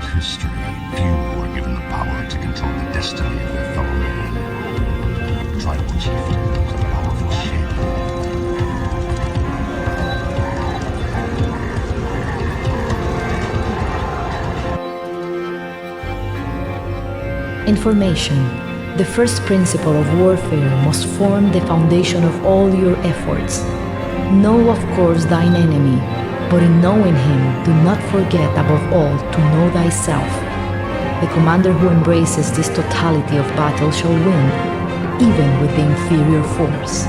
Throughout history, few were given the power to control the destiny of their fellow man. Tribal chieftains and powerful shape. Information, the first principle of warfare, must form the foundation of all your efforts. Know of course thine enemy, but in knowing him, do not forget above all to know thyself. The commander who embraces this totality of battle shall win, even with the inferior force.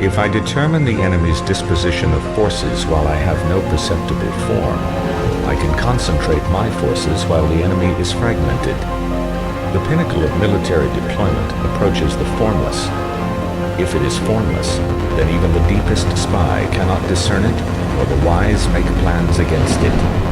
If I determine the enemy's disposition of forces while I have no perceptible form, I can concentrate my forces while the enemy is fragmented. The pinnacle of military deployment approaches the formless. If it is formless, then even the deepest spy cannot discern it, or the wise make plans against it.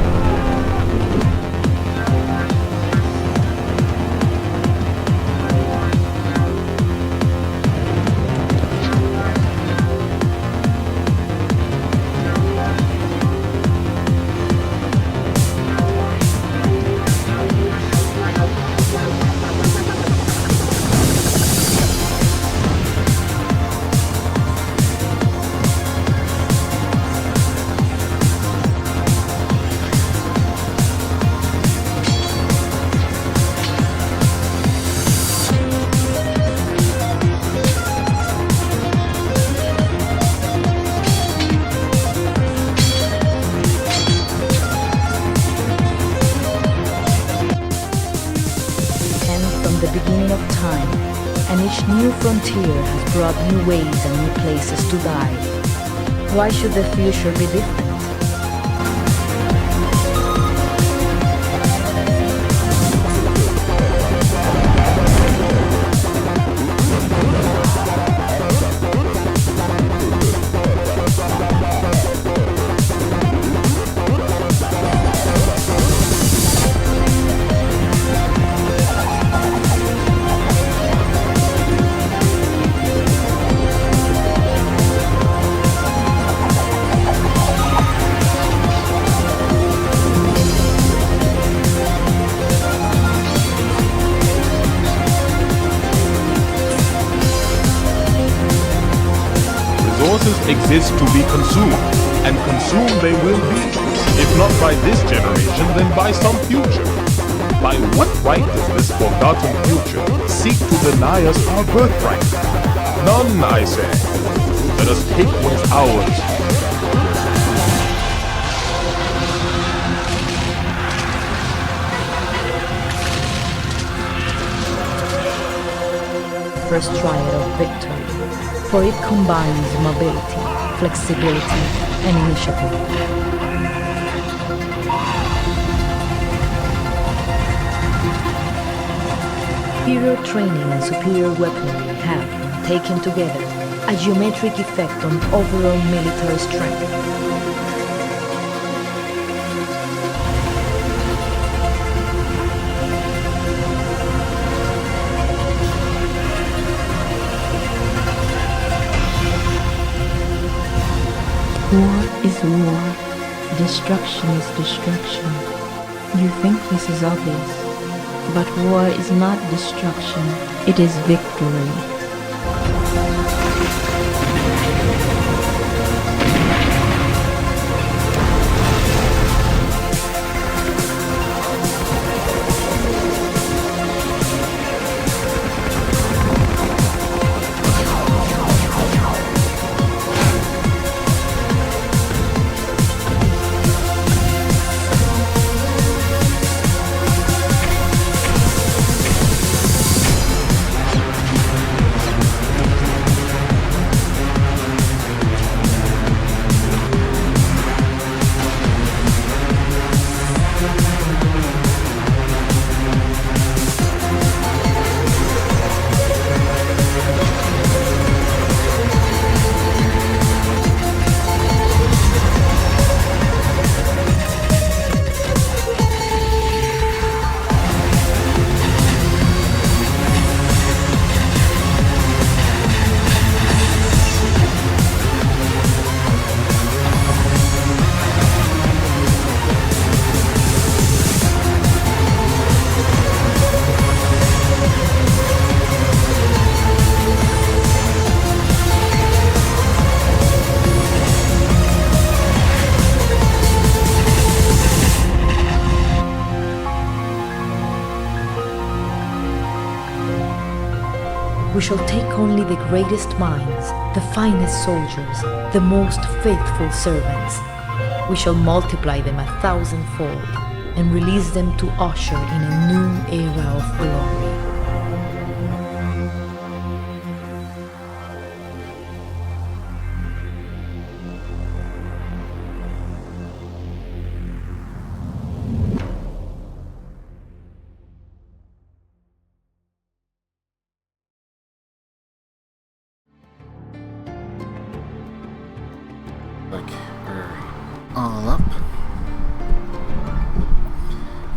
And each new frontier has brought new ways and new places to die. Why should the future be different? Resources exist to be consumed, and consumed they will be, if not by this generation, then by some future. By what right does this forgotten future seek to deny us our birthright? None, I say. Let us take what's ours. First triad of victory, for it combines mobility, flexibility, and initiative. Superior training and superior weaponry have, taken together, a geometric effect on overall military strength. War is war. Destruction is destruction. You think this is obvious, but war is not destruction, it is victory. We shall take only the greatest minds, the finest soldiers, the most faithful servants. We shall multiply them 1,000-fold and release them to usher in a new era of glory. Like, we're all up.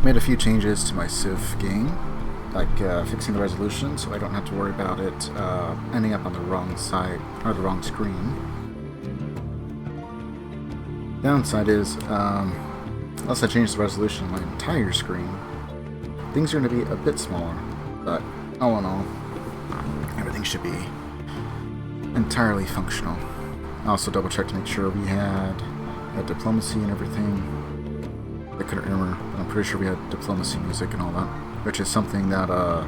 Made a few changes to my Civ game, like fixing the resolution so I don't have to worry about it ending up on the wrong side, or the wrong screen. Downside is, unless I change the resolution of my entire screen, things are going to be a bit smaller, but all in all, everything should be entirely functional. I also double checked to make sure we had diplomacy and everything. I couldn't remember, but I'm pretty sure we had diplomacy music and all that, which is something that the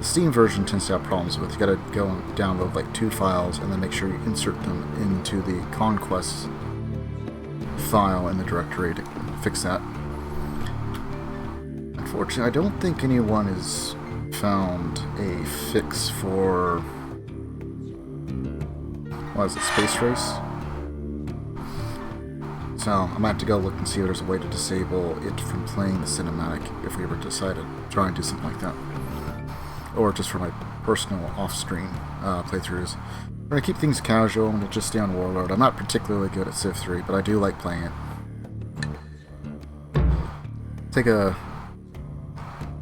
Steam version tends to have problems with. You gotta go and download like 2 files and then make sure you insert them into the conquest file in the directory to fix that. Unfortunately, I don't think anyone has found a fix for, what is it, Space Race? So I might have to go look and see if there's a way to disable it from playing the cinematic if we ever decide to try and do something like that. Or just for my personal off-screen playthroughs. I'm going to keep things casual and just stay on Warlord. I'm not particularly good at Civ 3, but I do like playing it. Take a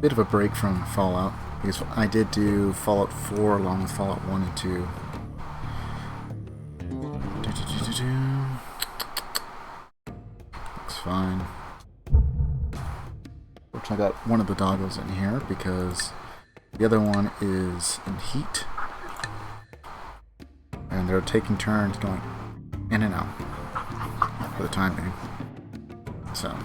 bit of a break from Fallout, because I did do Fallout 4 along with Fallout 1 and 2. Looks fine. Fortunately, I got one of the doggos in here because the other one is in heat. And they're taking turns going in and out for the time being. So,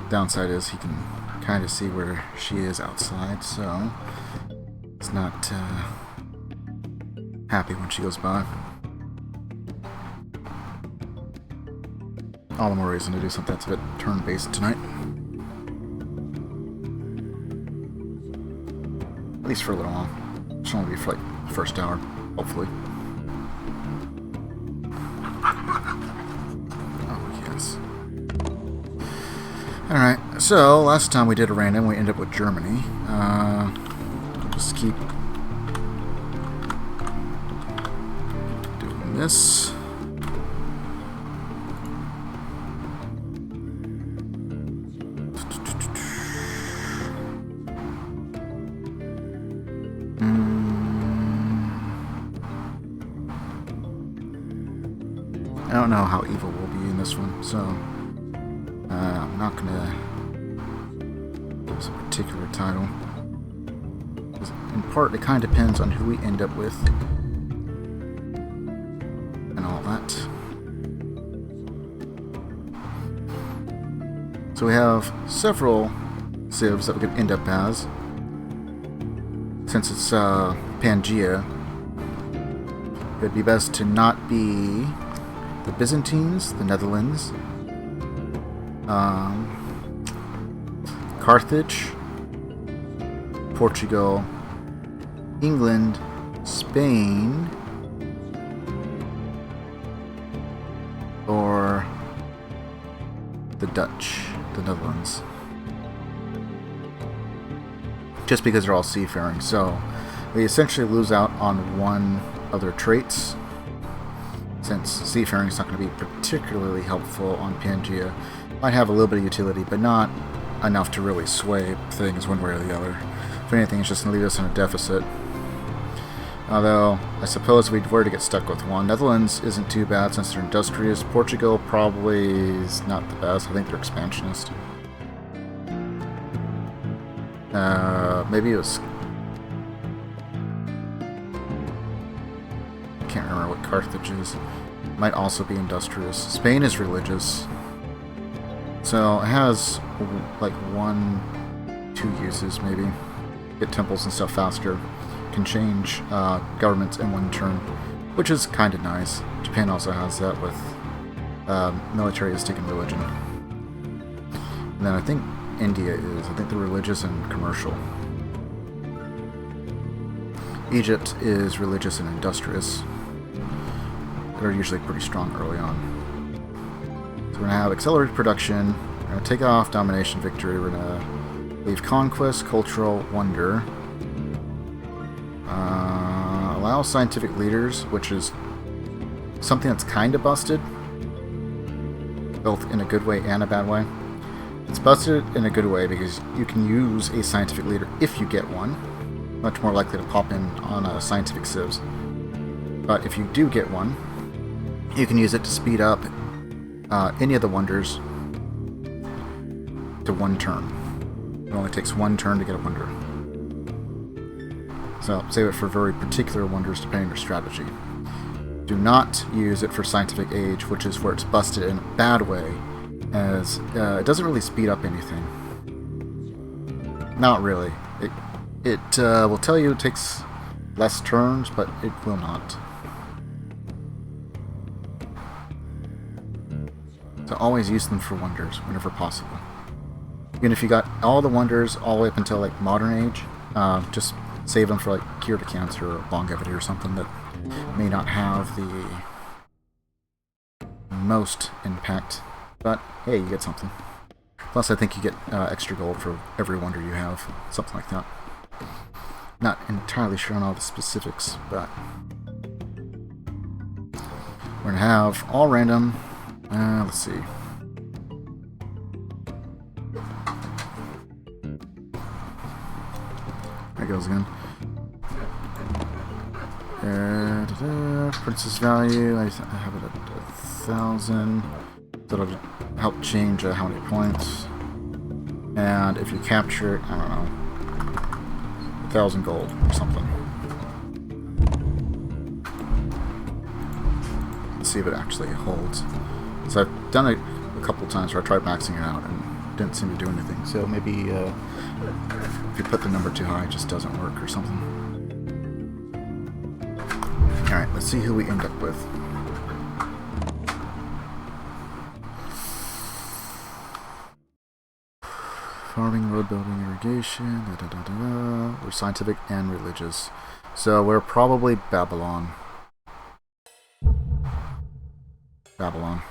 downside is he can kind of see where she is outside, so it's not happy when she goes by. All the more reason to do something that's a bit turn-based tonight. At least for a little while. It should only be for like the first hour, hopefully. Oh, yes. Alright, so last time we did a random, we ended up with Germany. Just keep doing this. I don't know how evil will be in this one, so I'm not gonna give us a particular title. In part, it kind of depends on who we end up with and all that. So we have several civs that we could end up as. Since it's Pangea, it'd be best to not be the Byzantines, the Netherlands, Carthage, Portugal, England, Spain, or the Dutch, the Netherlands. Just because they're all seafaring, so we essentially lose out on one other traits, since seafaring is not going to be particularly helpful on Pangea. Might have a little bit of utility, but not enough to really sway things one way or the other. If anything, it's just going to leave us in a deficit. Although, I suppose if we were to get stuck with one, Netherlands isn't too bad since they're industrious. Portugal probably is not the best. I think they're expansionist. Maybe it was... I can't remember what Carthage is. Might also be industrious. Spain is religious. So it has like 1, 2 uses maybe. get temples and stuff faster, can change governments in one turn, which is kind of nice. Japan also has that with militaristic and religion. And then I think India is, I think they're religious and commercial. Egypt is religious and industrious. They're usually pretty strong early on. So we're going to have accelerated production, we're going to take off domination victory, we're going to leave conquest, cultural wonder, allow scientific leaders, which is something that's kind of busted, both in a good way and a bad way. It's busted in a good way because you can use a scientific leader if you get one, much more likely to pop in on a scientific civs. But if you do get one, you can use it to speed up any of the wonders to one turn. It only takes one turn to get a wonder. So save it for very particular wonders depending on your strategy. Do not use it for scientific age, which is where it's busted in a bad way, as it doesn't really speed up anything. Not really. It will tell you it takes less turns, but it will not. So always use them for wonders whenever possible. Even if you got all the wonders all the way up until like modern age, just save them for like cure to cancer or longevity or something that may not have the most impact. But hey, you get something. Plus I think you get extra gold for every wonder you have. Something like that. Not entirely sure on all the specifics, but we're going to have all random. Let's see. There it goes again. Princess value, I have it at 1,000. That'll help change how many points. And if you capture it, I don't know, 1,000 gold or something. Let's see if it actually holds. So I've done it a couple times where I tried maxing it out and didn't seem to do anything. So maybe if you put the number too high, it just doesn't work or something. Alright, let's see who we end up with. Farming, road building, irrigation, We're scientific and religious. So we're probably Babylon. Babylon.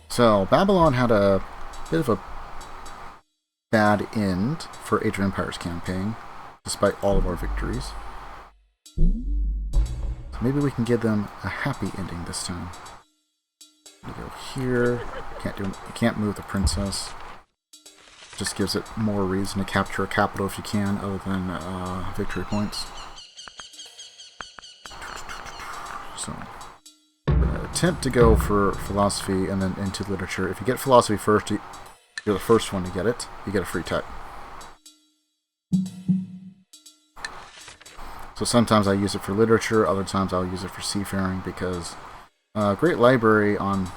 So, Babylon had a bit of a bad end for Age of Empires campaign, despite all of our victories. So maybe we can give them a happy ending this time. We go here. You can't move the princess. Just gives it more reason to capture a capital if you can, other than victory points. So we're going to attempt to go for philosophy and then into literature. If you get philosophy first, you're the first one to get it. You get a free tech. So sometimes I use it for literature, other times I'll use it for seafaring, because Great Library on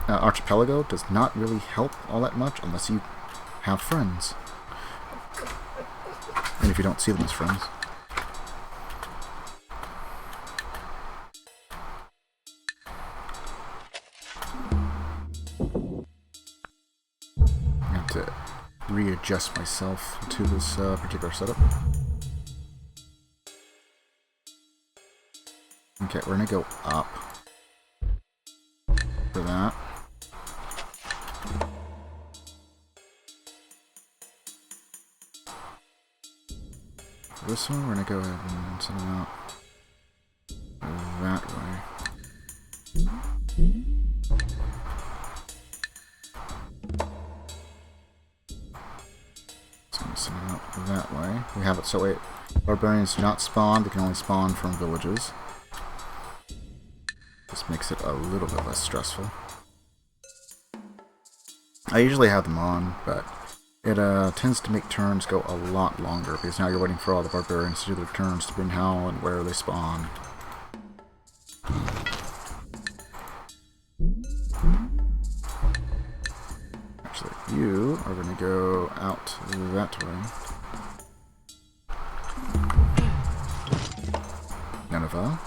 Archipelago does not really help all that much unless you have friends. And if you don't see them as friends. I have to readjust myself to this particular setup. Okay, we're gonna go up for that. For this one, we're gonna go ahead and send them out that way. So I'm gonna send them out that way. We have it so wait, barbarians do not spawn; they can only spawn from villages. This makes it a little bit less stressful. I usually have them on, but it tends to make turns go a lot longer, because now you're waiting for all the barbarians to do their turns to bring how and where they spawn. Actually, You are going to go out that way. Nineveh.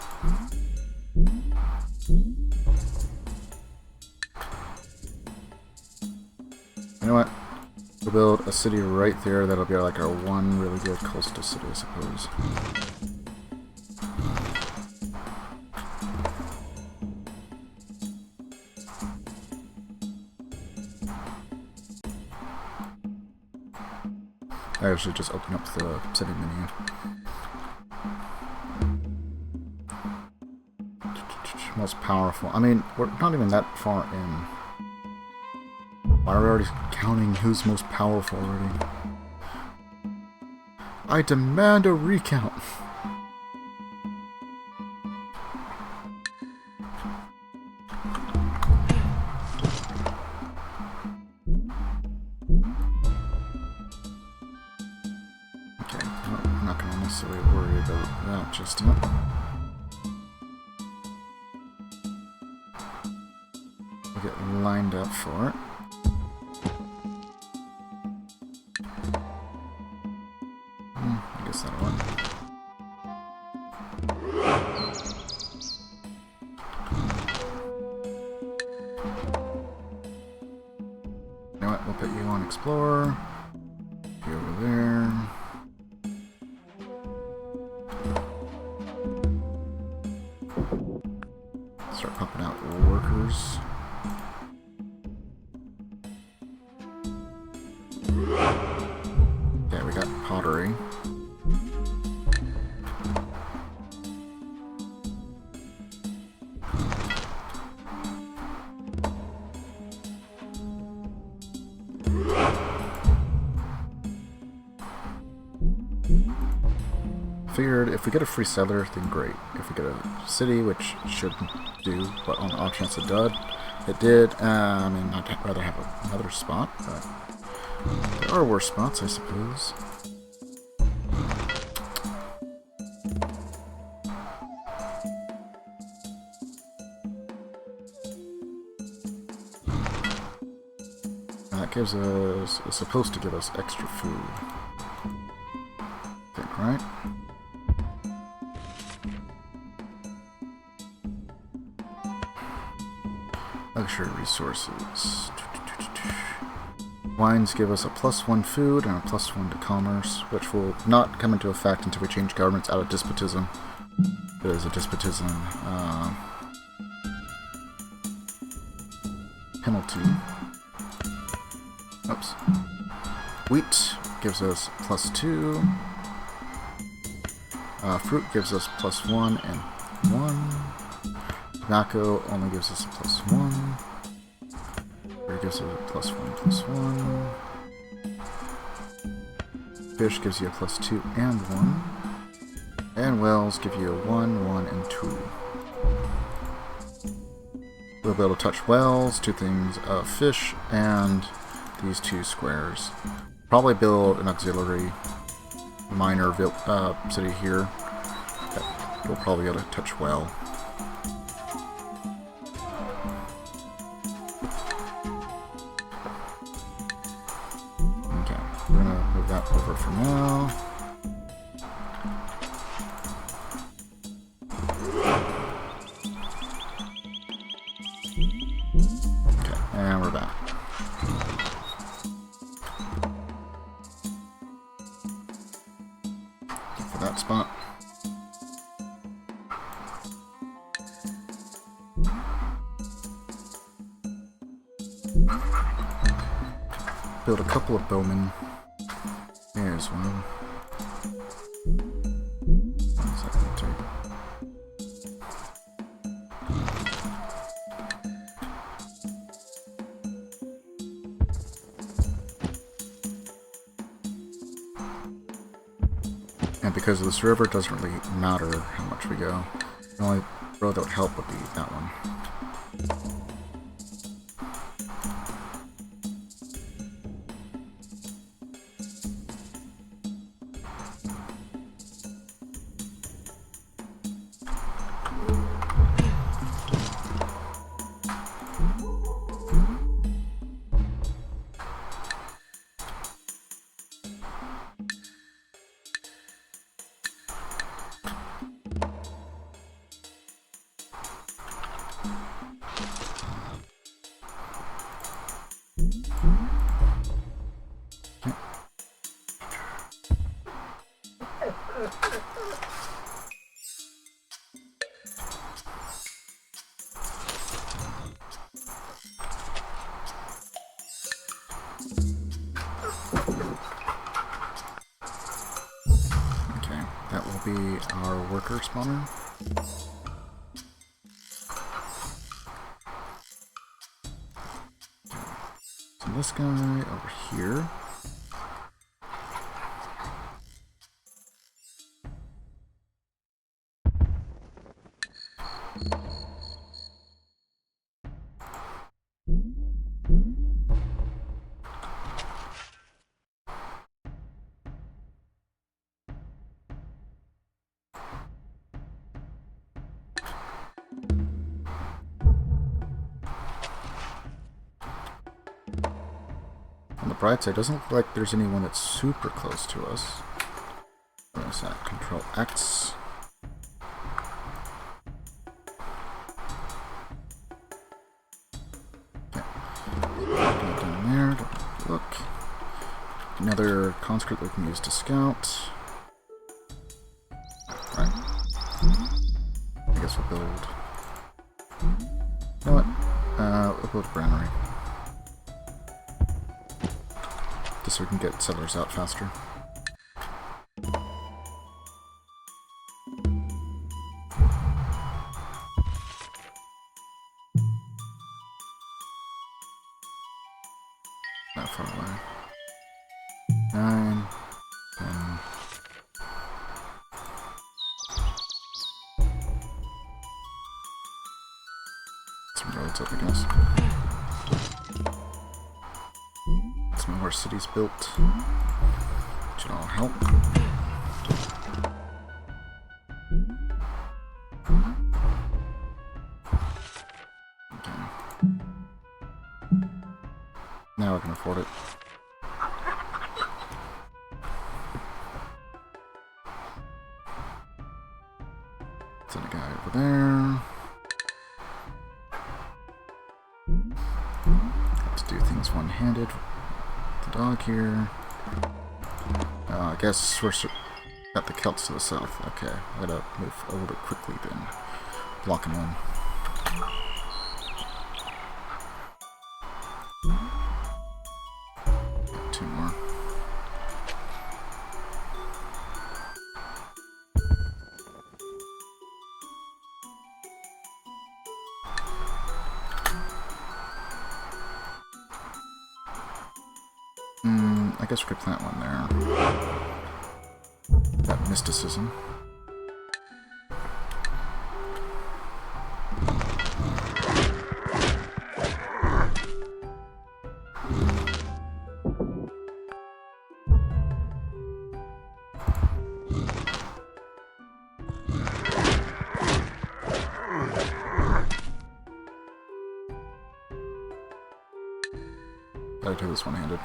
You know what? We'll build a city right there. That'll be like our one really good coastal city, I suppose. I should just open up the city menu. Most powerful. I mean, we're not even that far in. Why are we already counting who's most powerful already? I demand a recount. Okay, I'm not going to necessarily worry about that just yet. We'll get lined up for it. I guess that'll work. You know what? We'll put you on Explorer. You over there. Start pumping out workers. Okay, we got pottery. Figured if we get a free settler, then great. If we get a city, which should do, but on the off chance it did. I mean, I'd rather have another spot, but there are worse spots, I suppose. And that gives us, is supposed to give us extra food. I think, right? Luxury resources. Wines give us a +1 food and a +1 to commerce, which will not come into effect until we change governments out of despotism. There is a despotism penalty. Oops. Wheat gives us +2. Fruit gives us +1 and 1. Tobacco only gives us a +1. It gives us a +1. Fish gives you a +2 and 1. And wells give you a 1, 1, and 2. We'll be able to touch wells, 2 things, fish, and these 2 squares. Probably build an auxiliary minor city here. We'll probably be able to touch well. Over for now. Okay, and we're back. For that spot. Build a couple of bowmen. There's one. What's that gonna take? And because of this river, it doesn't really matter how much we go. The only road that would help would be that one. be our worker spawner. So this guy over here. On the bright side, doesn't look like there's anyone that's super close to us. What is that? Control X. Okay. Go down there, don't look. Another conscript we can use to scout. Right. I guess we'll build. You know what? We'll build a granary. Just so we can get settlers out faster. Not far away. 9, 10. Some roads up, I guess. Some more cities built. Should all help. Okay. Now I can afford it. Send a guy over there. Have to do things one-handed. The dog here. I guess we're got the Celts to the south. Okay, I gotta move a little bit quickly then. Blocking one. Two more. I guess we could plant one there. That mysticism. Gotta do this one-handed.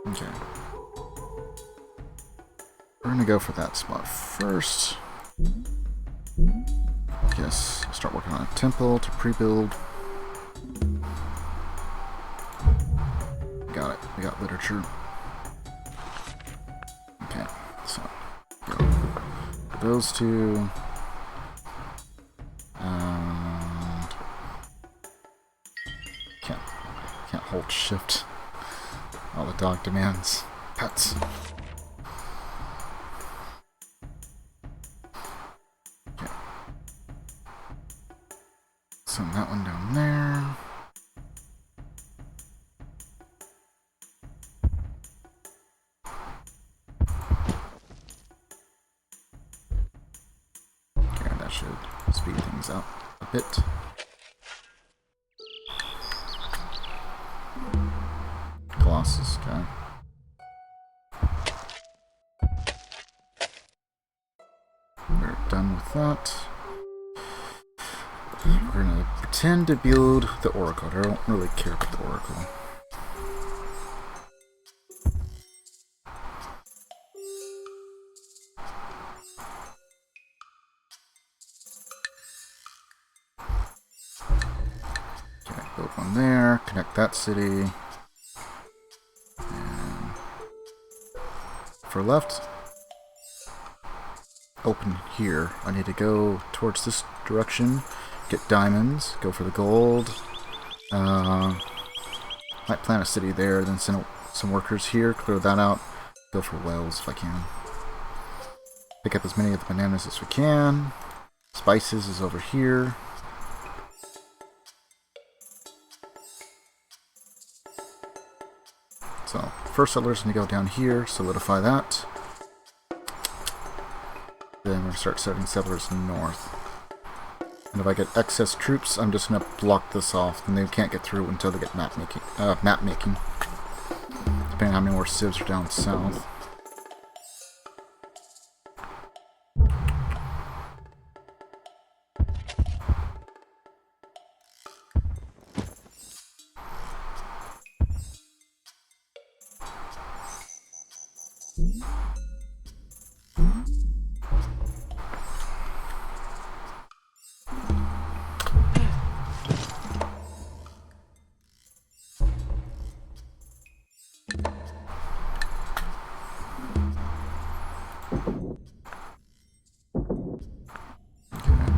Okay. We're gonna go for that spot first. Yes, start working on a temple to pre-build. Got it. We got literature. Okay, so go. Those two. And can't hold shift. All the dog demands pets. Okay. Send that one down there. Okay, that should speed things up a bit. Colossus guy. We're done with that. We're gonna pretend to build the Oracle. I don't really care about the Oracle. Okay, build one there, connect that city. And for left, open here. I need to go towards this direction. Get diamonds, go for the gold. Might plant a city there, then send some workers here, clear that out. Go for wells if I can. Pick up as many of the bananas as we can. Spices is over here. So, first settlers going to go down here, solidify that. Then we're going to start sending settlers north. And if I get excess troops, I'm just going to block this off, and they can't get through until they get map making. Depending on how many more civs are down south.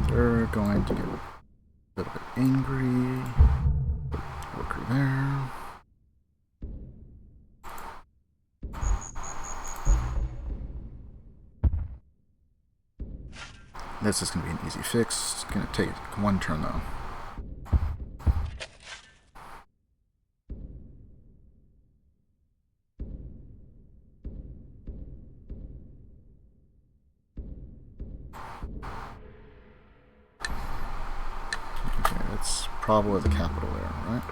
They're going to get a little bit angry. Worker there. This is going to be an easy fix. It's going to take one turn though. Probably the capital there, right?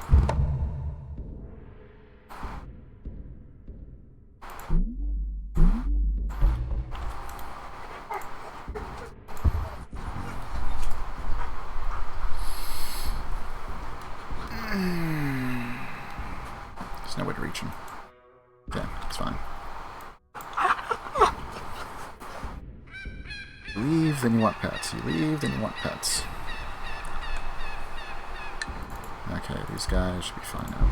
There's no way to reach him. Okay, it's fine. Leave, then you want pets. You leave, then you want pets. Okay, these guys should be fine now.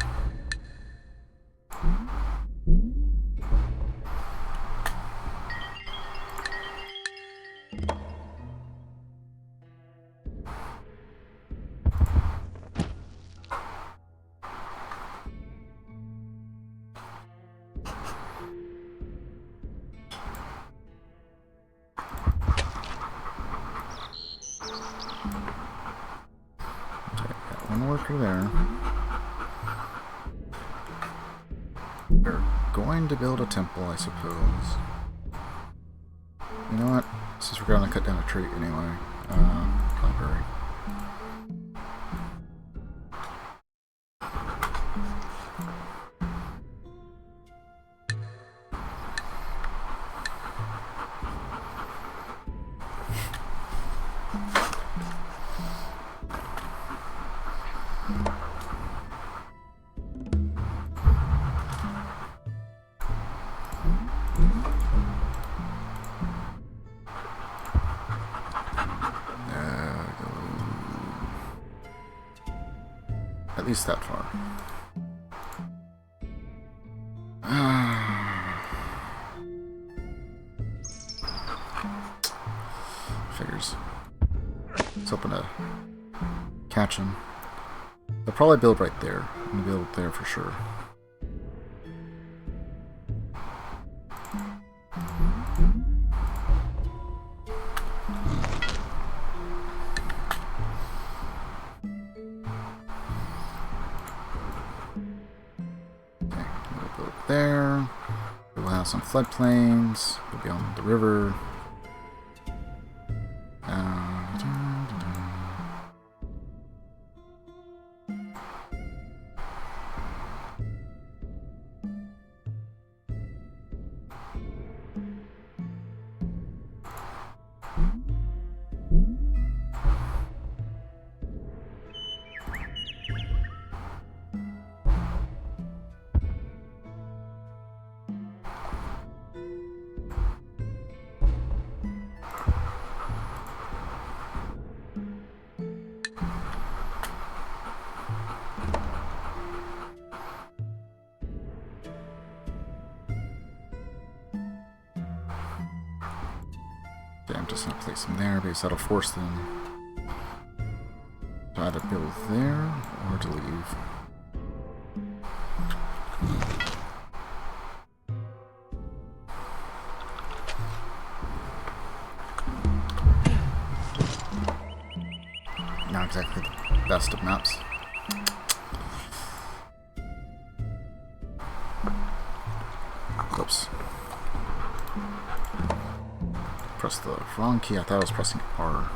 One worker there. We're going to build a temple, I suppose. You know what? Since we're going to cut down a tree anyway. Library. At least that far. Figures. Let's hoping to catch him. They'll probably build right there. I'm gonna build there for sure. There. We'll have some floodplains. We'll be on the river. I'm just gonna place them there because that'll force them to either build there or to leave. Not exactly the best of maps. Oops. Press the wrong key. I thought I was pressing R.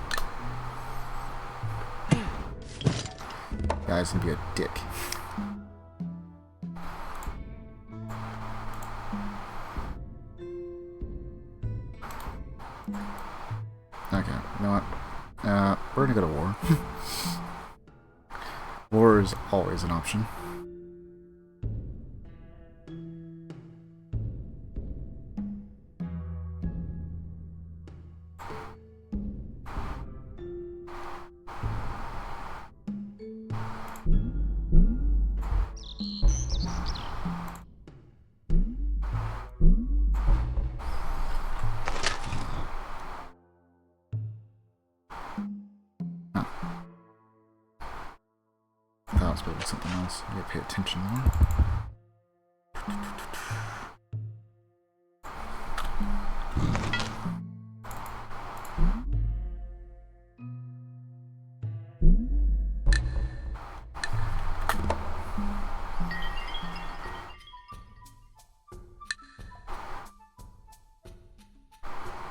Guy's gonna be a dick. Okay, you know what? We're gonna go to war. War is always an option. I was building something else. I gotta pay attention more.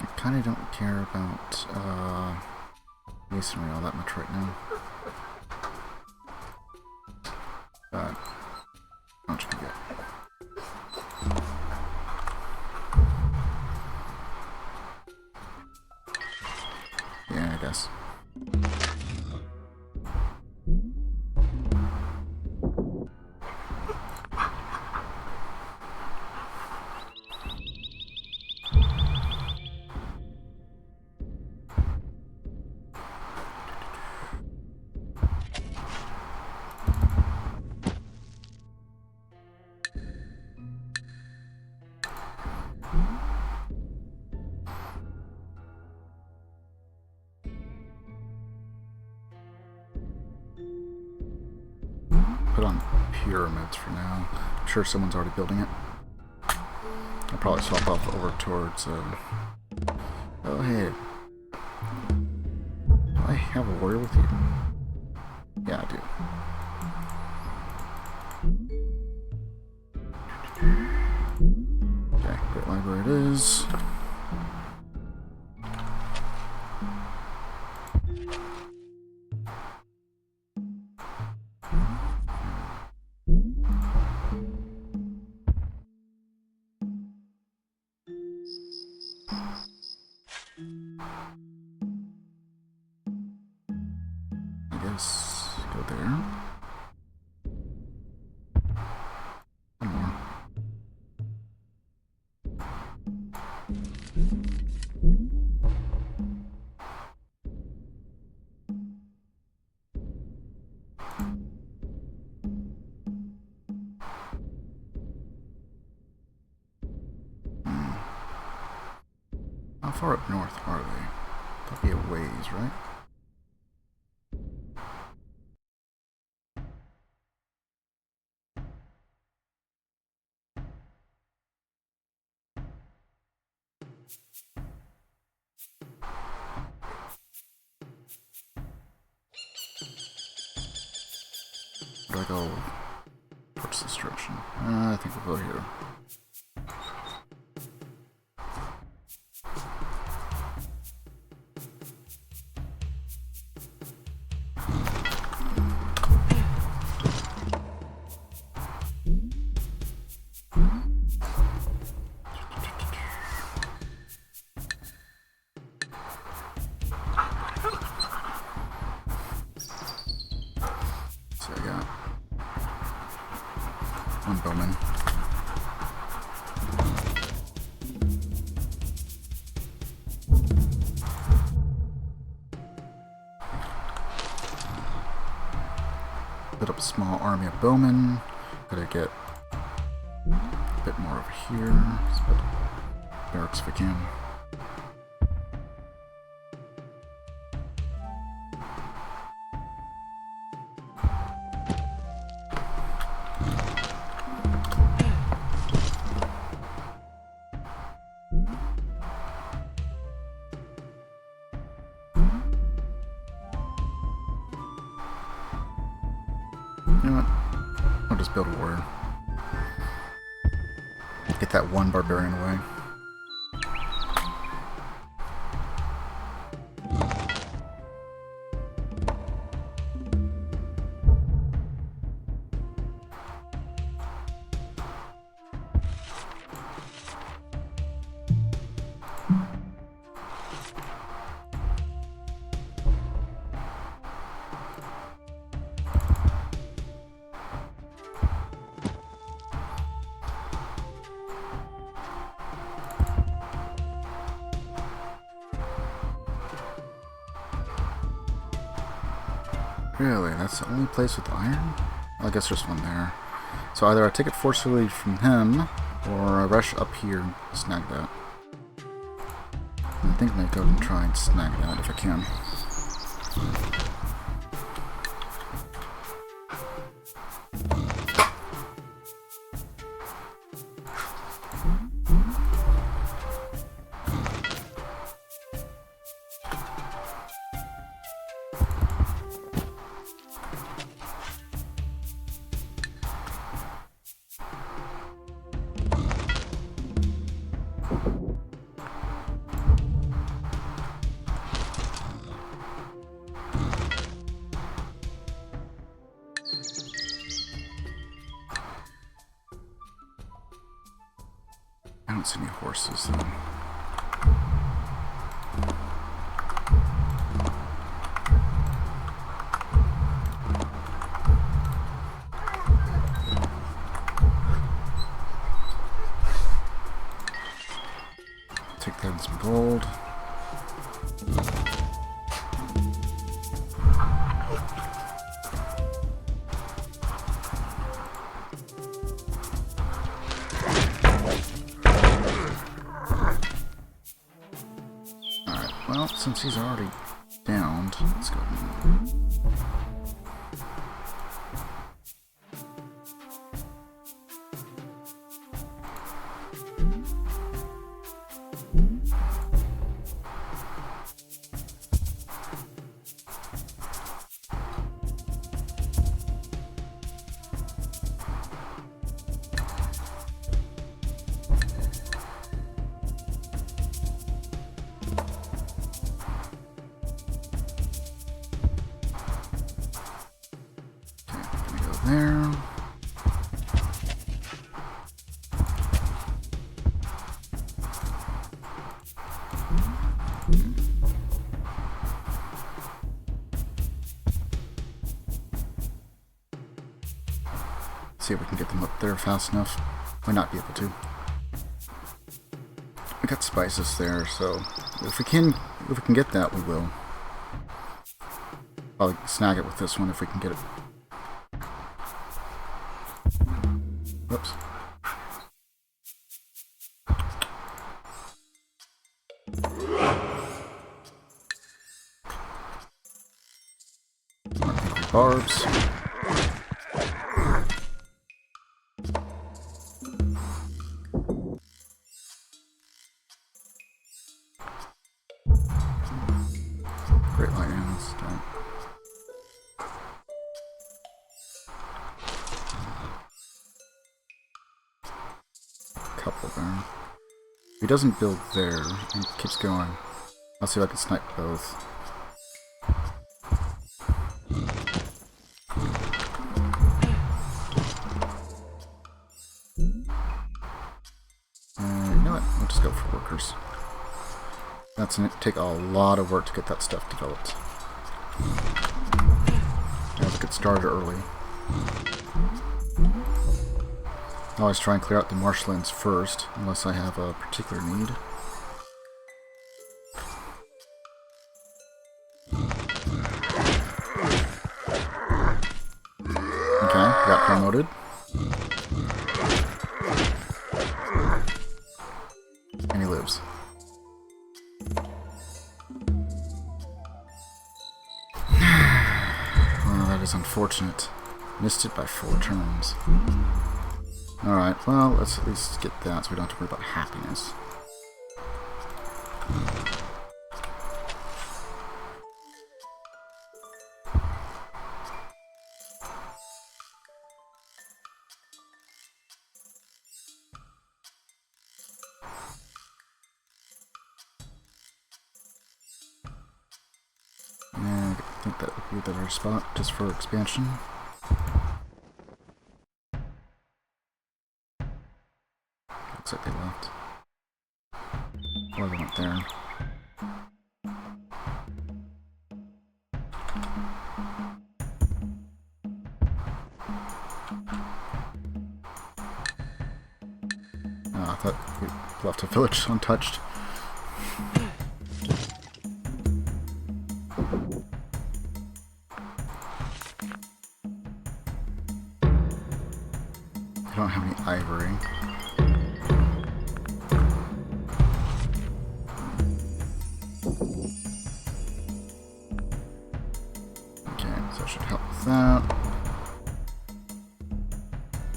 I kinda don't care about masonry all that much right now. But how much can we get? Yeah, I guess. Put on pyramids for now. I'm sure someone's already building it. I'll probably swap off over towards oh hey. Do I have a warrior with you? Yeah, I do. Okay, great library it is. I guess go there. One more. How far up north are they? That'll be a ways, right? Do I go towards this direction? I think we'll go here. So I got one bowman. Put up a small army of bowmen. Gotta get a bit more over here. Let's put barracks if we can. You know what? I'll just build a warrior. Get that one barbarian away. Really? That's the only place with iron? Well, I guess there's one there. So either I take it forcefully from him, or I rush up here and snag that. I think I might go and try and snag that if I can. I don't see any horses though. Take that and some gold. Well, since he's already downed, let's go. There. See if we can get them up there fast enough. Might not be able to. We got spices there, so if we can get that, we will. Probably snag it with this one if we can get it. Whoops. Barbs. Great light animals. Couple there. If he doesn't build there and keeps going, I'll see if I can snipe both. You know what? We'll just go for workers. That's gonna take a lot of work to get that stuff developed. Yeah, let's get started early. I always try and clear out the marshlands first, unless I have a particular need. Okay, got promoted. And he lives. Well, that is unfortunate. Missed it by 4 turns. Alright, well, let's at least get that so we don't have to worry about happiness. think that would be a better spot just for expansion. Looks like they left. Or they went there. Oh, I thought we left a village untouched. I don't have any ivory. Okay, so that should help with that.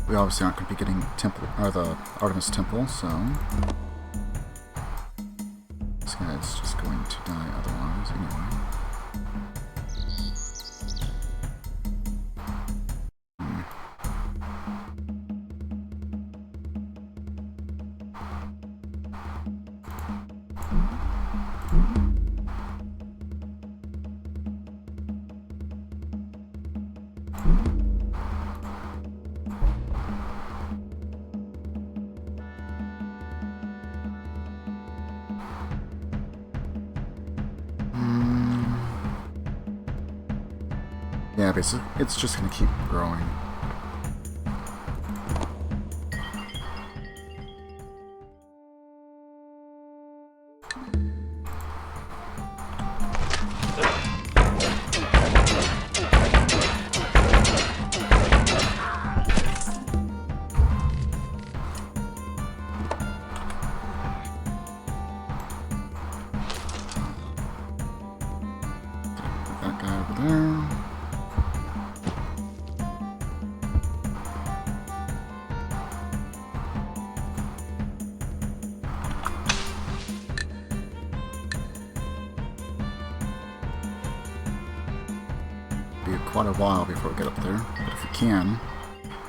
We obviously aren't going to be getting temple or the Artemis Temple, so this guy's just going to die otherwise anyway. Yeah, basically, it's just going to keep growing. That guy over there. Be quite a while before we get up there, but if we can,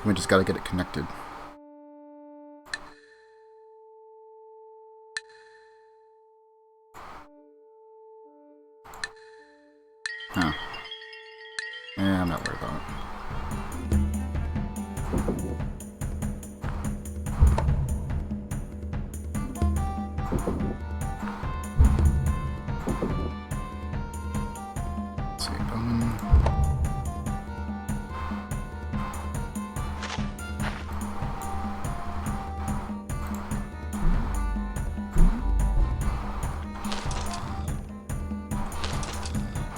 we just gotta get it connected. Huh. Yeah, I'm not worried about it. Let's see, Bowman.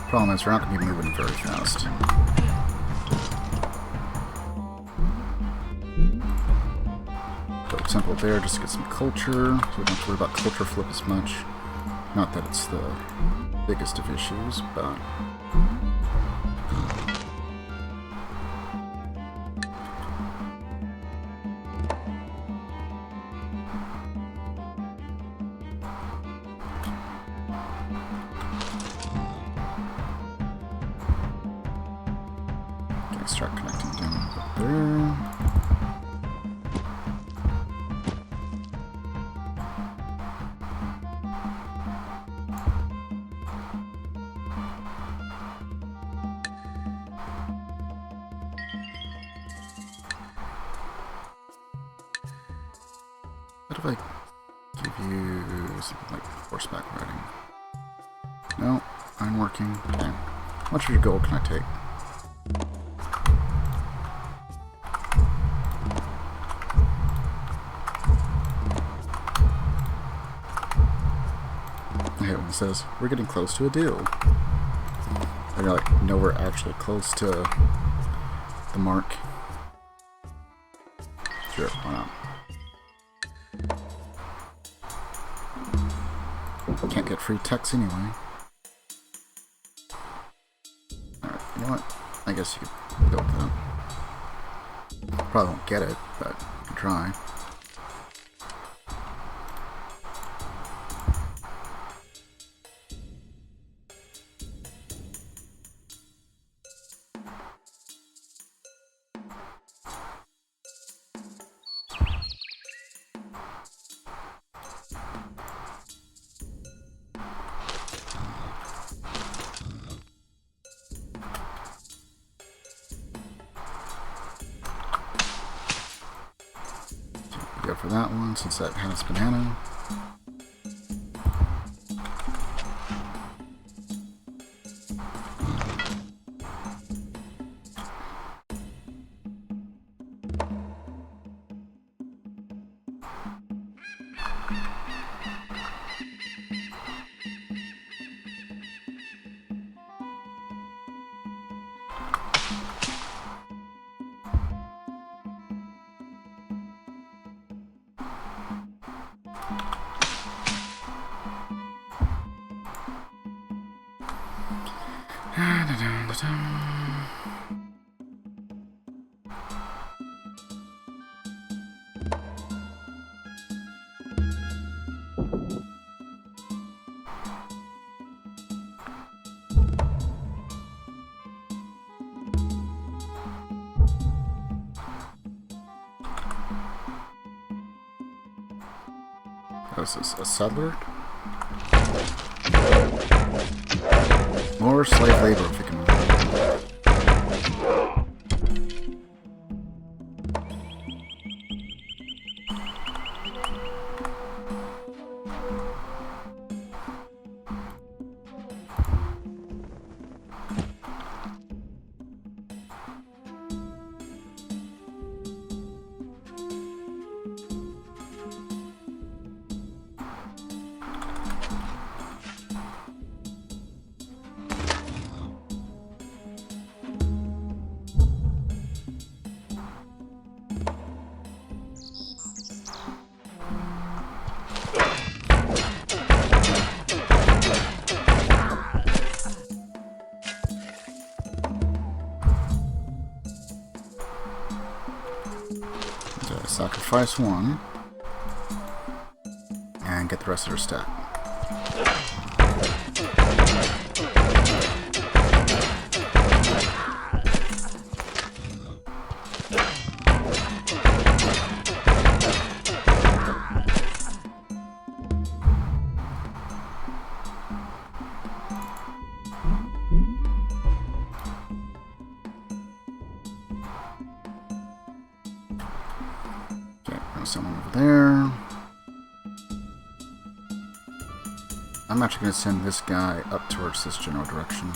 Problem is, we're not going to be moving very fast. Put a temple there just to get some culture, so we don't have to worry about culture flip as much. Not that it's the biggest of issues, but... Okay, start connecting down up there. What if I give you something like horseback riding? No, I'm working. Okay. How much of your gold can I take? I hate when it says, we're getting close to a deal. And you're like, no, we're actually close to the mark. Sure, why not? Can't get free techs anyway. Alright, you know what? I guess you could build that. Probably won't get it, but you can try. for that one since that has banana. What is this, a settler? More slave labor if we can. Sacrifice one and get the rest of her stat. Someone over there. I'm actually going to send this guy up towards this general direction.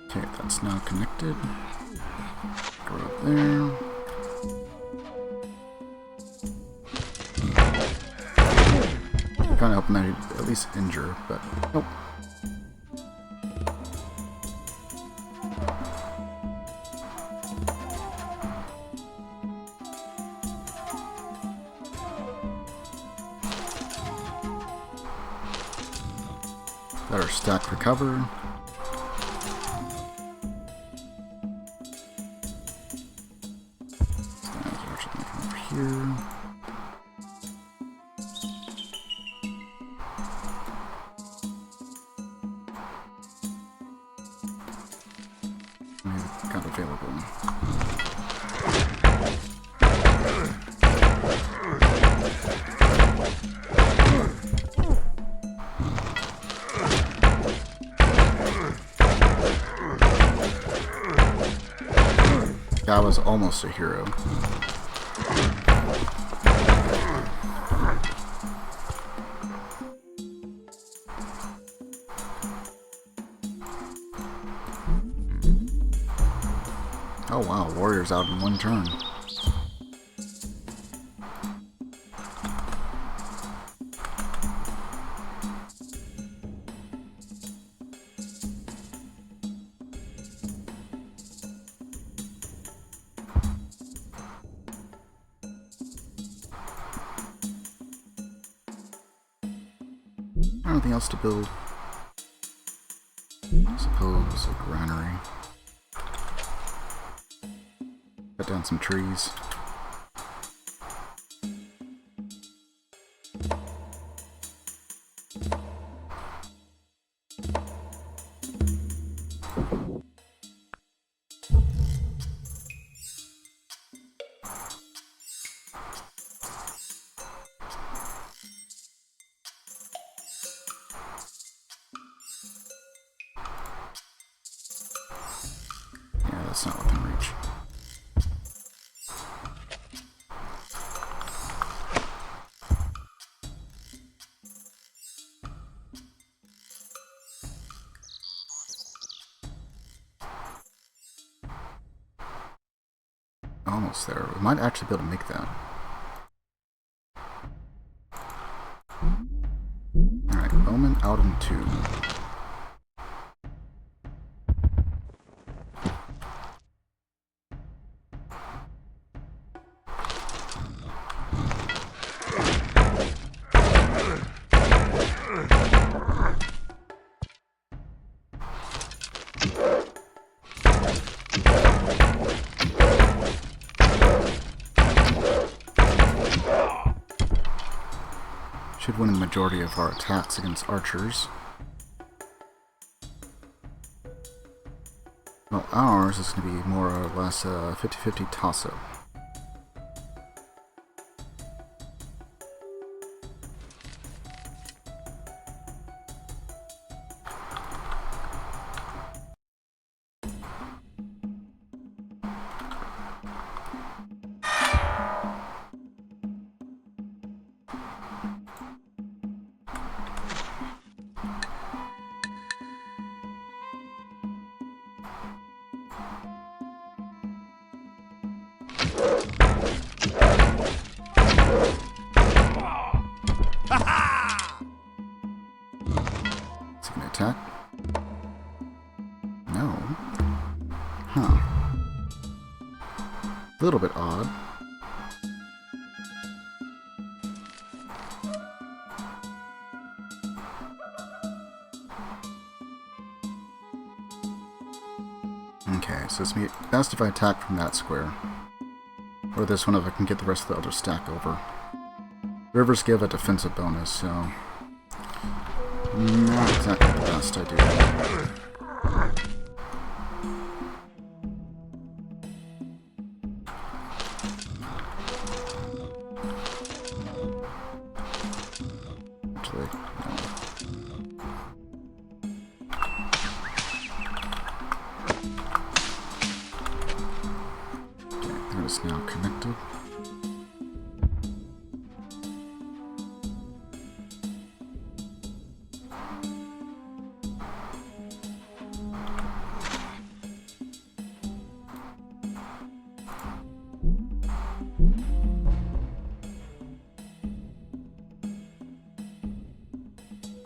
Okay, that's now connected. Go up there. Kind of hoping that he'd at least injure, but nope. Let our stack recover. Here. Got available. That was almost a hero. Oh wow, warriors out in one turn. Anything else to build? I suppose a granary. Cut down some trees. it's not within reach. Almost there. We might actually be able to make that. Alright, Bowman out in 2. Should win the majority of our attacks against archers. Well, ours is going to be more or less a 50-50 toss-up. Is he going to attack? No. Huh. A little bit odd. Okay, so it's best if I attack from that square. Or this one if I can get the rest of the other stack over. Rivers give a defensive bonus, so not exactly the best idea. Actually, no. Okay, that is now connected.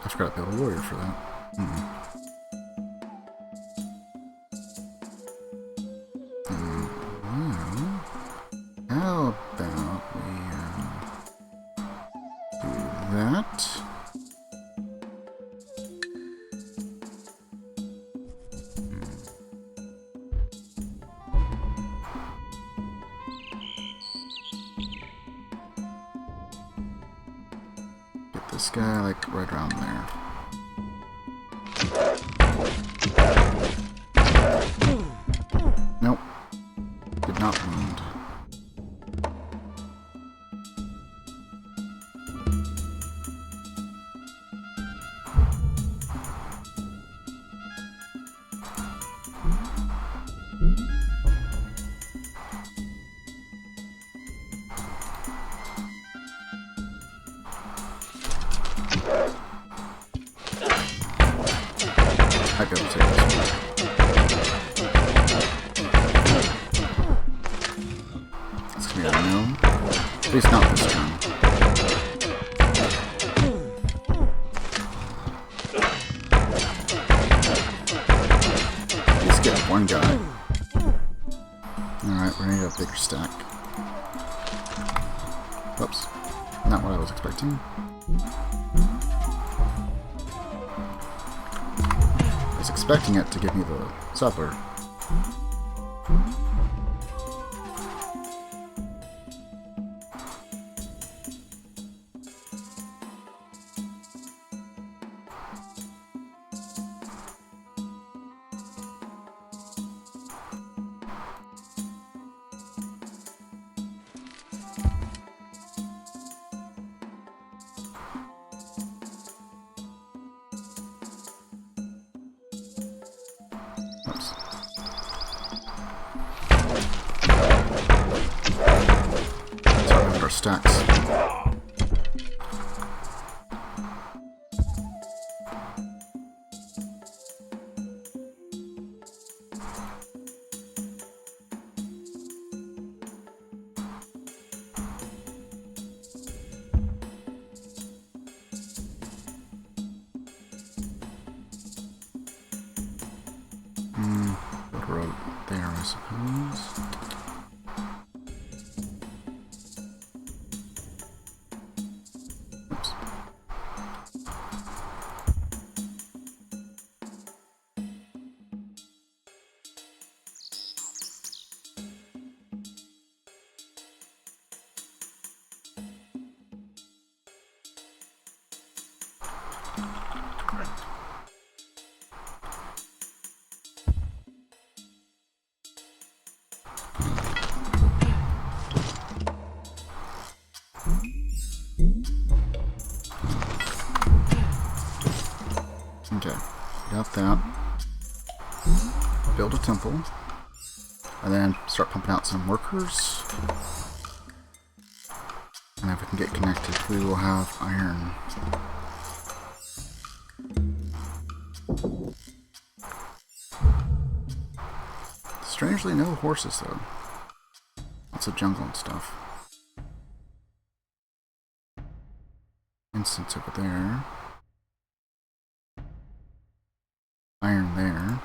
I forgot to build a warrior for that. Well, how about we do that? Get this guy like right around there. Nope. Did not wound. I'd be able to take this one. It's gonna be unknown. At least not this turn. Let's get one guy. Alright, we're gonna need a bigger stack. Whoops. Not what I was expecting. I was expecting it to give me the settler. Oops. our stacks. Build a road there, I suppose. Oops. Okay, got that. Build a temple. And then start pumping out some workers. And if we can get connected, we will have iron. Strangely, no horses though. Lots of jungle and stuff. Incense over there. Iron there.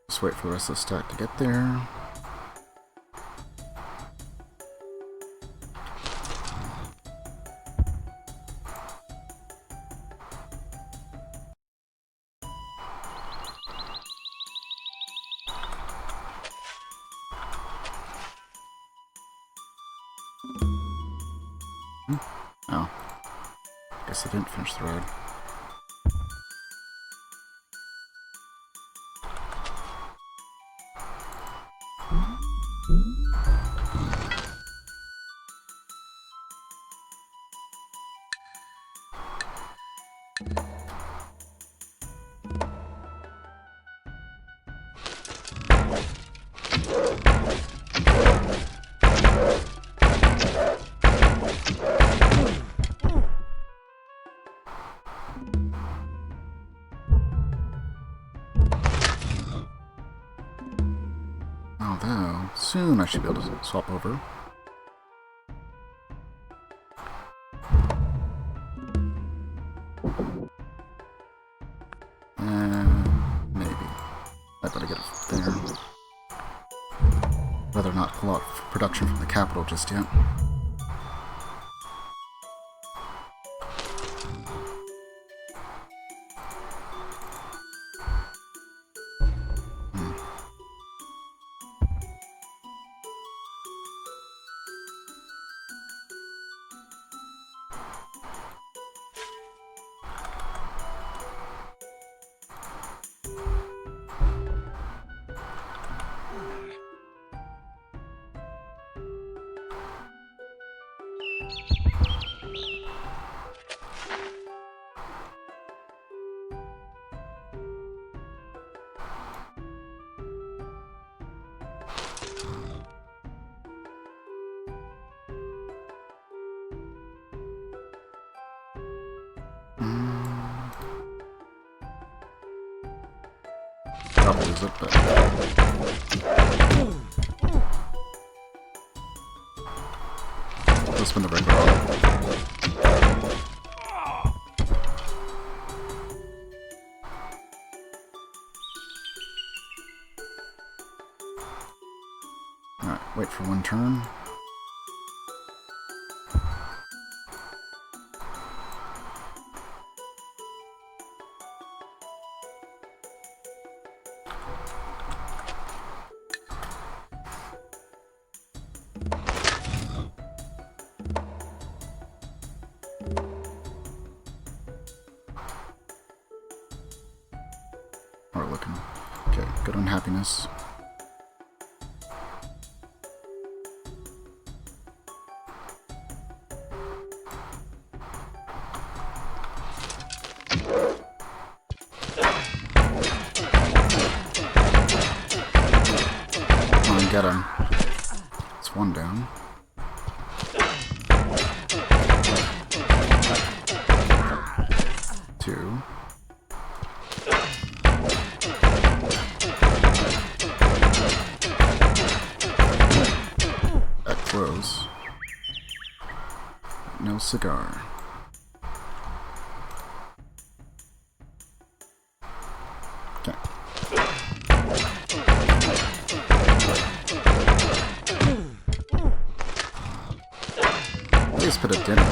Just wait for the rest of the stack to get there. Oh. Guess I didn't finish the road. Although, soon I should be able to swap over. Maybe. I better get it there. Rather not pull out production from the capital just yet. Probably is it, but let's spin the regular one. Alright, wait for one turn. Or looking. Okay, good on happiness. Come on, get him. It's one down. Two. That close. No cigar. Okay. Let's put a dinner.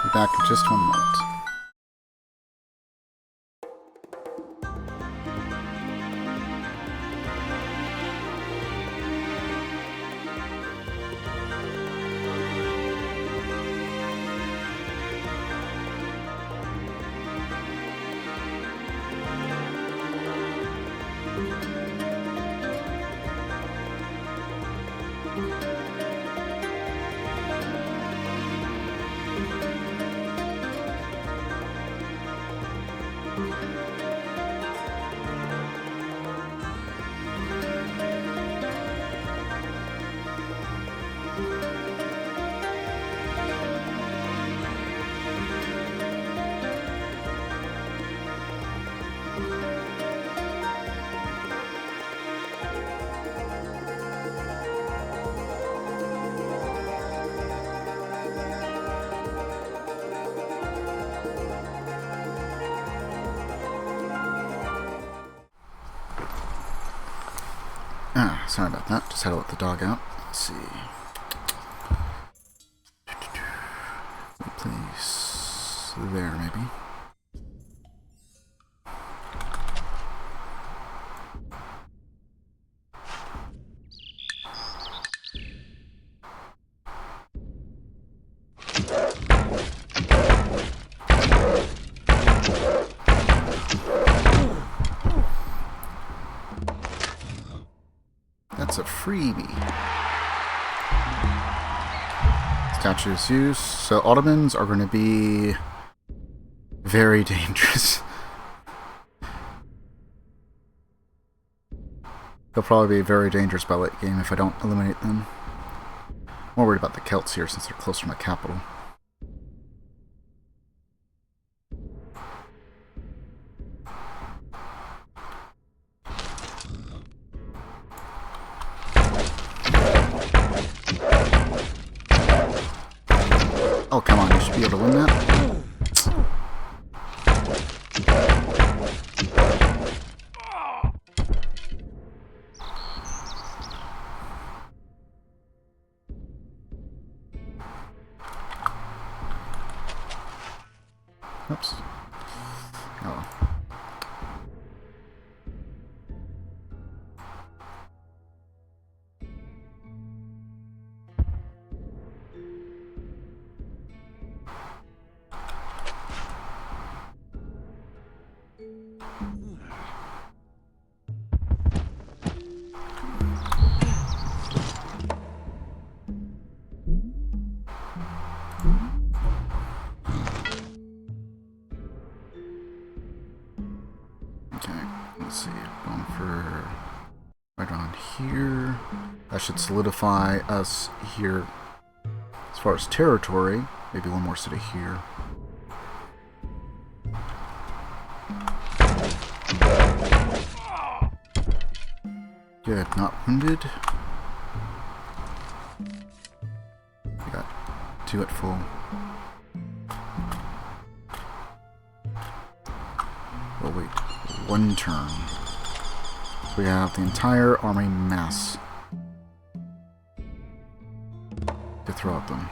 Be back in just 1 moment. Sorry about that. Just had to let the dog out. Let's see. Place there, maybe. That's a freebie. Statues used. So Ottomans are going to be very dangerous. They'll probably be very dangerous by late game if I don't eliminate them. More worried about the Celts here since they're closer to my capital. Oh, come on, you should be able to win that. Oops. Oh. Let's see, going for right on here. That should solidify us here as far as territory. Maybe one more city here. Good, not wounded. We got two at full. But wait, 1 turn. We have the entire army mass to throw at them.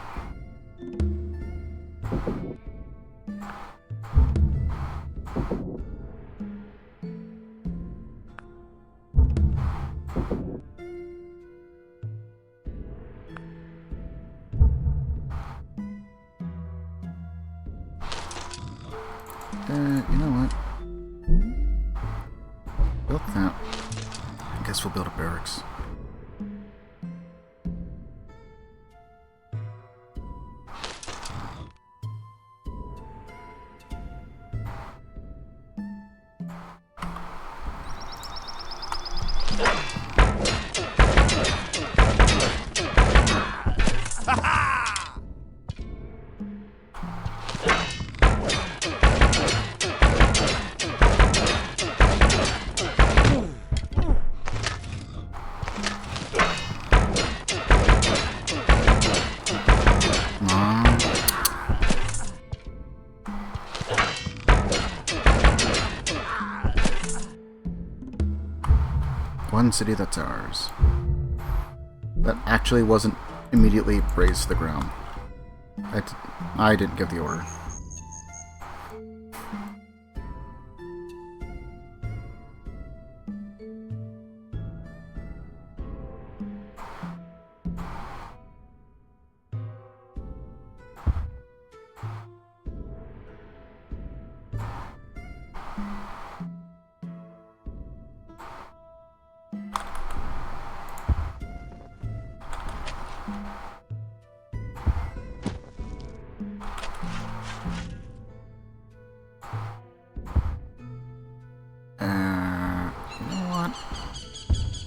You know what? Built that. I guess we'll build a barracks. One city that's ours. That actually wasn't immediately razed to the ground. I didn't give the order.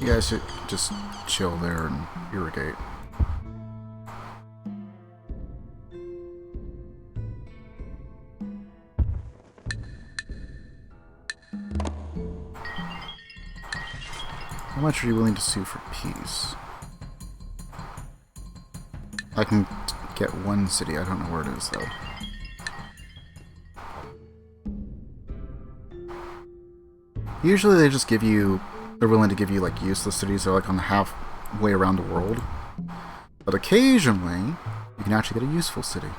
You guys should just chill there and irrigate. How much are you willing to sue for peace? I can get 1 city, I don't know where it is though. Usually they just give you, they're willing to give you like useless cities that are like on the halfway around the world. But occasionally, you can actually get a useful city.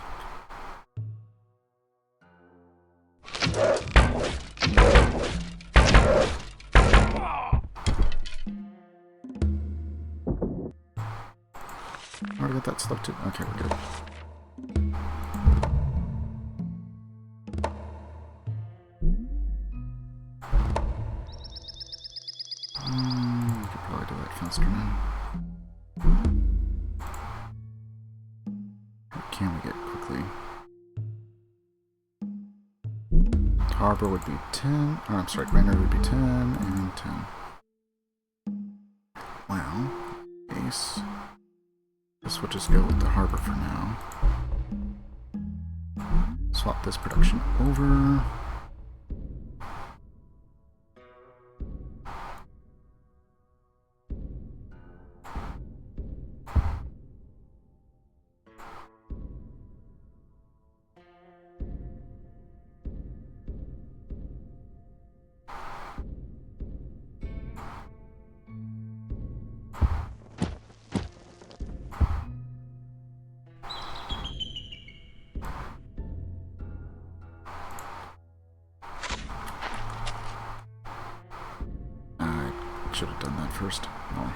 Already got that stuff too. Okay, we're good. We could probably do that faster now. What can we get quickly? Harbor would be 10. Oh, I'm sorry, granary would be 10 and 10. Well, ace. Guess we'll just go with the harbor for now. Swap this production over. Should have done that first. Oh.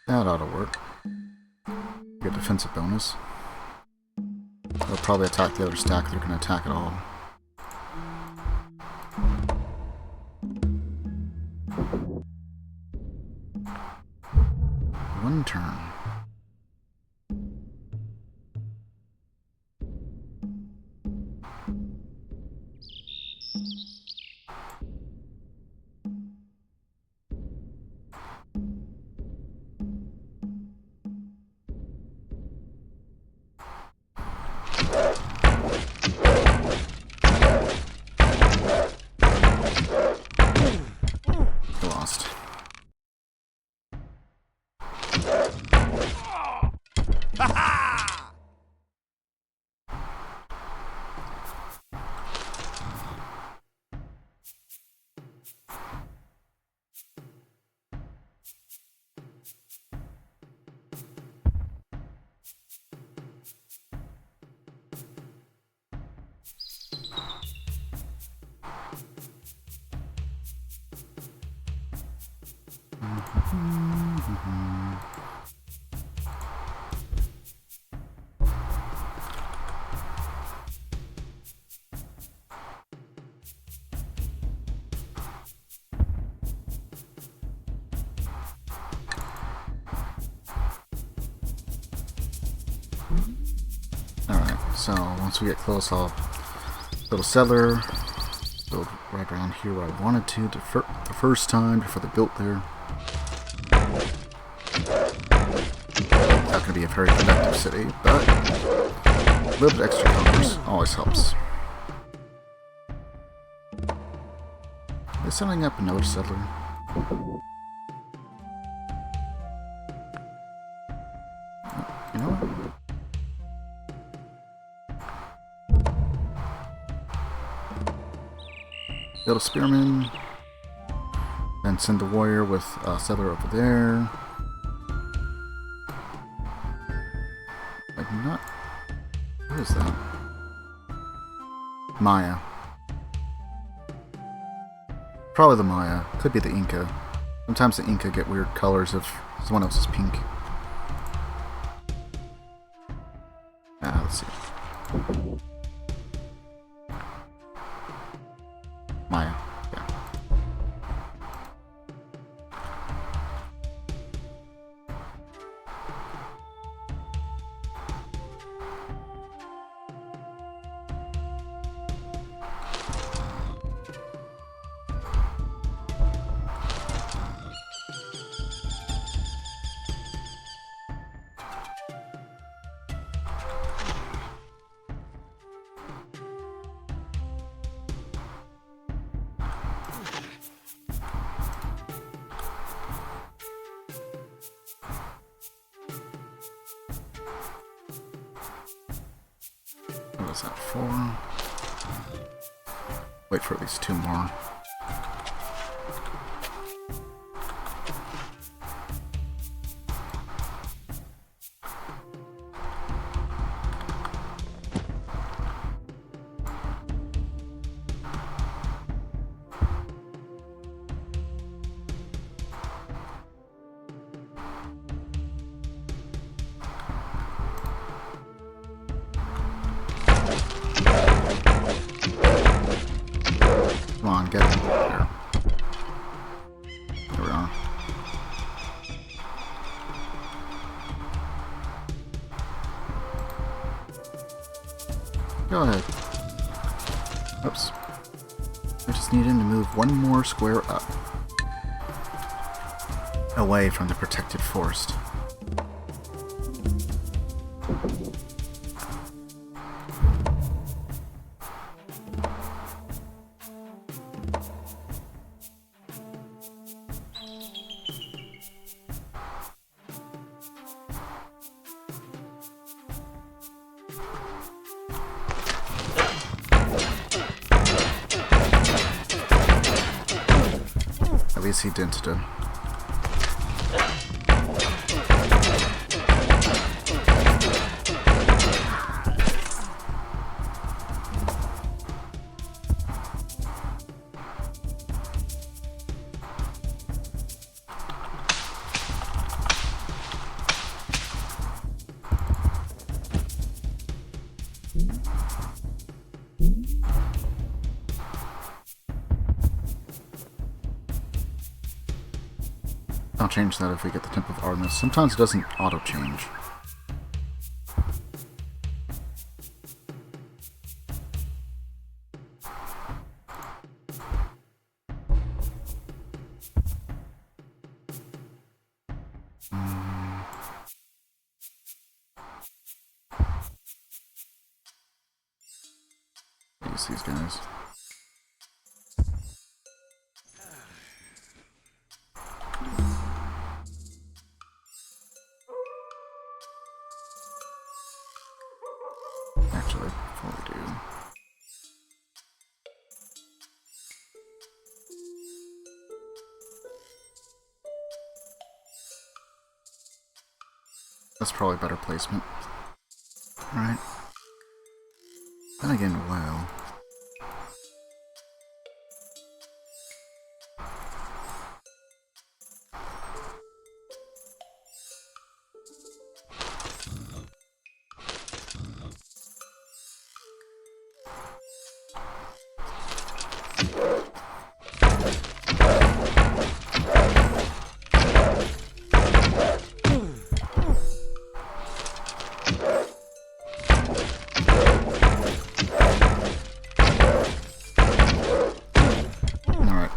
That ought to work. Get defensive bonus. They'll probably attack the other stack if they're going to attack at all. One turn. So once we get close, I'll build a settler, build right around here where I wanted to the first time before they built there. Not going to be a very productive city, but a little bit extra commerce always helps. Are they setting up another settler? You know what? Build a spearman, then send the warrior with a settler over there. Like, not. Who is that? Maya. Probably the Maya. Could be the Inca. Sometimes the Inca get weird colors if someone else is pink. Let's see. Maya, yeah. What was that for? Wait for at least 2 more. Come on, get in here. There we are. Go ahead. Oops. I just need him to move 1 more square up. Away from the protected forest. At least he dented him. I'll change that if we get the Temple of Artemis. Sometimes it doesn't auto-change. Use these guys. Actually, before we do, that's probably better placement. Alright. Then again, wow.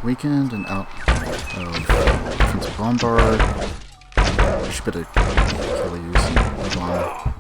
weakened and out of defensive bombard. There's a bit of Achilles and move on.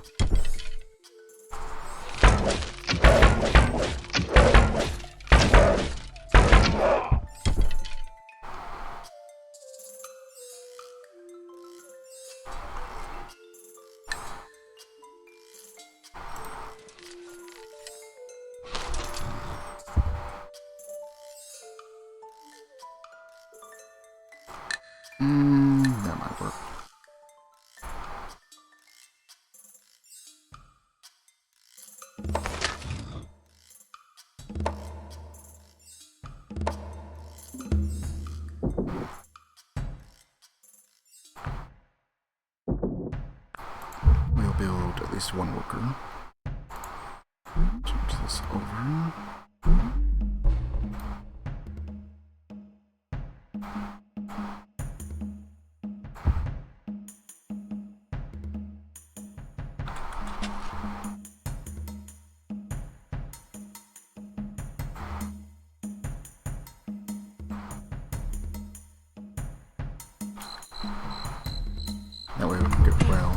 That might work. We'll build at least one worker. Change this over. That way we can get well.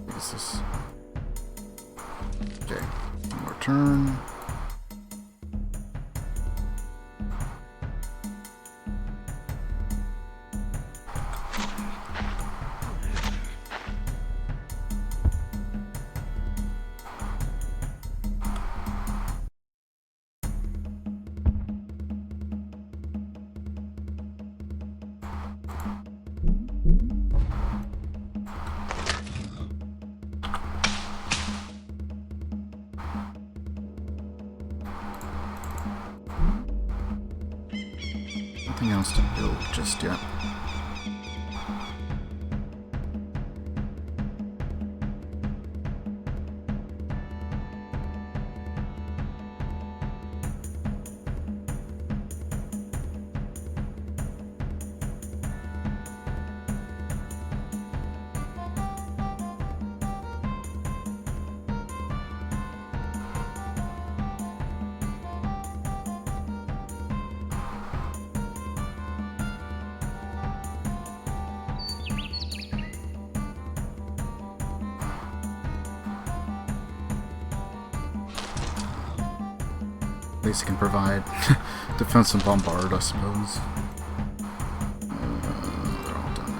What is this? Okay, one more turn. Nothing else to build just yet. At least it can provide defense and bombard, I suppose. They're all down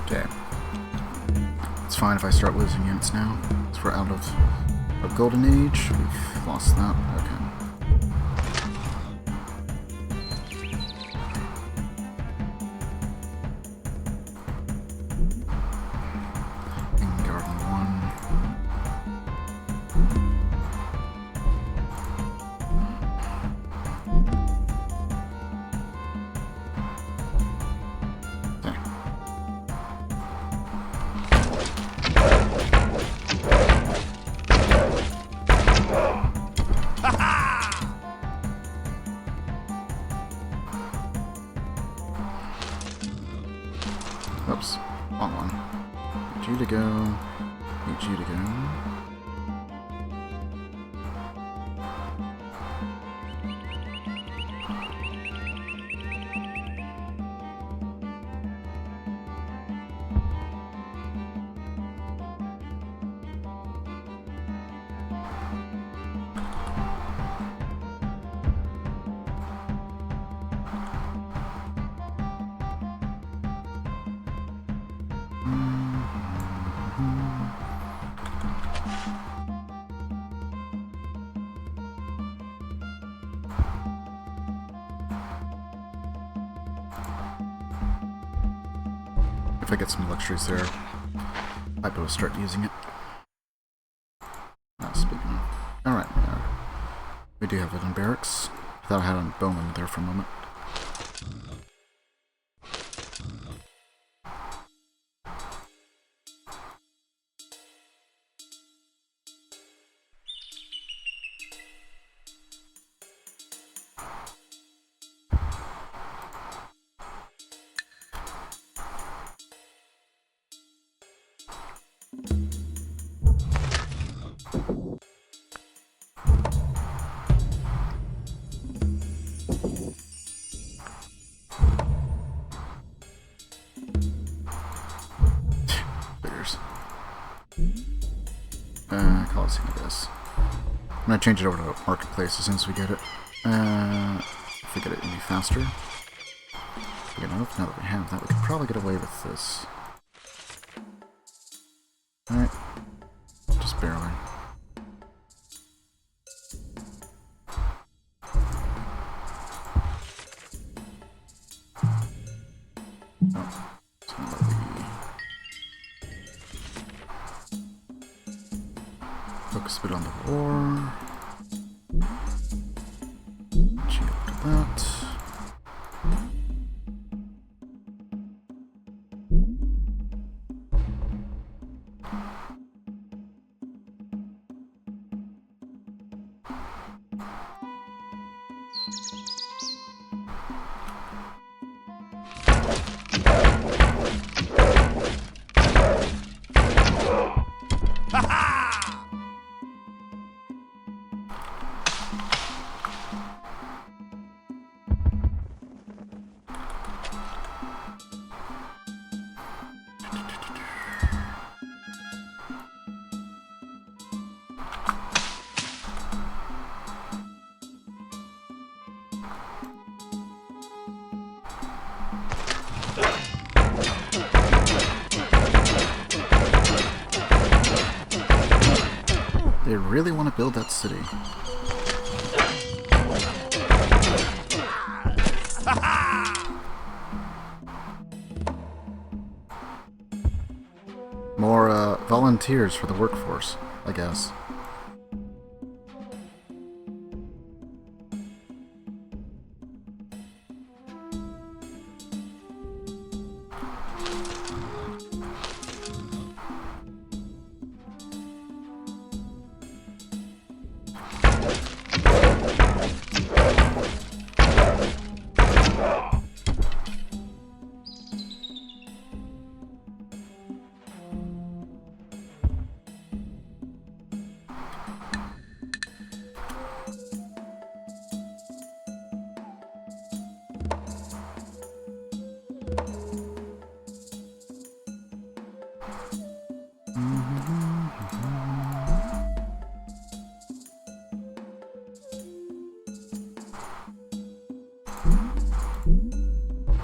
there. Okay. It's fine if I start losing units now, because we're out of a golden age. We've lost that. Okay. Oops, wrong one. Need you to go. Need you to go. If I get some luxuries there, I better start using it. Speaking of, alright, we do have it in barracks. I thought I had a bowman there for a moment. Figures. Coliseum it is. I'm gonna change it over to Marketplace as soon as we get it. If we get it any faster. You know, now that we have that, we could probably get away with this. Alright. Just barely. Oh. So let me focus a bit on the war. Change to that. They really want to build that city. More volunteers for the workforce, I guess.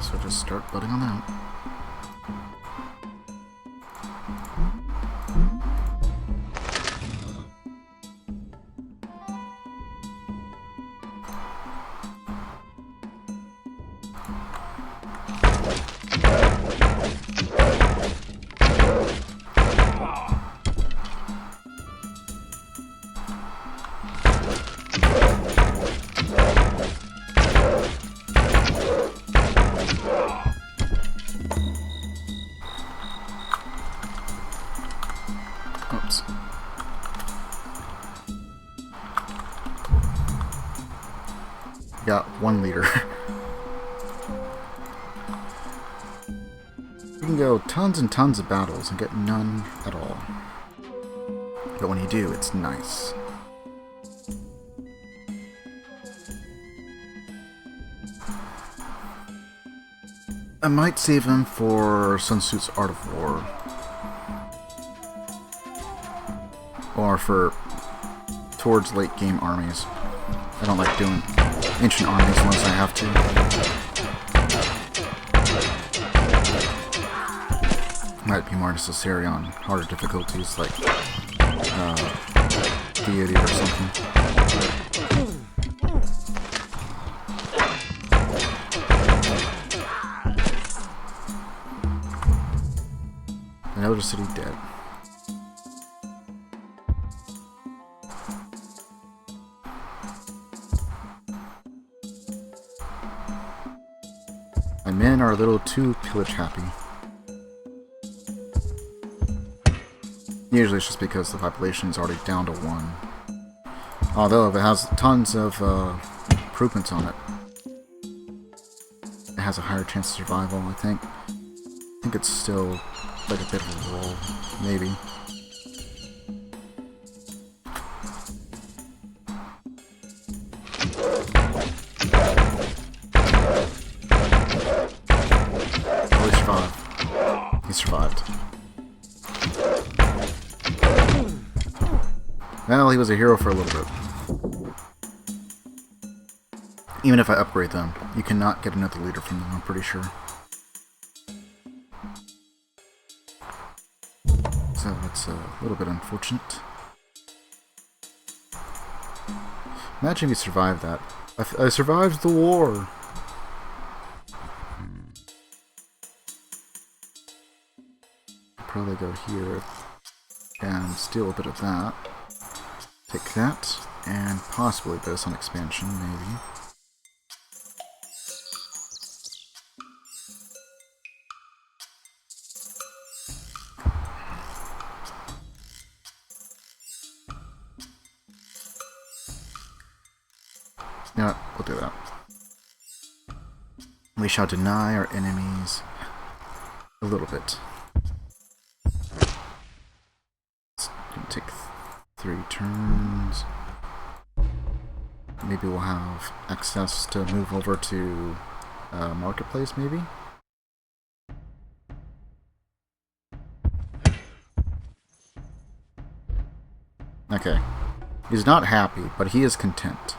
So just start building on that. Oops. Got one leader. You can go tons and tons of battles and get none at all. But when you do, it's nice. I might save him for Sun Tzu's Art of War. Or for towards late game armies. I don't like doing ancient armies unless I have to. Might be more necessary on harder difficulties like deity or something. Another city dead. My men are a little too pillage happy. Usually it's just because the population is already down to 1. Although if it has tons of improvements on it, it has a higher chance of survival, I think. I think it's still like a bit of a roll, maybe. Well, he was a hero for a little bit. Even if I upgrade them, you cannot get another leader from them, I'm pretty sure. So that's a little bit unfortunate. Imagine if you survived that. I survived the war! Probably go here and steal a bit of that. Take that, and possibly a bit of some expansion, maybe. You know what? We'll do that. We shall deny our enemies a little bit. It's gonna take 3 turns. Maybe we'll have access to move over to Marketplace, maybe? Okay. He's not happy, but he is content.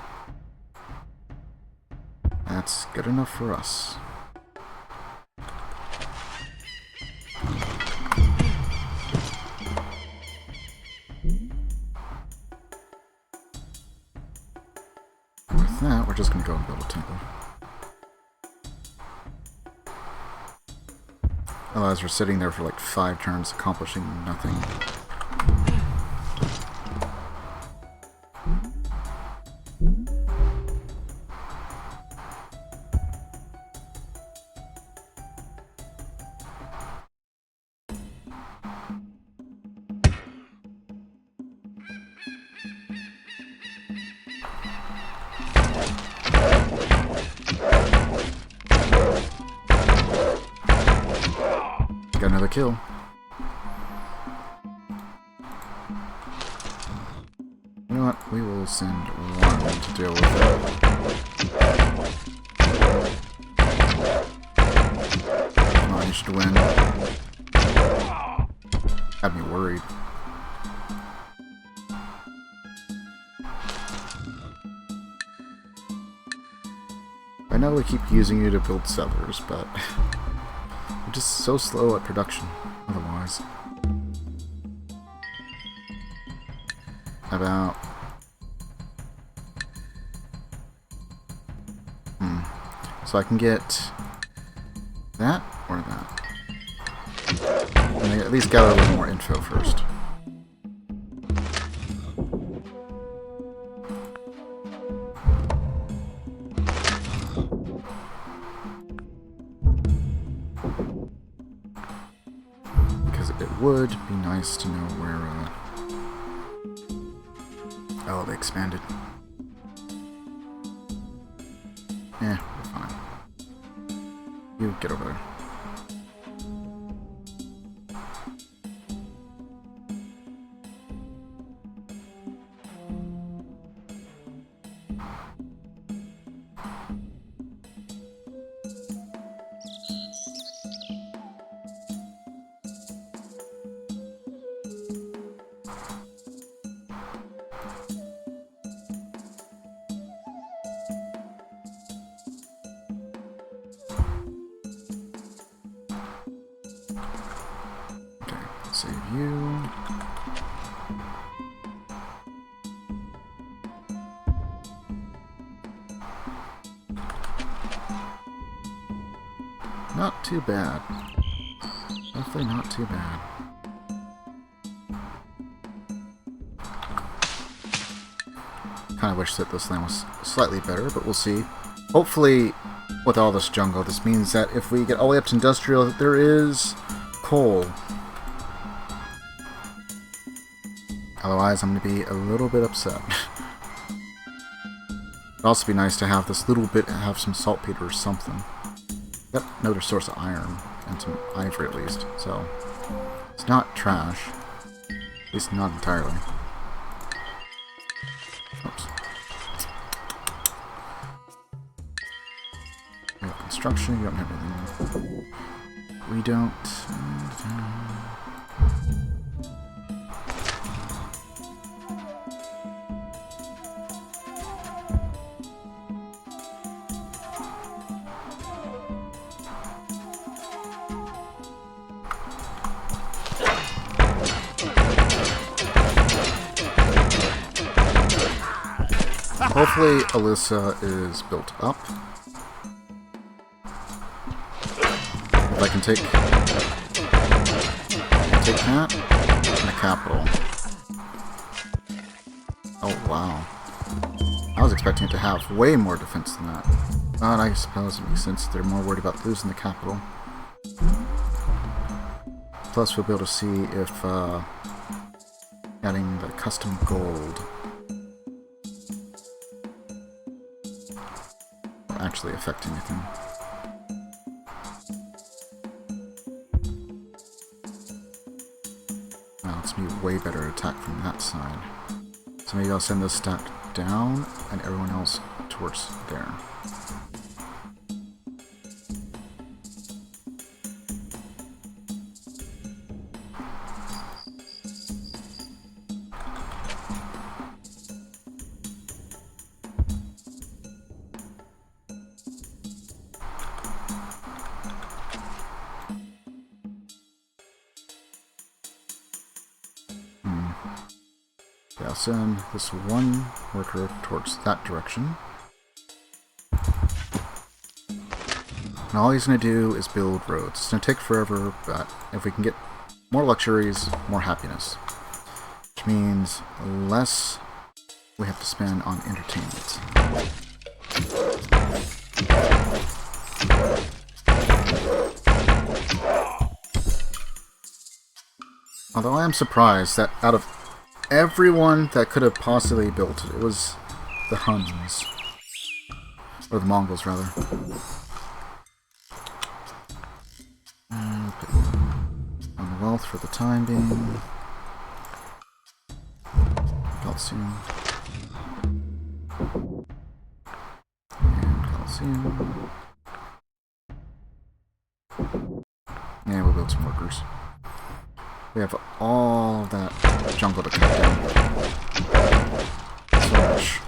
That's good enough for us. With that, we're just going to go and build a temple. Otherwise, we're sitting there for like 5 turns accomplishing nothing. Got another kill. You know what? We will send one to deal with it. Come on, you should win. Had me worried. I know we keep using you to build settlers, but we're just so slow at production otherwise. About... So I can get that or that. And I at least gather a little more info first. Because it would be nice to know where... Oh, they expanded. Yeah, we're fine. You get over there. Save you. Not too bad. Hopefully not too bad. Kinda wish that this land was slightly better, but we'll see. Hopefully, with all this jungle, this means that if we get all the way up to industrial, that there is coal. Otherwise, I'm going to be a little bit upset. It'd also be nice to have this little bit, have some saltpeter or something. Yep, another source of iron, and some ivory at least, so it's not trash. At least not entirely. Oops. We have construction, you don't have anything. We don't... Hopefully Alyssa is built up. If I can take that and the capital. Oh wow. I was expecting it to have way more defense than that. But I suppose it makes sense. They're more worried about losing the capital. Plus we'll be able to see if adding the custom gold will actually affect anything. Now it's going to be way better attack from that side. So maybe I'll send this stack down and everyone else towards there. Okay, I'll send this one worker towards that direction. And all he's going to do is build roads. It's going to take forever, but if we can get more luxuries, more happiness. Which means less we have to spend on entertainment. Although I am surprised that out of everyone that could have possibly built it, it was the Huns. Or the Mongols, rather. And put on wealth for the time being. Calcium. And calcium. And we'll build some workers. We have all that jungle to cut down. So much.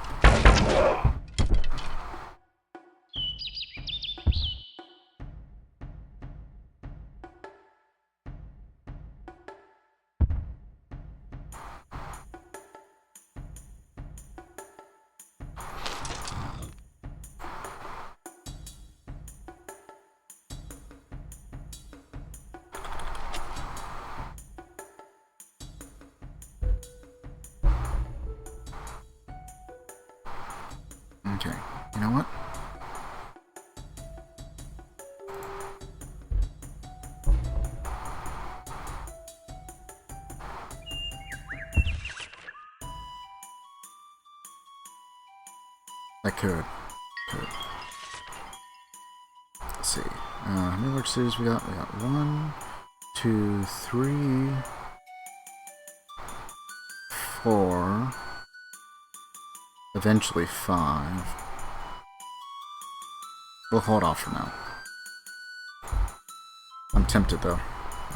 Okay, you know what? I could. Let's see. How many large cities we got? We got 1, 2, 3, 4. Eventually 5. We'll hold off for now. I'm tempted though.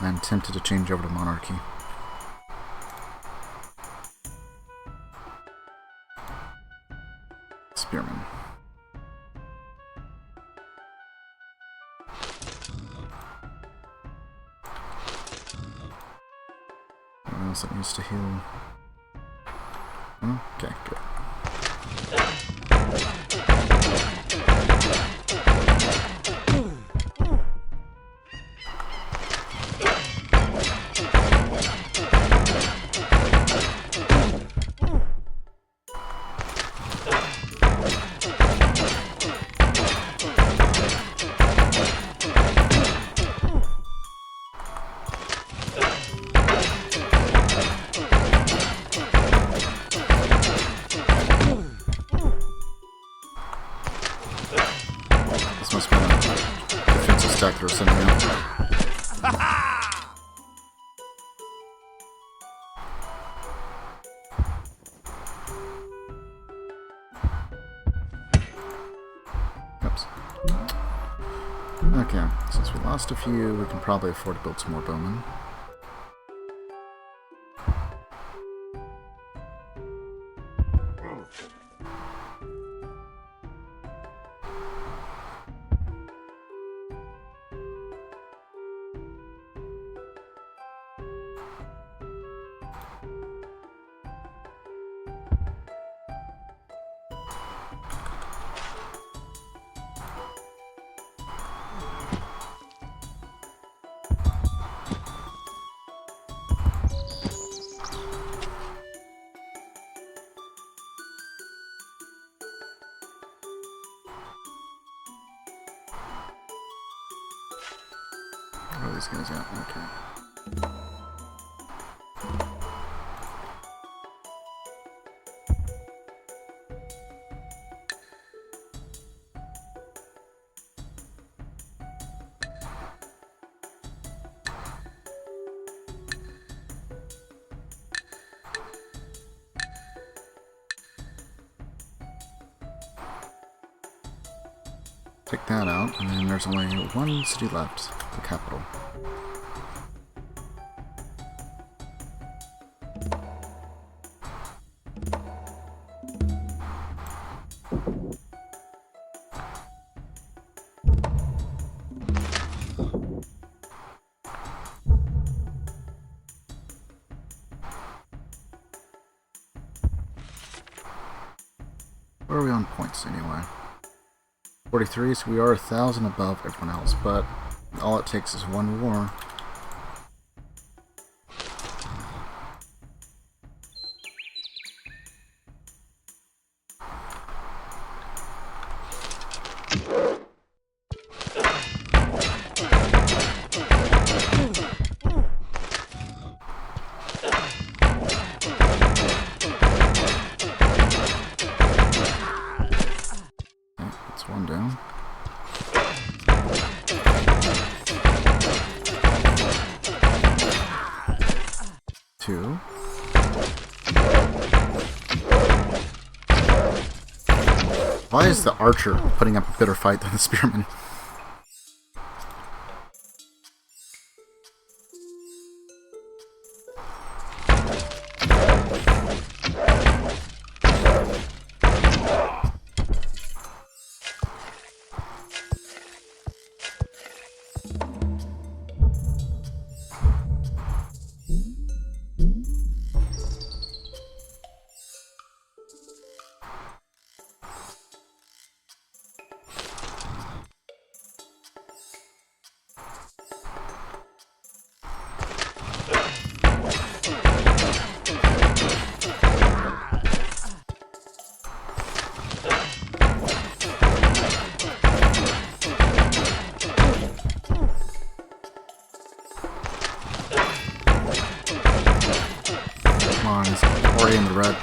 I'm tempted to change over to monarchy. Spearman. What else that needs to heal? Okay, good. This must be a defensive stack they're sending out. Oops. Okay, since we lost a few, we can probably afford to build some more bowmen. these guys out. Okay. Take that out, and then there's only one city left, the capital. Where are we on points anyway? 43, so we are 1,000 above everyone else, but all it takes is one war. One down. Two. Why is the archer putting up a better fight than the spearman? He's already in the red.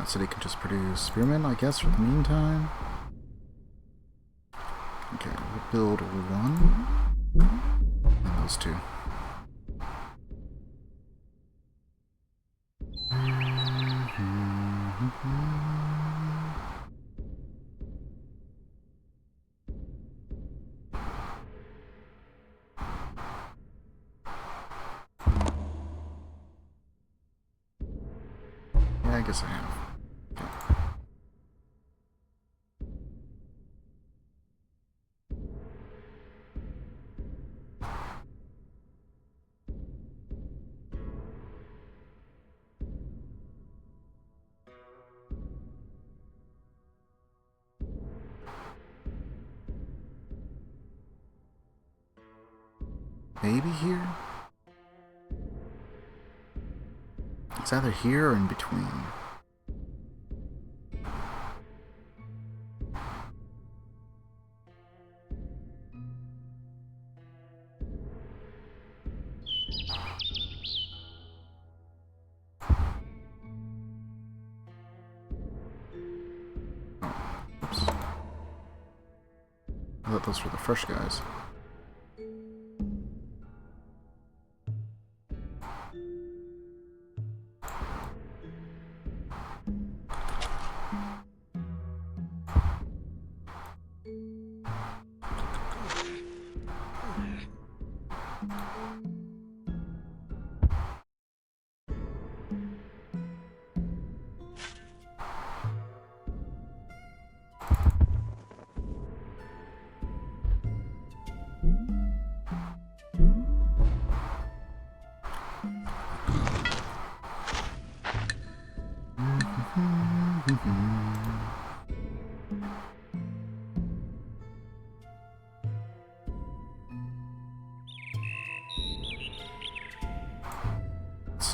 So they can just produce spearmen, I guess, for the meantime. Okay, we'll build one. And those two. Yeah, I guess I have. Maybe here? It's either here or in between. Oops. I thought those were the fresh guys.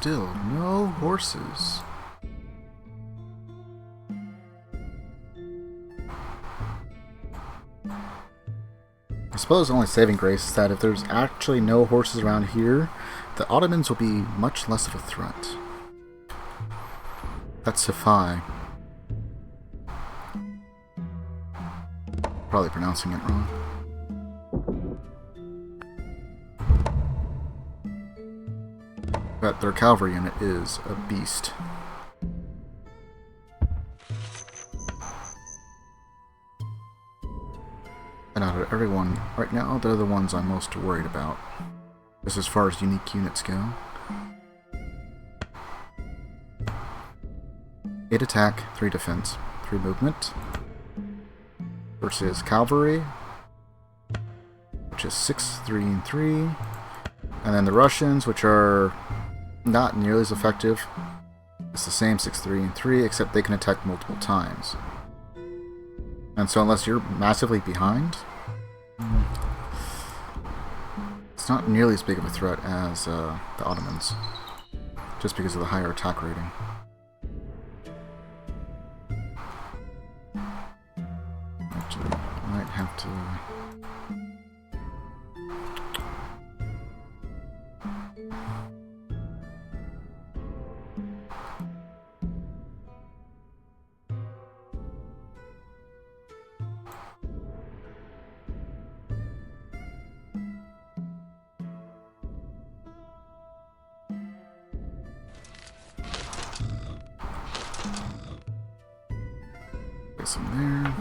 still no horses. I suppose the only saving grace is that if there's actually no horses around here, the Ottomans will be much less of a threat. That's Safai. Probably pronouncing it wrong. But their cavalry unit is a beast. And out of everyone, right now, they're the ones I'm most worried about. Just as far as unique units go. 8 attack, 3 defense, 3 movement. Versus cavalry, which is 6, 3, and 3. And then the Russians, which are not nearly as effective. It's the same 6, 3, and 3, except they can attack multiple times. And so unless you're massively behind, it's not nearly as big of a threat as the Ottomans, just because of the higher attack rating. Actually, I might have to... Get some there.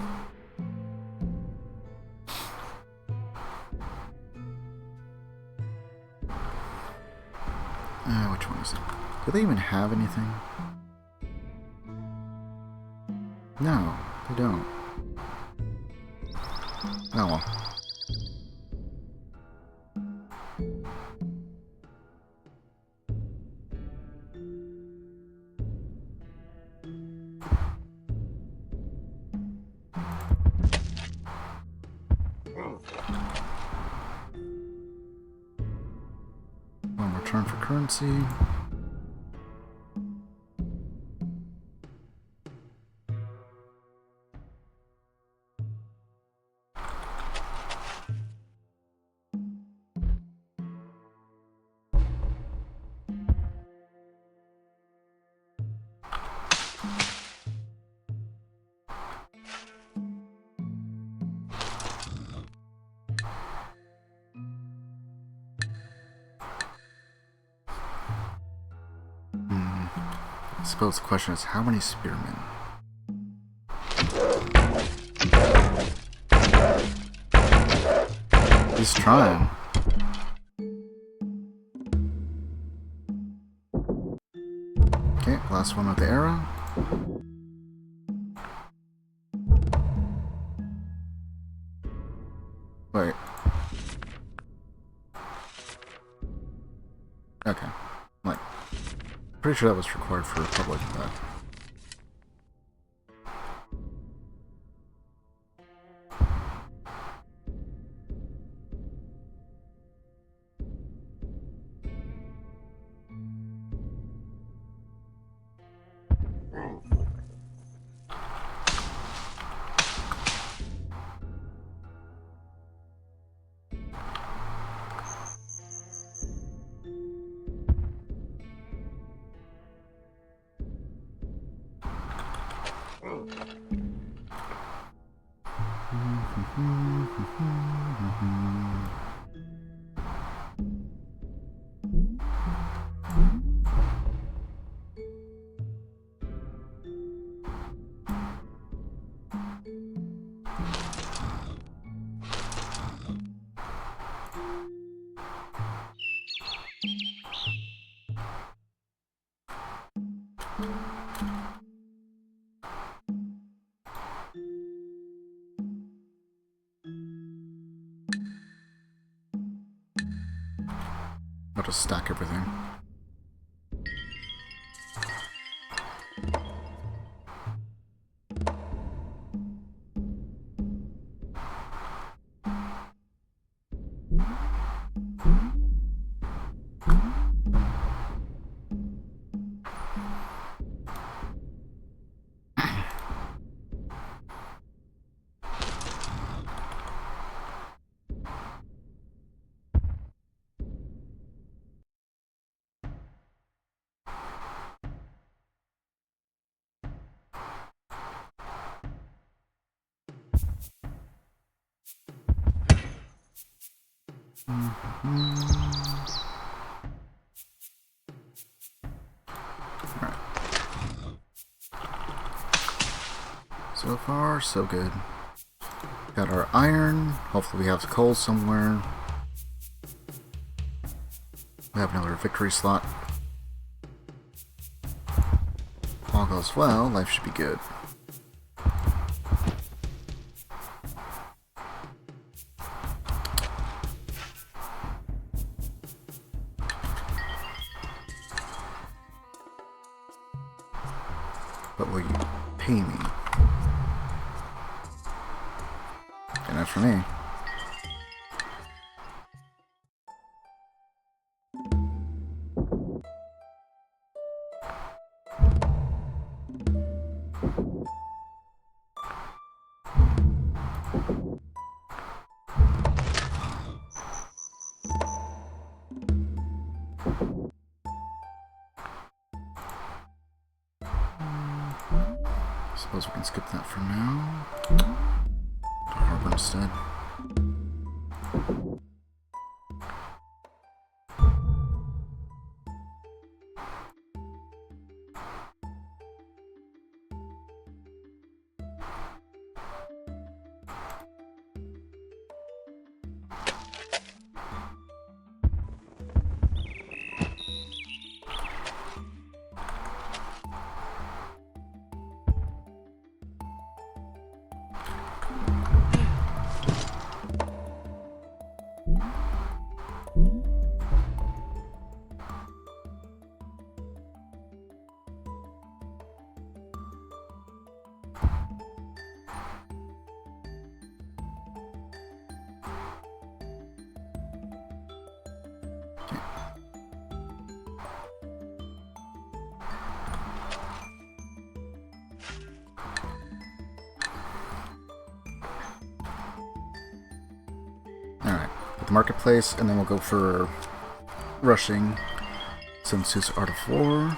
Which one is it? Do they even have anything? No, they don't. Oh well. One more turn for currency. I suppose the question is, how many spearmen? He's trying. Okay, last one with the arrow. Wait. Okay. Like, pretty sure that was required for Republic, but... I'll just stack everything. Alright. So far, so good. Got our iron. Hopefully we have coal somewhere. We have another victory slot. If all goes well, life should be good. But will you pay me? And that's for me. Suppose we can skip that for now. Harbor instead. Alright, at the marketplace, and then we'll go for rushing Sun Tzu's Art of War.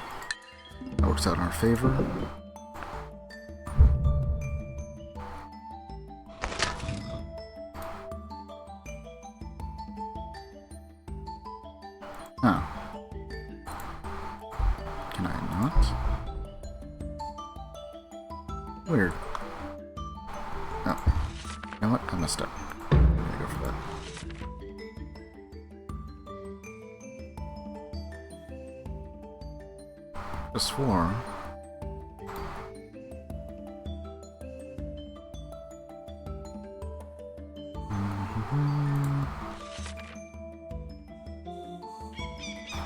That works out in our favor. Oh. Can I not? Weird. Oh. You know what? I messed up. I'm gonna go for that. I swore.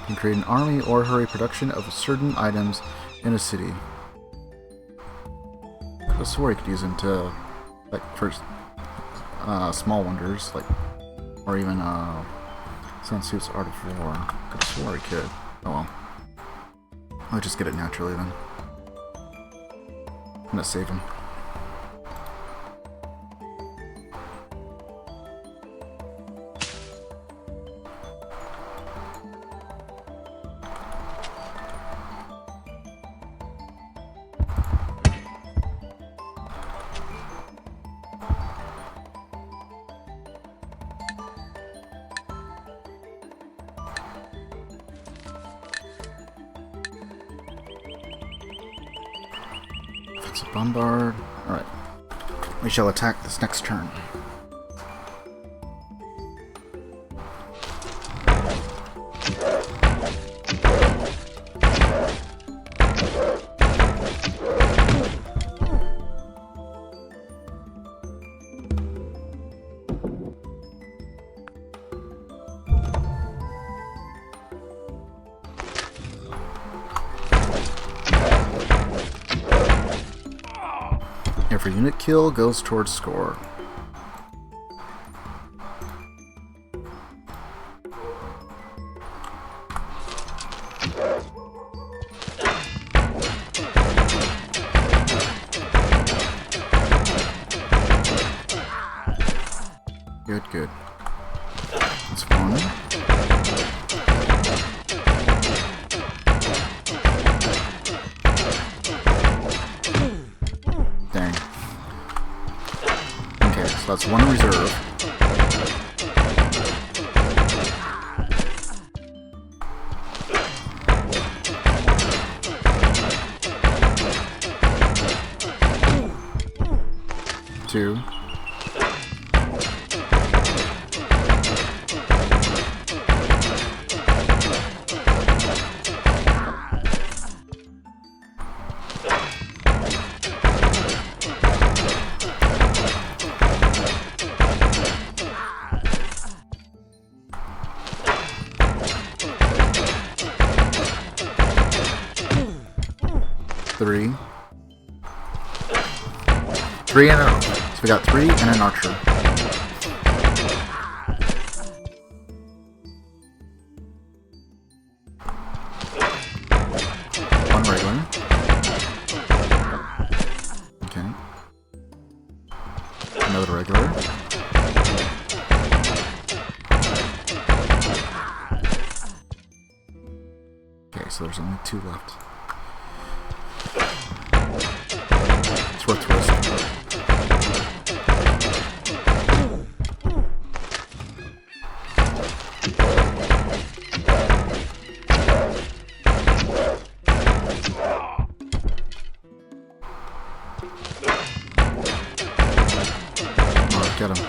Can create an army or hurry production of certain items in a city. I swore you could use them to, like, for small wonders, like, or even Sun Tzu's Art of War. I could have swore he could. Oh well. I'll just get it naturally then. I'm gonna save him. It's a bombard. Alright. We shall attack this next turn. Every unit kill goes towards score. Good, good. That's one. Dang. Okay, so that's one reserve. 3. 3 and a... So we got 3 and an archer. One regular. Okay. Another regular. Okay, so there's only 2 left. It's worth the risk. Oh, get him.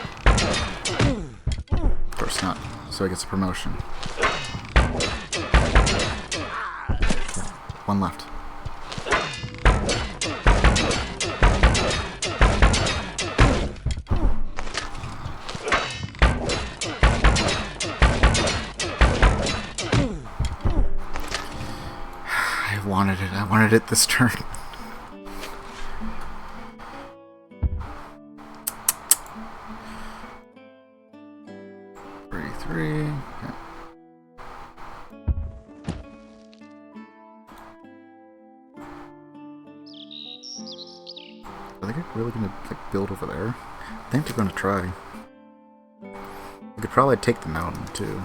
Of course not. So he gets a promotion. Okay, 1 left. I wanted it this turn. Three. Okay. Are they really gonna like build over there? I think they're gonna try. We could probably take the mountain too.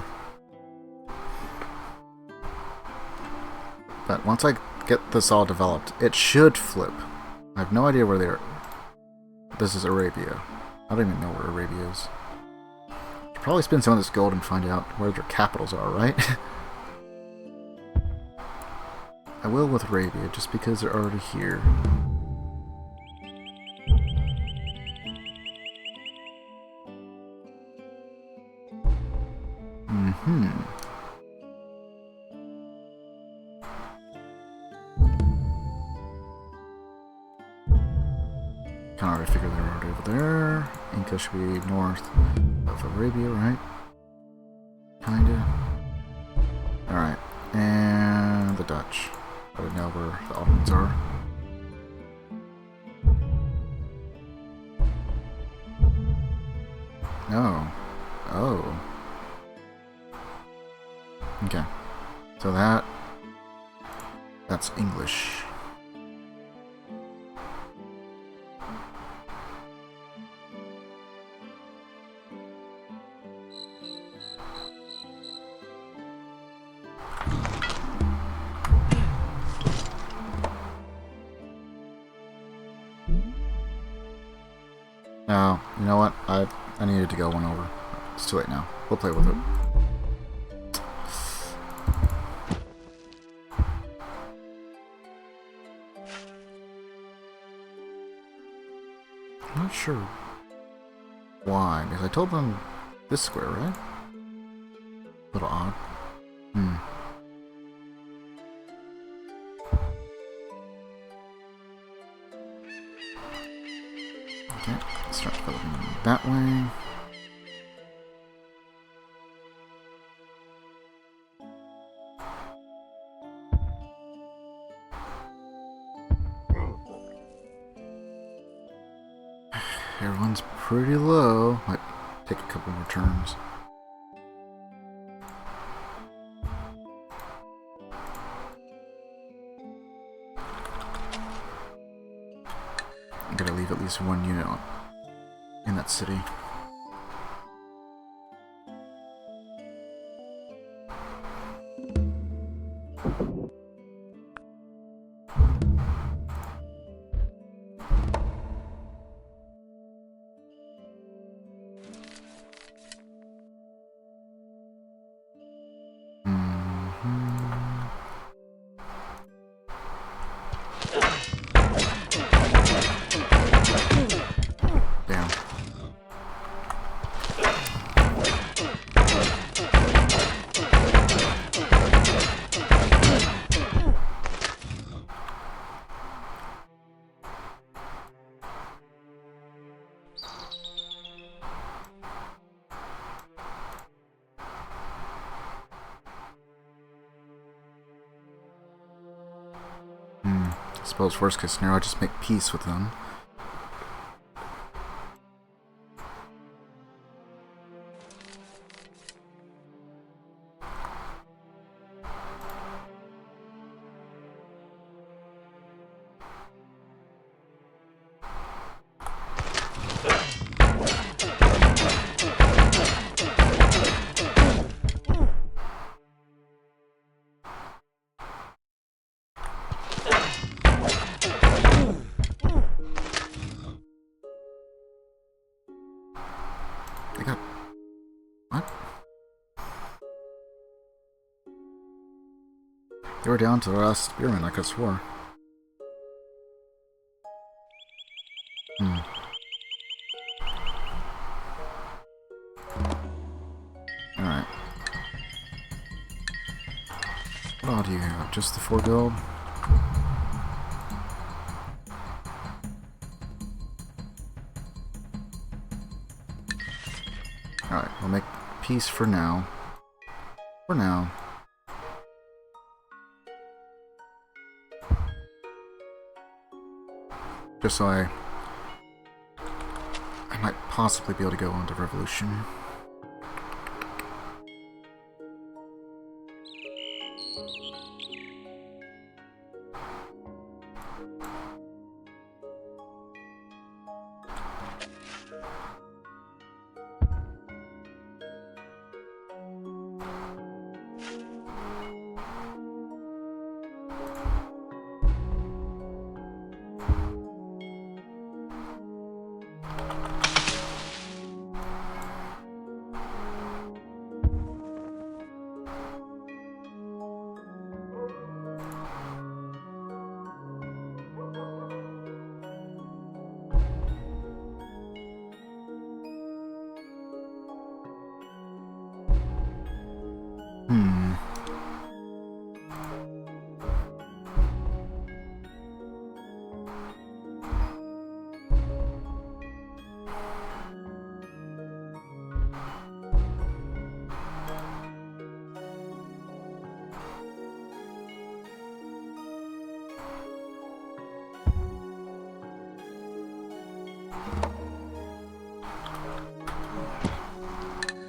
But once I get this all developed, it should flip. I have no idea where they are. This is Arabia. I don't even know where Arabia is. Should probably spend some of this gold and find out where their capitals are, right? I will with Arabia, just because they're already here. Kind of already figured they're already over there. Inca should be north of Arabia, right? Kinda. Alright. And the Dutch. I don't know where the Ottomans are. No. Oh. Okay. So that's English. Oh, you know what? I needed to go one over. It's too late now. We'll play with it. I'm not sure why, because I told them this square, right? A little odd. Okay, let's start developing that way. Everyone's pretty low. Might take a couple more turns. I'm gonna leave at least 1 unit in that city. suppose worst case scenario, I just make peace with them. They got... what? They were down to the last spearman, like I swore. Alright. What all do you have? Just the 4 gold? Alright, we'll make peace for now. For now. Just so I might possibly be able to go into revolution.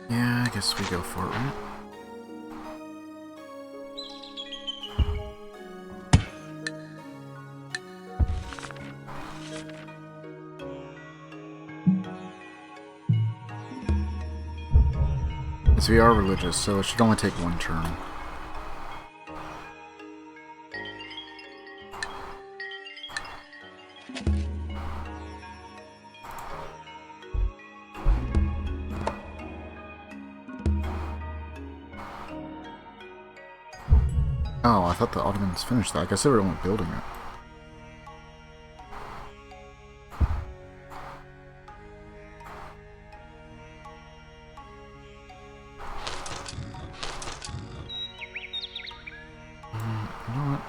Yeah, I guess we go for it, right? Yes, we are religious, so it should only take 1 turn. Oh, I thought the Ottomans finished that. I guess they were only building it. You know what?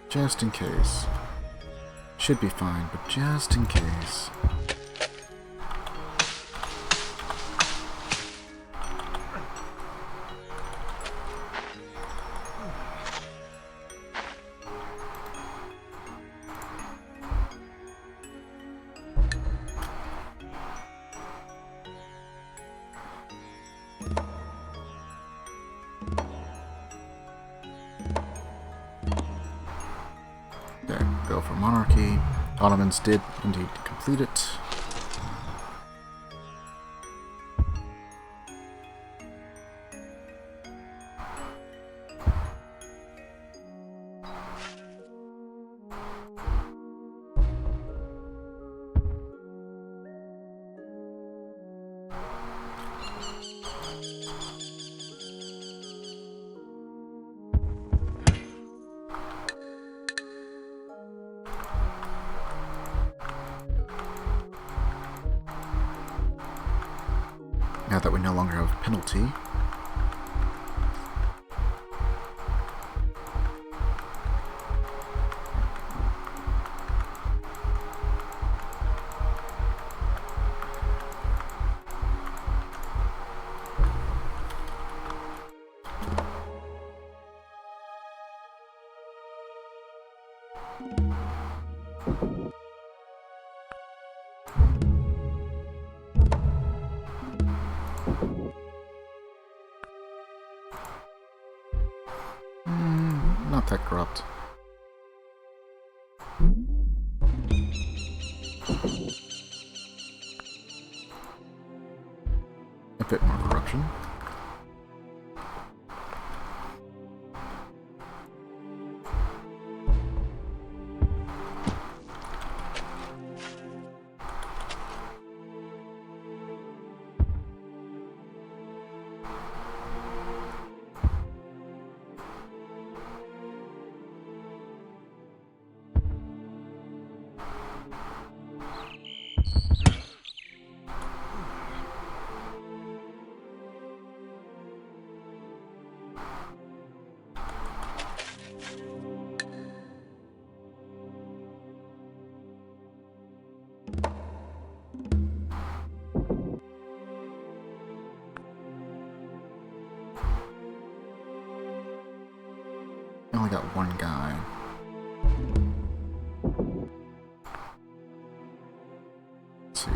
Just in case. Should be fine, but just in case. Okay, go for monarchy. Ottomans did indeed complete it. Now that we no longer have penalty. Not that corrupt. A bit more corruption. I only got one guy. Let's see.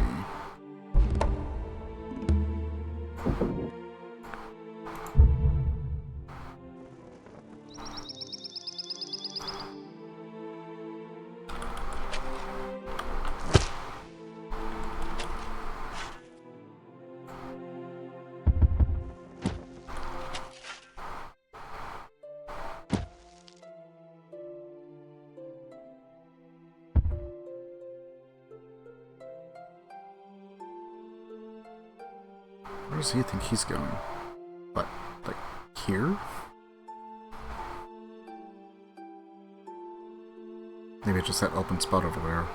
Where does he think he's going? What, like here? Maybe just that open spot over there.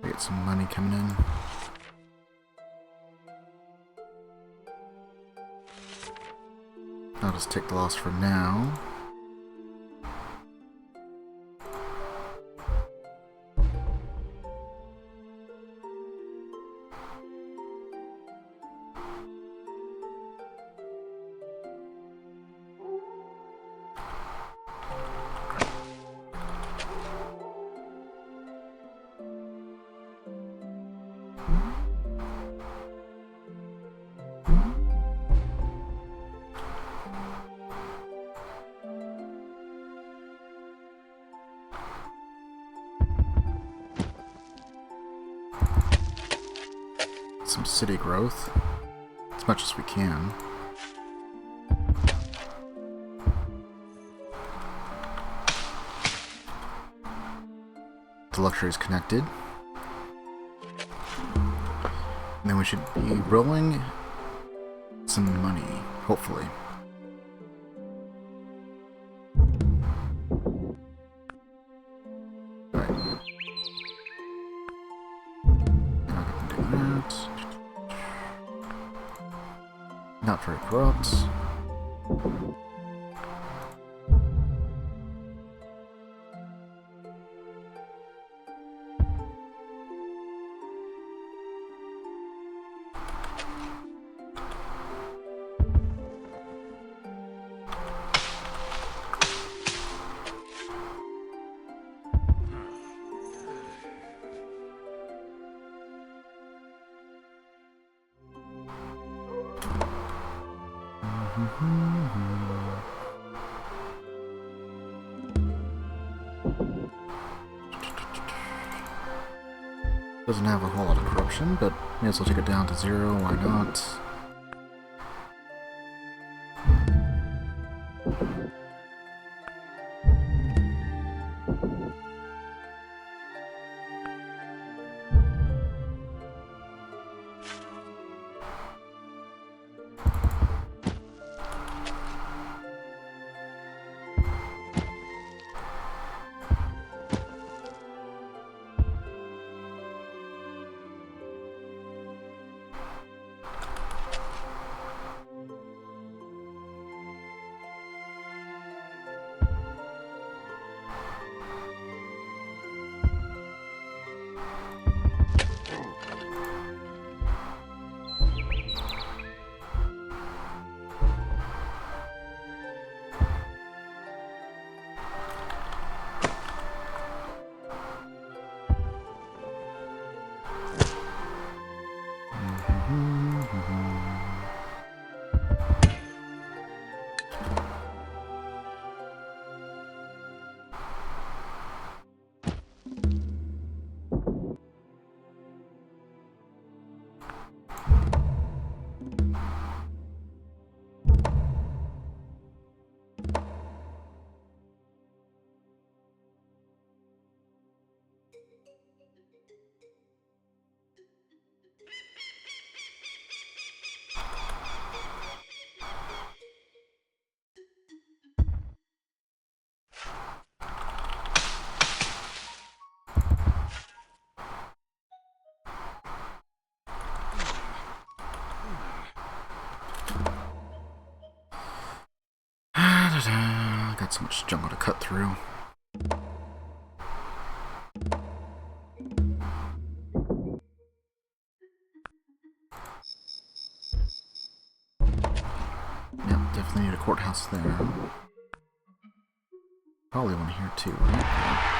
We get some money coming in. I'll just take the loss for now. Some city growth, as much as we can. The luxury is connected. And then we should be rolling some money, hopefully. Right. Now I can do that. Not very corrupt. Doesn't have a whole lot of corruption, but may as well take it down to 0, why not? I got so much jungle to cut through. Yep, definitely need a courthouse there. Probably one here too, right?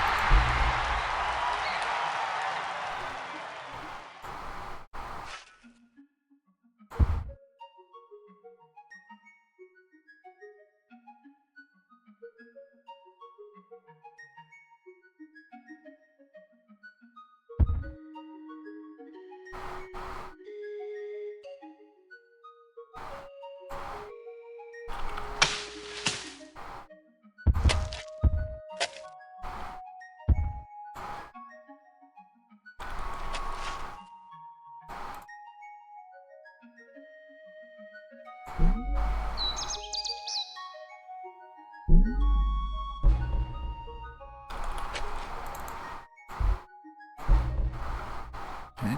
Okay.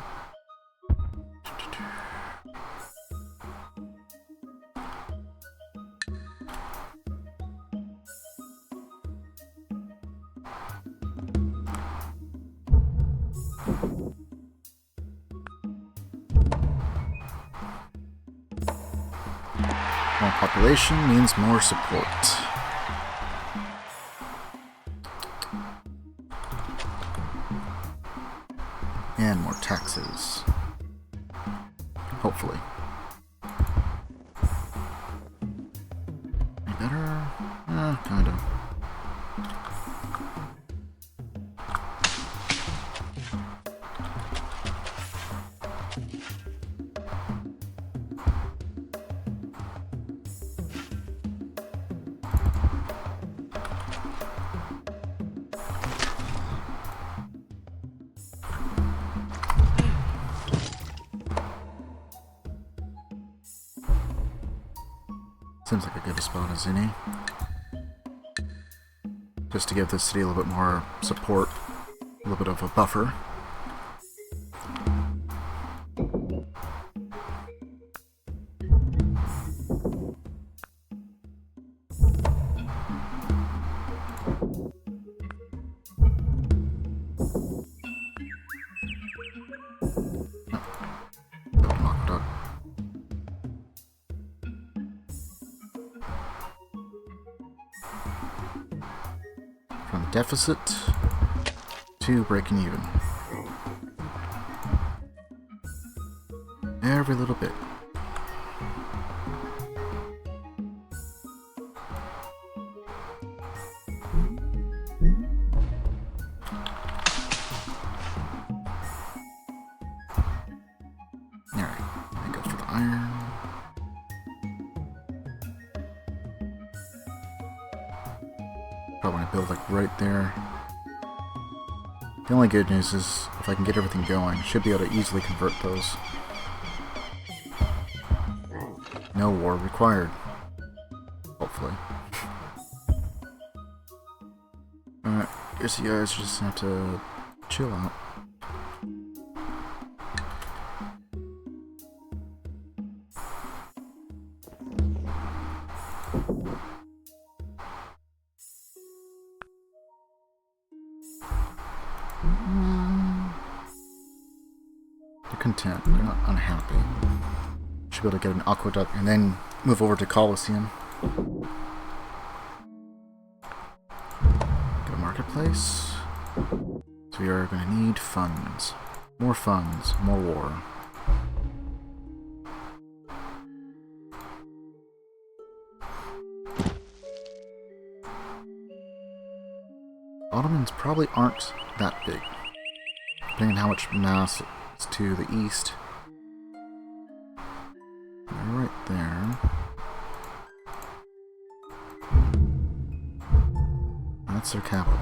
More population means more support. And more taxes. Hopefully. Any better? Kinda. Seems like a good spot as any. Just to give this city a little bit more support, a little bit of a buffer. From deficit to breaking even. Every little bit. Alright, I go for the iron. Probably want to build like right there. The only good news is if I can get everything going, should be able to easily convert those. No war required. Hopefully. Alright, guess you guys just have to chill out. They're content, they're not unhappy. Should be able to get an aqueduct and then move over to Colosseum. Get a marketplace. So we are going to need funds. More funds, more war. Ottomans probably aren't that big, depending on how much mass is to the east. They're right there. That's their capital.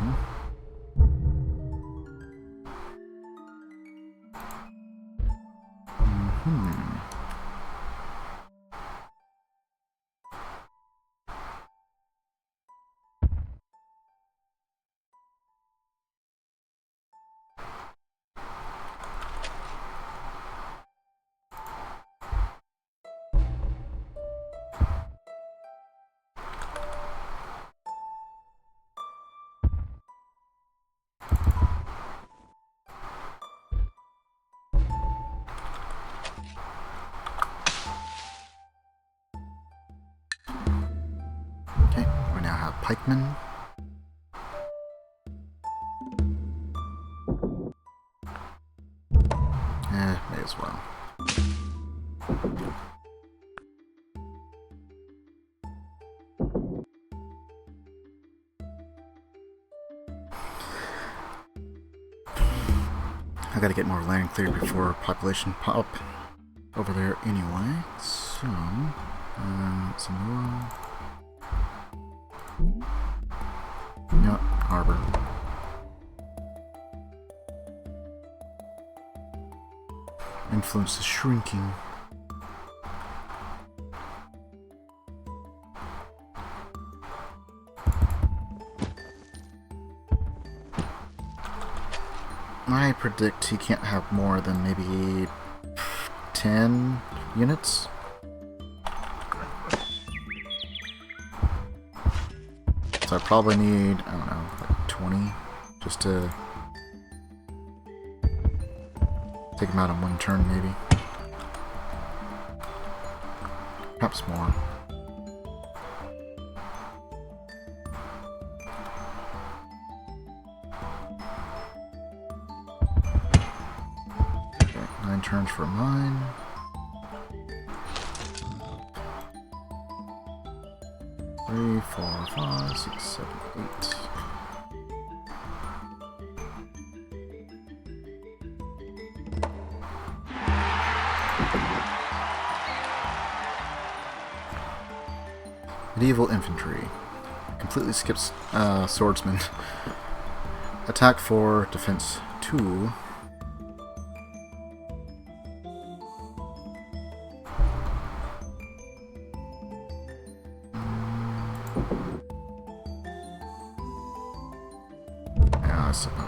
now have pikemen. May as well. I gotta get more land cleared before population pop over there anyway. So, some yep, harbor. Influence is shrinking. I predict he can't have more than maybe 10 units. So I probably need, I don't know, like 20 just to take him out in one turn, maybe. Perhaps more. Okay, 9 turns for mine. Three, 4, 5, 6, 7, 8. Medieval infantry. Completely skips swordsman. Attack 4, defense 2. Yeah, I suppose.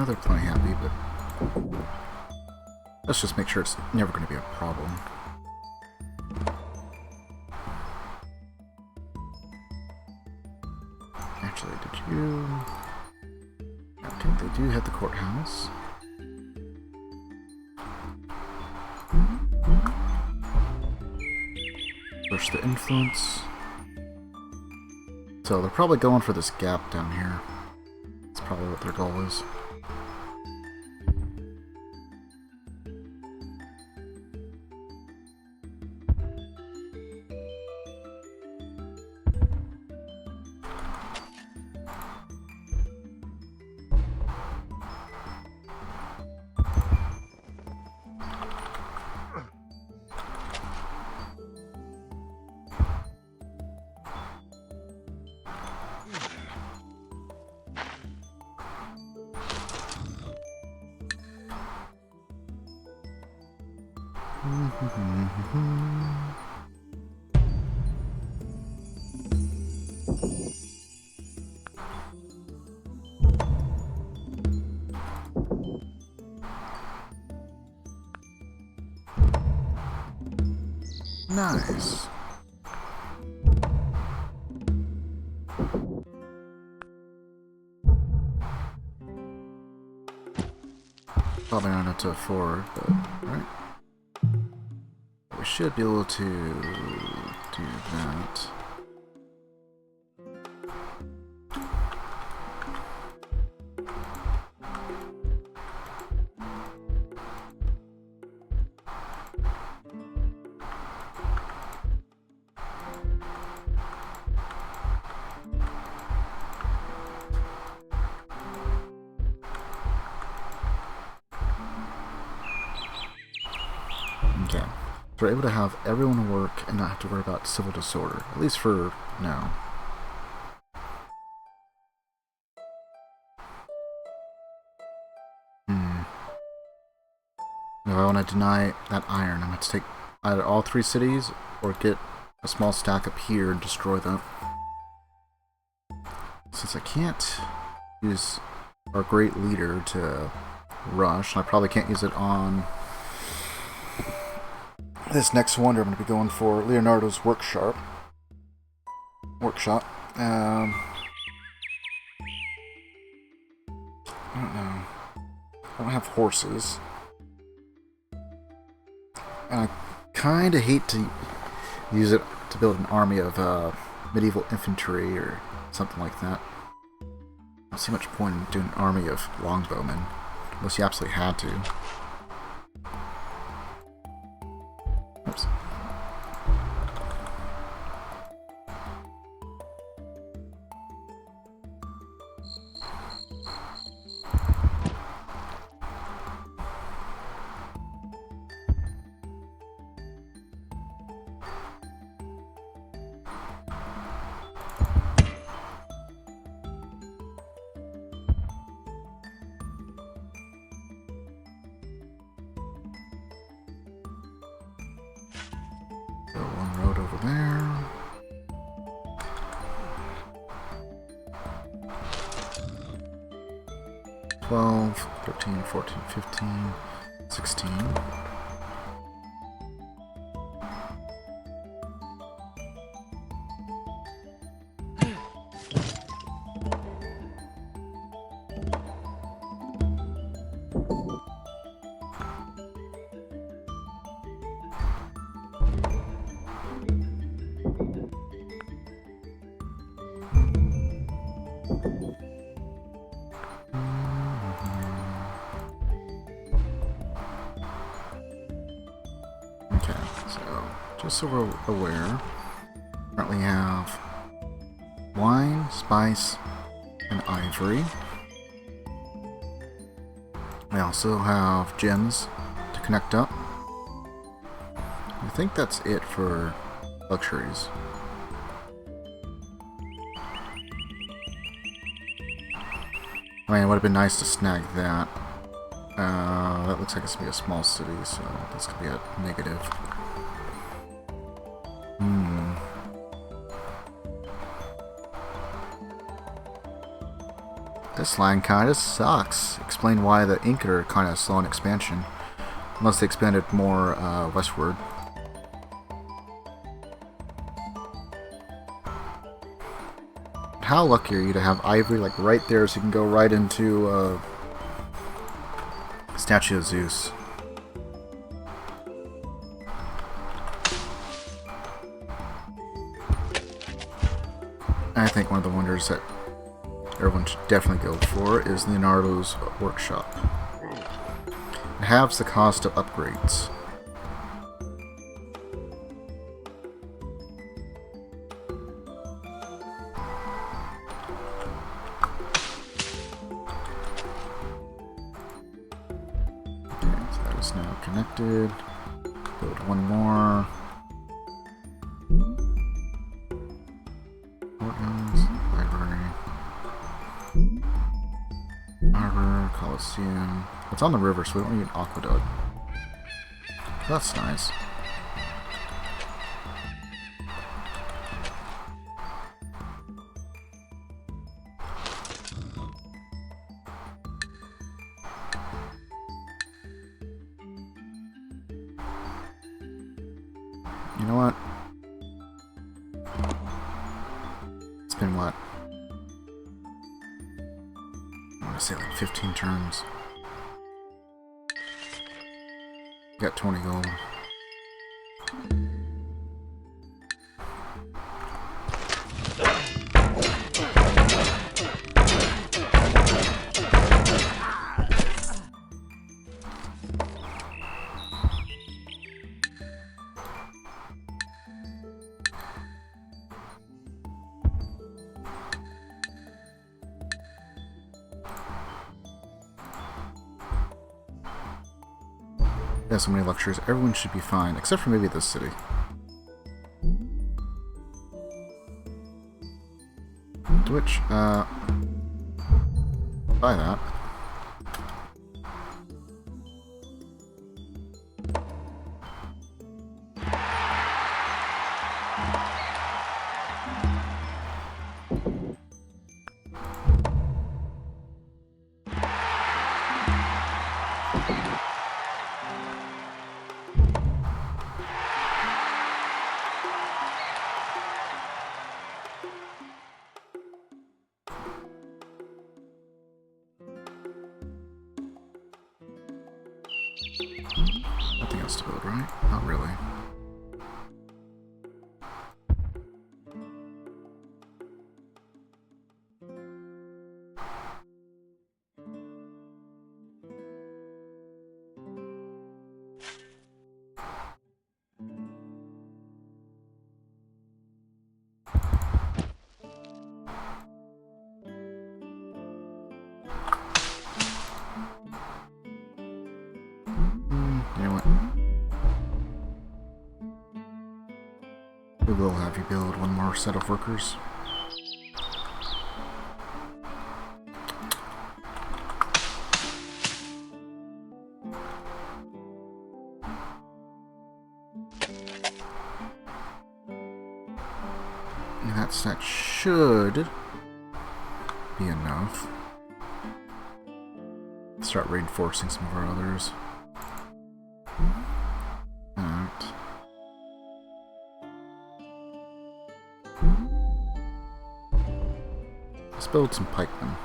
They're plenty happy, but let's just make sure it's never going to be a problem. Actually, did you... I think they do have the courthouse. Push the influence. So they're probably going for this gap down here. That's probably what their goal is. Nice. Probably not enough to afford, but alright. We should be able to do that. Okay. So we're able to have everyone work and not have to worry about civil disorder, at least for now. If I want to deny that iron, I'm going to have to take either all 3 cities or get a small stack up here and destroy them. Since I can't use our great leader to rush, and I probably can't use it on this next wonder, I'm going to be going for Leonardo's workshop. I don't know. I don't have horses. And I kind of hate to use it to build an army of medieval infantry or something like that. I don't see much point in doing an army of longbowmen, unless you absolutely had to. Oops. Go one road over there. $12, $13, $14, $15, $16. Okay, so just so we're aware, currently have wine, spice, and ivory. We also have gems to connect up. I think that's it for luxuries. I mean, it would have been nice to snag that. That looks like it's going to be a small city, so that's going to be a negative. This line kind of sucks. Explain why the Inca are kind of slow in expansion. Unless they expanded more westward. How lucky are you to have ivory like right there so you can go right into Statue of Zeus. I think one of the wonders that everyone should definitely go for is Leonardo's workshop. It halves the cost of upgrades. Now connected. Build one more. Organs, library, harbor, Coliseum. It's on the river, so we don't need an aqueduct. That's nice. You know what? It's been what? I want to say like 15 turns. Got 20 gold. Yeah, so many lectures. Everyone should be fine, except for maybe this city. To which, buy that. Nothing else to build, right? Not really. You know what? We will have you build one more set of workers. And that should be enough. Start reinforcing some of our others. Alright. Let's build some pikemen.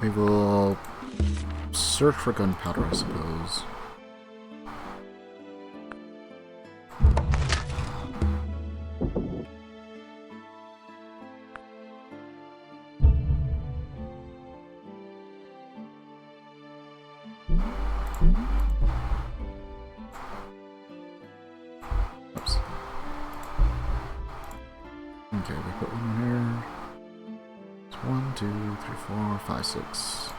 We will search for gunpowder, I suppose. Oops. Okay, we put one here. 1, 2, 3, 4, 5, 6.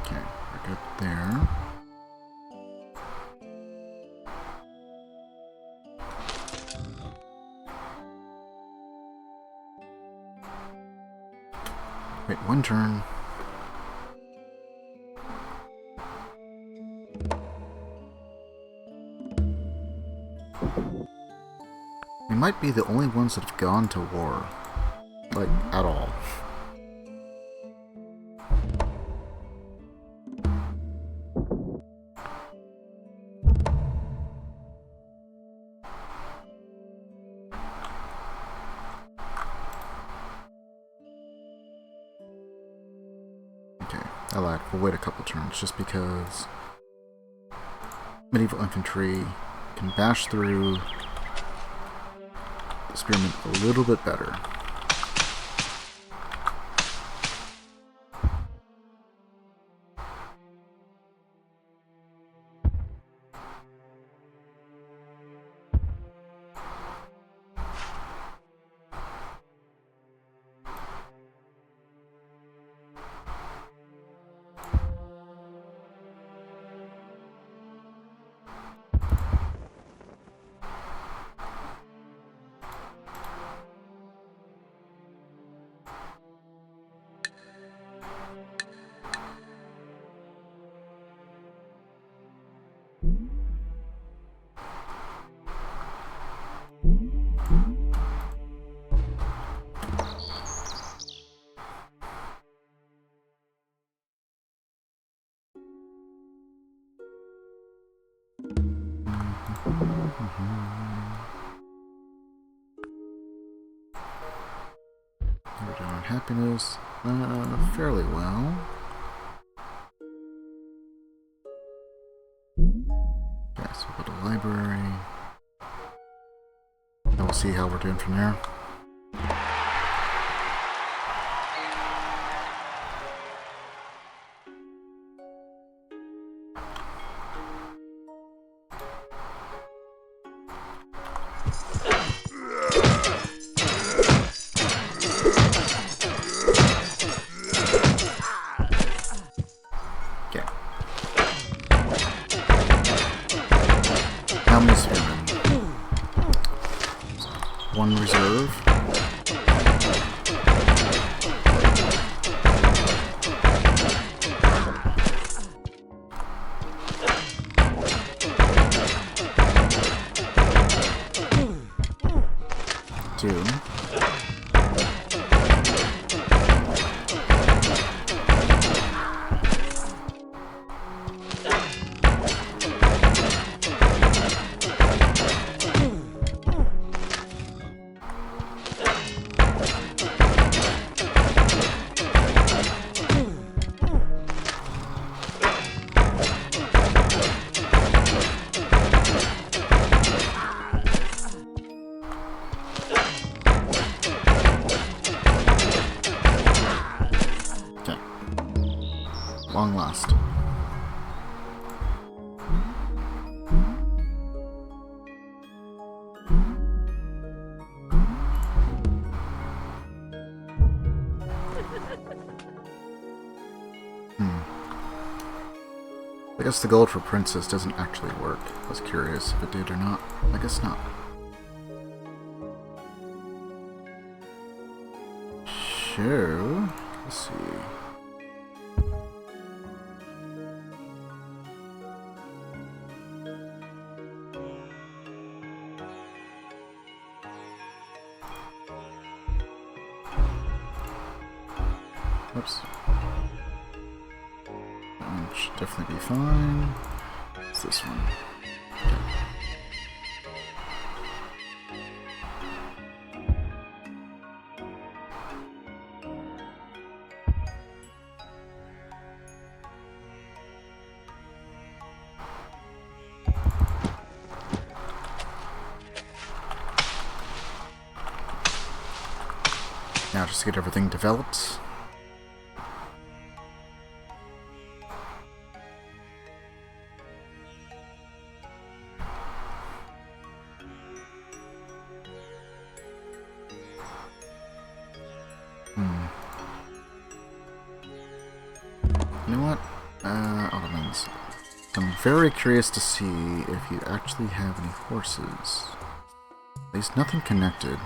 Okay, we're good there. Wait, one turn. We might be the only ones that have gone to war. Like, at all. Okay, I lied. We'll wait a couple turns just because medieval infantry can bash through the spearmen a little bit better. We're doing happiness fairly well. Okay, so we'll go to library. And we'll see how we're doing from there. How many spearmen? One reserve. Two. Long last. I guess the gold for Princess doesn't actually work. I was curious if it did or not. I guess not. So, let's see. Oops. That should definitely be fine. It's this one. Okay. Now just to get everything developed. You know what? Ottomans. I'm very curious to see if you actually have any horses. At least nothing connected.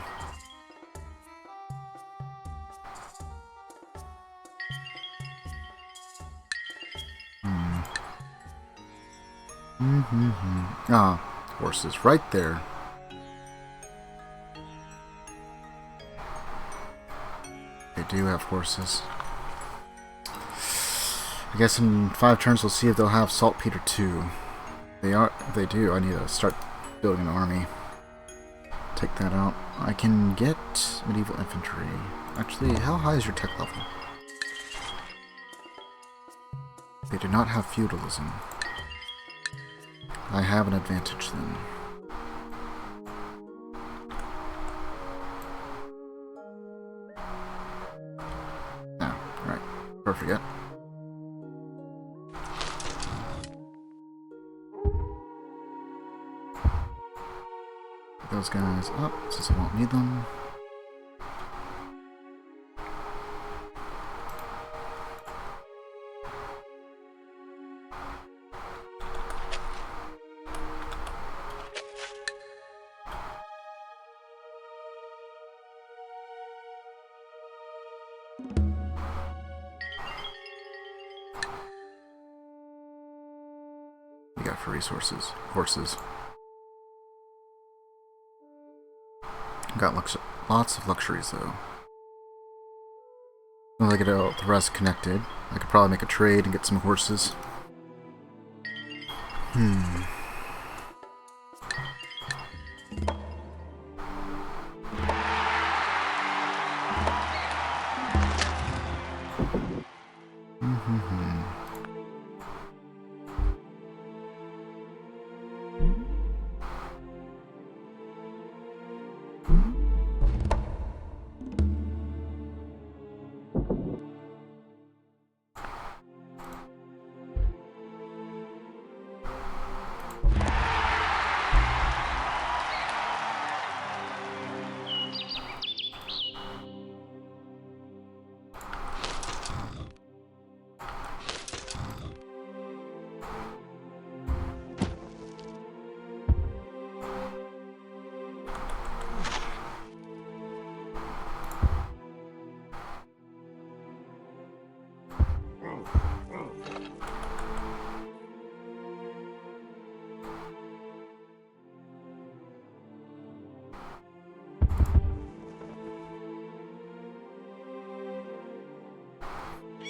Ah, horses right there. They do have horses. I guess in 5 turns we'll see if they'll have saltpeter too. If they do, I need to start building an army. Take that out. I can get medieval infantry. Actually, how high is your tech level? They do not have feudalism. I have an advantage then. I forget. Put those guys up since I won't need them. We got for resources, horses. Got lots of luxuries though. Well, I get all the rest connected. I could probably make a trade and get some horses.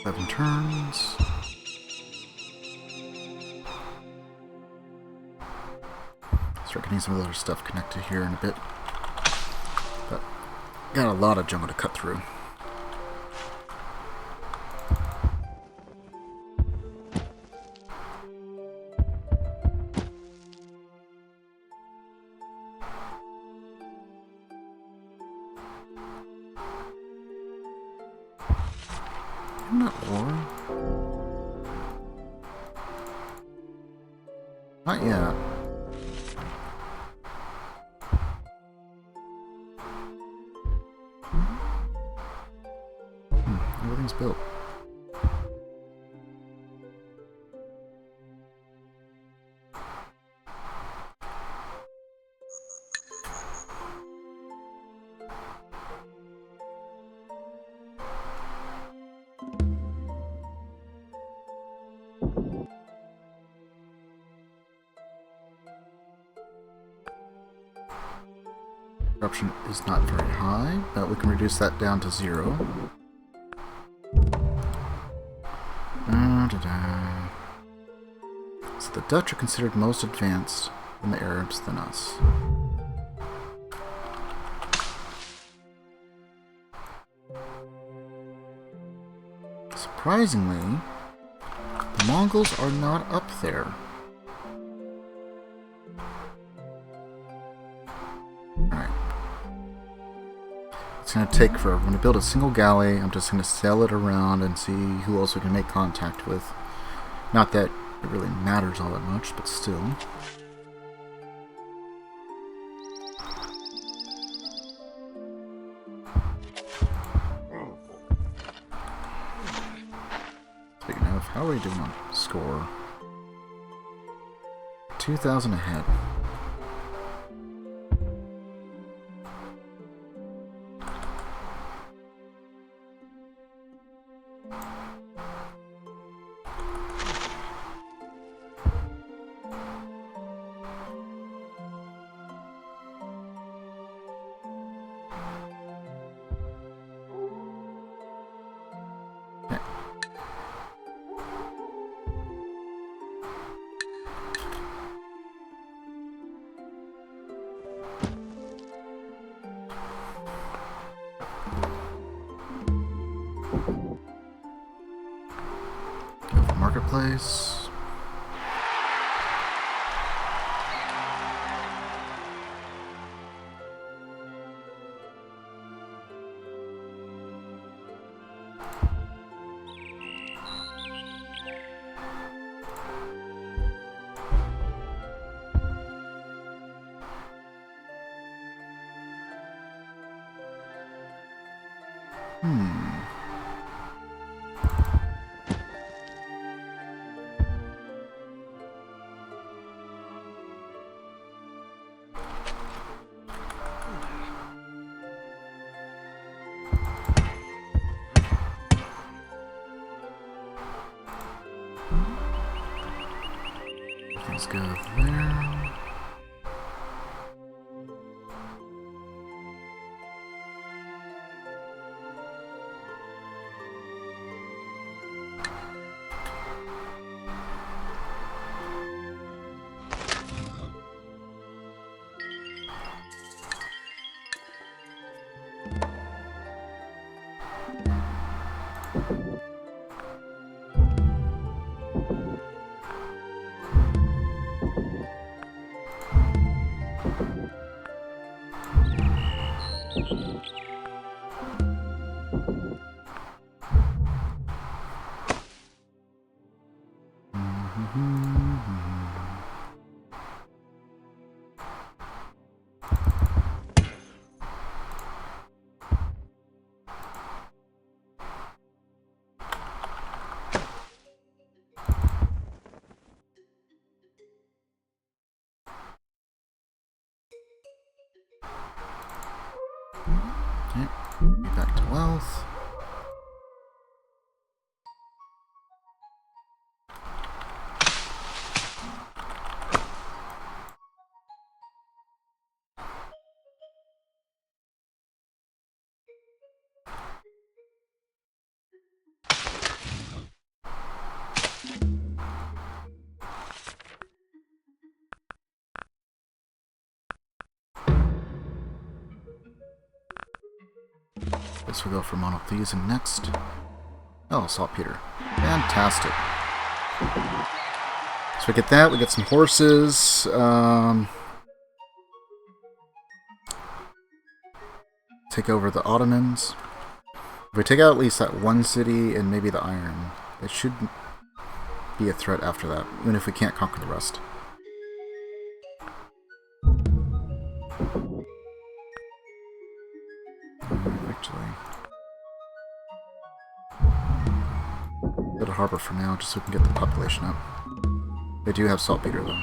Seven turns. Start getting some of the other stuff connected here in a bit. But got a lot of jungle to cut through. Not war. Not yet. Everything's built. Corruption is not very high, but we can reduce that down to 0. So the Dutch are considered most advanced in the Arabs than us. Surprisingly, the Mongols are not up there. Alright. It's going to take forever. When I build a single galley, I'm just going to sail it around and see who else we can make contact with. Not that it really matters all that much, but still. Speaking of, how are we doing on score? 2,000 ahead. Marketplace. Let's go there. Okay, back to wealth. Guess we'll go for monotheism next. Oh, saltpeter. Fantastic. So we get that, we get some horses. Take over the Ottomans. If we take out at least that one city and maybe the iron, it should be a threat after that, even if we can't conquer the rest. Actually, go to harbor for now, just so we can get the population up. They do have saltpeter though.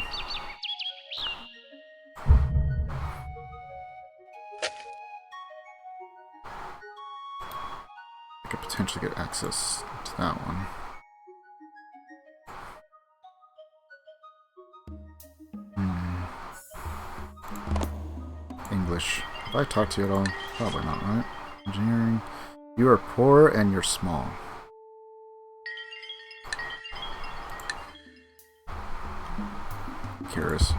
I could potentially get access to that one. English. Have I talked to you at all? Probably not, right? Engineering. You are poor and you're small. Curious.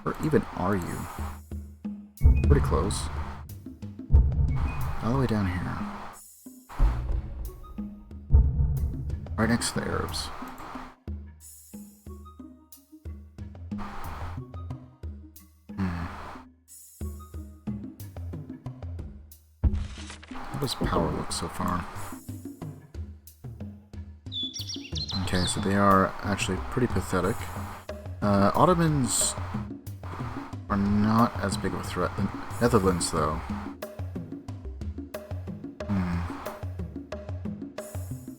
Or even are you? Pretty close. All the way down here. Right next to the Arabs. How does power look so far? Okay, so they are actually pretty pathetic. Ottomans are not as big of a threat. The Netherlands, though.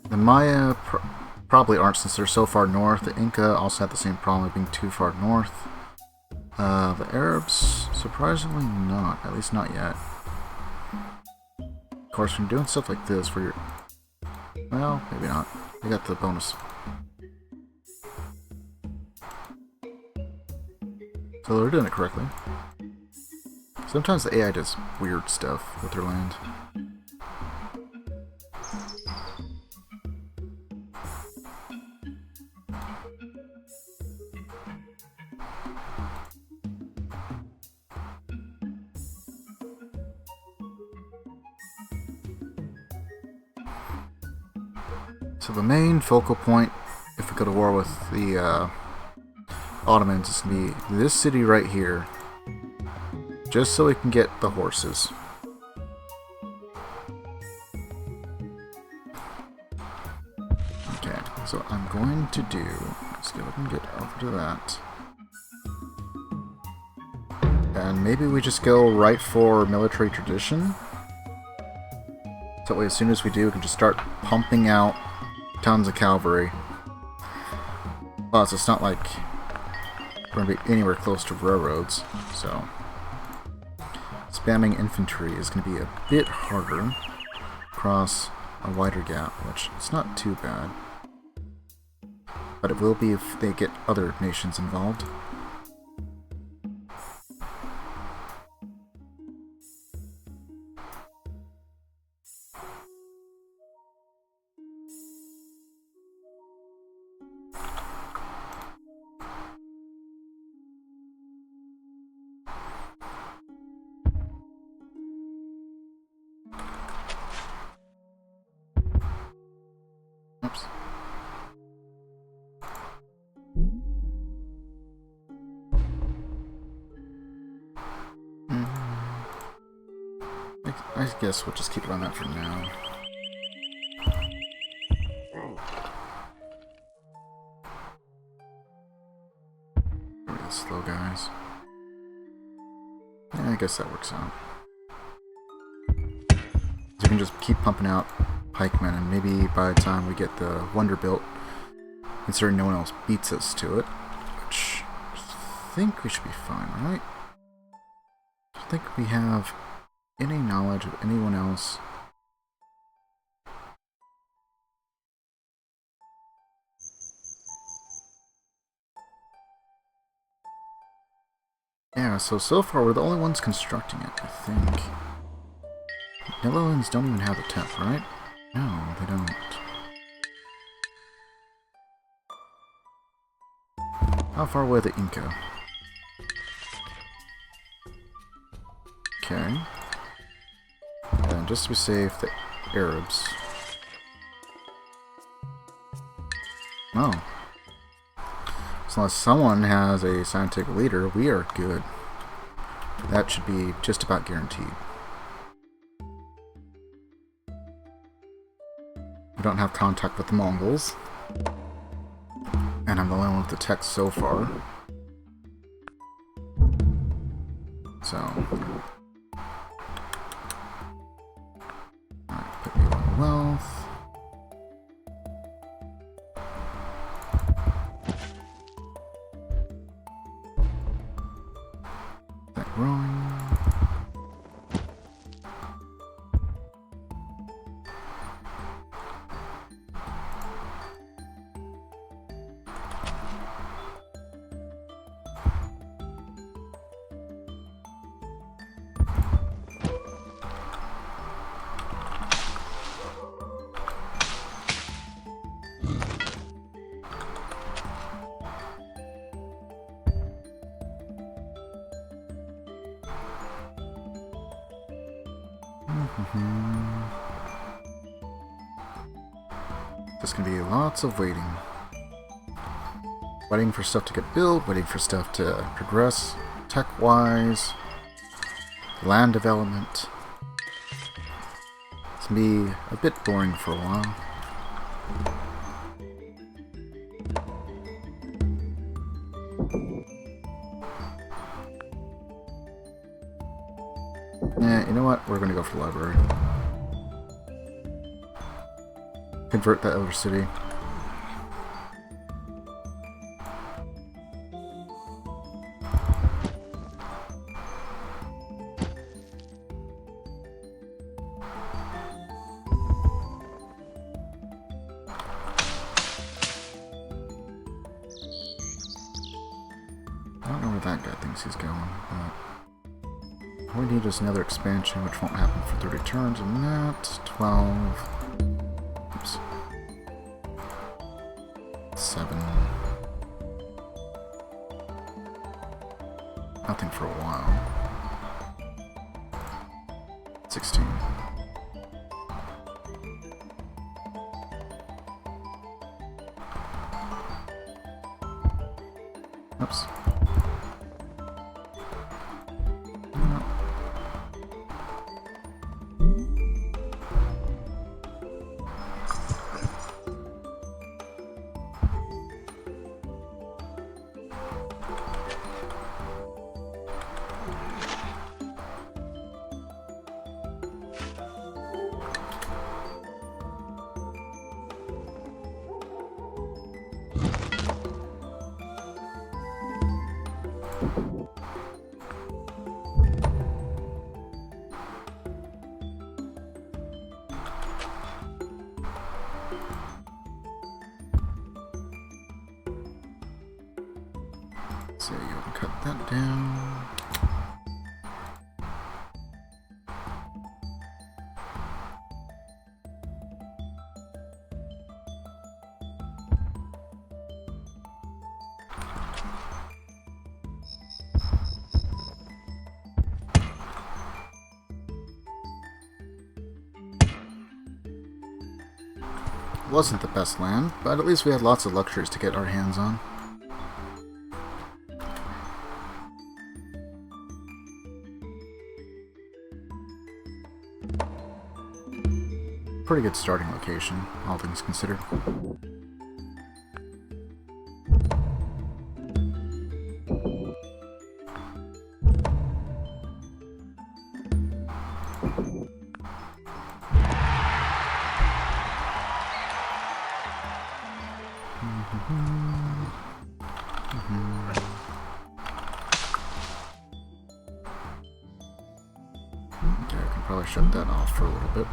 The Maya probably aren't, since they're so far north. The Inca also had the same problem of being too far north. The Arabs, surprisingly not. At least not yet. Of course, when you're doing stuff like this, where you're... Well, maybe not. They got the bonus. So they're doing it correctly. Sometimes the AI does weird stuff with their land. So the main focal point, if we go to war with the Ottomans, is going to be this city right here, just so we can get the horses. Okay, so I'm going to do, let's go ahead and get over to that. And maybe we just go right for military tradition. So that way, as soon as we do, we can just start pumping out tons of cavalry. Plus, it's not like we're going to be anywhere close to railroads, so spamming infantry is going to be a bit harder across a wider gap, which it's not too bad. But it will be if they get other nations involved. Oops. I guess we'll just keep it on that for now. Really slow, guys. Yeah, I guess that works out. So we can just keep pumping out pikemen, and maybe by the time we get the wonder built, considering no one else beats us to it, which I think we should be fine, right? I don't think we have any knowledge of anyone else. Yeah, so far we're the only ones constructing it, I think. Netherlands don't even have the tech, right? No, they don't. How far away are the Inca? Okay. And just to be safe, the Arabs. Oh. So unless someone has a scientific leader, we are good. That should be just about guaranteed. We don't have contact with the Mongols. And I'm the only one with the tech so far. So. Alright, put you on wealth. That growing. There's gonna be lots of waiting. Waiting for stuff to get built, waiting for stuff to progress tech-wise, land development. It's gonna be a bit boring for a while. Yeah, you know what? We're gonna go for the library. Convert that other city. I don't know where that guy thinks he's going, but all we need is another expansion, which won't happen for 30 turns, and that 12. Oops. 7. Nothing for a while. 16. Oops. So you can cut that down. Wasn't the best land, but at least we had lots of luxuries to get our hands on. Pretty good starting location, all things considered. Okay, I can probably shut that off for a little bit.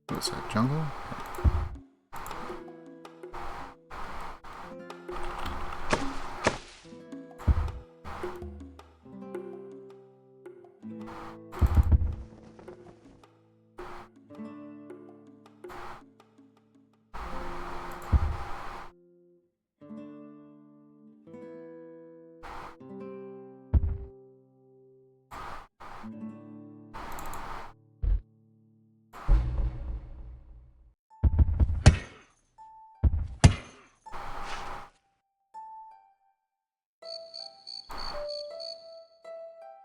What's that, jungle?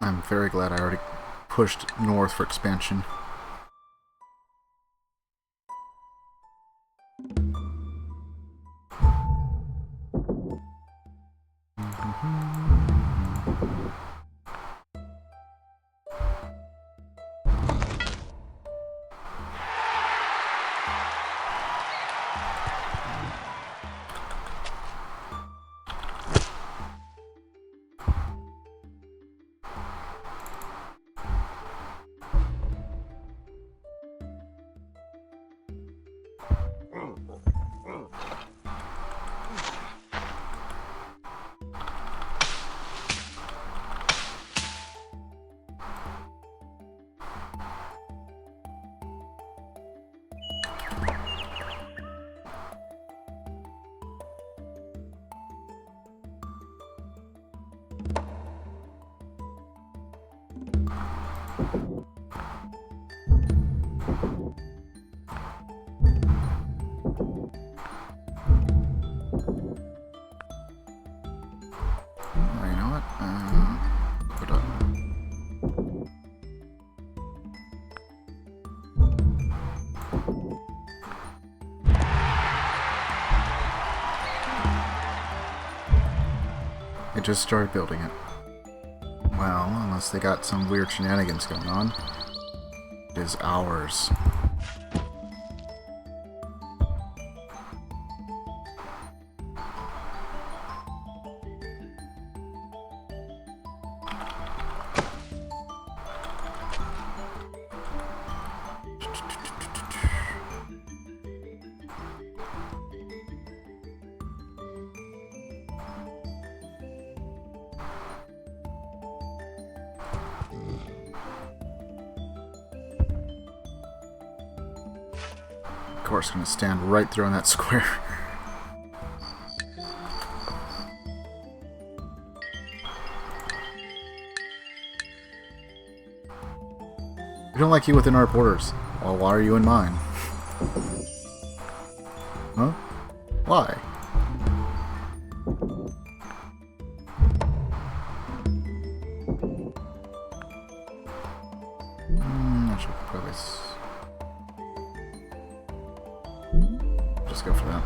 I'm very glad I already pushed north for expansion. They just started building it. Well, unless they got some weird shenanigans going on, it is ours. Of course, gonna stand right there on that square. We don't like you within our borders. Well, why are you in mine? Huh? Why? I should probably... go for that.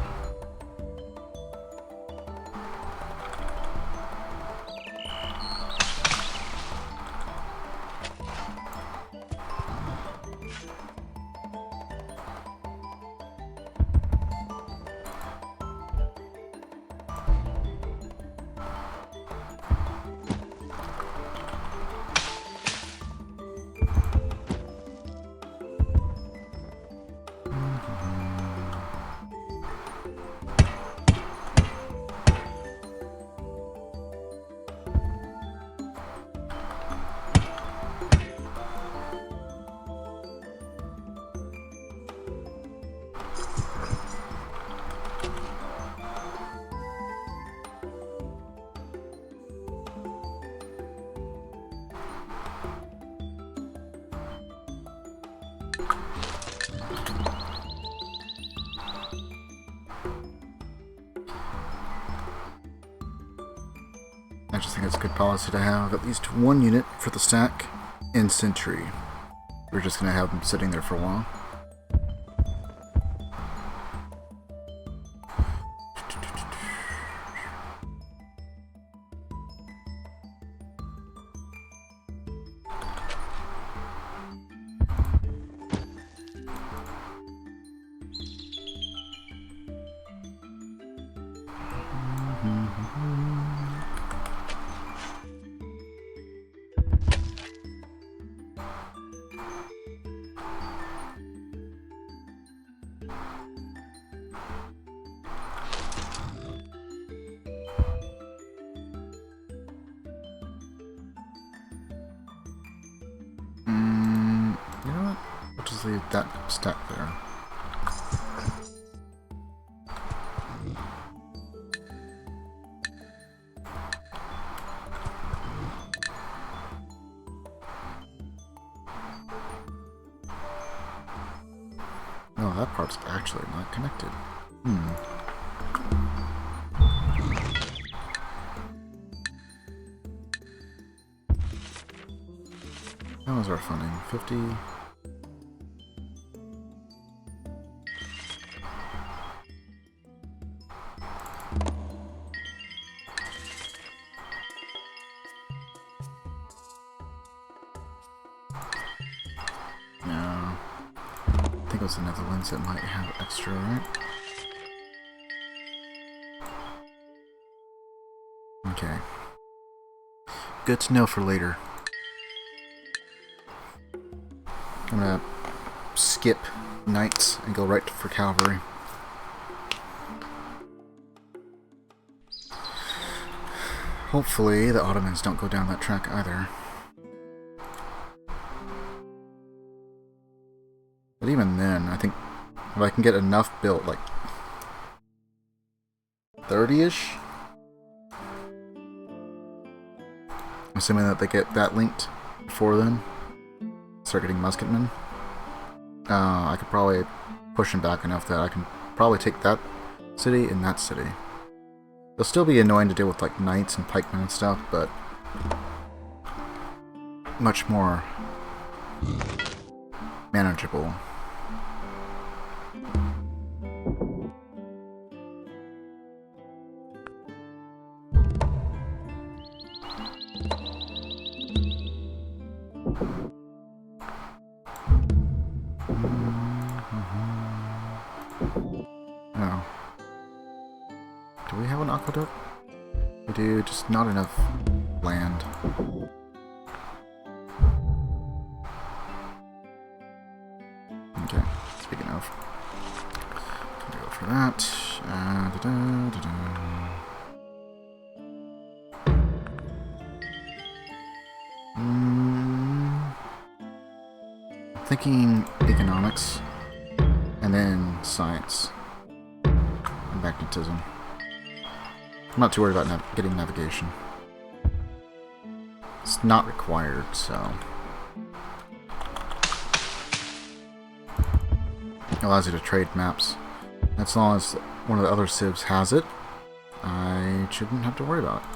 I just think it's a good policy to have at least one unit for the stack in Sentry. We're just going to have them sitting there for a while. You know what? We'll just leave that stack there. No, that part's actually not connected. How was our funding? 50. No. I think it was the Netherlands that might have extra, right? Okay. Good to know for later. I'm gonna skip knights and go right for cavalry. Hopefully the Ottomans don't go down that track either. But even then, I think if I can get enough built, like 30-ish? Assuming that they get that linked before then. Start getting musketmen. I could probably push them back enough that I can probably take that city and that city. It'll still be annoying to deal with like knights and pikemen and stuff, but much more manageable. Oh. Do we have an aqueduct? We do, just not enough land. Okay, speaking of. Gonna go for that. Thinking economics, and then science, and magnetism. I'm not too worried about getting navigation. It's not required, so it allows you to trade maps. As long as one of the other civs has it, I shouldn't have to worry about it.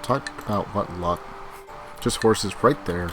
Talk about what luck. Just horses right there.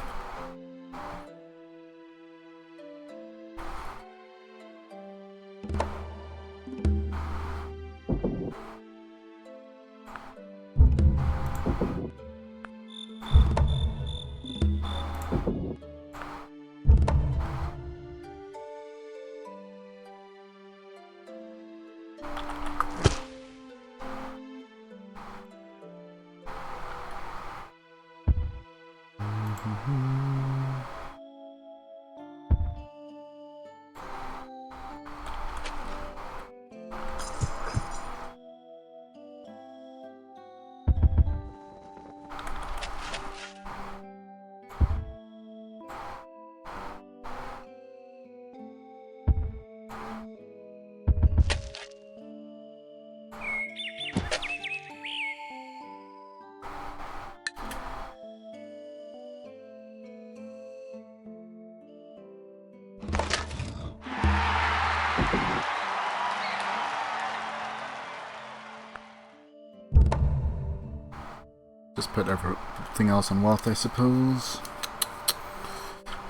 Just put everything else on wealth, I suppose.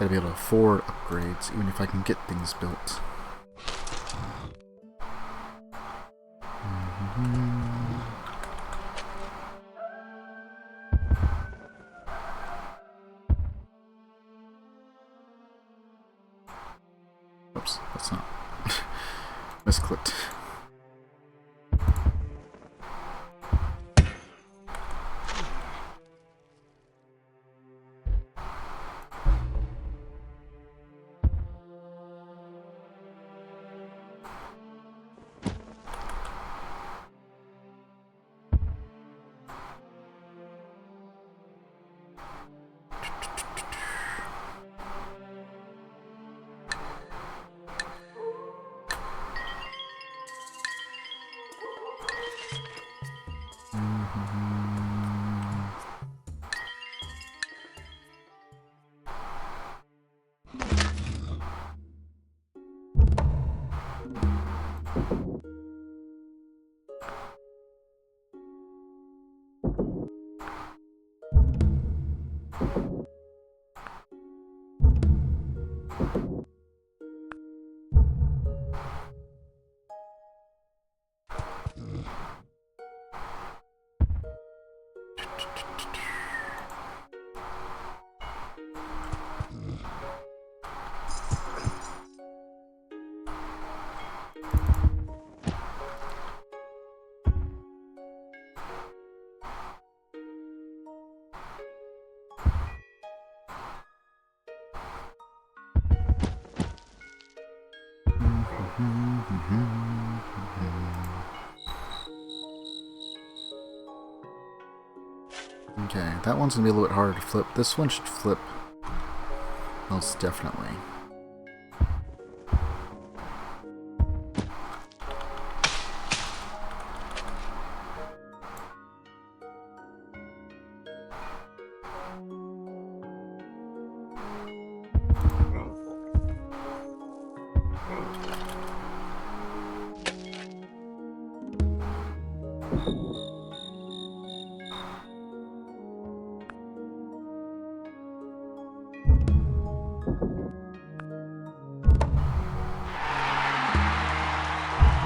Gotta be able to afford upgrades, even if I can get things built. Oops, that's not. Misclicked. Okay, that one's gonna be a little bit harder to flip. This one should flip most definitely.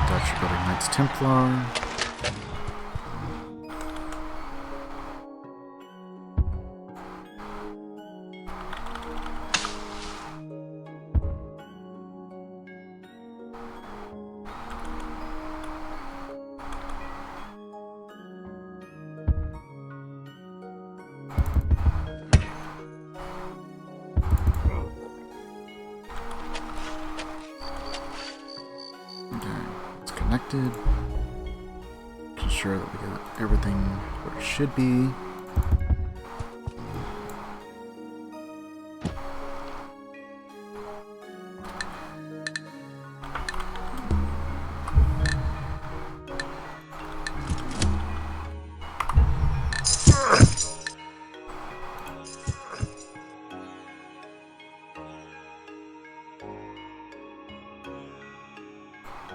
Dutch building Knights Templar. Connected. Ensure that we got everything where it should be.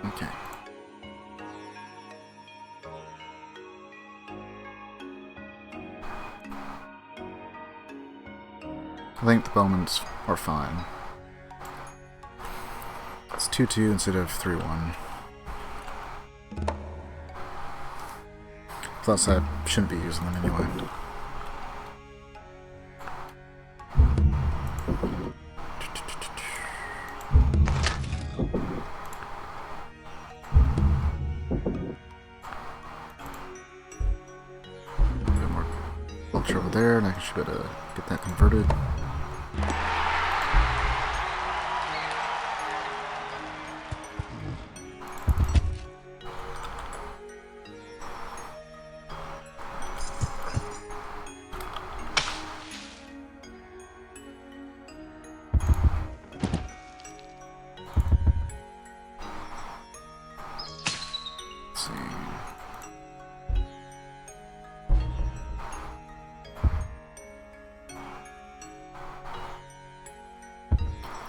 Okay. I think the bowmans are fine. It's 2-2 instead of 3-1. Plus, I shouldn't be using them anyway. A bit more culture over there, and I should be able to get that converted.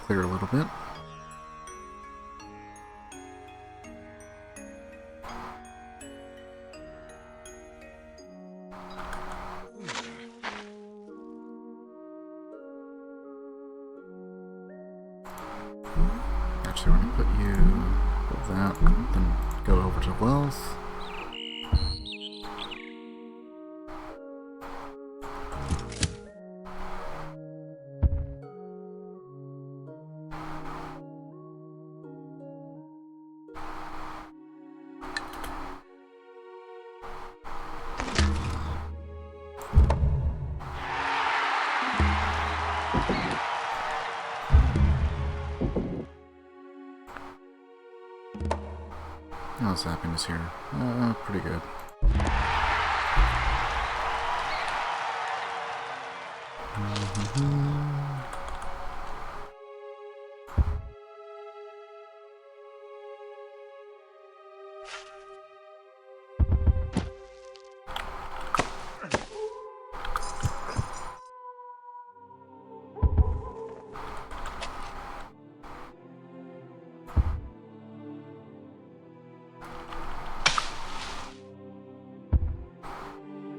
Clear a little bit. Actually, we're going to put you with that, then go over to wealth. How's happiness here? Pretty good.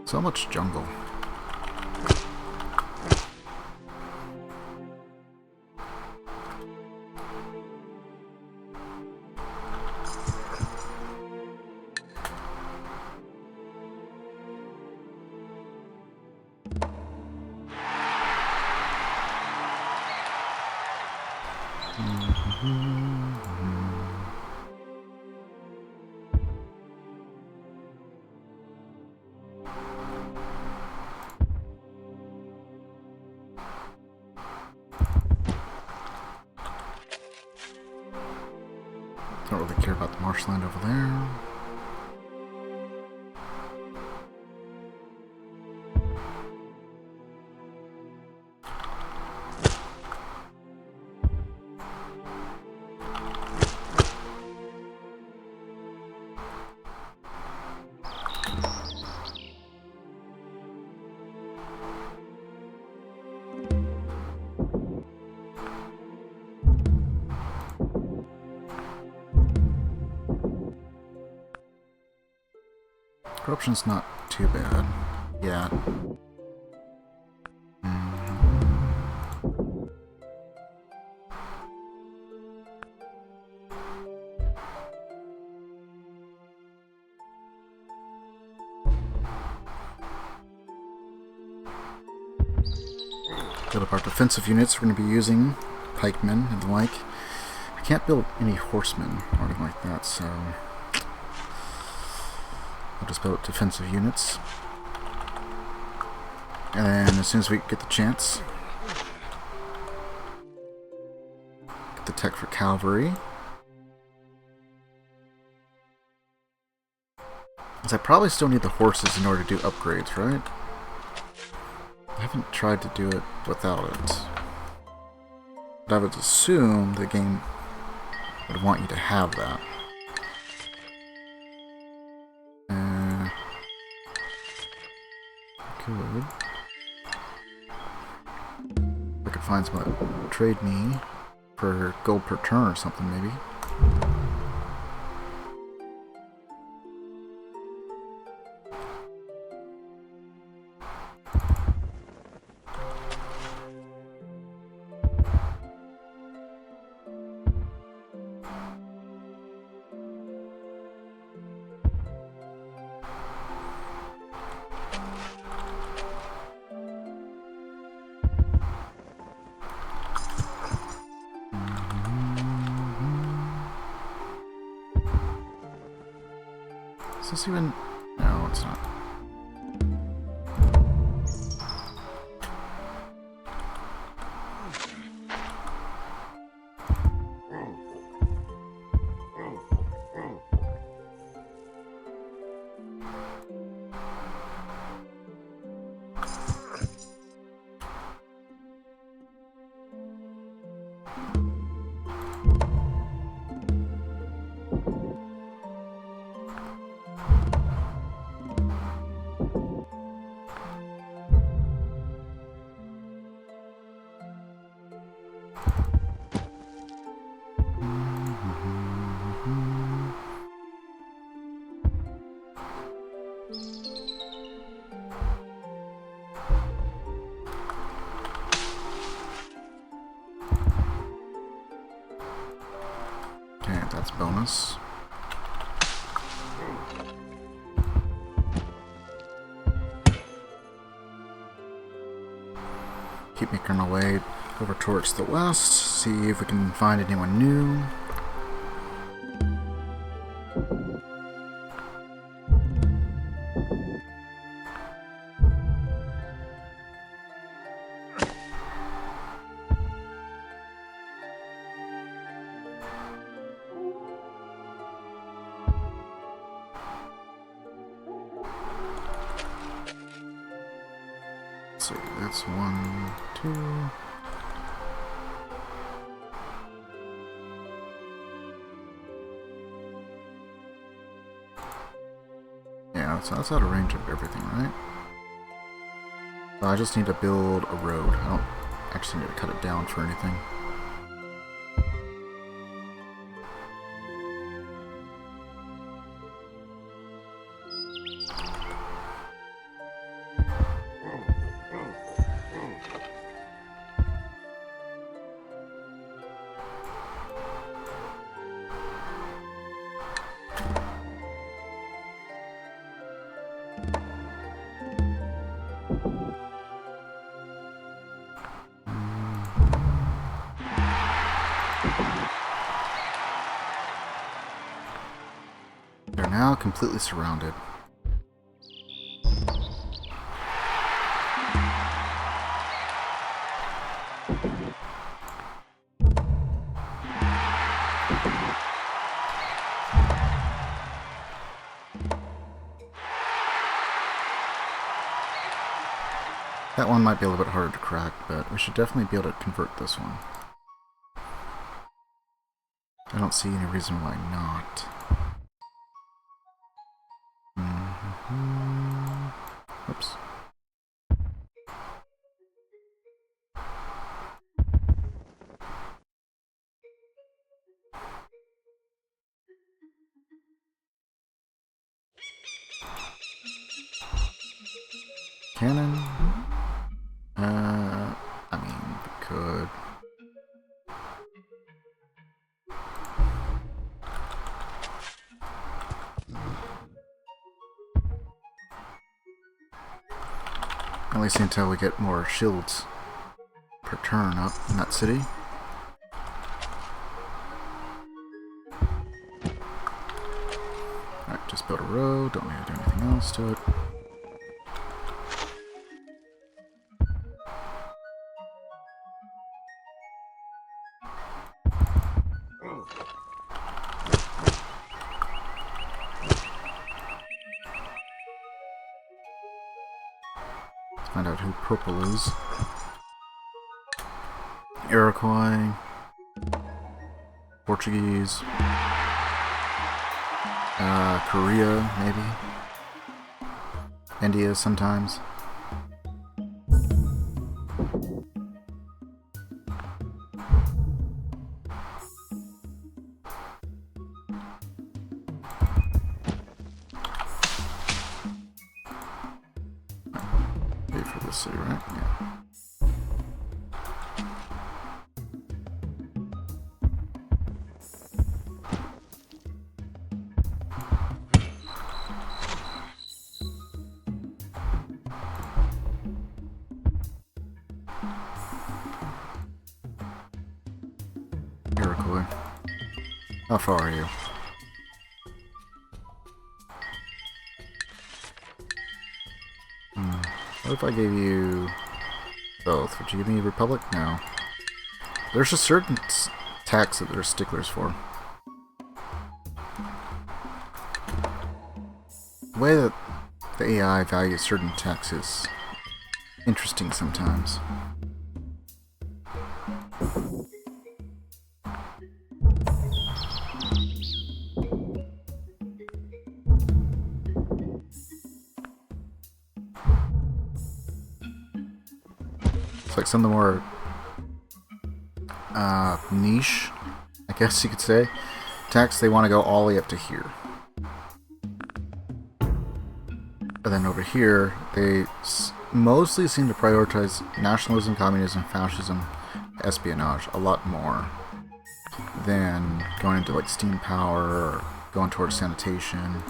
So much jungle. Don't really care about the marshland over there. Corruption's not too bad. Yeah. Build up our defensive units. We're going to be using pikemen and the like. I can't build any horsemen or anything like that, so I'll just build up defensive units. And then as soon as we get the chance, get the tech for cavalry. Because I probably still need the horses in order to do upgrades, right? I haven't tried to do it without it. But I would assume the game would want you to have that. Good. I could find someone that would trade me for gold per turn or something, maybe. this even... No, it's not. Okay, that's bonus. Keep making our way over towards the west, see if we can find anyone new. Let's see, that's 1, 2. Yeah, so that's out of range of everything, right? I just need to build a road. I don't actually need to cut it down for anything. They're now completely surrounded. That one might be a little bit harder to crack, but we should definitely be able to convert this one. I don't see any reason why not. Oops. Cannon? I mean, we could. At least until we get more shields per turn up in that city. Alright, just build a road, don't need to do anything else to it. Find out who purple is. Iroquois, Portuguese, Korea, maybe. India sometimes. Wait for this city, right? Yeah. Iroquois. How far are you? What if I gave you both? Would you give me Republic? No. There's just certain tax that they're sticklers for. The way that the AI values certain tax is interesting sometimes. It's like some of the more niche, I guess you could say, tax, they want to go all the way up to here. But then over here, they mostly seem to prioritize nationalism, communism, fascism, espionage a lot more than going into like steam power or going towards sanitation.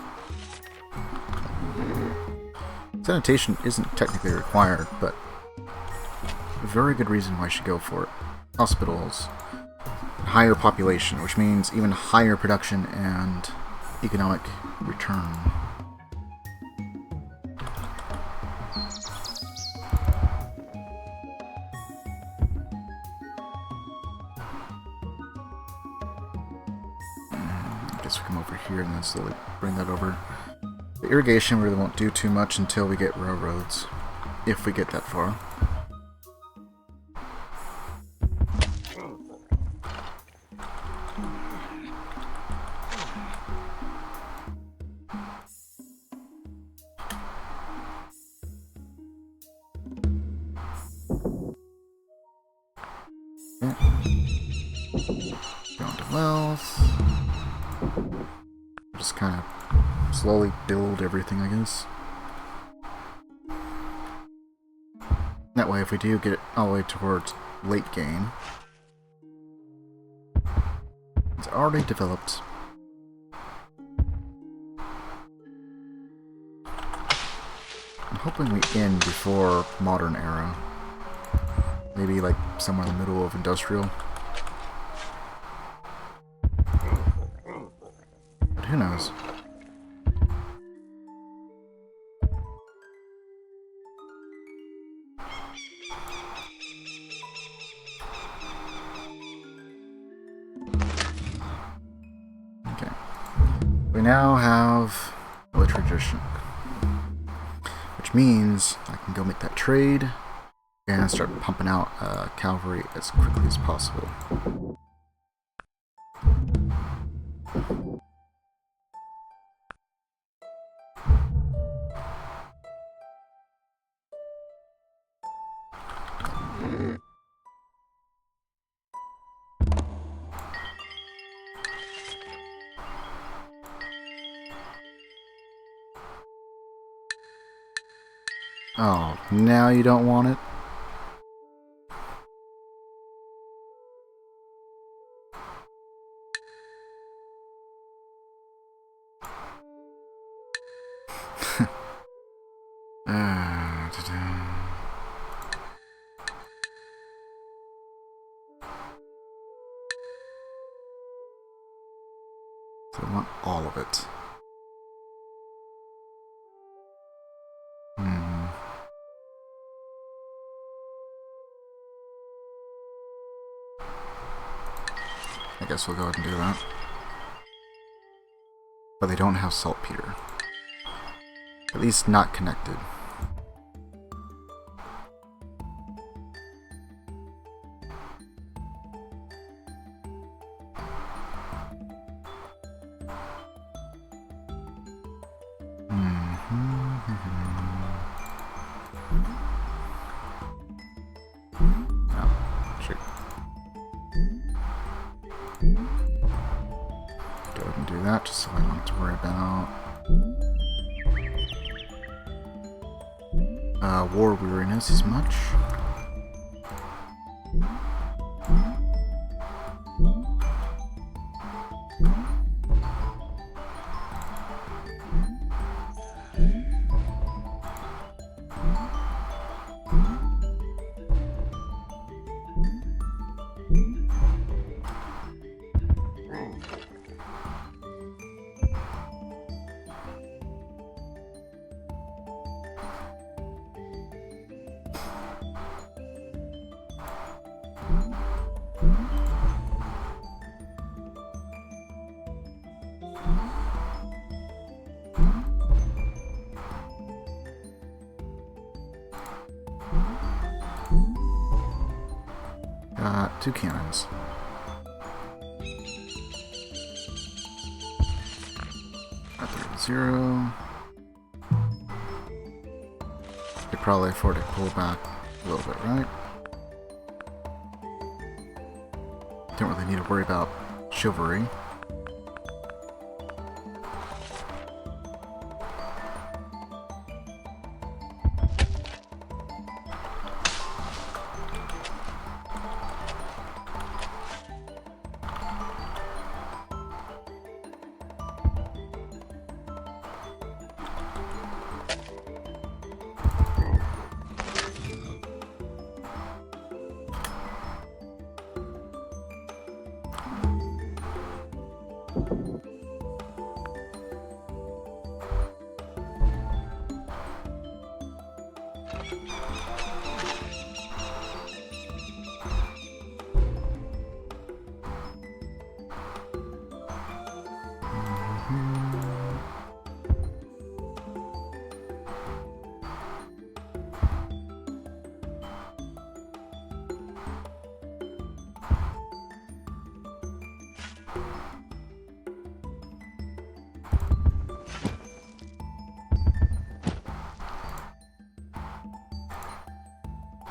Sanitation isn't technically required, but a very good reason why I should go for it. Hospitals, higher population, which means even higher production and economic return. I guess we come over here and then slowly bring that over. The irrigation really won't do too much until we get railroads, if we get that far. Going to wealth. Just kind of slowly build everything, I guess. That way, if we do get it all the way towards late game, it's already developed. I'm hoping we end before modern era. Maybe like somewhere in the middle of industrial. But who knows? Okay. We now have military tradition, which means I can go make that trade and start pumping out cavalry as quickly as possible. Oh, now you don't want it? So I want all of it. I guess we'll go ahead and do that. But they don't have saltpeter. At least not connected. Go ahead and do that just so I don't have to worry about war weariness as much. Got 2 cannons. Got 3-0. Could probably afford to pull back a little bit, right? Don't really need to worry about chivalry.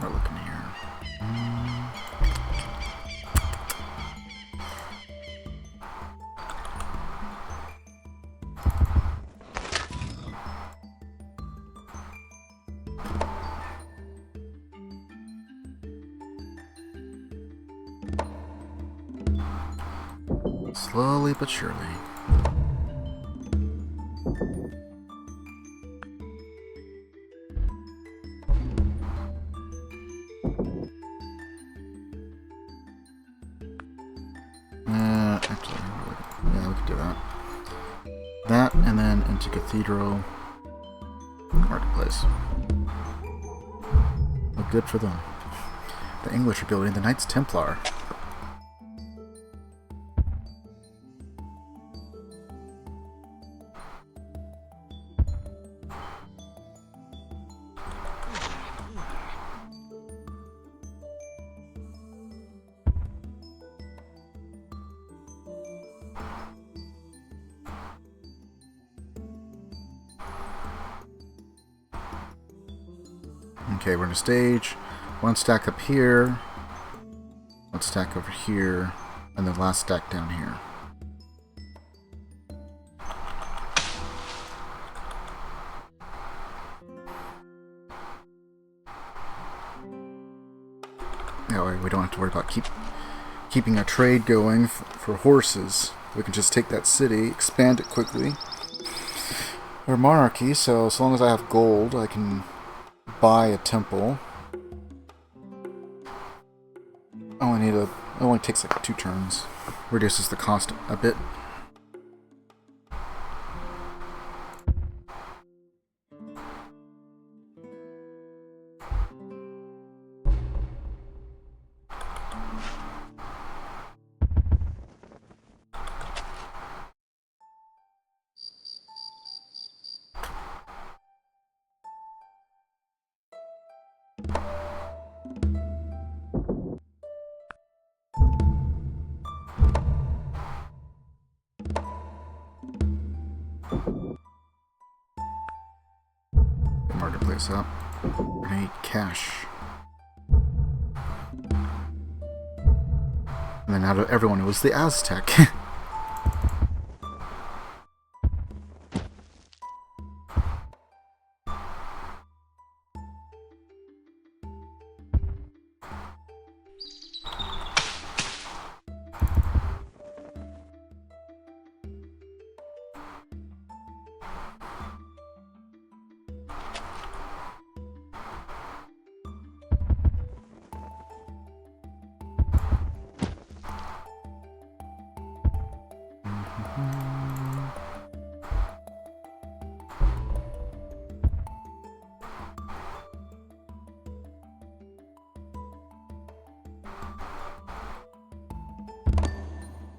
We're looking here. Slowly but surely. Actually, yeah, we could do that. That, and then into Cathedral Marketplace. Well, good for them. The English are building the Knights Templar. Okay, we're in a stage. 1 stack up here, 1 stack over here, and the last stack down here. That way we don't have to worry about keeping a trade going for horses. We can just take that city, expand it quickly. We're monarchy, so as long as I have gold, I can buy a temple. It only takes like 2 turns. Reduces the cost a bit. Marketplace up. We're gonna need cash. And then out of everyone, it was the Aztec.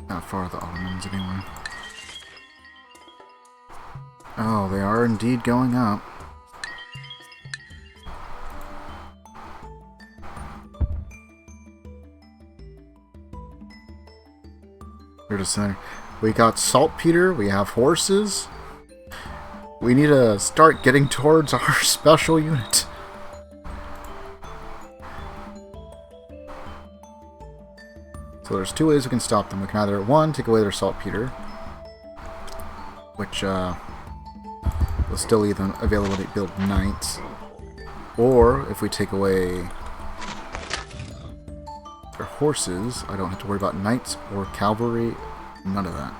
Not far the Ottomans anyway. Oh, they are indeed going up. They're just there. We got saltpeter. We have horses. We need to start getting towards our special unit. So there's two ways we can stop them. We can either, one, take away their saltpeter, which will still leave them available to build knights. Or, if we take away their horses, I don't have to worry about knights or cavalry, none of that.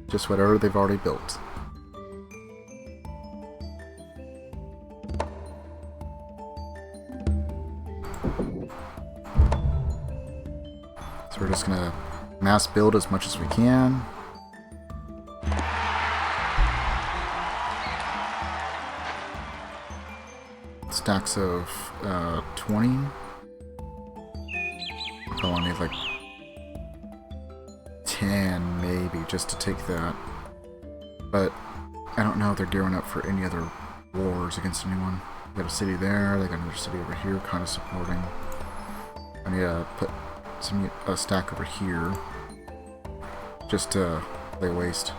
Just whatever they've already built. So we're just gonna mass build as much as we can. Stacks of 20. Probably need like 10 maybe just to take that. But I don't know if they're gearing up for any other wars against anyone. They got a city there, they got another city over here kind of supporting. I need to put a stack over here just to lay waste.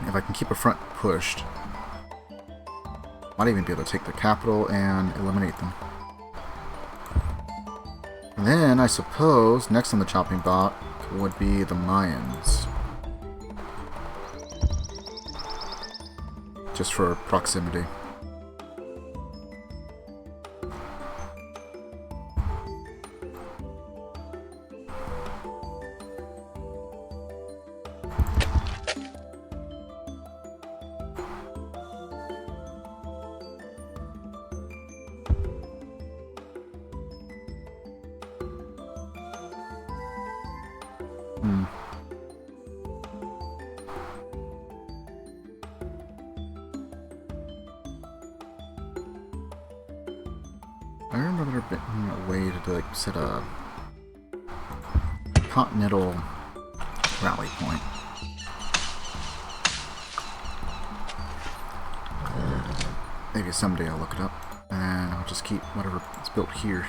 If I can keep a front pushed, might even be able to take the capital and eliminate them. And then I suppose next on the chopping block would be the Mayans, just for proximity. I remember there being a way to like set a continental rally point. Maybe someday I'll look it up, and I'll just keep whatever is built here.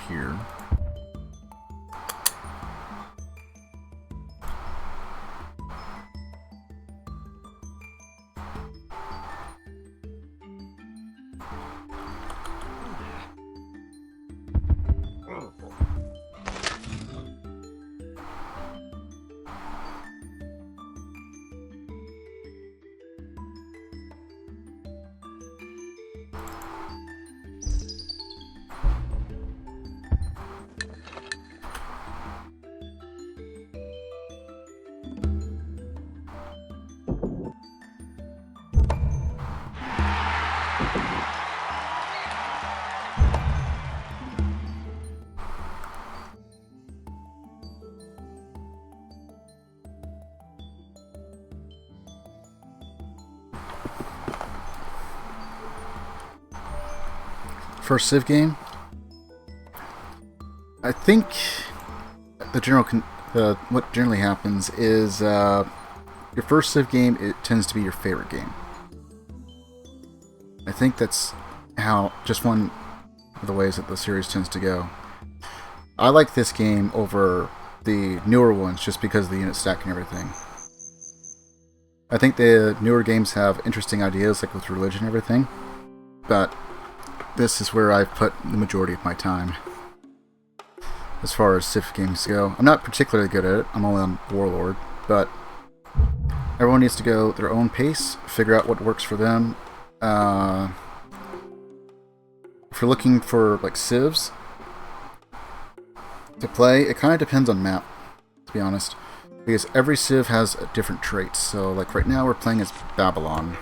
First Civ game, I think what generally happens is your first Civ game, it tends to be your favorite game. I think that's how just one of the ways that the series tends to go. I like this game over the newer ones just because of the unit stack and everything. I think the newer games have interesting ideas, like with religion and everything, but this is where I've put the majority of my time as far as Civ games go. I'm not particularly good at it. I'm only on Warlord, but everyone needs to go their own pace, figure out what works for them. If you're looking for like civs to play, it kind of depends on map, to be honest, because every civ has different traits. So like right now we're playing as Babylon.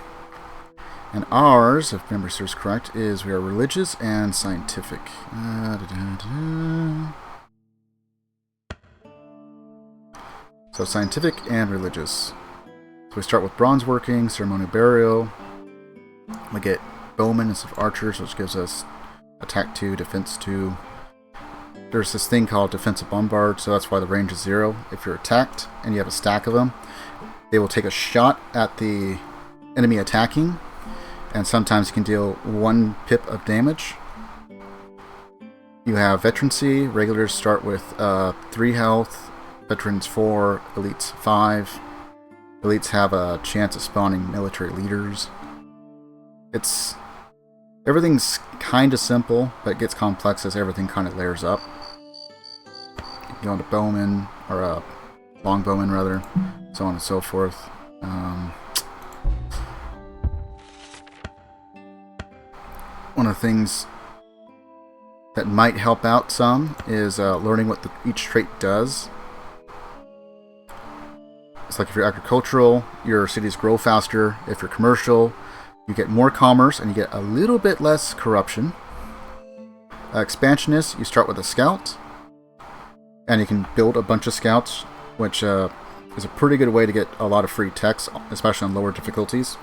And ours, if memory serves correct, is we are religious and scientific. So scientific and religious. So we start with bronze working, ceremonial burial. We get bowmen instead of archers, which gives us attack 2, defense 2. There's this thing called defensive bombard, so that's why the range is 0. If you're attacked and you have a stack of them, they will take a shot at the enemy attacking. and sometimes you can deal 1 pip of damage. You have veterancy. Regulars start with 3 health, veterans 4, elites 5. Elites have a chance of spawning military leaders. Everything's kind of simple, but it gets complex as everything kind of layers up. You can go into bowman, or longbowman rather, so on and so forth. One of the things that might help out some is learning what each trait does. It's like if you're agricultural, your cities grow faster. If you're commercial, you get more commerce and you get a little bit less corruption. Expansionist, you start with a scout, and you can build a bunch of scouts, which is a pretty good way to get a lot of free techs, especially on lower difficulties.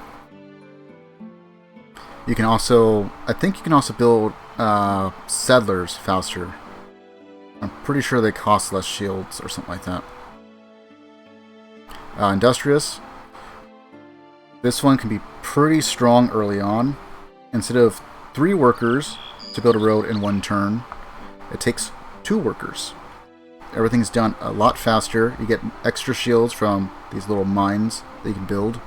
You can also, I think you can also build settlers faster. I'm pretty sure they cost less shields or something like that. Industrious. This one can be pretty strong early on. Instead of 3 workers to build a road in 1 turn, it takes 2 workers. Everything's done a lot faster. You get extra shields from these little mines that you can build.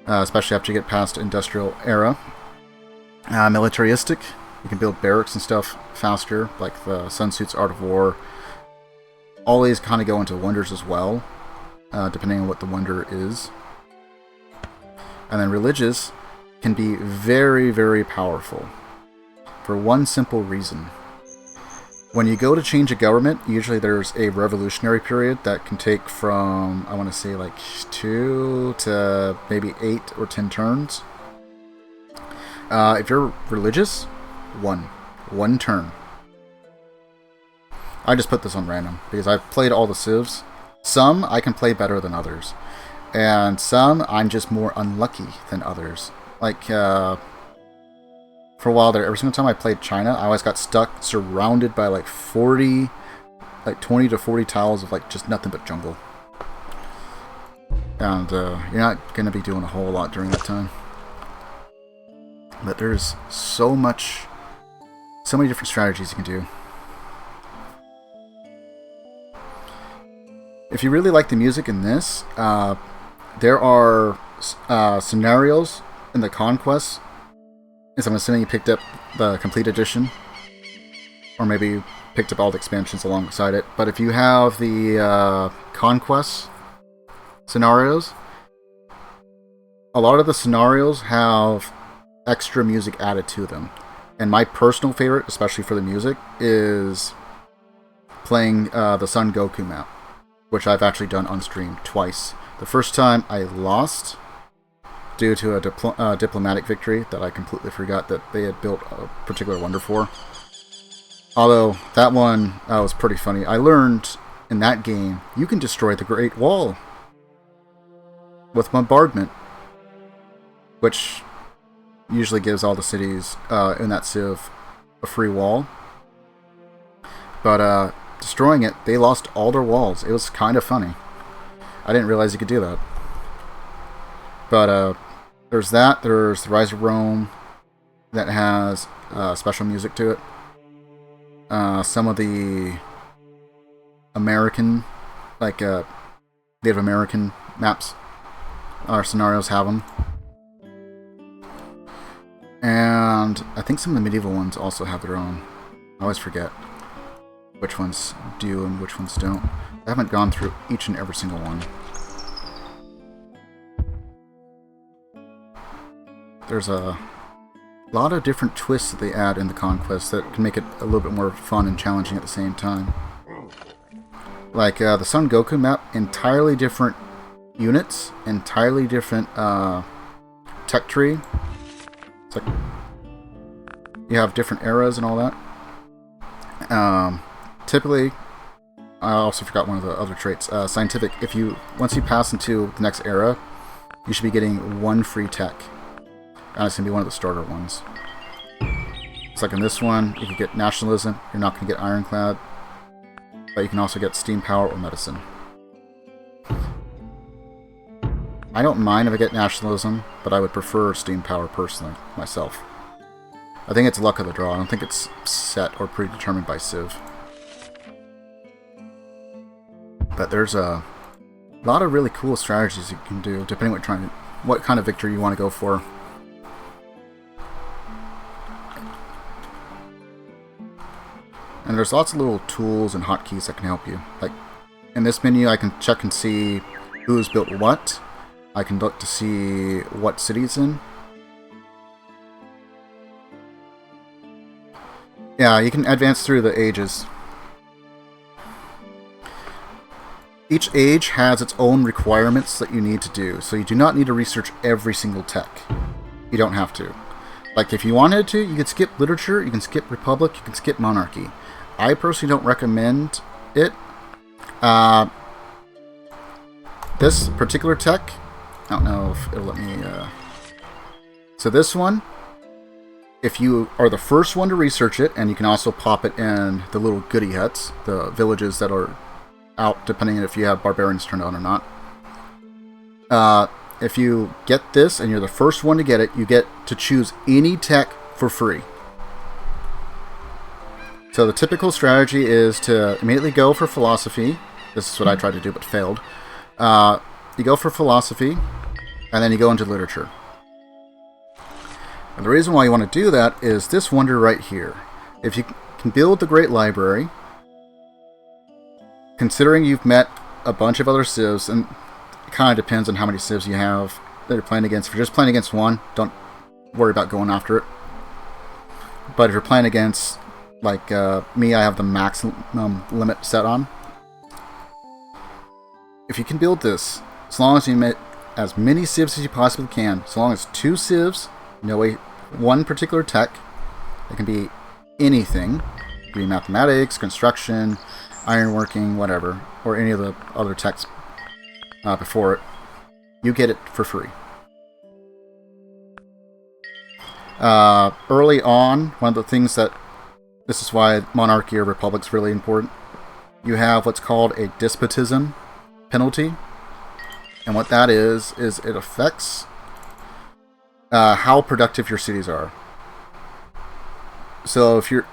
Especially after you get past industrial era. Militaristic, you can build barracks and stuff faster, like the Sun Tzu's Art of War. All these kind of go into wonders as well, depending on what the wonder is. And then religious can be very, very powerful for one simple reason. When you go to change a government, usually there's a revolutionary period that can take from, I want to say, like 2 to maybe 8 or 10 turns. If you're religious, 1 turn. I just put this on random because I've played all the civs. Some I can play better than others, and some I'm just more unlucky than others. Like, for a while there, every single time I played China, I always got stuck surrounded by like 20 to 40 tiles of like just nothing but jungle. And you're not going to be doing a whole lot during that time. But there's so many different strategies you can do. If you really like the music in this, there are scenarios in the Conquest. As I'm assuming you picked up the complete edition, or maybe you picked up all the expansions alongside it. But if you have the Conquest scenarios, a lot of the scenarios have extra music added to them. And my personal favorite, especially for the music, is playing the Son Goku map, which I've actually done on stream twice. The first time I lost due to a diplomatic victory that I completely forgot that they had built a particular wonder for. Although, that one was pretty funny. I learned in that game, you can destroy the Great Wall with bombardment, which usually gives all the cities in that civ a free wall. But destroying it, they lost all their walls. It was kind of funny. I didn't realize you could do that. But there's that. There's the Rise of Rome that has special music to it. Some of the American, like Native American maps or scenarios have them. And I think some of the medieval ones also have their own. I always forget which ones do and which ones don't. I haven't gone through each and every single one. There's a lot of different twists that they add in the Conquest that can make it a little bit more fun and challenging at the same time. Like the Son Goku map, entirely different units, entirely different tech tree. It's like you have different eras and all that. Typically, I also forgot one of the other traits. Scientific. Once you pass into the next era, you should be getting 1 free tech. And it's going to be one of the starter ones. It's like in this one, you can get nationalism. You're not going to get ironclad. But you can also get steam power or medicine. I don't mind if I get nationalism, but I would prefer steam power personally, myself. I think it's luck of the draw. I don't think it's set or predetermined by Civ. But there's a lot of really cool strategies you can do, depending what kind of victory you want to go for. And there's lots of little tools and hotkeys that can help you. Like, in this menu, I can check and see who's built what. I can look to see what city it's in. Yeah, you can advance through the ages. Each age has its own requirements that you need to do, so you do not need to research every single tech. You don't have to. Like, if you wanted to, you could skip literature, you can skip republic, you can skip monarchy. I personally don't recommend it. This particular tech, I don't know if it'll let me... So this one, if you are the first one to research it, and you can also pop it in the little goodie huts, the villages that are out, depending on if you have barbarians turned on or not. If you get this, and you're the first one to get it, you get to choose any tech for free. So the typical strategy is to immediately go for philosophy. This is what I tried to do, but failed. You go for philosophy, and then you go into literature. And the reason why you want to do that is this wonder right here. If you can build the Great Library, considering you've met a bunch of other civs, and it kind of depends on how many civs you have that you're playing against. If you're just playing against one, don't worry about going after it. But if you're playing against, like me, I have the maximum limit set on. If you can build this, as long as you met as many civs as you possibly can, as long as 2 civs, one particular tech, it can be anything. It can be mathematics, construction, ironworking, whatever, or any of the other techs before it. You get it for free. Early on, one of the things that, this is why monarchy or republic is really important, you have what's called a despotism penalty. And what that is it affects how productive your cities are. So if you're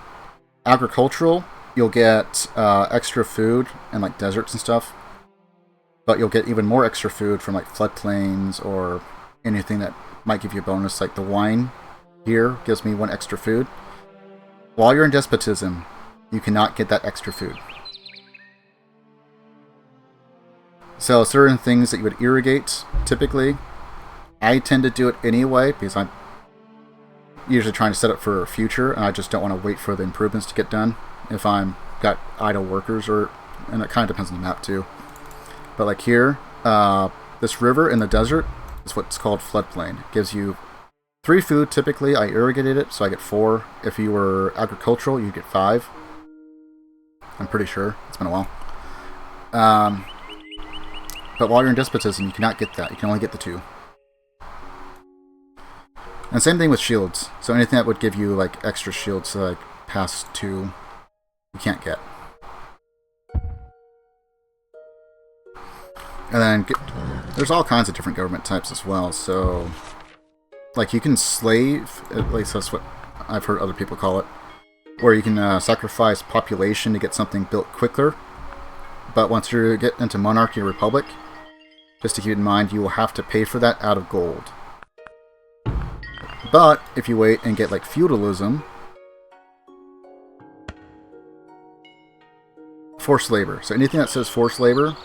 agricultural, you'll get extra food in like deserts and stuff. But you'll get even more extra food from like floodplains or anything that might give you a bonus. Like the wine here gives me 1 extra food. While you're in despotism, you cannot get that extra food. So certain things that you would irrigate, typically, I tend to do it anyway because I'm usually trying to set up for a future, and I just don't want to wait for the improvements to get done if I'm got idle workers, and it kind of depends on the map too. But like here, this river in the desert is what's called floodplain. It gives you 3 food typically. I irrigated it, so I get 4. If you were agricultural, you get 5. I'm pretty sure. It's been a while. But while you're in despotism, you cannot get that. You can only get the 2. And same thing with shields. So anything that would give you like extra shields, so like past 2, you can't get. And then there's all kinds of different government types as well. So like you can slave, at least that's what I've heard other people call it, where you can sacrifice population to get something built quicker. But once you get into monarchy or republic, just to keep in mind, you will have to pay for that out of gold. But if you wait and get like feudalism, forced labor. So anything that says forced labor,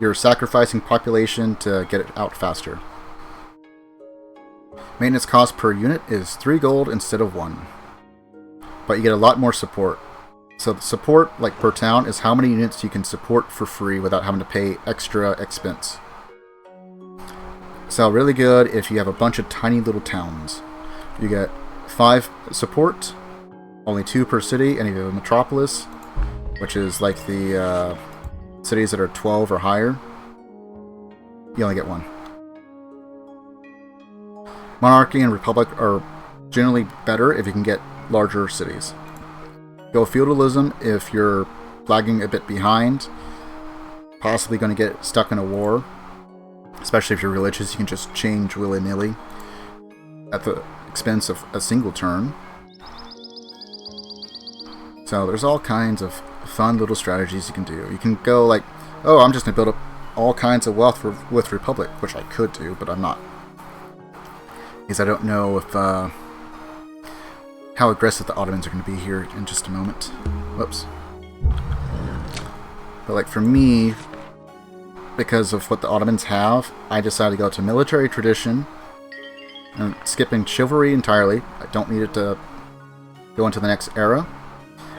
you're sacrificing population to get it out faster. Maintenance cost per unit is 3 gold instead of 1. But you get a lot more support. So the support, like per town, is how many units you can support for free without having to pay extra expense. So really good if you have a bunch of tiny little towns. You get 5 support, only 2 per city, and you have a metropolis, which is like the cities that are 12 or higher. You only get 1. Monarchy and republic are generally better if you can get larger cities. Go feudalism if you're lagging a bit behind, possibly going to get stuck in a war. Especially if you're religious, you can just change willy-nilly at the expense of a single turn. So there's all kinds of fun little strategies you can do. You can go like, oh, I'm just going to build up all kinds of wealth with Republic, which I could do, but I'm not. Because I don't know if how aggressive the Ottomans are going to be here in just a moment. Whoops. But like for me, because of what the Ottomans have, I decided to go to military tradition and skipping chivalry entirely. I don't need it to go into the next era.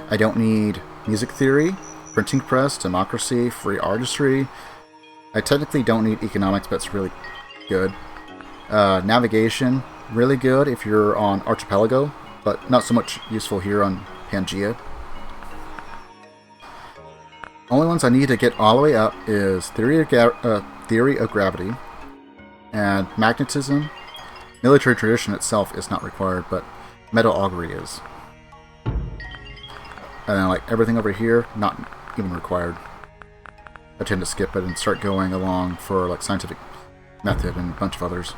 I don't need music theory, printing press, democracy, free artistry. I technically don't need economics, but it's really good. Navigation, really good if you're on Archipelago, but not so much useful here on Pangea. Only ones I need to get all the way up is theory of gravity and magnetism. Military tradition itself is not required, but metal augury is. And then like everything over here, not even required. I tend to skip it and start going along for like scientific method and a bunch of others.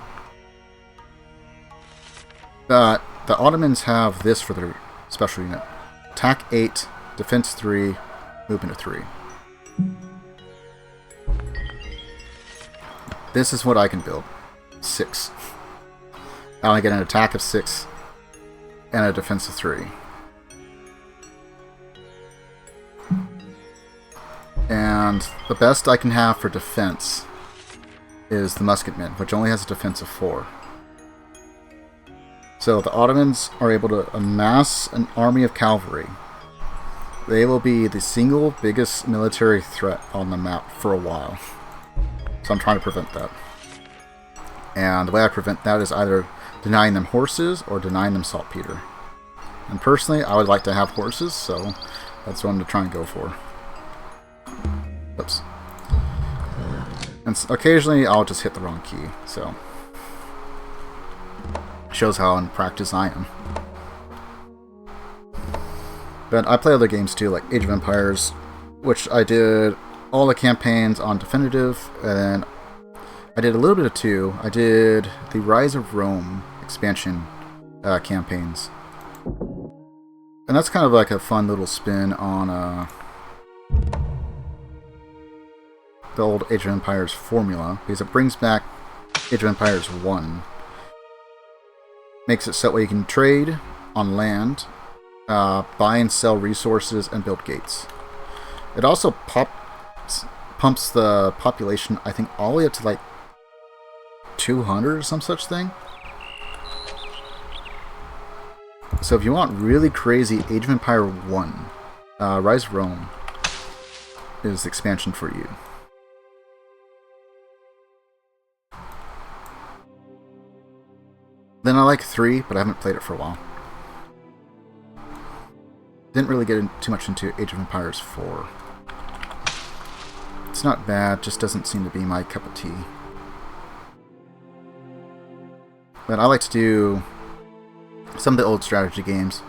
But the Ottomans have this for their special unit. Attack 8, defense 3, movement of 3. This is what I can build. 6. I only get an attack of 6 and a defense of 3. And the best I can have for defense is the musketman, which only has a defense of 4. So the Ottomans are able to amass an army of cavalry. They will be the single biggest military threat on the map for a while. So I'm trying to prevent that. And the way I prevent that is either denying them horses or denying them saltpeter. And personally, I would like to have horses, so that's what I'm trying to go for. Oops. And occasionally I'll just hit the wrong key, so shows how in practice I am. But I play other games too, like Age of Empires, which I did all the campaigns on Definitive, and I did a little bit of 2. I did the Rise of Rome expansion campaigns. And that's kind of like a fun little spin on the old Age of Empires formula, because it brings back Age of Empires 1. Makes it so that way you can trade on land, buy and sell resources, and build gates. It also pumps the population, I think, all the way up to like 200 or some such thing. So if you want really crazy Age of Empire 1, Rise of Rome is the expansion for you. Then I like 3, but I haven't played it for a while. Didn't really get too much into Age of Empires 4. It's not bad, just doesn't seem to be my cup of tea. But I like to do some of the old strategy games.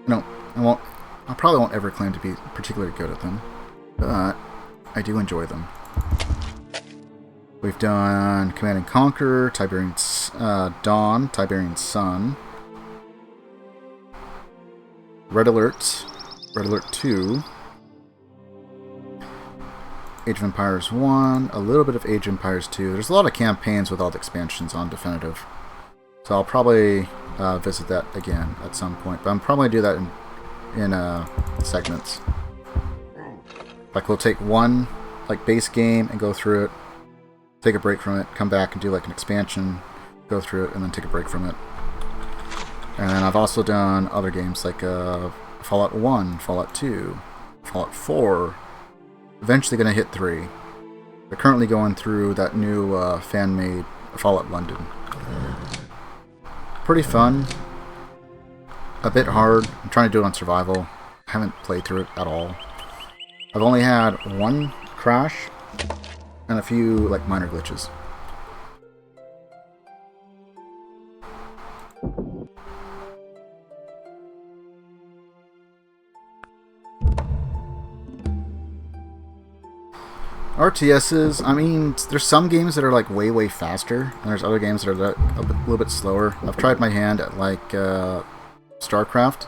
No, I probably won't ever claim to be particularly good at them, but I do enjoy them. We've done Command and Conquer, Tiberian Dawn, Tiberian Sun, Red Alert 2, Age of Empires 1, a little bit of Age of Empires 2. There's a lot of campaigns with all the expansions on Definitive, so I'll probably visit that again at some point. But I'm probably do that in segments. Like we'll take one like base game and go through it. Take a break from it, come back and do like an expansion, go through it, and then take a break from it. And then I've also done other games like Fallout 1, Fallout 2, Fallout 4, eventually going to hit 3. They're currently going through that new fan-made Fallout London. Pretty fun, a bit hard. I'm trying to do it on survival. I haven't played through it at all. I've only had one crash and a few like minor glitches. RTSs, I mean, there's some games that are like way faster, and there's other games that are a little bit slower. I've tried my hand at like StarCraft,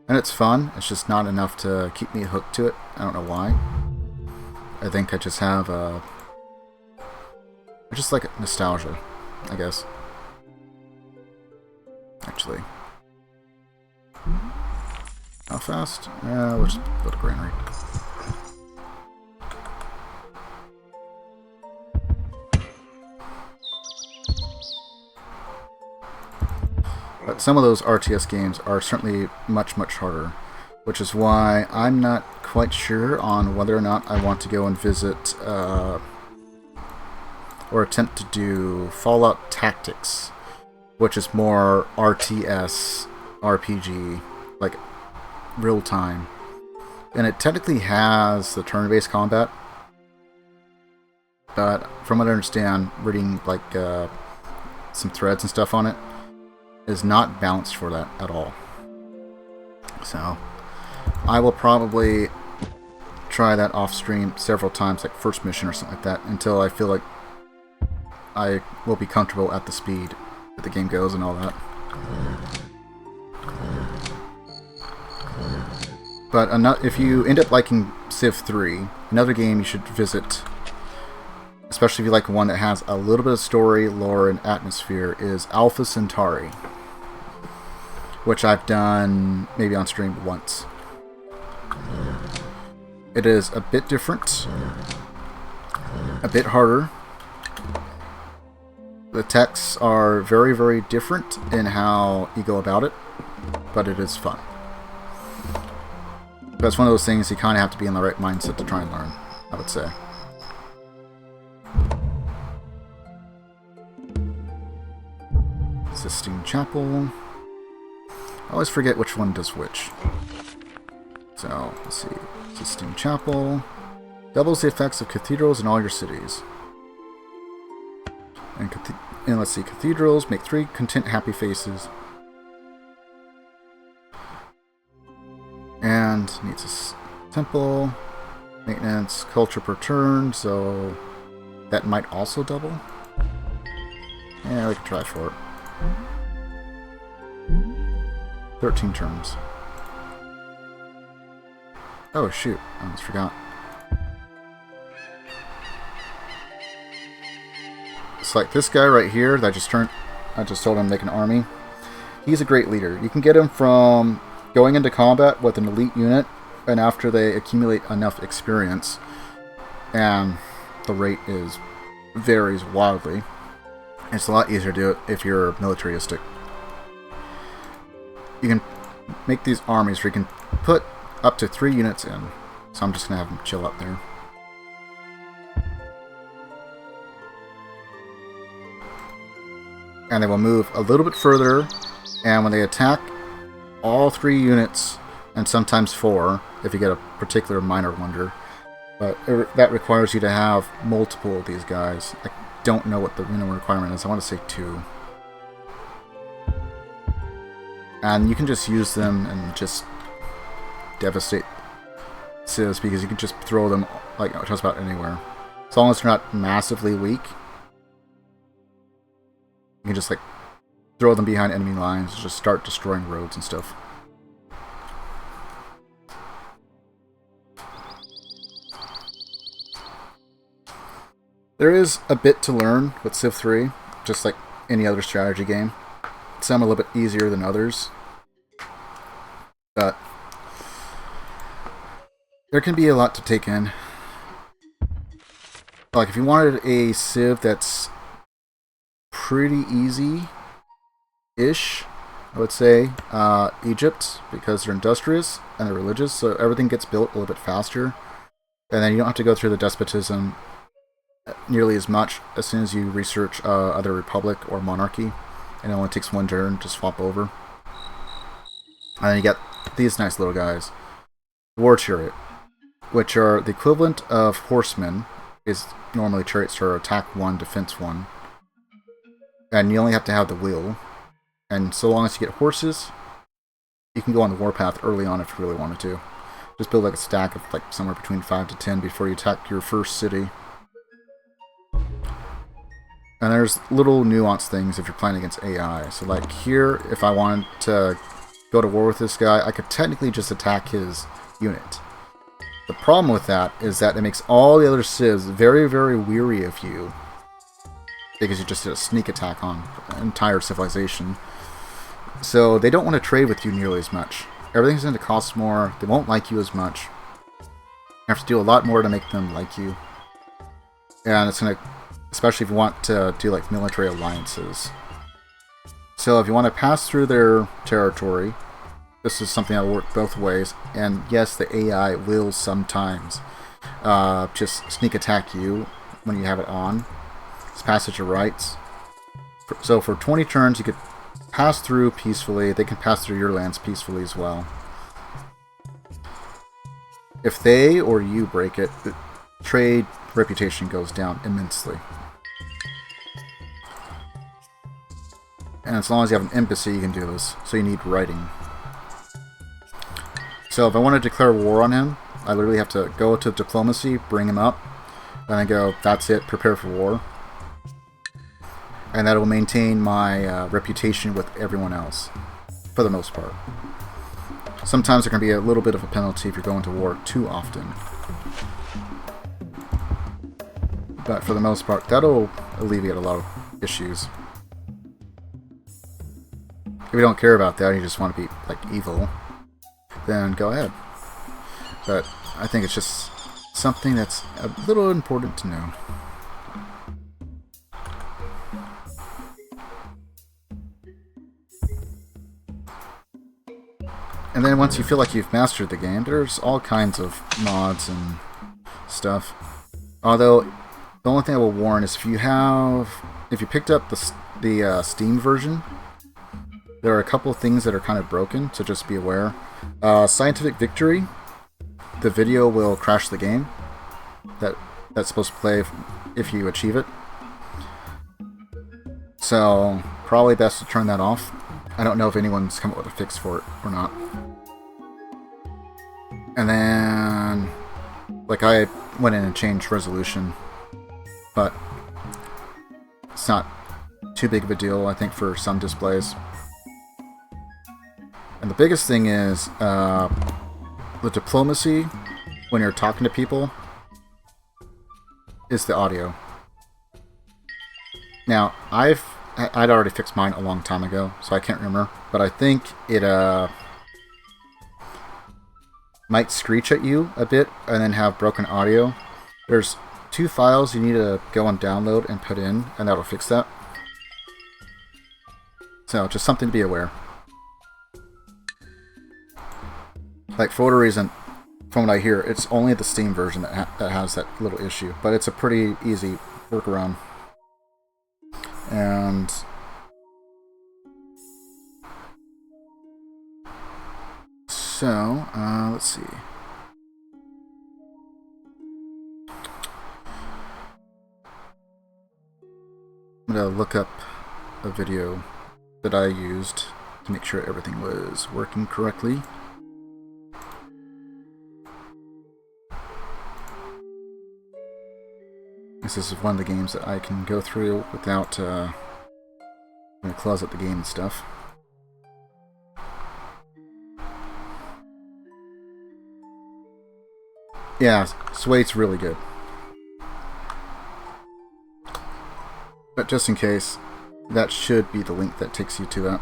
and it's fun. It's just not enough to keep me hooked to it. I don't know why. I think I just have I just like nostalgia, I guess. Actually. How fast? We'll just go to granary. But some of those RTS games are certainly much harder, which is why I'm not quite sure on whether or not I want to go and visit or attempt to do Fallout Tactics, which is more RTS, RPG, like real time. And it technically has the turn-based combat, but from what I understand, reading like some threads and stuff on it, is not balanced for that at all. So I will probably try that off stream several times, like first mission or something like that, until I feel like I will be comfortable at the speed that the game goes and all that. But if you end up liking Civ 3, another game you should visit, especially if you like one that has a little bit of story, lore, and atmosphere, is Alpha Centauri, which I've done maybe on stream once. It is a bit different, a bit harder. The texts are very different in how you go about it, but it is fun. But it's one of those things you kind of have to be in the right mindset to try and learn, I would say. Sistine Chapel. I always forget which one does which. So, let's see. Sistine Chapel. Doubles the effects of cathedrals in all your cities. And let's see. Cathedrals make 3 content happy faces. And needs a temple. Maintenance, culture per turn, so that might also double. Yeah, we can try for it. 13 turns. Oh shoot, I almost forgot. It's like this guy right here that I just told him to make an army. He's a great leader. You can get him from going into combat with an elite unit, and after they accumulate enough experience, and the rate varies wildly, it's a lot easier to do it if you're militaristic. You can make these armies where you can put up to 3 units in. So I'm just going to have them chill up there. And they will move a little bit further, and when they attack, all 3 units, and sometimes 4, if you get a particular minor wonder. But that requires you to have multiple of these guys. I don't know what the minimum requirement is. I want to say 2. And you can just use them and just devastate civs, because you can just throw them like just about anywhere. As long as they're not massively weak, you can just like throw them behind enemy lines and just start destroying roads and stuff. There is a bit to learn with Civ 3, just like any other strategy game. Some a little bit easier than others, but there can be a lot to take in. Like if you wanted a Civ that's pretty easy-ish, I would say Egypt, because they're industrious and they're religious, so everything gets built a little bit faster, and then you don't have to go through the despotism nearly as much as soon as you research other republic or monarchy, and it only takes 1 turn to swap over. And then you get these nice little guys. War Chariot, which are the equivalent of horsemen, is normally chariots are attack 1, defense 1. And you only have to have the wheel. And so long as you get horses, you can go on the warpath early on if you really wanted to. Just build like a stack of like somewhere between 5 to 10 before you attack your first city. And there's little nuanced things if you're playing against AI. So like here, if I wanted to go to war with this guy, I could technically just attack his unit. The problem with that is that it makes all the other civs very, very weary of you. Because you just did a sneak attack on an entire civilization. So they don't want to trade with you nearly as much. Everything's going to cost more. They won't like you as much. You have to do a lot more to make them like you. And it's going to, especially if you want to do like military alliances. So if you want to pass through their territory, this is something that will work both ways. And yes, the AI will sometimes just sneak attack you when you have it on. It's passage of rights. So for 20 turns, you could pass through peacefully. They can pass through your lands peacefully as well. If they or you break it, the trade reputation goes down immensely. And as long as you have an embassy, you can do this. So you need writing. So if I want to declare war on him, I literally have to go to diplomacy, bring him up, and I go, that's it, prepare for war. And that will maintain my reputation with everyone else, for the most part. Sometimes there can be a little bit of a penalty if you're going to war too often. But for the most part, that'll alleviate a lot of issues. If you don't care about that, you just want to be like evil, then go ahead. But I think it's just something that's a little important to know. And then once you feel like you've mastered the game, there's all kinds of mods and stuff. Although, the only thing I will warn is if you picked up the Steam version, there are a couple of things that are kind of broken, so just be aware. Scientific Victory, the video will crash the game. That's supposed to play if you achieve it. So, probably best to turn that off. I don't know if anyone's come up with a fix for it or not. And then, like, I went in and changed resolution, but it's not too big of a deal, I think, for some displays. And the biggest thing is the diplomacy when you're talking to people is the audio. Now, I'd already fixed mine a long time ago, so I can't remember, but I think it might screech at you a bit and then have broken audio. There's 2 files you need to go and download and put in, and that'll fix that. So, just something to be aware. Like, for whatever reason, from what I hear, it's only the Steam version that has that little issue, but it's a pretty easy workaround. And so, let's see. I'm gonna look up a video that I used to make sure everything was working correctly. This is one of the games that I can go through without having to close up the game and stuff. Yeah, Swade's really good. But just in case, that should be the link that takes you to that.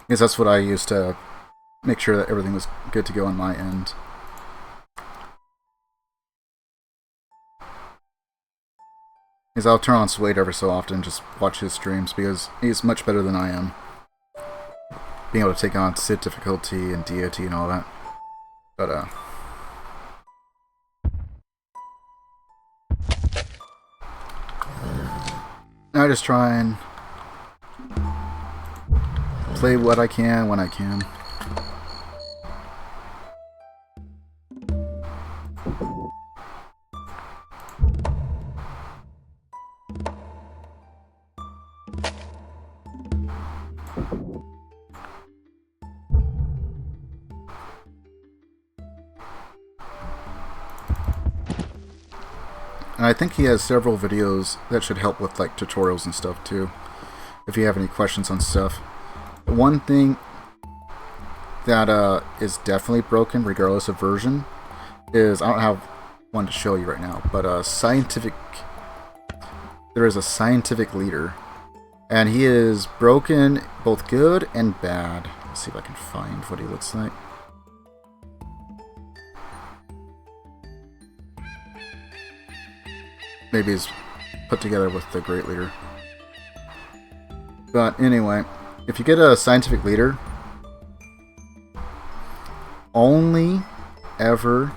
Because that's what I used to make sure that everything was good to go on my end. Because I'll turn on Swade every so often and just watch his streams, because he's much better than I am. Being able to take on Sid difficulty and deity and all that. But, I just try and play what I can when I can. And I think he has several videos that should help with like tutorials and stuff too, if you have any questions on stuff. One thing that is definitely broken regardless of version is, I don't have one to show you right now, but there is a scientific leader, and he is broken both good and bad. Let's see if I can find what he looks like. Maybe he's put together with the great leader. But anyway, if you get a scientific leader, only ever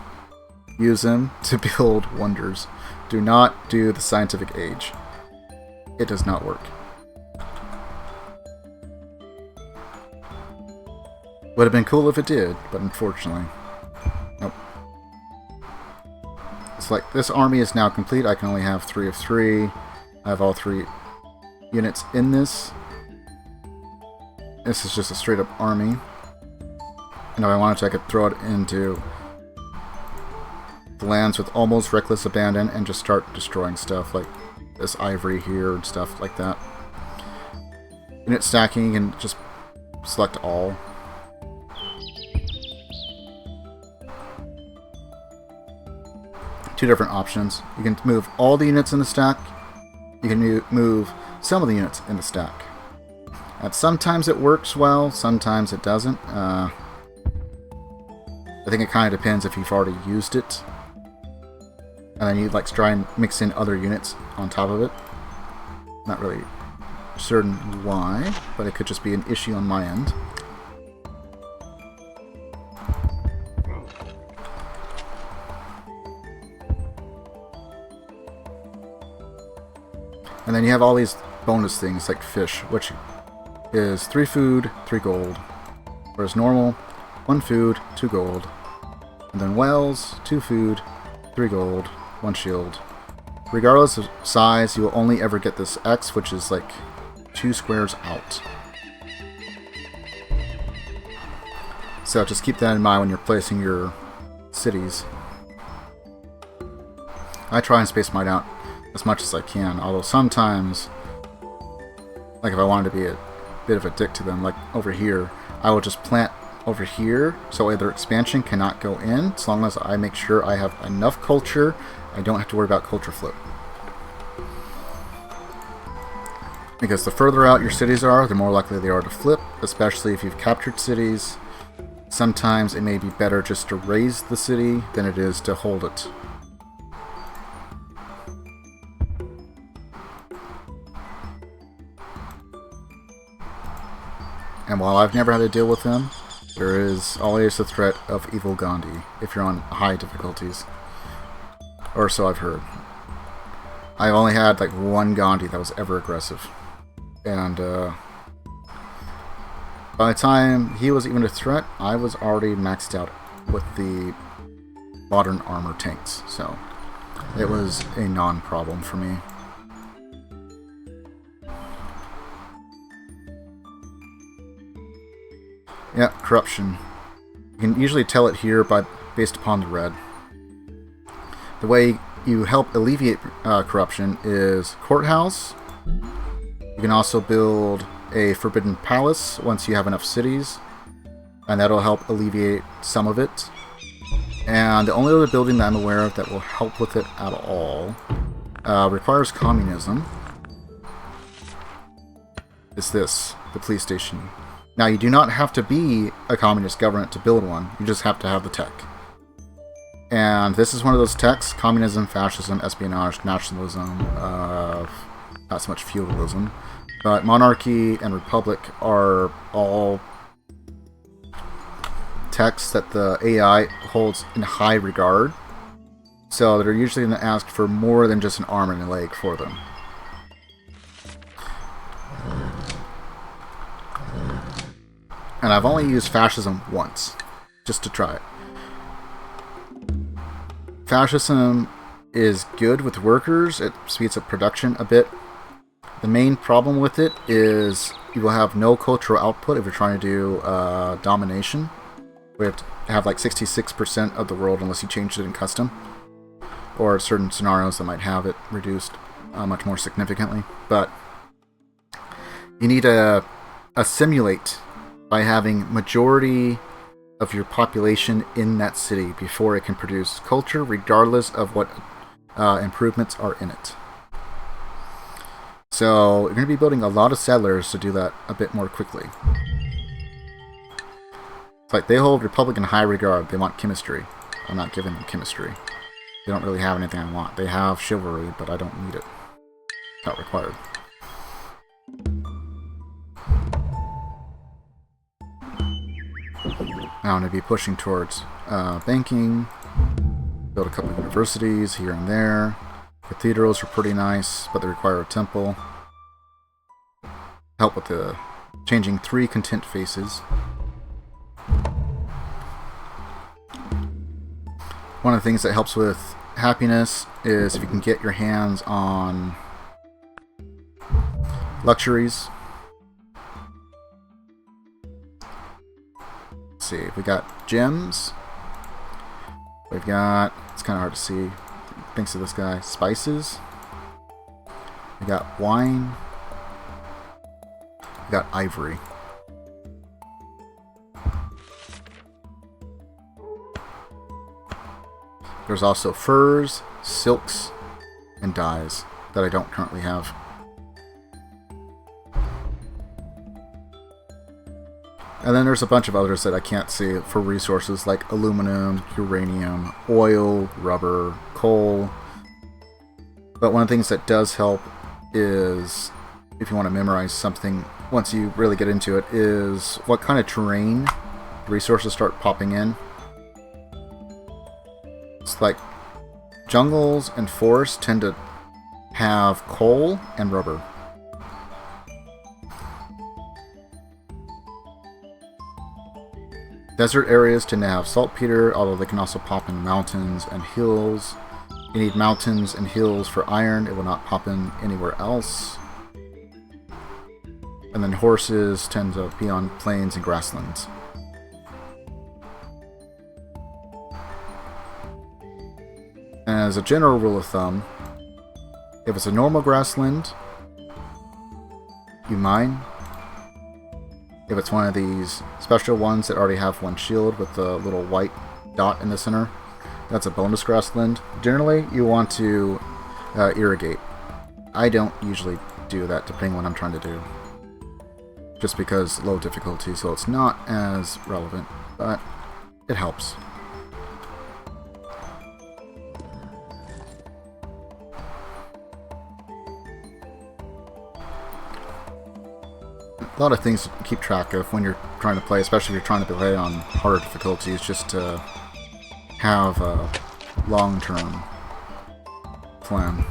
use him to build wonders. Do not do the scientific age. It does not work. Would have been cool if it did, but unfortunately, nope. It's like this army is now complete. I can only have 3 of 3. I have all 3 units in this. This is just a straight up army. And if I wanted to, I could throw it into the lands with almost reckless abandon and just start destroying stuff like this ivory here and stuff like that. Unit stacking and just select all. Two different options. You can move all the units in the stack. You can move some of the units in the stack. And sometimes it works well, sometimes it doesn't. I think it kind of depends if you've already used it. And then you'd like to try and mix in other units on top of it. Not really certain why, but it could just be an issue on my end. And then you have all these bonus things like fish, which is 3 food, 3 gold. Whereas normal, 1 food, 2 gold. And then whales, 2 food, 3 gold, 1 shield. Regardless of size, you will only ever get this X, which is like 2 squares out. So just keep that in mind when you're placing your cities. I try and space mine out as much as I can, although sometimes, like if I wanted to be a bit of a dick to them, like over here, I will just plant over here so their expansion cannot go in, as long as I make sure I have enough culture. I don't have to worry about culture flip. Because the further out your cities are, the more likely they are to flip, especially if you've captured cities. Sometimes it may be better just to raise the city than it is to hold it. And while I've never had to deal with him, there is always the threat of evil Gandhi if you're on high difficulties. Or so I've heard. I've only had like 1 Gandhi that was ever aggressive. And by the time he was even a threat, I was already maxed out with the modern armor tanks. So it was a non-problem for me. Yeah, corruption. You can usually tell it here based upon the red. The way you help alleviate corruption is courthouse. You can also build a forbidden palace once you have enough cities, and that'll help alleviate some of it. And the only other building that I'm aware of that will help with it at all requires communism is this, the police station. Now, you do not have to be a communist government to build one. You just have to have the tech. And this is one of those techs: communism, fascism, espionage, nationalism, not so much feudalism. But monarchy and republic are all techs that the AI holds in high regard. So they're usually going to ask for more than just an arm and a leg for them. And I've only used fascism once, just to try it. Fascism is good with workers. It speeds up production a bit. The main problem with it is you will have no cultural output if you're trying to do domination. We have to have like 66% of the world unless you change it in custom. or certain scenarios that might have it reduced much more significantly. But you need to assimilate by having majority of your population in that city before it can produce culture, regardless of what improvements are in it. So you're going to be building a lot of settlers to do that a bit more quickly. It's like they hold Republic in high regard. They want chemistry. I'm not giving them chemistry. They don't really have anything I want. They have chivalry, but I don't need it. It's not required. Now I'm going to be pushing towards banking, build a couple of universities here and there. Cathedrals are pretty nice, but they require a temple. Help with the changing 3 content faces. One of the things that helps with happiness is if you can get your hands on luxuries. Let's see, we got gems. We've got, it's kind of hard to see thanks to this guy, spices. We got wine. We got ivory. There's also furs, silks, and dyes that I don't currently have. And then there's a bunch of others that I can't see for resources like aluminum, uranium, oil, rubber, coal. But one of the things that does help is, if you want to memorize something, once you really get into it, is what kind of terrain resources start popping in. It's like jungles and forests tend to have coal and rubber. Desert areas tend to have saltpeter, although they can also pop in mountains and hills. You need mountains and hills for iron. It will not pop in anywhere else. And then horses tend to be on plains and grasslands. As a general rule of thumb, if it's a normal grassland, you mine. If it's one of these special ones that already have one shield with the little white dot in the center, that's a bonus grassland. Generally, you want to irrigate. I don't usually do that depending on what I'm trying to do. Just because low difficulty, so it's not as relevant, but it helps. A lot of things to keep track of when you're trying to play, especially if you're trying to play on harder difficulties, just to have a long-term plan.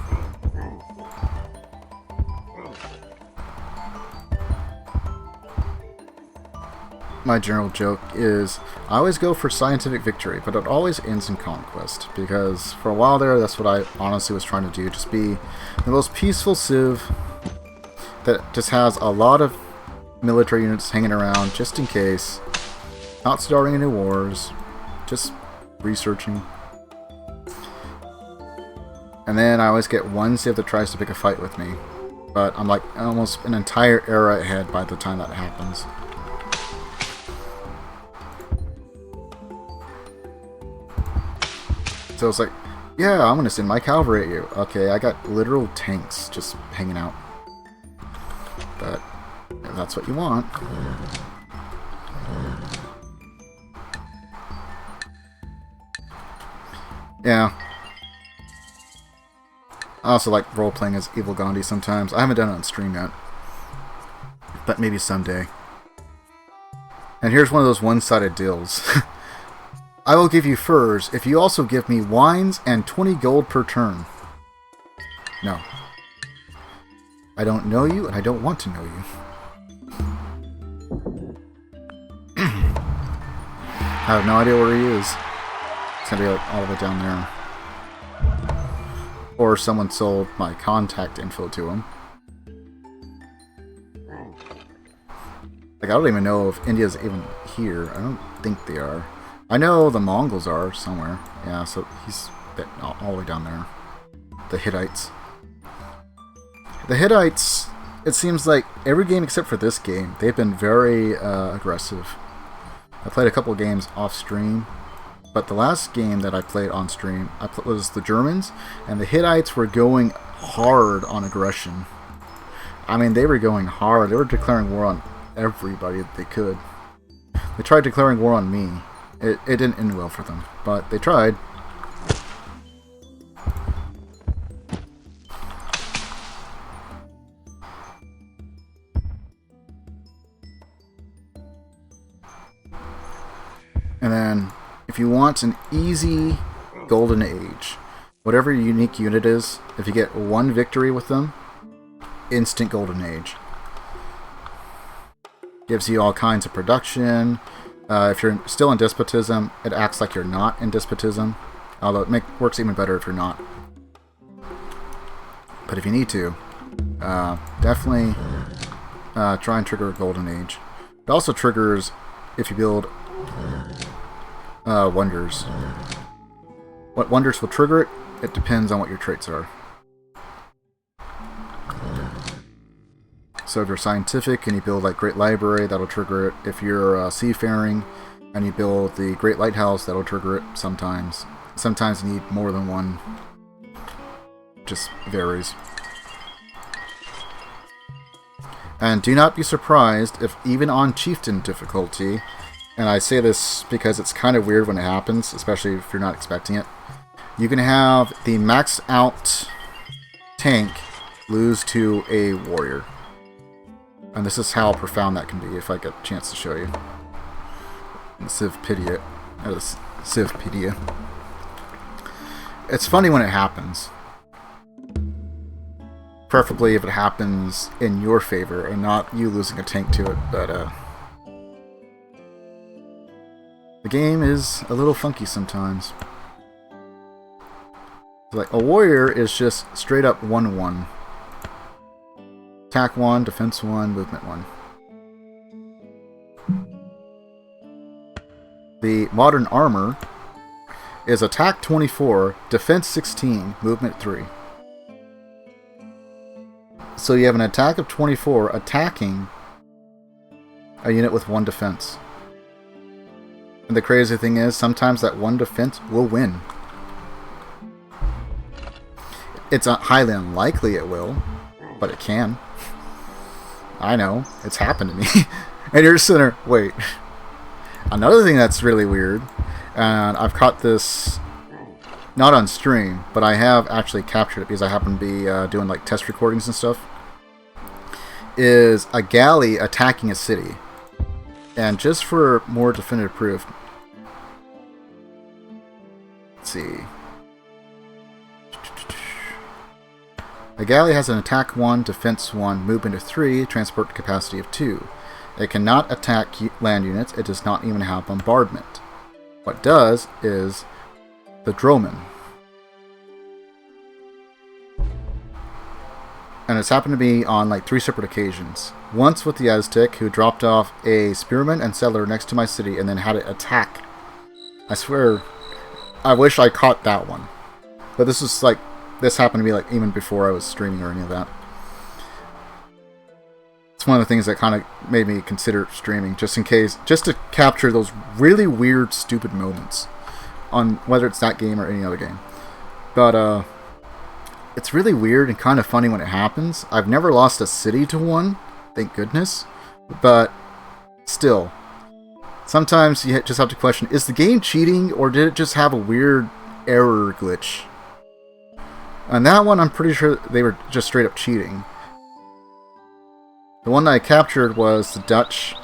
My general joke is, I always go for scientific victory, but it always ends in conquest, because for a while there, that's what I honestly was trying to do, just be the most peaceful civ that just has a lot of military units hanging around just in case, not starting any wars, just researching. And then I always get one civ that tries to pick a fight with me, but I'm like almost an entire era ahead by the time that happens. So it's like, yeah, I'm gonna send my cavalry at you. Okay, I got literal tanks just hanging out. But if that's what you want. Yeah. I also like role-playing as Evil Gandhi sometimes. I haven't done it on stream yet. But maybe someday. And here's one of those one-sided deals. I will give you furs if you also give me wines and 20 gold per turn. No. I don't know you, and I don't want to know you. I have no idea where he is. It's gonna be like all the way down there. Or someone sold my contact info to him. Like, I don't even know if India's even here. I don't think they are. I know the Mongols are somewhere. Yeah, so he's that all the way down there. The Hittites. The Hittites, it seems like every game except for this game, they've been very aggressive. I played a couple of games off stream, but the last game that I played on stream was the Germans, and the Hittites were going hard on aggression. I mean, they were going hard. They were declaring war on everybody that they could. They tried declaring war on me. It didn't end well for them, but they tried. And then, if you want an easy golden age, whatever your unique unit is, if you get one victory with them, instant golden age. Gives you all kinds of production. If you're still in despotism, it acts like you're not in despotism. Although it works even better if you're not. But if you need to, definitely try and trigger a golden age. It also triggers if you build wonders. What wonders will trigger it? It depends on what your traits are. So if you're scientific and you build like Great Library, that'll trigger it. If you're seafaring and you build the Great Lighthouse, that'll trigger it sometimes. Sometimes you need more than one. Just varies. And do not be surprised if even on Chieftain difficulty, and I say this because it's kind of weird when it happens, especially if you're not expecting it, you can have the maxed out tank lose to a warrior. And this is how profound that can be, if I get a chance to show you. Civpedia. It's funny when it happens. Preferably if it happens in your favor and not you losing a tank to it, but the game is a little funky sometimes. Like, a warrior is just straight up 1-1. Attack 1, defense 1, movement 1. The modern armor is attack 24, defense 16, movement 3. So you have an attack of 24 attacking a unit with 1 defense. And the crazy thing is, sometimes that 1 defense will win. It's highly unlikely it will, but it can. I know, it's happened to me. And you're sitting there, wait. Another thing that's really weird, and I've caught this not on stream, but I have actually captured it because I happen to be doing like test recordings and stuff, is a galley attacking a city. And just for more definitive proof, let's see. A galley has an attack 1, defense 1, movement of 3, transport capacity of 2. It cannot attack land units. It does not even have bombardment. What it does is the Droman. And it's happened to be on like 3 separate occasions. Once with the Aztec, who dropped off a spearman and settler next to my city and then had it attack. I swear, I wish I caught that one. But this is like, this happened to be like even before I was streaming or any of that. It's one of the things that kind of made me consider streaming, just in case, just to capture those really weird, stupid moments on whether it's that game or any other game. But it's really weird and kind of funny when it happens. I've never lost a city to one, thank goodness. But still, sometimes you just have to question, is the game cheating or did it just have a weird error glitch? And that one, I'm pretty sure they were just straight up cheating. The one that I captured was the Dutch.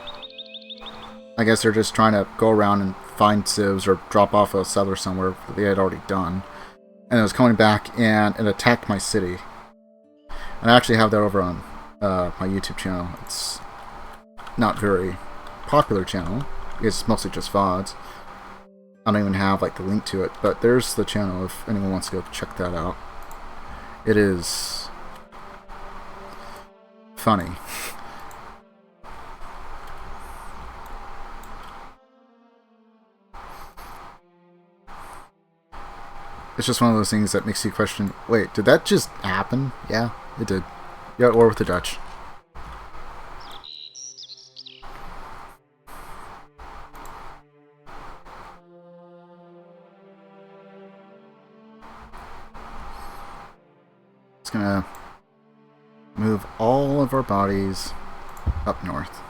I guess they're just trying to go around and find civs or drop off a settler somewhere that they had already done. And it was coming back and it attacked my city. And I actually have that over on my YouTube channel. It's not very popular channel. It's mostly just VODs. I don't even have like the link to it, but there's the channel if anyone wants to go check that out. It is funny. It's just one of those things that makes you question, wait, did that just happen? Yeah, it did. You're at war with the Dutch. It's gonna move all of our bodies up north.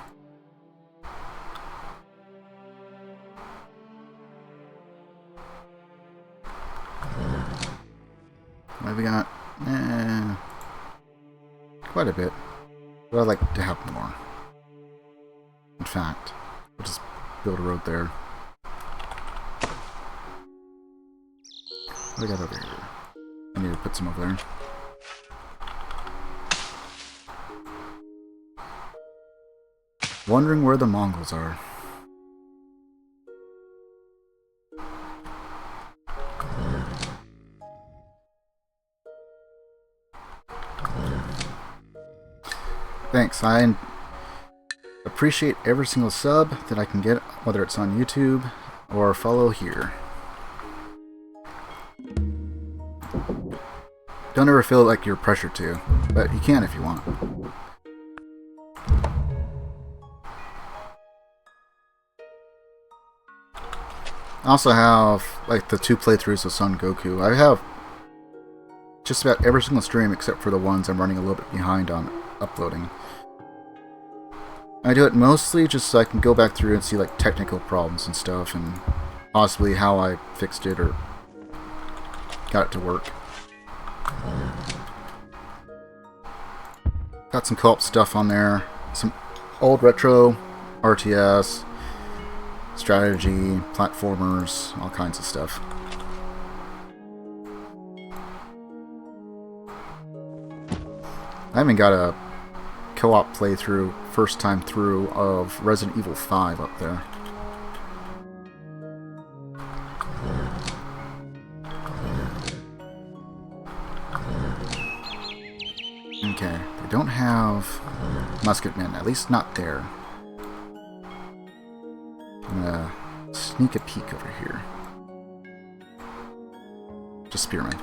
What have we got? Quite a bit. But I'd like to have more. In fact, we'll just build a road there. What do we got over here? I need to put some over there. Wondering where the Mongols are. Thanks, I appreciate every single sub that I can get, whether it's on YouTube or follow here. Don't ever feel like you're pressured to, but you can if you want. I also have like the 2 playthroughs of Son Goku. I have just about every single stream except for the ones I'm running a little bit behind on uploading. I do it mostly just so I can go back through and see like technical problems and stuff and possibly how I fixed it or got it to work. Got some co-op stuff on there, some old retro RTS, strategy, platformers, all kinds of stuff. I haven't got a co-op playthrough, first time through, of Resident Evil 5 up there. Okay, they don't have musketmen, at least not there. I'm gonna sneak a peek over here. Just spearmen.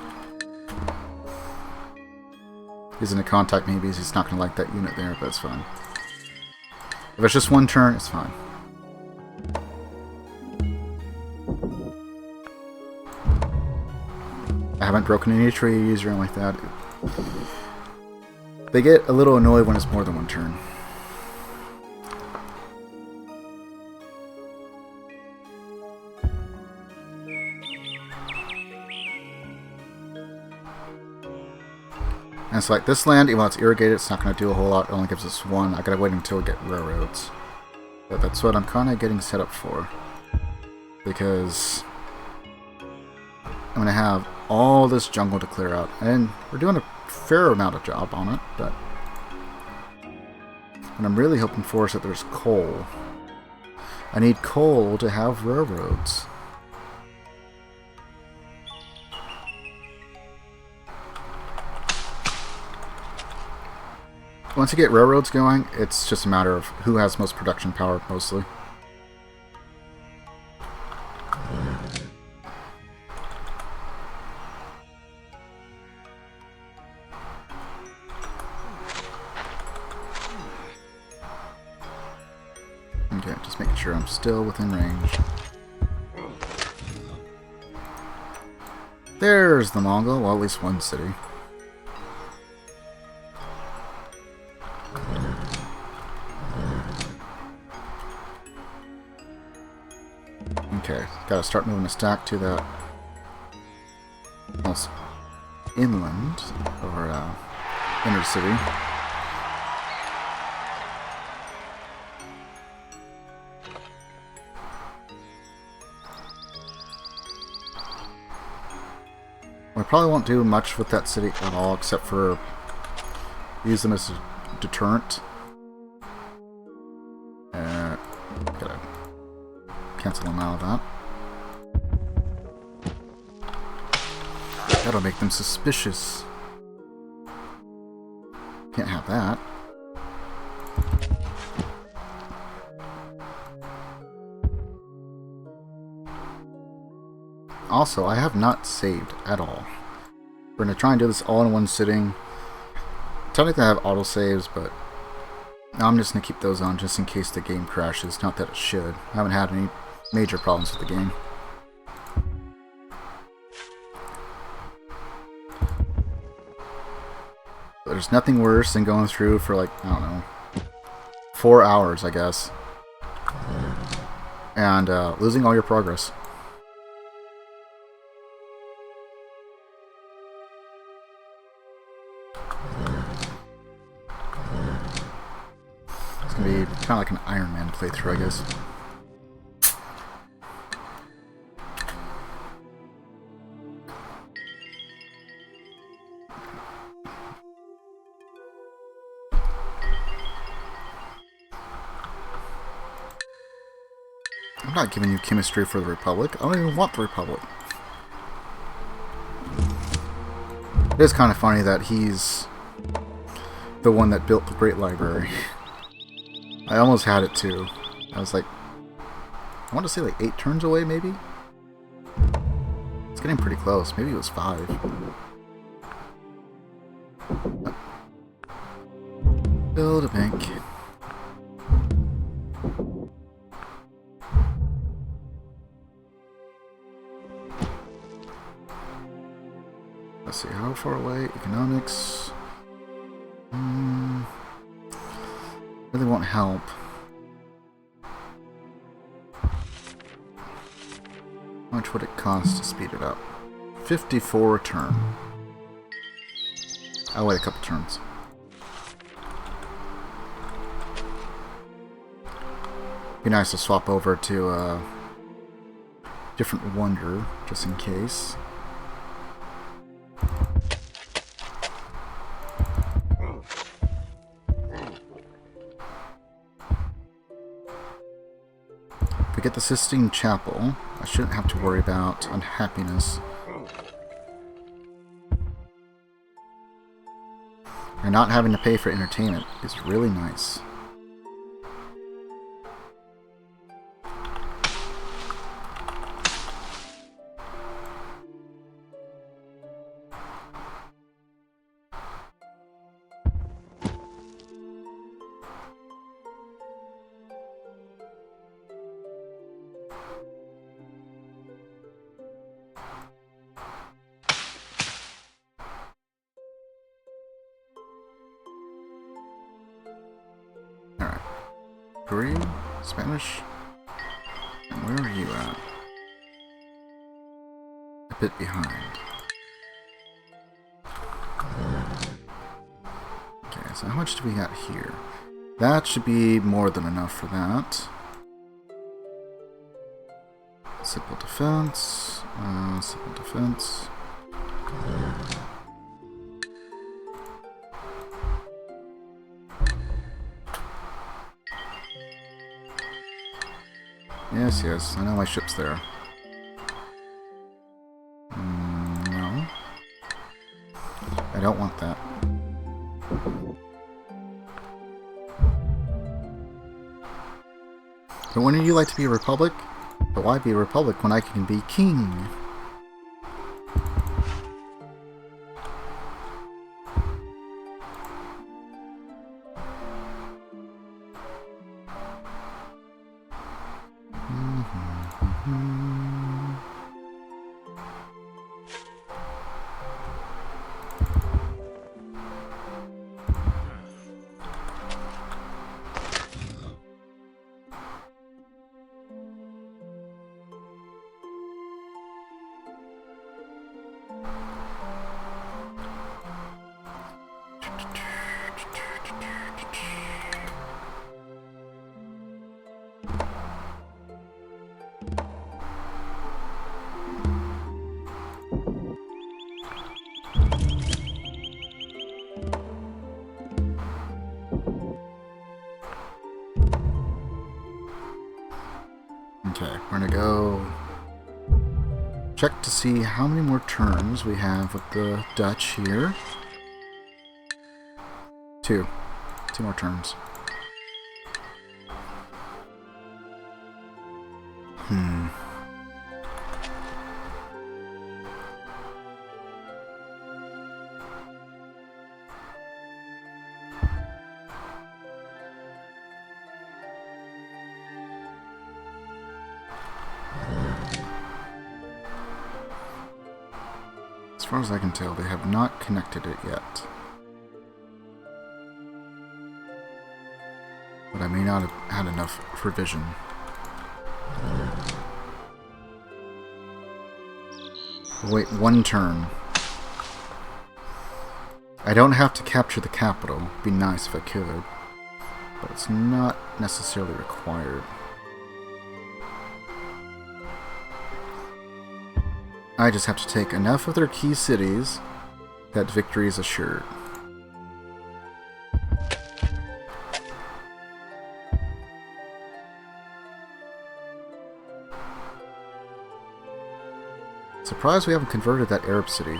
He's in a contact maybe, he's not gonna like that unit there, but it's fine. If it's just one turn, it's fine. I haven't broken any trees or anything like that. They get a little annoyed when it's more than one turn. And it's like this land, even though it's irrigated, it's not going to do a whole lot. It only gives us 1. I gotta wait until we get railroads. But that's what I'm kind of getting set up for. Because I'm going to have all this jungle to clear out. And we're doing a fair amount of job on it, but what I'm really hoping for is that there's coal. I need coal to have railroads. Once you get railroads going, it's just a matter of who has most production power, mostly. Okay, just making sure I'm still within range. There's the Mongol, well, at least one city. Okay, gotta start moving a stack to the almost inland, or inner city. We probably won't do much with that city at all, except for use them as a deterrent. Gotta cancel them out of that. That'll make them suspicious. Can't have that. Also, I have not saved at all. We're going to try and do this all in one sitting. Technically I have autosaves, but I'm just going to keep those on just in case the game crashes. Not that it should. I haven't had any major problems with the game. There's nothing worse than going through for like, I don't know, 4 hours, I guess. And losing all your progress. It's going to be kind of like an Iron Man playthrough, I guess. I'm not giving you chemistry for the Republic. I don't even want the Republic. It is kind of funny that he's the one that built the Great Library. I almost had it too. I was like, I want to say like 8 turns away, maybe? It's getting pretty close. Maybe it was 5. Build a bank. Let's see, how far away? Economics. Really won't help. How much would it cost to speed it up? 54 a turn. I'll wait a couple turns. Be nice to swap over to a different wonder, just in case. If we get the Sistine Chapel, I shouldn't have to worry about unhappiness. And not having to pay for entertainment is really nice. Alright. Korea? Spanish? And where are you at? A bit behind. Okay, so how much do we got here? That should be more than enough for that. Simple defense. Simple defense. Yes, yes, I know my ship's there. No. I don't want that. But wouldn't you like to be a republic? But why be a republic when I can be king? Okay, we're gonna go check to see how many more turns we have with the Dutch here. 2. 2 more turns. far as I can tell, they have not connected it yet. But I may not have had enough for vision. Wait one turn. I don't have to capture the capital. It'd be nice if I could. But it's not necessarily required. I just have to take enough of their key cities that victory is assured. Surprised we haven't converted that Arab city.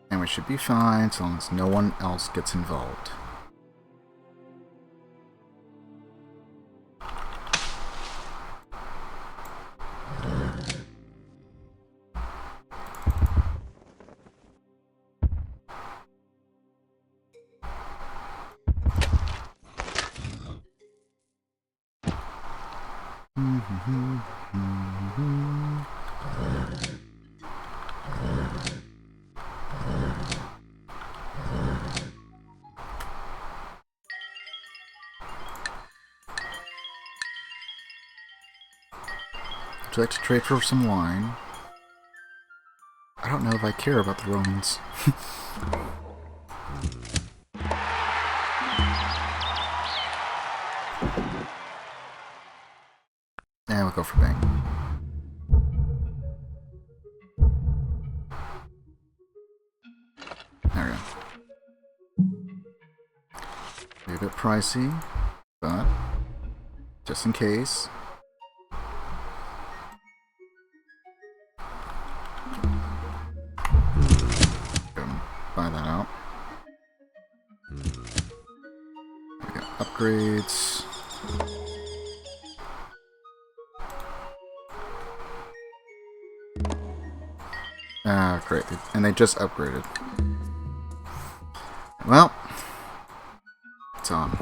And we should be fine so long as no one else gets involved. Would you like to trade for some wine? I don't know if I care about the Romans. And we'll go for Bang. There we go. Be a bit pricey, but just in case. Buy that out. We got upgrades. Ah, great. And they just upgraded. Well, it's on.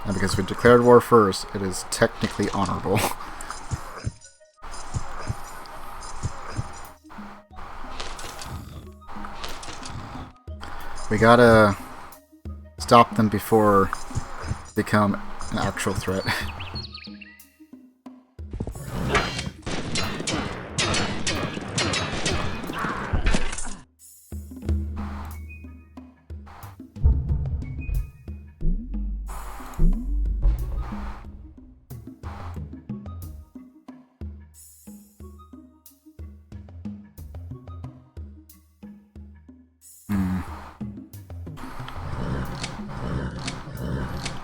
And because we declared war first, it is technically honorable. We gotta stop them before they become an actual threat.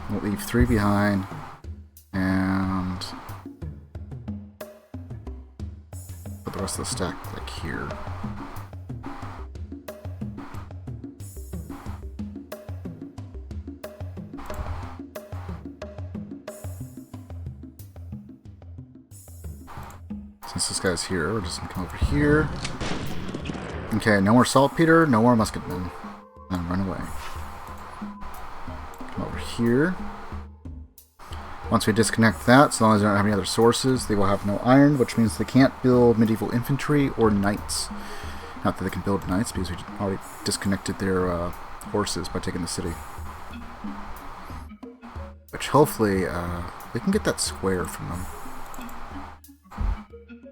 We'll leave 3 behind, and put the rest of the stack like here. Since this guy's here, we're just gonna come over here. Okay, no more saltpeter, no more musketmen. And run away. Come over here. Once we disconnect that, so long as they don't have any other sources, they will have no iron, which means they can't build medieval infantry or knights. Not that they can build knights, because we already disconnected their horses by taking the city. Which hopefully, we can get that square from them.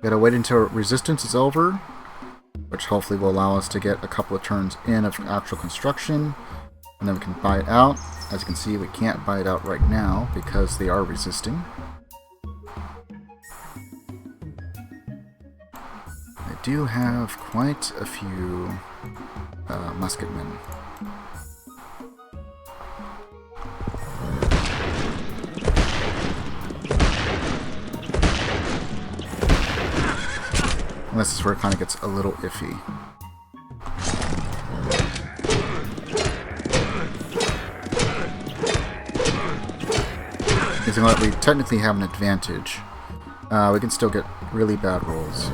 Gotta wait until resistance is over, which hopefully will allow us to get a couple of turns in of actual construction, and then we can buy it out. As you can see, we can't buy it out right now because they are resisting. They do have quite a few musketmen. And this is where it kind of gets a little iffy. Even though we technically have an advantage, we can still get really bad rolls.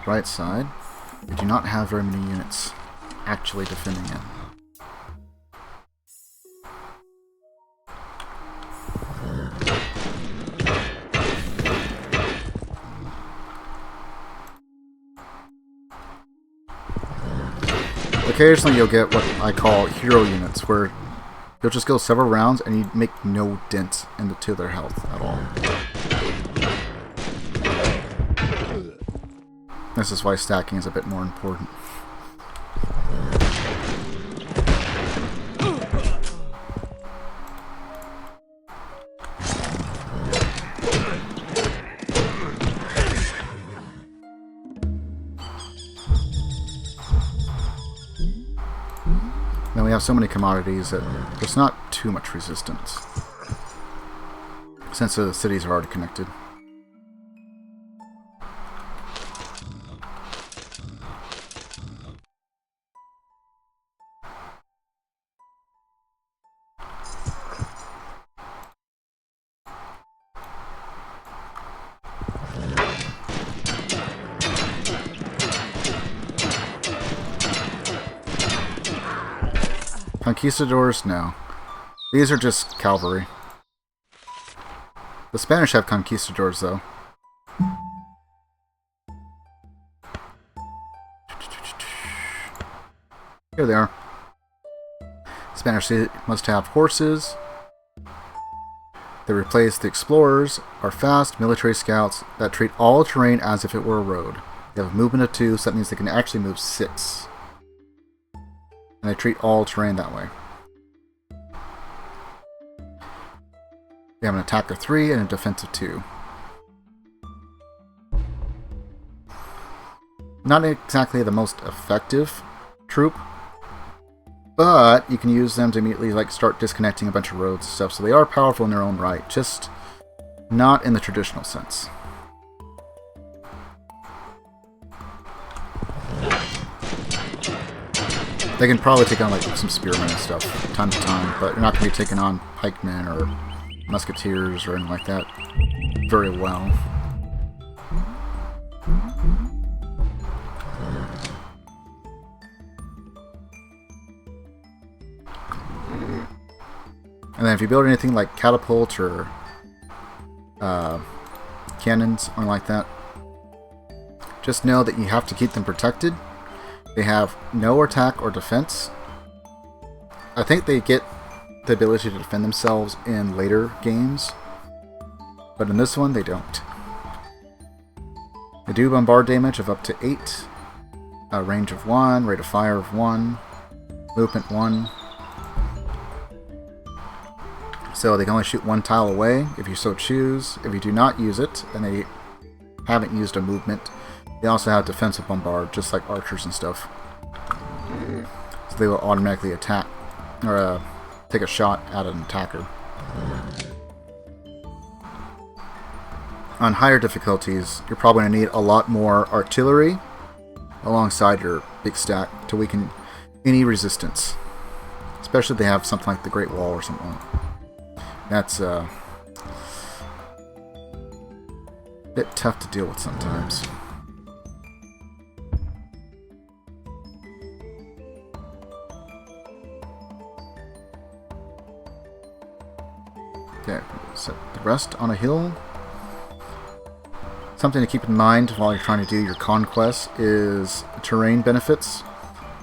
right side, we do not have very many units actually defending it. Occasionally you'll get what I call hero units, where you'll just go several rounds and you make no dent into their health at all. This is why stacking is a bit more important. Now we have so many commodities that there's not too much resistance, since the cities are already connected. Conquistadors? No. These are just cavalry. The Spanish have conquistadors, though. Here they are. Spanish must have horses. They replace the explorers, are fast military scouts that treat all terrain as if it were a road. They have a movement of 2, so that means they can actually move 6. And they treat all terrain that way. They have an attack of 3 and a defense of 2. Not exactly the most effective troop, but you can use them to immediately start disconnecting a bunch of roads and stuff. So they are powerful in their own right, just not in the traditional sense. They can probably take on some spearmen and stuff time to time, but you're not going to be taking on pikemen or musketeers or anything like that very well. And then if you build anything like catapults or cannons or like that, just know that you have to keep them protected. They have no attack or defense. I think they get the ability to defend themselves in later games, but in this one they don't. They do bombard damage of up to 8, range of 1, rate of fire of 1, movement 1. So they can only shoot 1 tile away if you so choose. If you do not use it, and they haven't used a movement, they also have defensive bombard, just like archers and stuff. So they will automatically attack, or take a shot at an attacker. On higher difficulties, you're probably going to need a lot more artillery alongside your big stack to weaken any resistance. Especially if they have something like the Great Wall or something. That's a bit tough to deal with sometimes. Okay, set the rest on a hill. Something to keep in mind while you're trying to do your conquest is terrain benefits.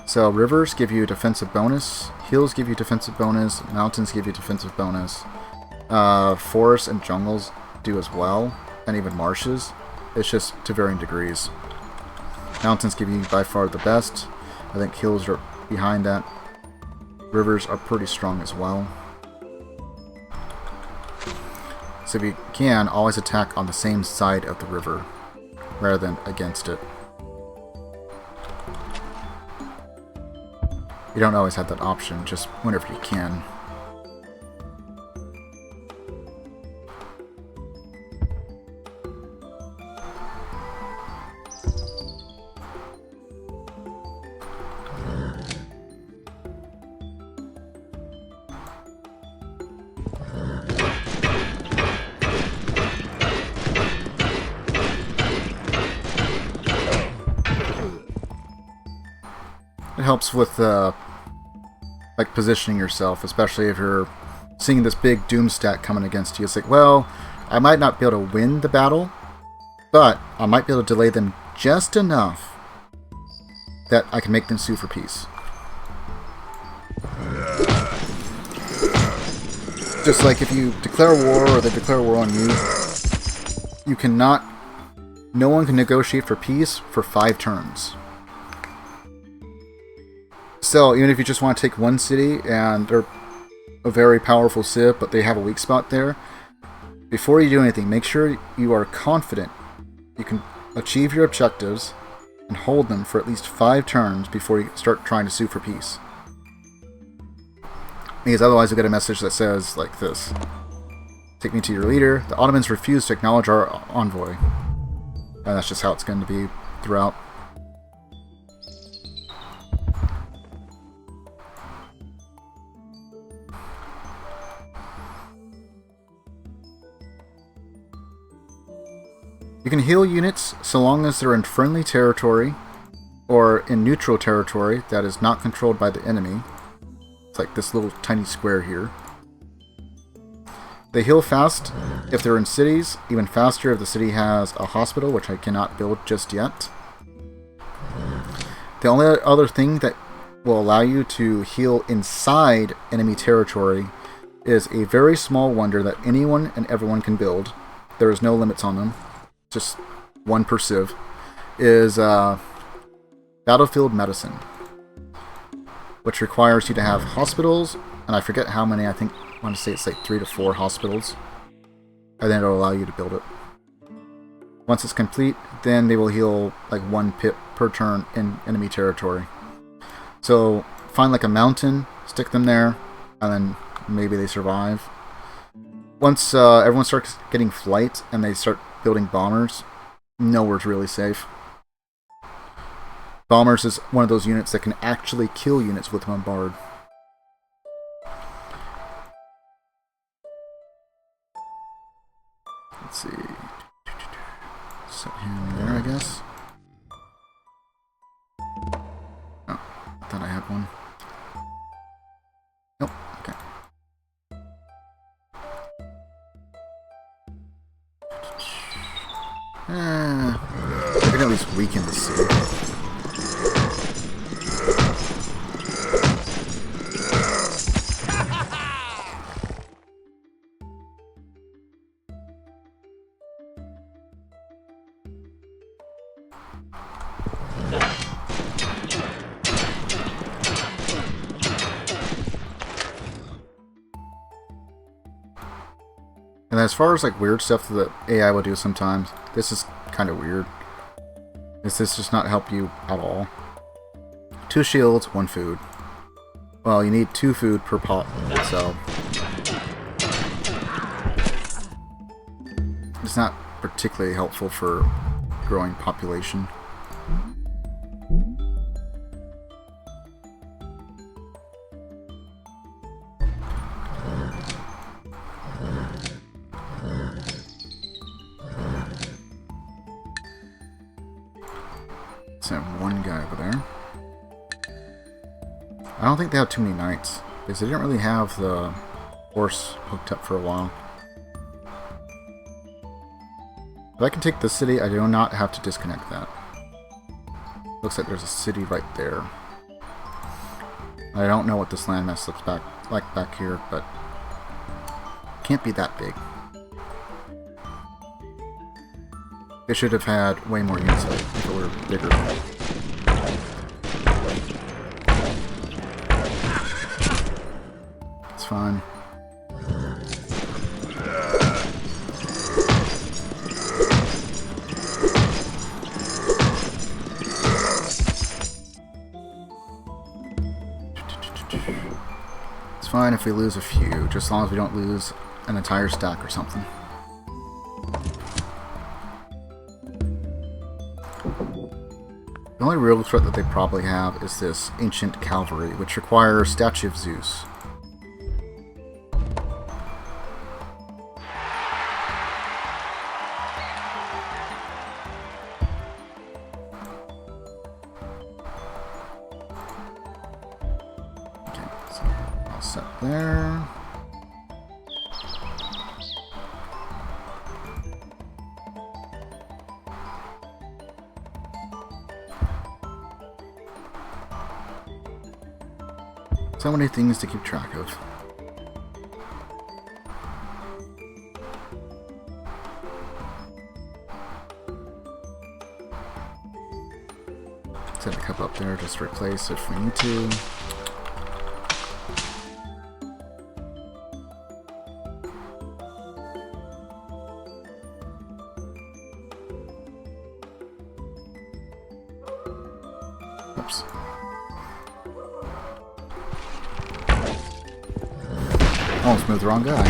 So rivers give you a defensive bonus, hills give you defensive bonus, mountains give you defensive bonus. Forests and jungles do as well, and even marshes. It's just to varying degrees. Mountains give you by far the best. I think hills are behind that. Rivers are pretty strong as well. So if you can, always attack on the same side of the river, rather than against it. You don't always have that option, just whenever you can. helps with like positioning yourself, especially if you're seeing this big doom stack coming against you. It's like, well, I might not be able to win the battle, but I might be able to delay them just enough that I can make them sue for peace. Just like if you declare war or they declare war on you, you cannot, no one can negotiate for peace for 5 turns. So even if you just want to take one city and they're a very powerful civ, but they have a weak spot there, before you do anything, make sure you are confident you can achieve your objectives and hold them for at least 5 turns before you start trying to sue for peace. Because otherwise you'll get a message that says like this: take me to your leader. The Ottomans refuse to acknowledge our envoy. And that's just how it's going to be throughout. You can heal units so long as they're in friendly territory or in neutral territory that is not controlled by the enemy. It's like this little tiny square here. They heal fast if they're in cities, even faster if the city has a hospital, which I cannot build just yet. The only other thing that will allow you to heal inside enemy territory is a very small wonder that anyone and everyone can build. There is no limits on them. Just 1 per civ. Is battlefield medicine, which requires you to have hospitals, and I forget how many. I want to say it's like 3 to 4 hospitals, and then it'll allow you to build it. Once it's complete, then they will heal like 1 pip per turn in enemy territory. So find like a mountain, stick them there, and then maybe they survive. Once everyone starts getting flight and they start building bombers, nowhere's really safe. Bombers is one of those units that can actually kill units with bombard. Let's see. Set here and there, I guess. Oh, I thought I had one. Nope, okay. I can at least weaken the city. And as far as like weird stuff that AI will do sometimes, this is kind of weird. This does not help you at all. 2 shields, 1 food. Well, you need 2 food per pot, so it's not particularly helpful for growing population. Let's have 1 guy over there. I don't think they have too many knights, because they didn't really have the horse hooked up for a while. If I can take the city, I do not have to disconnect that. Looks like there's a city right there. I don't know what this landmass looks like back here, but can't be that big. They should have had way more units if it were bigger. It's fine. It's fine if we lose a few, just as long as we don't lose an entire stack or something. The only real threat that they probably have is this ancient cavalry, which requires Statue of Zeus. Set there. So many things to keep track of. Set a couple up there just to replace if we need to. Oops. Almost moved the wrong guy.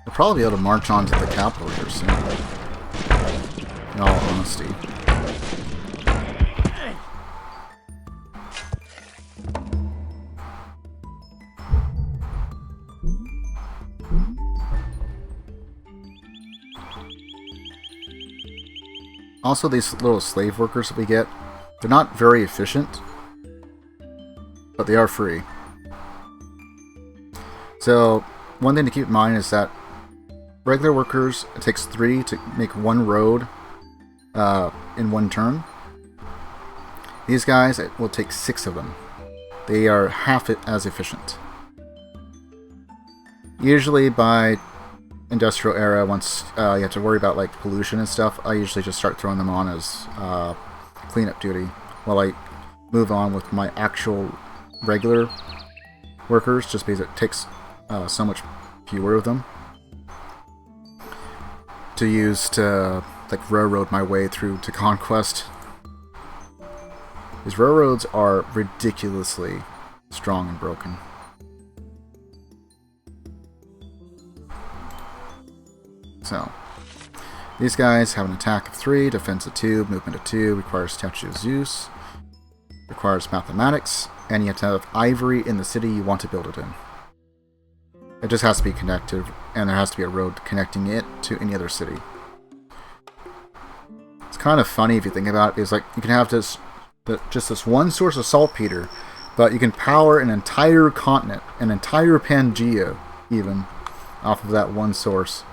We'll probably be able to march on to the capital here soon. In all honesty. Also, these little slave workers that we get, they're not very efficient, but they are free. So, one thing to keep in mind is that regular workers, it takes 3 to make 1 road in 1 turn. These guys, it will take 6 of them. They are half as efficient. Usually by industrial era, once you have to worry about like pollution and stuff, I usually just start throwing them on as cleanup duty while I move on with my actual regular workers, just because it takes so much fewer of them to use to like railroad my way through to conquest. These railroads are ridiculously strong and broken. So, these guys have an attack of 3, defense of 2, movement of 2, requires Statue of Zeus, requires mathematics, and you have to have ivory in the city you want to build it in. It just has to be connected, and there has to be a road connecting it to any other city. It's kind of funny if you think about it. It's like you can have just this one source of saltpeter, but you can power an entire continent, an entire Pangea, even, off of that one source.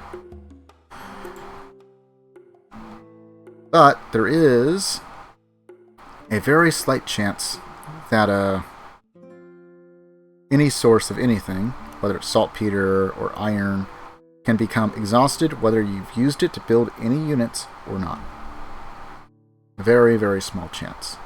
But there is a very slight chance that any source of anything, whether it's saltpeter or iron, can become exhausted whether you've used it to build any units or not. A very, very small chance.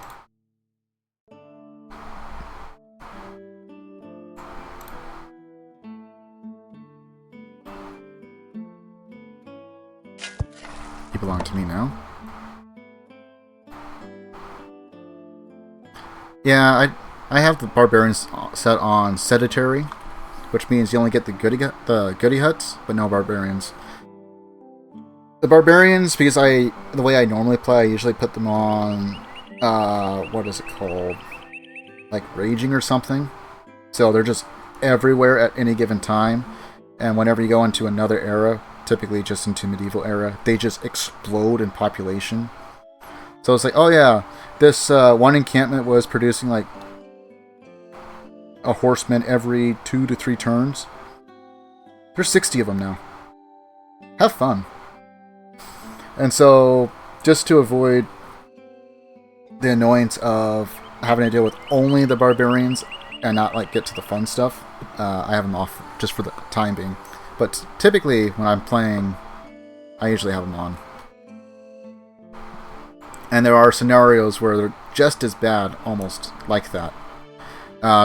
You belong to me now. Yeah, I have the barbarians set on sedentary, which means you only get the goody huts, but no barbarians. The barbarians, because the way I normally play, I usually put them on what is it called? Like raging or something. So they're just everywhere at any given time, and whenever you go into another era, typically just into medieval era, they just explode in population. So it's like, oh yeah, this one encampment was producing like a horseman every 2 to 3 turns. There's 60 of them now. Have fun. And so, just to avoid the annoyance of having to deal with only the barbarians and not like get to the fun stuff, I have them off just for the time being. But typically, when I'm playing, I usually have them on. And there are scenarios where they're just as bad, almost like that.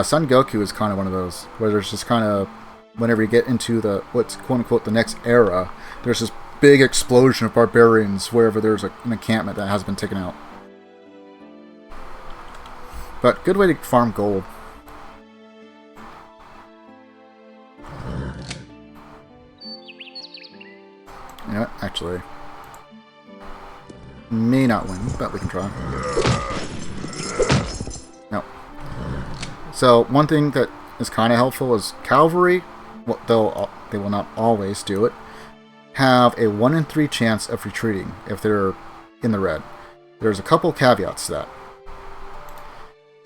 Son Goku is kind of one of those, where there's just kind of, whenever you get into the, what's quote-unquote the next era, there's this big explosion of barbarians wherever there's an encampment that has been taken out. But good way to farm gold. You know what? Actually, may not win, but we can try. No. So one thing that is kind of helpful is cavalry, though they will not always do it, have a 1 in 3 chance of retreating if they're in the red. There's a couple caveats to that.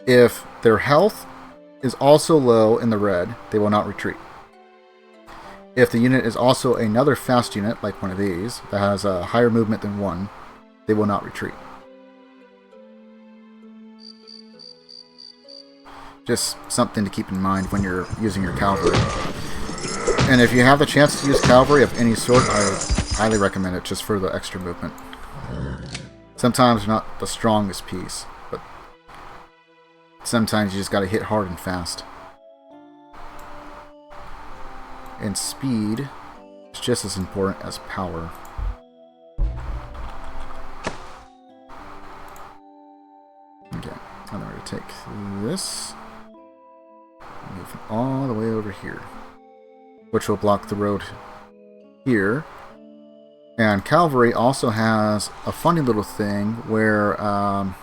If their health is also low in the red, they will not retreat. If the unit is also another fast unit, like one of these, that has a higher movement than 1, they will not retreat. Just something to keep in mind when you're using your cavalry. And if you have the chance to use cavalry of any sort, I highly recommend it just for the extra movement. Sometimes they're not the strongest piece, but sometimes you just gotta hit hard and fast. And speed is just as important as power. Okay, I'm going to take this, move it all the way over here, which will block the road here. And cavalry also has a funny little thing where, I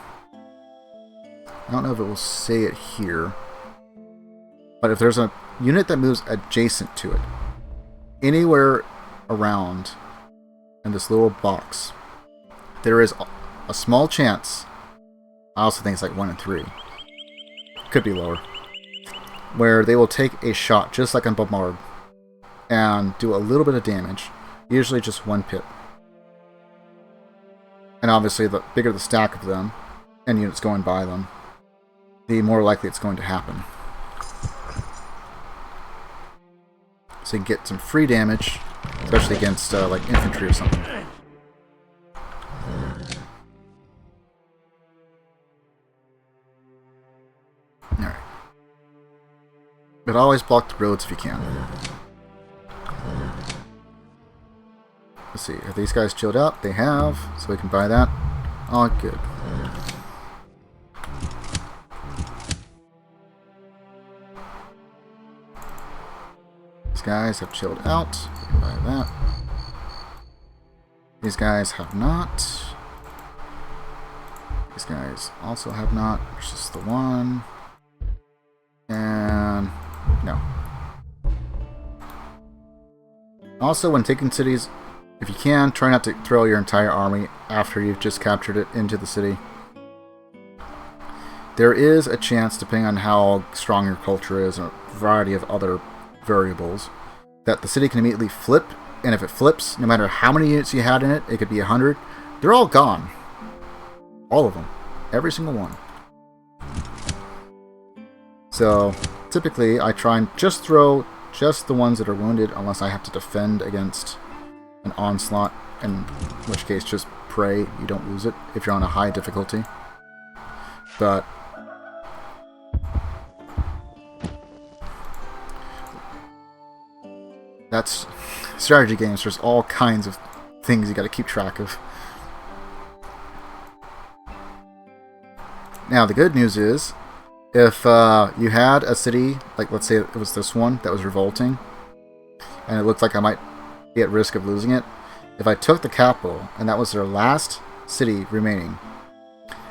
don't know if it will say it here, but if there's a unit that moves adjacent to it, anywhere around in this little box, there is a small chance, I also think it's like 1 in 3, could be lower, where they will take a shot just like on Bombard and do a little bit of damage, usually just 1 pip. And obviously the bigger the stack of them and units going by them, the more likely it's going to happen. So you can get some free damage, especially against like infantry or something. Alright. But always block the roads if you can. Let's see, have these guys chilled out? They have, so we can buy that. Oh, good. These guys have chilled out. We can buy that. These guys have not. These guys also have not. There's just the one. And no. Also, when taking cities, if you can, try not to throw your entire army after you've just captured it into the city. There is a chance, depending on how strong your culture is, and a variety of other variables, that the city can immediately flip, and if it flips, no matter how many units you had in it, it could be 100, they're all gone. All of them. Every single one. So, typically, I try and just throw just the ones that are wounded, unless I have to defend against an onslaught, in which case just pray you don't lose it if you're on a high difficulty. But that's strategy games. There's all kinds of things you got to keep track of. Now the good news is, if you had a city, like let's say it was this one that was revolting, and it looked like I might be at risk of losing it, if I took the capital and that was their last city remaining,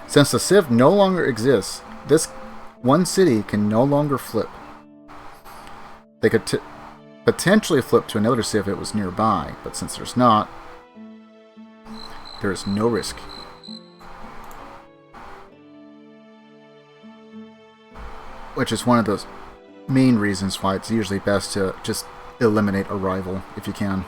since the Civ no longer exists, this one city can no longer flip. They could potentially flip to another Civ if it was nearby, but since there's not, there is no risk. Which is one of the main reasons why it's usually best to just eliminate a rival if you can.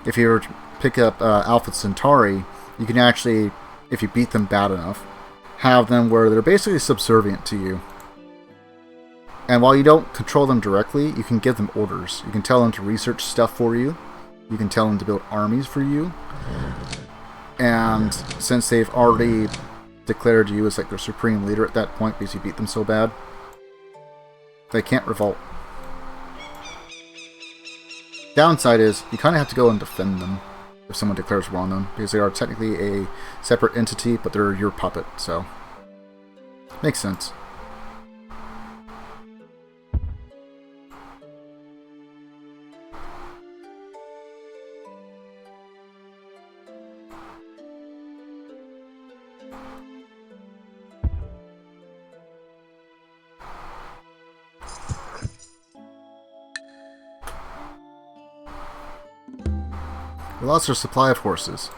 If you were to pick up Alpha Centauri, you can actually, if you beat them bad enough, have them where they're basically subservient to you. And while you don't control them directly, you can give them orders. You can tell them to research stuff for you. You can tell them to build armies for you. And since they've already declared you as like their supreme leader at that point because you beat them so bad, they can't revolt. Downside is you kind of have to go and defend them if someone declares war on them, because they are technically a separate entity, but they're your puppet, so makes sense. We lost our supply of horses.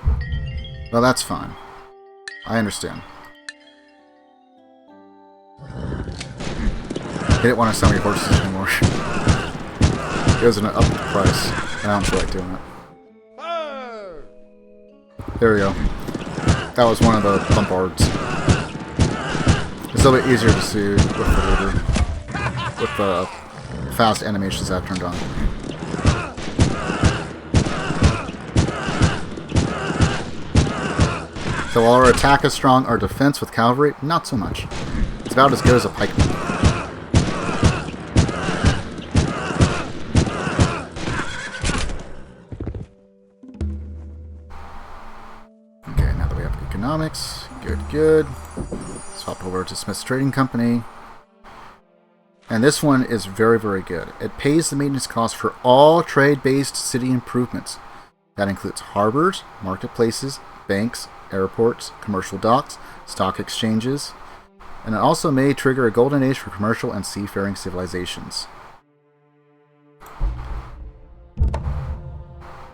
Well, that's fine. I understand. They didn't want to sell me horses anymore. It was an up price, and I don't feel like doing it. There we go. That was one of the bombards. It's a little bit easier to see with the leader, with the fast animations I've turned on. So while our attack is strong, our defense with cavalry, not so much. It's about as good as a pikeman. Okay, now that we have economics, good. Swap over to Smith's Trading Company. And this one is very, very good. It pays the maintenance cost for all trade-based city improvements. That includes harbors, marketplaces, banks, airports, commercial docks, stock exchanges, and it also may trigger a golden age for commercial and seafaring civilizations.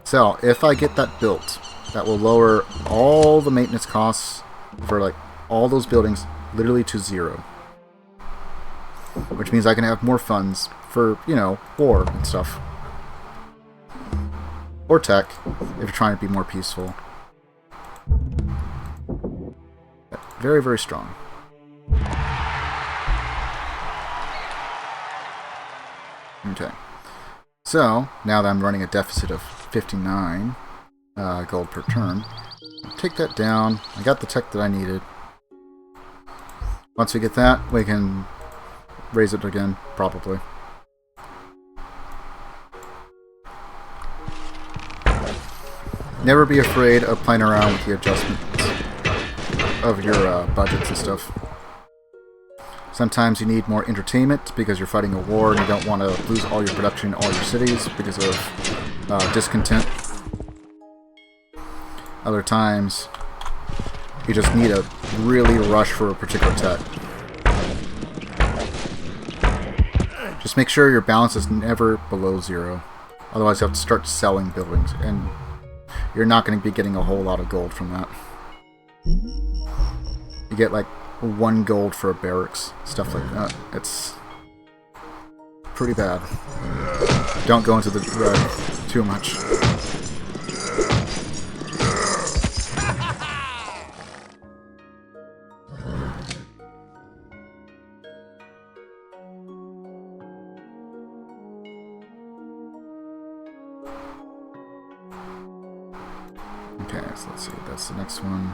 So, if I get that built, that will lower all the maintenance costs for like all those buildings literally to 0. Which means I can have more funds for, you know, war and stuff. Or tech, if you're trying to be more peaceful. Very, very strong. Okay. So, now that I'm running a deficit of 59 gold per turn, I'll take that down. I got the tech that I needed. Once we get that, we can raise it again, probably. Never be afraid of playing around with the adjustments of your budgets and stuff. Sometimes you need more entertainment because you're fighting a war and you don't want to lose all your production in all your cities because of discontent. Other times, you just need a really rush for a particular tech. Just make sure your balance is never below 0. Otherwise you have to start selling buildings, and you're not going to be getting a whole lot of gold from that. You get like 1 gold for a barracks, stuff like that. It's pretty bad. Don't go into the red too much. Okay, so let's see, that's the next one.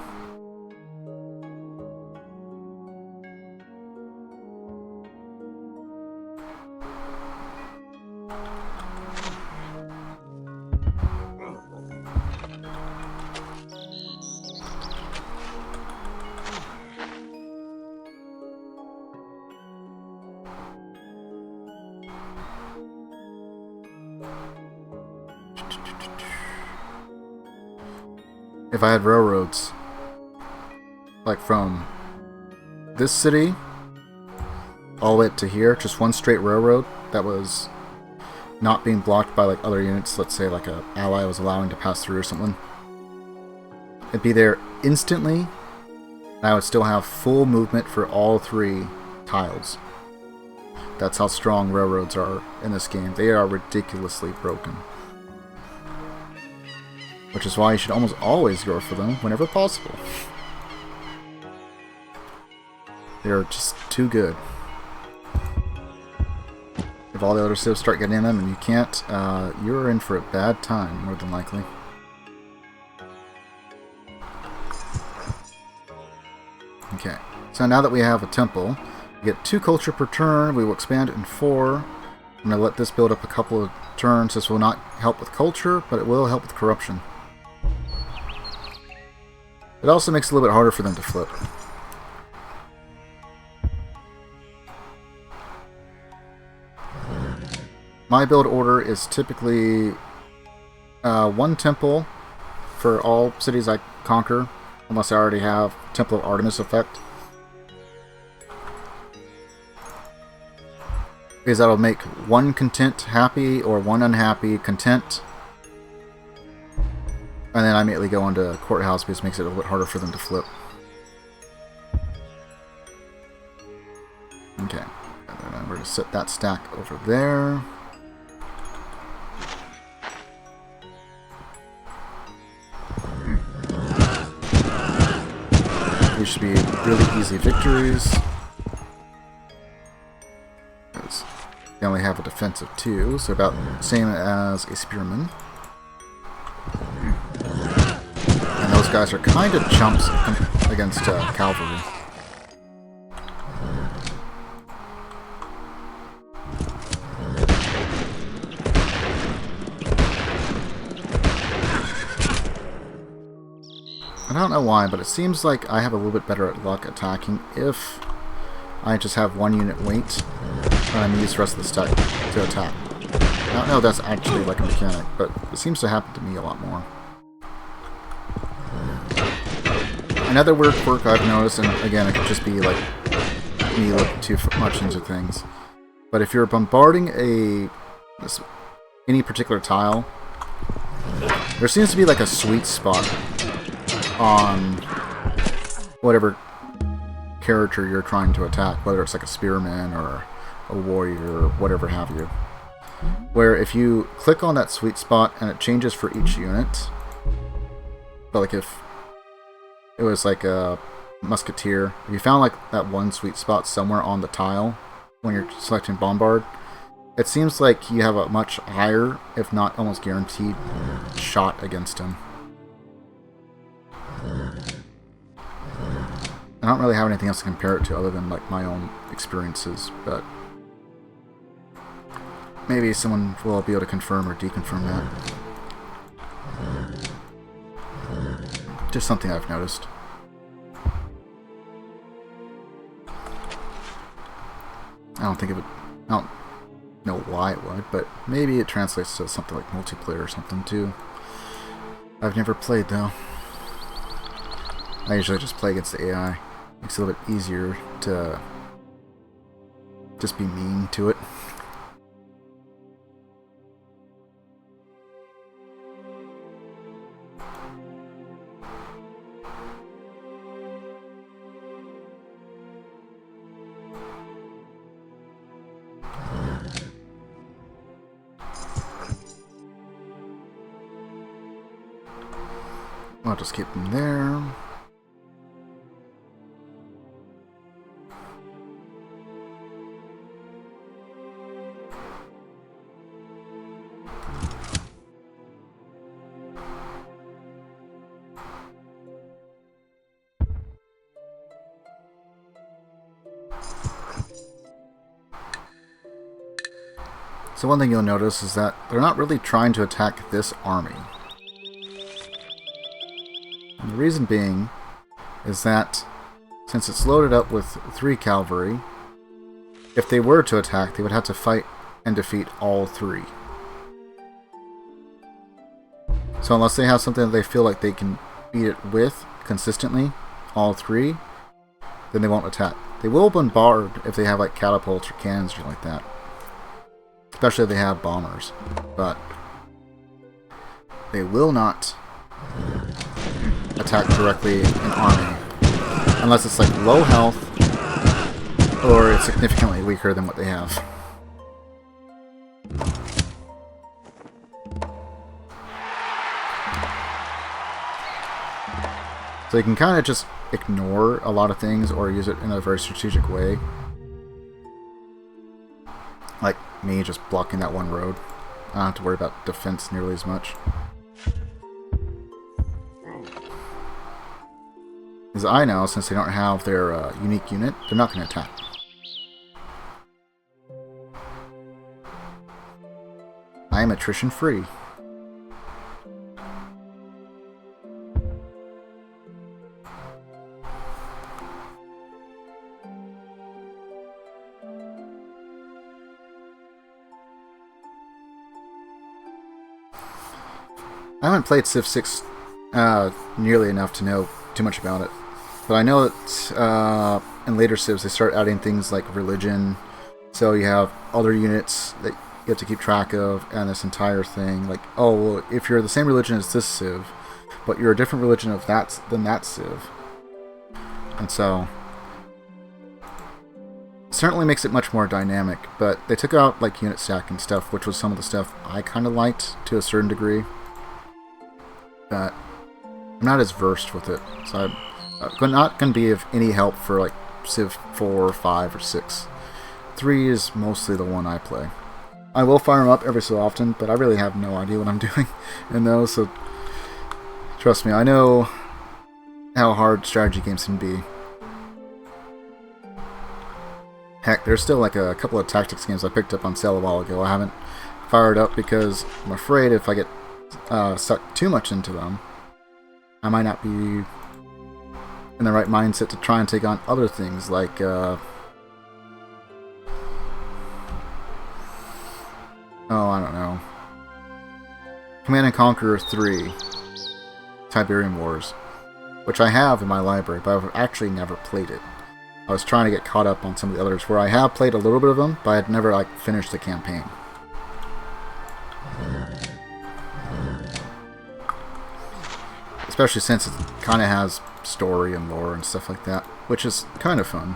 If I had railroads, like from this city all the way up to here, just one straight railroad that was not being blocked by like other units, let's say like a ally was allowing to pass through or something, it'd be there instantly, and I would still have full movement for all 3 tiles. That's how strong railroads are in this game. They are ridiculously broken. Which is why you should almost always go for them whenever possible. They're just too good. If all the other civs start getting in them and you can't, you're in for a bad time, more than likely. Okay, so now that we have a temple, we get 2 culture per turn. We will expand it in 4. I'm going to let this build up a couple of turns. This will not help with culture, but it will help with corruption. It also makes it a little bit harder for them to flip. My build order is typically 1 temple for all cities I conquer, unless I already have Temple of Artemis effect. Because that'll make 1 content happy or 1 unhappy content. And then I immediately go into courthouse because it makes it a little bit harder for them to flip. Okay. And then I'm going to set that stack over there. These should be really easy victories. Because they only have a defense of 2, so about the same as a spearman. And those guys are kind of chumps against cavalry. I don't know why, but it seems like I have a little bit better at luck attacking if I just have 1 unit wait and I use the rest of the stack to attack. I don't know if that's actually like a mechanic, but it seems to happen to me a lot more. Another weird quirk I've noticed, and again, it could just be like me looking too much into things, but if you're bombarding any particular tile, there seems to be like a sweet spot on whatever character you're trying to attack, whether it's like a spearman or a warrior or whatever have you, where if you click on that sweet spot and it changes for each unit, but like if it was like a musketeer, if you found like that one sweet spot somewhere on the tile when you're selecting bombard, it seems like you have a much higher, if not almost guaranteed, shot against him. I don't really have anything else to compare it to other than like my own experiences, but maybe someone will be able to confirm or deconfirm that. Just something I've noticed. I don't think it would. I don't know why it would, but maybe it translates to something like multiplayer or something too. I've never played though. I usually just play against the AI. Makes it a little bit easier to just be mean to it. I'll just keep them there. So one thing you'll notice is that they're not really trying to attack this army. And the reason being is that since it's loaded up with 3 cavalry, if they were to attack, they would have to fight and defeat all 3. So unless they have something that they feel like they can beat it with consistently, all 3, then they won't attack. They will bombard if they have like catapults or cannons or like that. Especially if they have bombers. But they will not attack directly an army unless it's like low health or it's significantly weaker than what they have. So you can kind of just ignore a lot of things or use it in a very strategic way. Like me just blocking that one road. I don't have to worry about defense nearly as much. As I know, since they don't have their unique unit, they're not going to attack. I am attrition free. I haven't played Civ 6 nearly enough to know too much about it. But I know that in later Civs they start adding things like religion, so you have other units that you have to keep track of, and this entire thing, like, oh, well, if you're the same religion as this Civ, but you're a different religion of that than that Civ. And so, certainly makes it much more dynamic, but they took out like unit stack and stuff, which was some of the stuff I kind of liked to a certain degree. But I'm not as versed with it, so I'm not going to be of any help for like Civ 4, 5, or 6. 3 is mostly the one I play. I will fire them up every so often, but I really have no idea what I'm doing in those, so trust me, I know how hard strategy games can be. Heck, there's still like a couple of tactics games I picked up on sale a while ago I haven't fired up because I'm afraid if I get sucked too much into them, I might not be in the right mindset to try and take on other things like oh, I don't know. Command & Conquer 3, Tiberium Wars, which I have in my library, but I've actually never played it. I was trying to get caught up on some of the others, where I have played a little bit of them, but I had never like finished the campaign. Especially since it kind of has story and lore and stuff like that, which is kind of fun.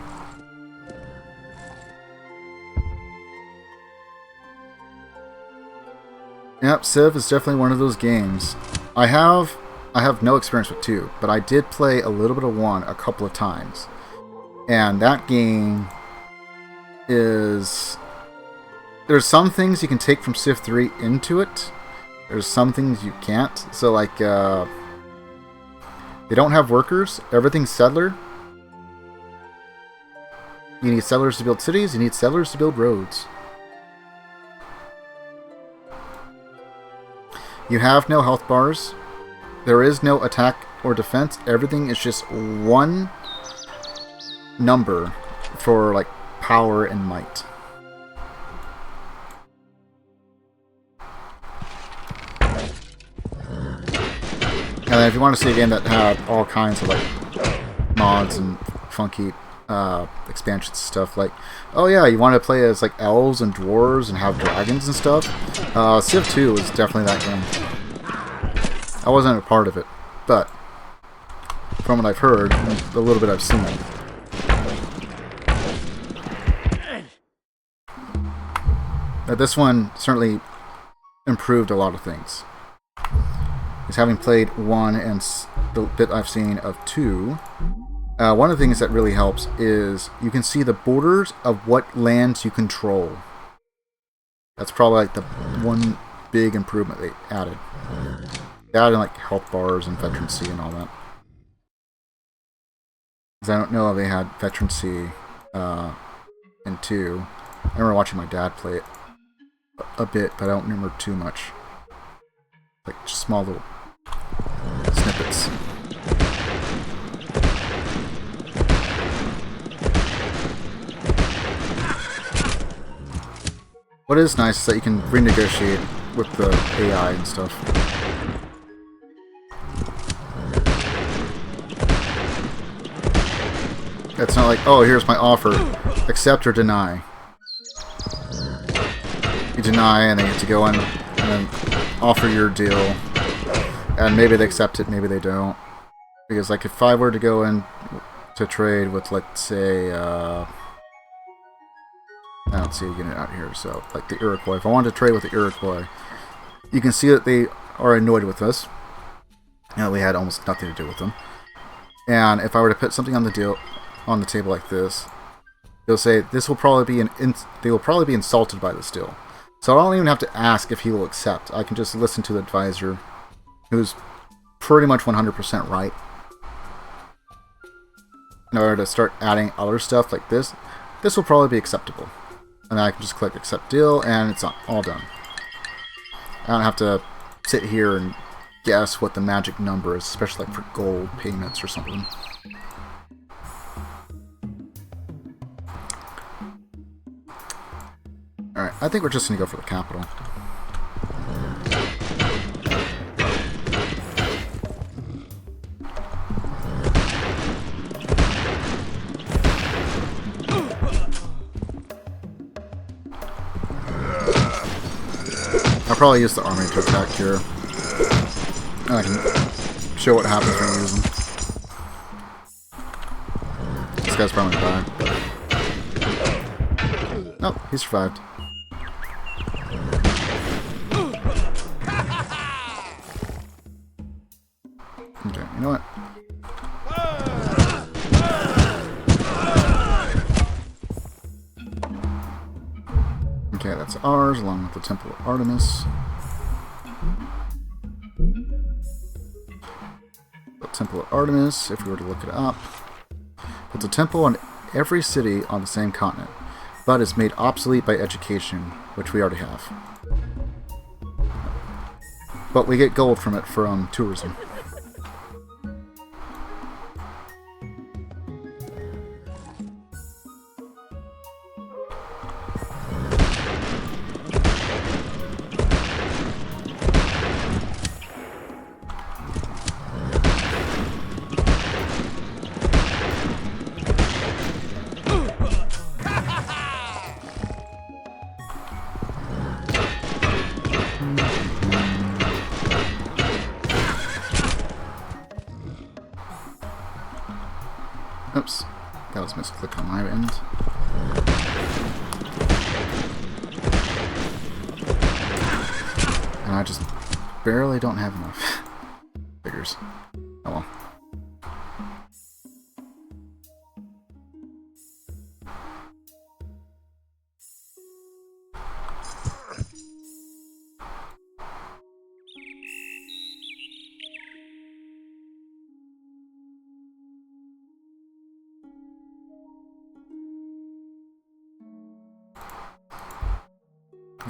Yep, Civ is definitely one of those games. I have no experience with 2, but I did play a little bit of 1 a couple of times. And that game is... There's some things you can take from Civ 3 into it. There's some things you can't. So like, they don't have workers. Everything's settler. You need settlers to build cities. You need settlers to build roads. You have no health bars. There is no attack or defense. Everything is just one number for like power and might. And then if you want to see a game that had all kinds of like mods and funky expansions and stuff, like, oh yeah, you want to play as like elves and dwarves and have dragons and stuff, Civ 2 is definitely that game. I wasn't a part of it, but from what I've heard and the little bit I've seen, this one certainly improved a lot of things. Because having played 1 and the bit I've seen of 2, one of the things that really helps is you can see the borders of what lands you control. That's probably like the one big improvement they added. They added like health bars and veterancy and all that. Because I don't know if they had veterancy in 2. I remember watching my dad play it a bit, but I don't remember too much. Like just small little snippets. What is nice is that you can renegotiate with the AI and stuff. It's not like, oh, here's my offer, accept or deny. You deny and then you have to go in and then offer your deal. And maybe they accept it, maybe they don't. Because like if I were to go in to trade with, let's say, I don't see a unit out here, so like the Iroquois. If I wanted to trade with the Iroquois, you can see that they are annoyed with us. We had almost nothing to do with them. And if I were to put something on the deal on the table like this, they'll say this will probably be they will probably be insulted by this deal. So I don't even have to ask if he will accept. I can just listen to the advisor, who's pretty much 100% right. In order to start adding other stuff like this, this will probably be acceptable. And I can just click accept deal, and it's all done. I don't have to sit here and guess what the magic number is, especially like for gold payments or something. Alright, I think we're just going to go for the capital. I'll probably use the army to attack here. I can show what happens when you use them. This guy's probably gonna die. Nope, he survived. Okay, you know what? Okay, that's ours, along with the Temple of Artemis. The Temple of Artemis, if we were to look it up, puts a temple in every city on the same continent, but is made obsolete by education, which we already have. But we get gold from it from tourism. Oops, that was misclick on my end. And I just barely don't have enough figures. Oh well.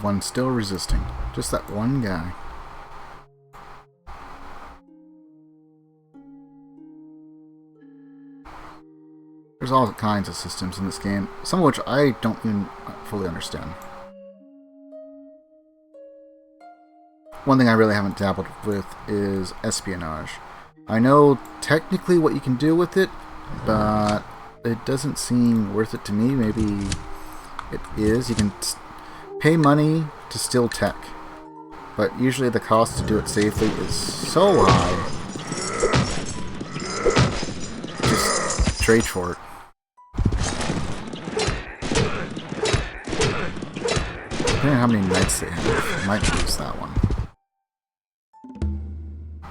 One still resisting. Just that one guy. There's all kinds of systems in this game, some of which I don't even fully understand. One thing I really haven't dabbled with is espionage. I know technically what you can do with it, but it doesn't seem worth it to me. Maybe it is. You can pay money to steal tech, but usually the cost to do it safely is so high. Just trade for it. Depending on how many knights they have, I might lose that one.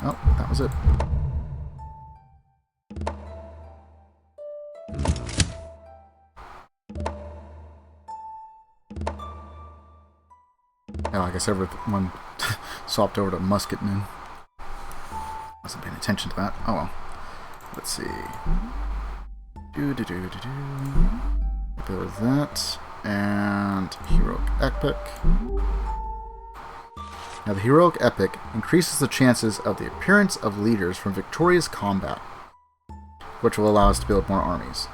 Oh, that was it. Oh, I guess everyone swapped over to musketmen. Wasn't paying attention to that. Oh well. Let's see. Build that. And Heroic Epic. Now the Heroic Epic increases the chances of the appearance of leaders from victorious combat, which will allow us to build more armies.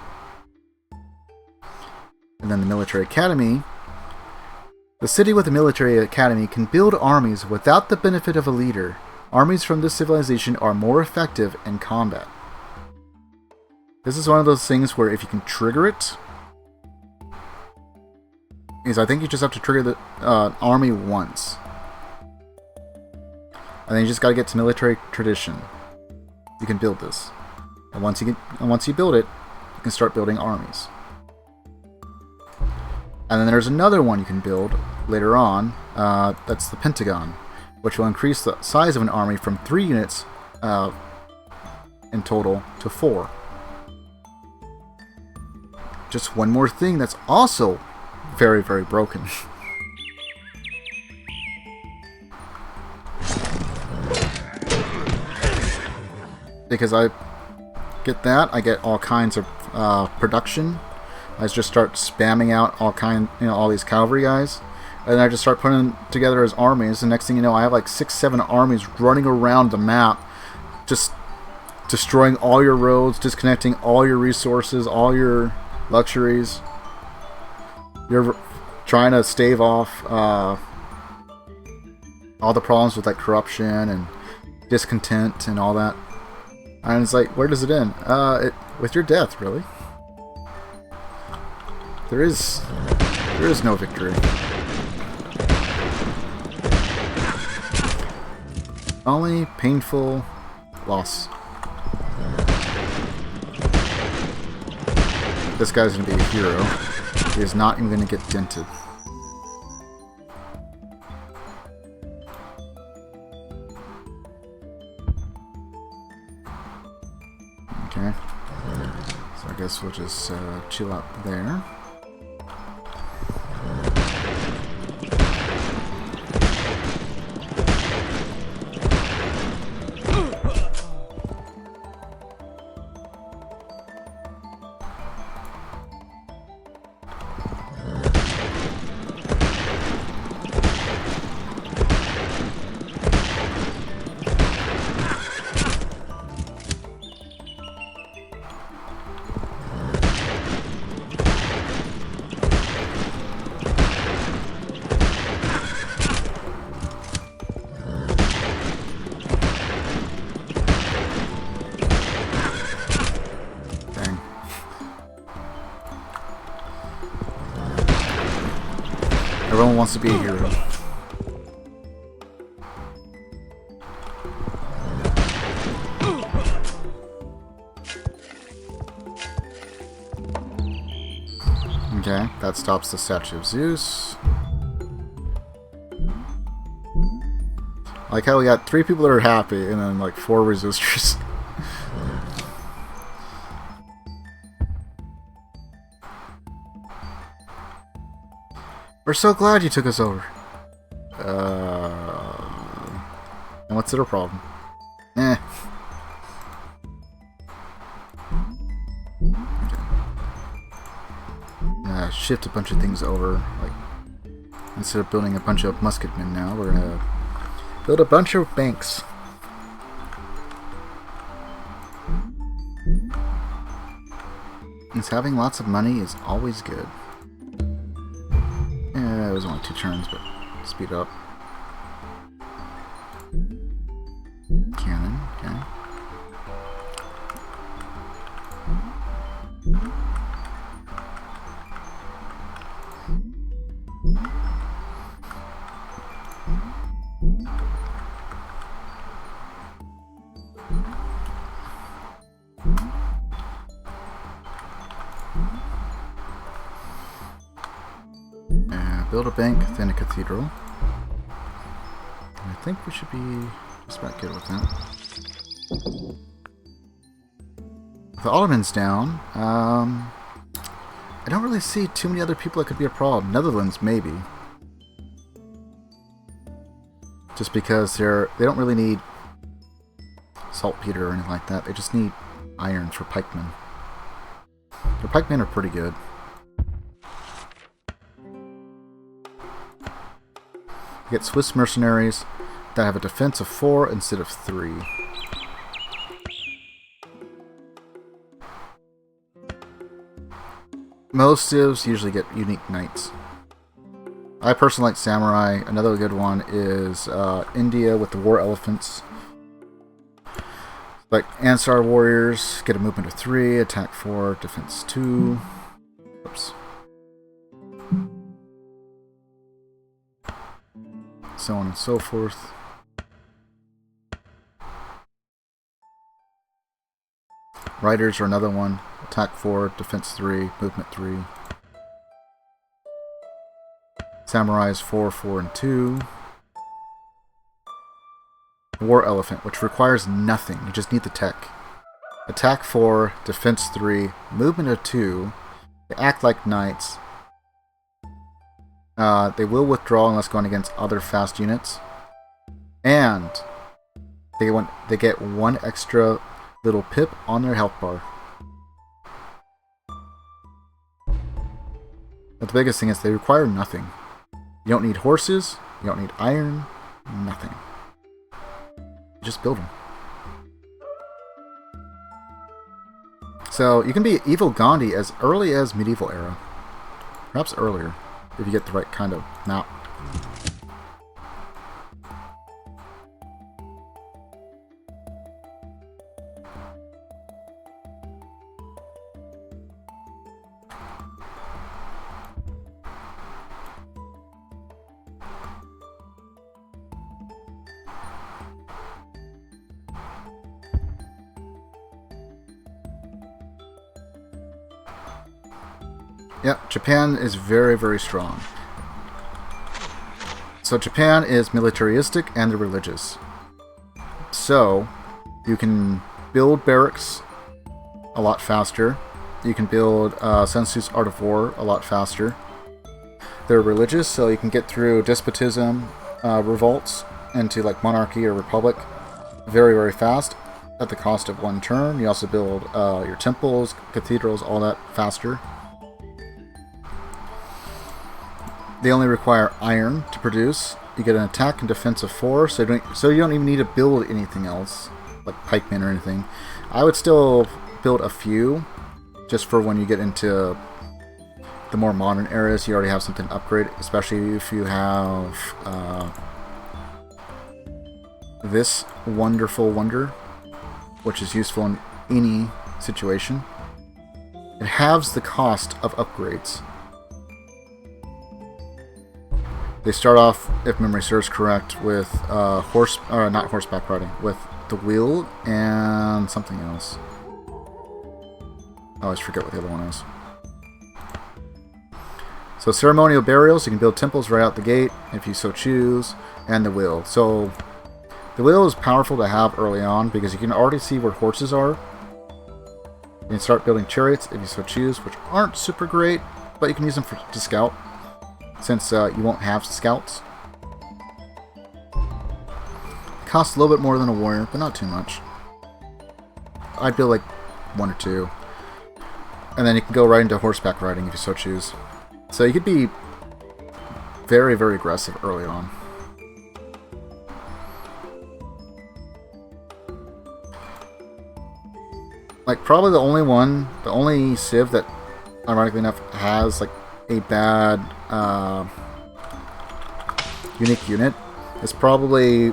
And then the Military Academy. The city with a military academy can build armies without the benefit of a leader. Armies from this civilization are more effective in combat. This is one of those things where if you can trigger it, is I think you just have to trigger the army once. And then you just gotta get to military tradition. You can build this. And once you build it, you can start building armies. And then there's another one you can build later on. That's the Pentagon, which will increase the size of an army from 3 units in total to 4. Just one more thing that's also very, very broken. Because I get that, I get all kinds of production. I just start spamming out all these cavalry guys, and I just start putting them together as armies. And next thing you know, I have like 6-7 armies running around the map, just destroying all your roads, disconnecting all your resources, all your luxuries. You're trying to stave off all the problems with like corruption and discontent and all that. And it's like, where does it end? With your death, really. There is no victory. Only painful loss. This guy's going to be a hero. He is not even going to get dented. Okay. So I guess we'll just chill out there. Everyone wants to be a hero. Okay, that stops the statue of Zeus. I like how we got 3 people that are happy and then like 4 resistors. We're so glad you took us over. And what's their problem? Eh. Okay. Shift a bunch of things over. Like, instead of building a bunch of musketmen now, we're gonna build a bunch of banks. Because having lots of money is always good. Yeah, it was only 2 turns, but speed up. Cannon, okay. Build a bank, then a cathedral. I think we should be just about good with that. The Ottomans down. I don't really see too many other people that could be a problem. Netherlands, maybe. Just because they don't really need saltpeter or anything like that. They just need iron for pikemen. The pikemen are pretty good. You get Swiss mercenaries that have a defense of 4 instead of 3. Most civs usually get unique knights. I personally like samurai. Another good one is India with the war elephants. Like Ansar warriors get a movement of 3, attack 4, defense 2. Oops. So on and so forth. Riders are another one. Attack 4, defense 3, movement 3. Samurais 4, 4, and 2. War elephant, which requires nothing. You just need the tech. Attack 4, defense 3, movement of 2. They act like knights. They will withdraw unless going against other fast units. And they get 1 extra little pip on their health bar. But the biggest thing is they require nothing. You don't need horses, you don't need iron, nothing. You just build them. So you can be evil Gandhi as early as medieval era. Perhaps earlier, if you get the right kind of map. Yep, Japan is very, very strong. So Japan is militaristic and they're religious. So you can build barracks a lot faster. You can build Sun Tzu's Art of War a lot faster. They're religious, so you can get through despotism, revolts, into like monarchy or republic very, very fast at the cost of one turn. You also build your temples, cathedrals, all that faster. They only require iron to produce. You get an attack and defense of 4, so you don't even need to build anything else, like pikemen or anything. I would still build a few, just for when you get into the more modern eras, you already have something to upgrade, especially if you have this wonderful wonder, which is useful in any situation. It halves the cost of upgrades. They start off, if memory serves correct, with not horseback riding, with the wheel and something else. I always forget what the other one is. So ceremonial burials, you can build temples right out the gate, if you so choose, and the wheel. So the wheel is powerful to have early on, because you can already see where horses are. You can start building chariots, if you so choose, which aren't super great, but you can use them to scout, since you won't have scouts. It costs a little bit more than a warrior, but not too much. I'd build like 1 or 2. And then you can go right into horseback riding if you so choose. So you could be very, very aggressive early on. Like, probably the only civ that, ironically enough, has like a bad unique unit is probably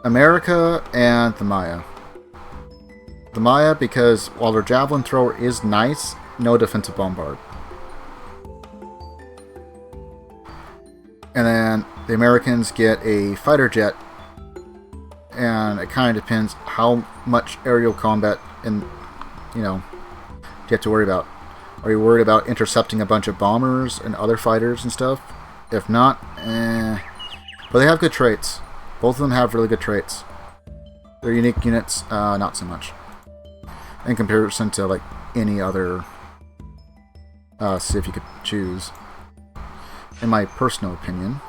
America and the Maya. The Maya, because while their javelin thrower is nice, no defensive bombard. And then the Americans get a fighter jet, and it kind of depends how much aerial combat and you have to worry about. Are you worried about intercepting a bunch of bombers and other fighters and stuff? If not, but they have good traits. Both of them have really good traits. Their unique units, not so much. In comparison to like any other civ you could choose, in my personal opinion.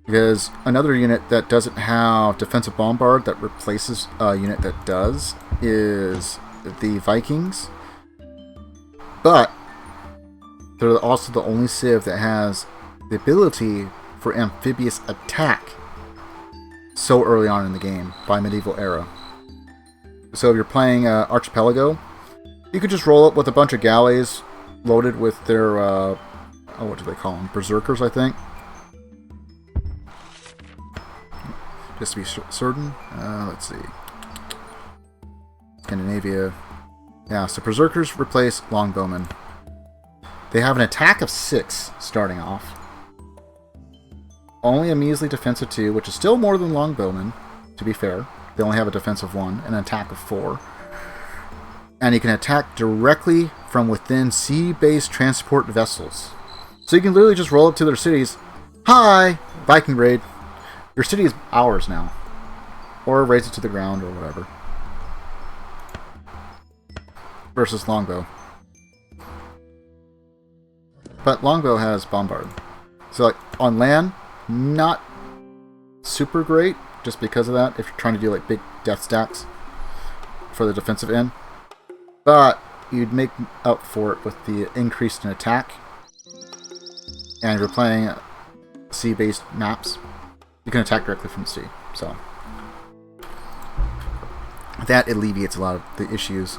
Because another unit that doesn't have defensive bombard that replaces a unit that does is the Vikings. But they're also the only civ that has the ability for amphibious attack so early on in the game by medieval era. So if you're playing Archipelago, you could just roll up with a bunch of galleys loaded with their, what do they call them? Berserkers, I think. Just to be certain. Let's see. Scandinavia. Yeah, so Berserkers replace Longbowmen. They have an attack of 6 starting off. Only a measly defense of 2, which is still more than Longbowmen, to be fair. They only have a defense of 1 and an attack of 4. And you can attack directly from within sea-based transport vessels. So you can literally just roll up to their cities. Hi! Viking raid. Your city is ours now. Or raise it to the ground or whatever. Versus Longbow. But Longbow has Bombard. So like on land, not super great, just because of that, if you're trying to do like big death stacks for the defensive end. But you'd make up for it with the increase in attack. And if you're playing sea-based maps, you can attack directly from the sea. So that alleviates a lot of the issues.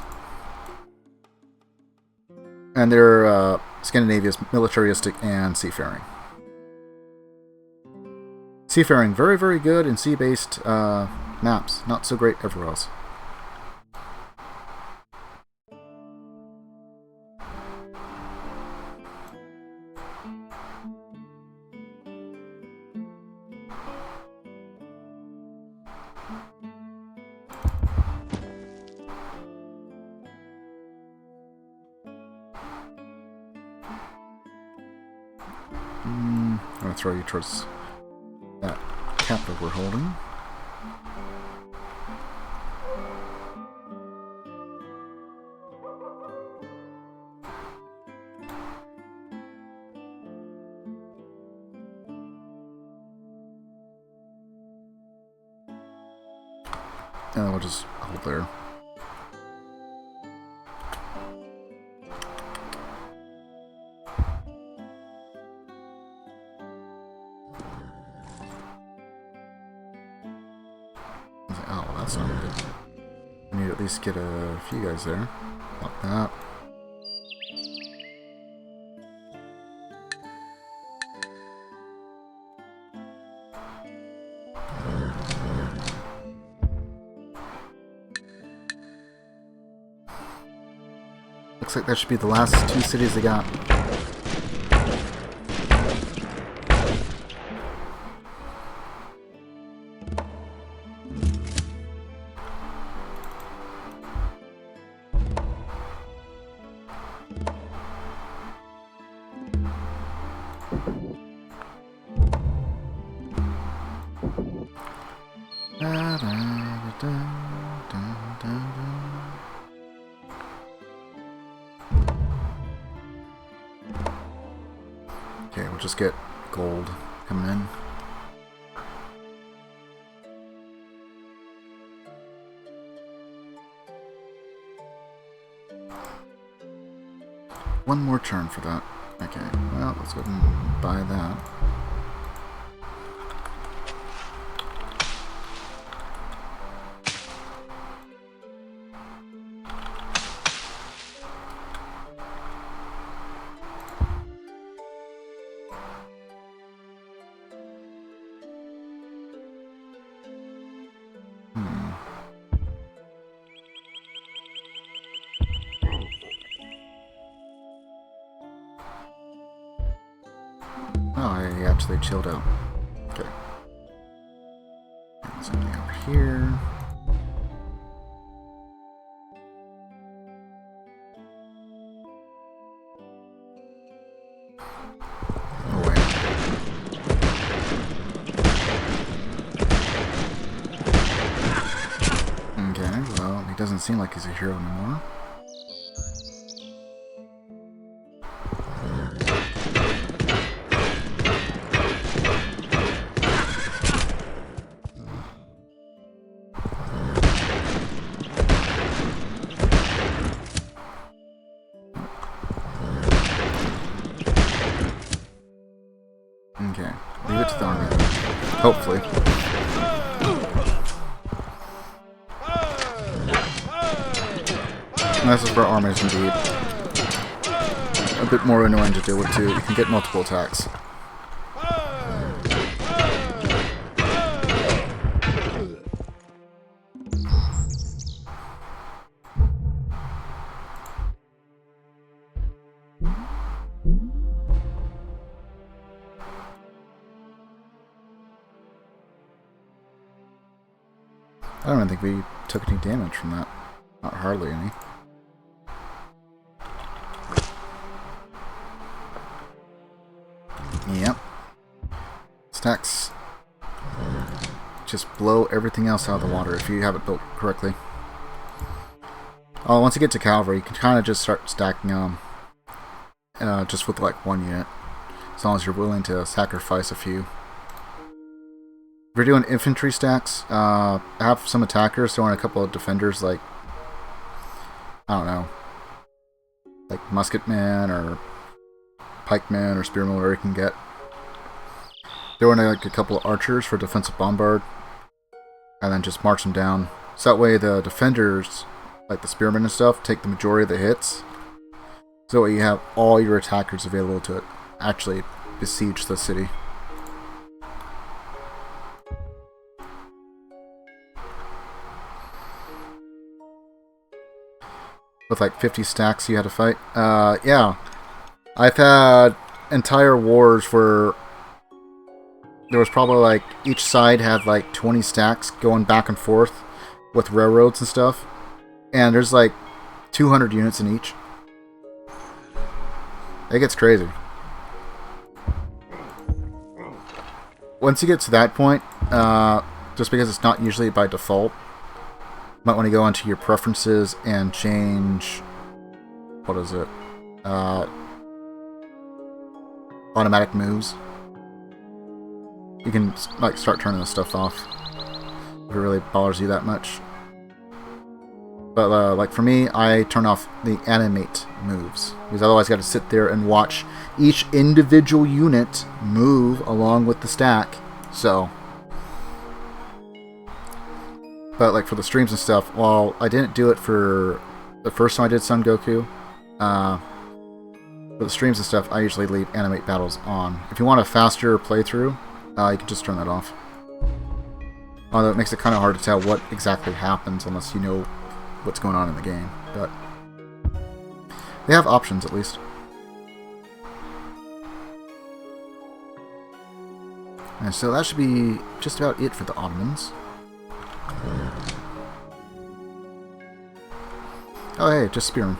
And they're Scandinavia's militaristic and seafaring. Seafaring, very, very good in sea-based maps. Not so great everywhere else. gonna throw you towards that capital we're holding. And we'll just hold there. Oh, that's not good. I need to at least get a few guys there. Like that. Looks like that should be the last 2 cities they got. Okay, we'll just get gold coming in. One more turn for that. Okay, well, let's go ahead and buy that. Oh, he actually chilled out. Okay. And something over here. Oh, wait. Okay, well, he doesn't seem like he's a hero anymore. Okay, leave it to the army. Hopefully. And this is for armies indeed. A bit more annoying to deal with too. You can get multiple attacks. I don't even think we took any damage from that. Not hardly any. Yep. Stacks just blow everything else out of the water if you have it built correctly. Oh, once you get to cavalry, you can kind of just start stacking them just with like 1 unit, as long as you're willing to sacrifice a few. If you're doing infantry stacks, have some attackers throw in a couple of defenders, like, I don't know, like musketmen or pikemen or spearmen, where you can get. Throw in like a couple of archers for defensive bombard, and then just march them down. So that way the defenders, like the spearmen and stuff, take the majority of the hits. So that way you have all your attackers available to actually besiege the city. With like 50 stacks you had to fight. Yeah. I've had entire wars where there was probably like each side had like 20 stacks going back and forth with railroads and stuff. And there's like 200 units in each. It gets crazy. once you get to that point, just because it's not usually by default, you might want to go into your preferences and change, what is it, automatic moves. You can like start turning this stuff off if it really bothers you that much. But like for me, I turn off the animate moves, because otherwise I got to sit there and watch each individual unit move along with the stack. So, but like for the streams and stuff, while I didn't do it for the first time I did Son Goku, for the streams and stuff, I usually leave animate battles on. If you want a faster playthrough, you can just turn that off. Although it makes it kind of hard to tell what exactly happens unless you know what's going on in the game. But they have options at least. And so that should be just about it for the Ottomans. Oh hey, just spearmen.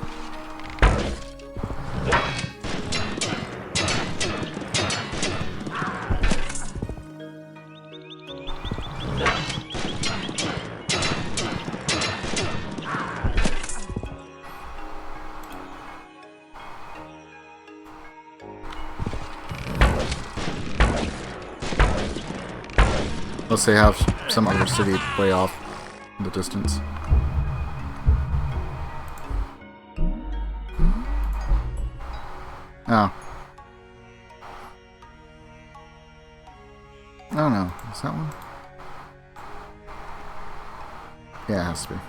Unless they have some other city way off in the distance. Oh. I don't know. Is that one? Yeah, it has to be.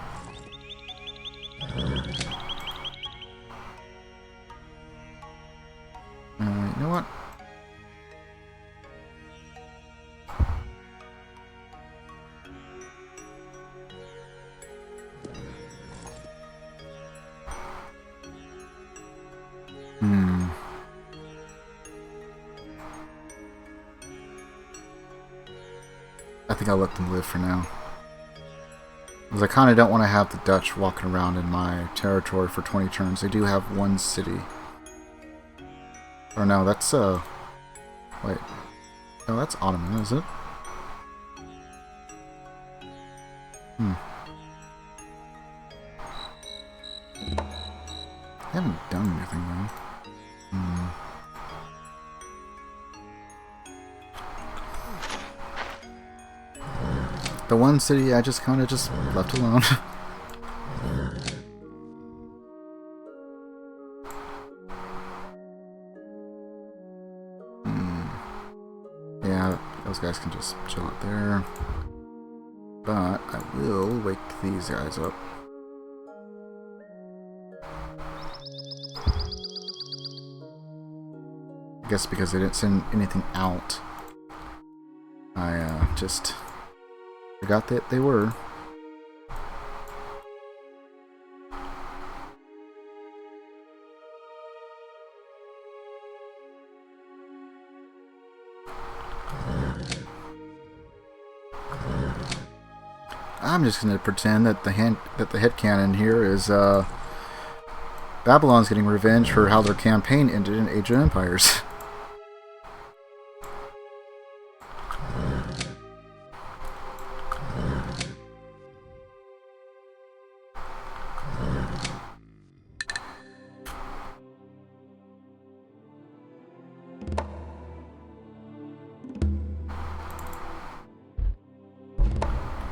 You know what? I think I'll let them live for now. Because I kind of don't want to have the Dutch walking around in my territory for 20 turns. They do have one city. Or no, that's, wait. No, that's Ottoman, is it? I haven't done anything, though. The one city I just kind of just left alone. Yeah, those guys can just chill out there. But I will wake these guys up. I guess because they didn't send anything out, I just forgot that they were. I'm just going to pretend that the headcanon here is Babylon's getting revenge for how their campaign ended in Age of Empires.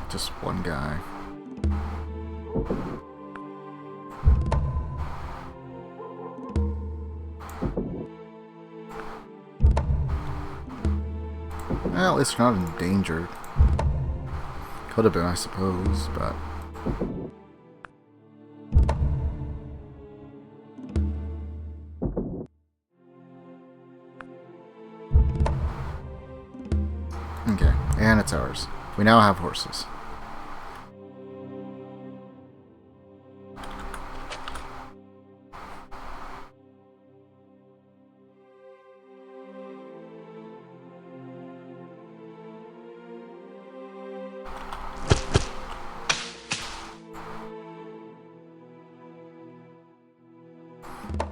Just one guy. Well, at least they're not endangered. Could have been, I suppose, but... Okay, and it's ours. We now have horses.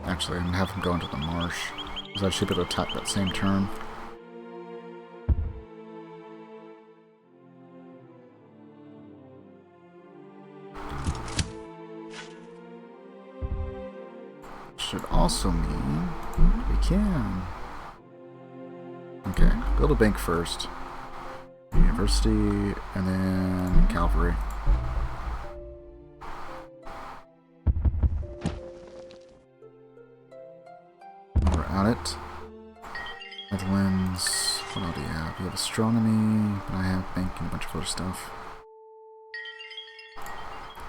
Actually, I'm gonna have him go into the marsh, because I should be able to attack that same turn. should also mean we can. Okay, build a bank first. University, and then cavalry. We're at it. Netherlands. What all do you have? You have astronomy, but I have banking and a bunch of other stuff.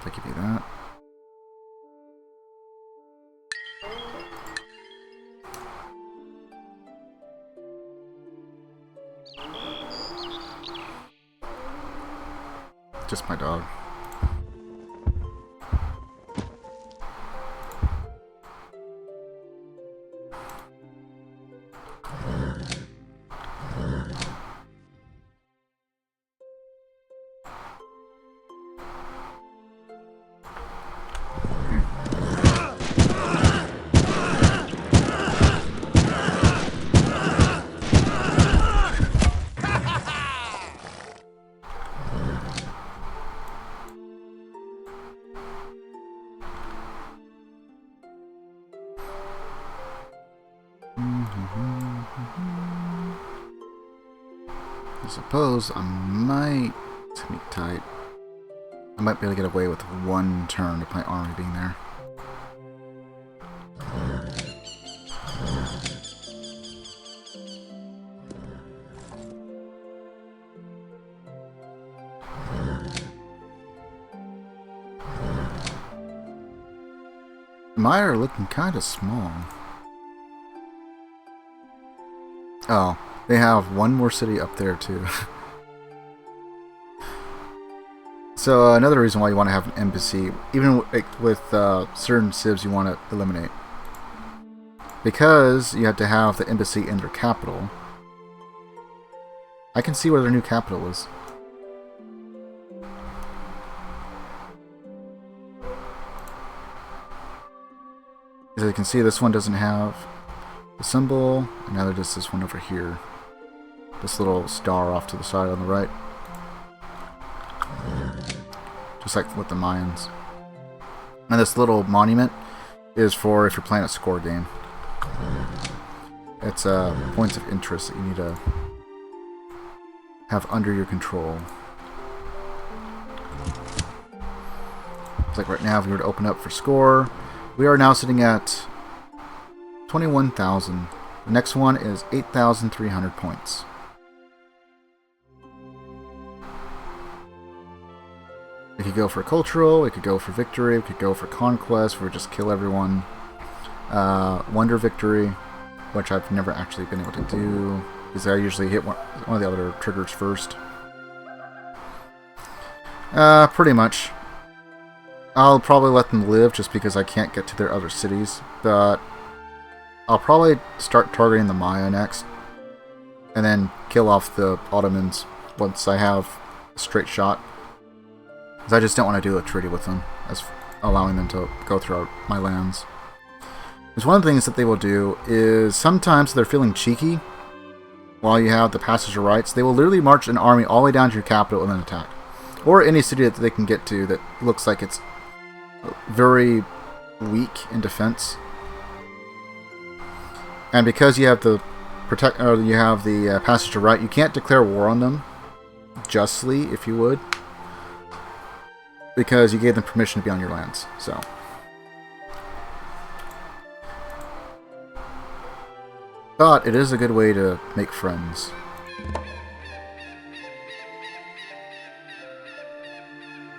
If I give you that. Just my dog. I suppose I might be tight. I might be able to get away with one turn with my army being there. Mine are looking kind of small. Oh, they have one more city up there too. So another reason why you want to have an embassy, even with certain civs you want to eliminate, because you have to have the embassy in their capital. I can see where their new capital is. As you can see, this one doesn't have the symbol, and neither does this one over here. This little star off to the side on the right. Just like with the Mayans. And this little monument is for if you're playing a score game. It's points of interest that you need to have under your control. It's like right now, if you were to open up for score, we are now sitting at 21,000. The next one is 8,300 points. We could go for cultural, we could go for victory, we could go for conquest, where we just kill everyone. Wonder victory, which I've never actually been able to do, because I usually hit one of the other triggers first. Pretty much. I'll probably let them live just because I can't get to their other cities, but I'll probably start targeting the Maya next, and then kill off the Ottomans once I have a straight shot. Because I just don't want to do a treaty with them, as allowing them to go through my lands. Because one of the things that they will do is sometimes they're feeling cheeky while you have the passage of rights. They will literally march an army all the way down to your capital and then attack. Or any city that they can get to that looks like it's very weak in defense. And because you have the passage of right, you can't declare war on them justly, if you would, because you gave them permission to be on your lands. So, but it is a good way to make friends.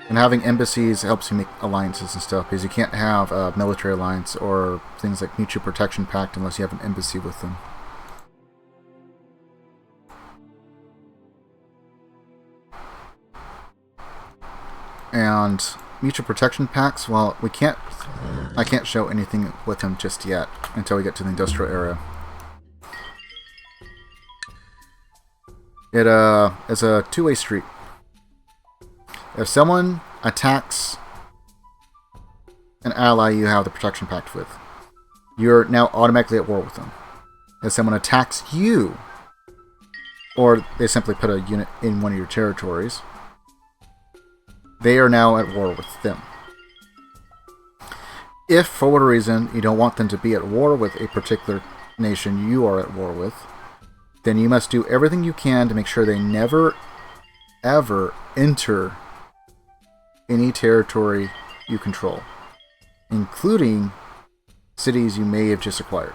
And having embassies helps you make alliances and stuff, because you can't have a military alliance or things like mutual protection pact unless you have an embassy with them. And mutual protection pacts, well, I can't show anything with him just yet until we get to the industrial area. It is a two-way street. If someone attacks an ally you have the protection pact with, you're now automatically at war with them. If someone attacks you, or they simply put a unit in one of your territories, they are now at war with them. If, for whatever reason, you don't want them to be at war with a particular nation you are at war with, then you must do everything you can to make sure they never, ever enter any territory you control, including cities you may have just acquired.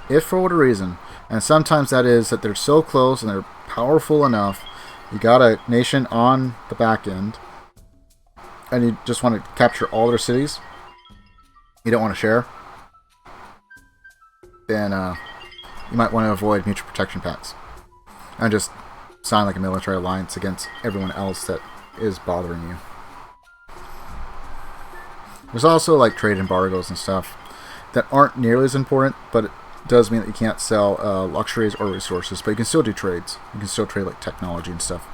If, for whatever reason, and sometimes that is that they're so close and they're powerful enough, you got a nation on the back end, and you just want to capture all their cities, you don't want to share, then you might want to avoid mutual protection pacts and just sign like a military alliance against everyone else that is bothering you. There's also like trade embargoes and stuff that aren't nearly as important, but it does mean that you can't sell luxuries or resources, but you can still do trades. You can still trade like technology and stuff.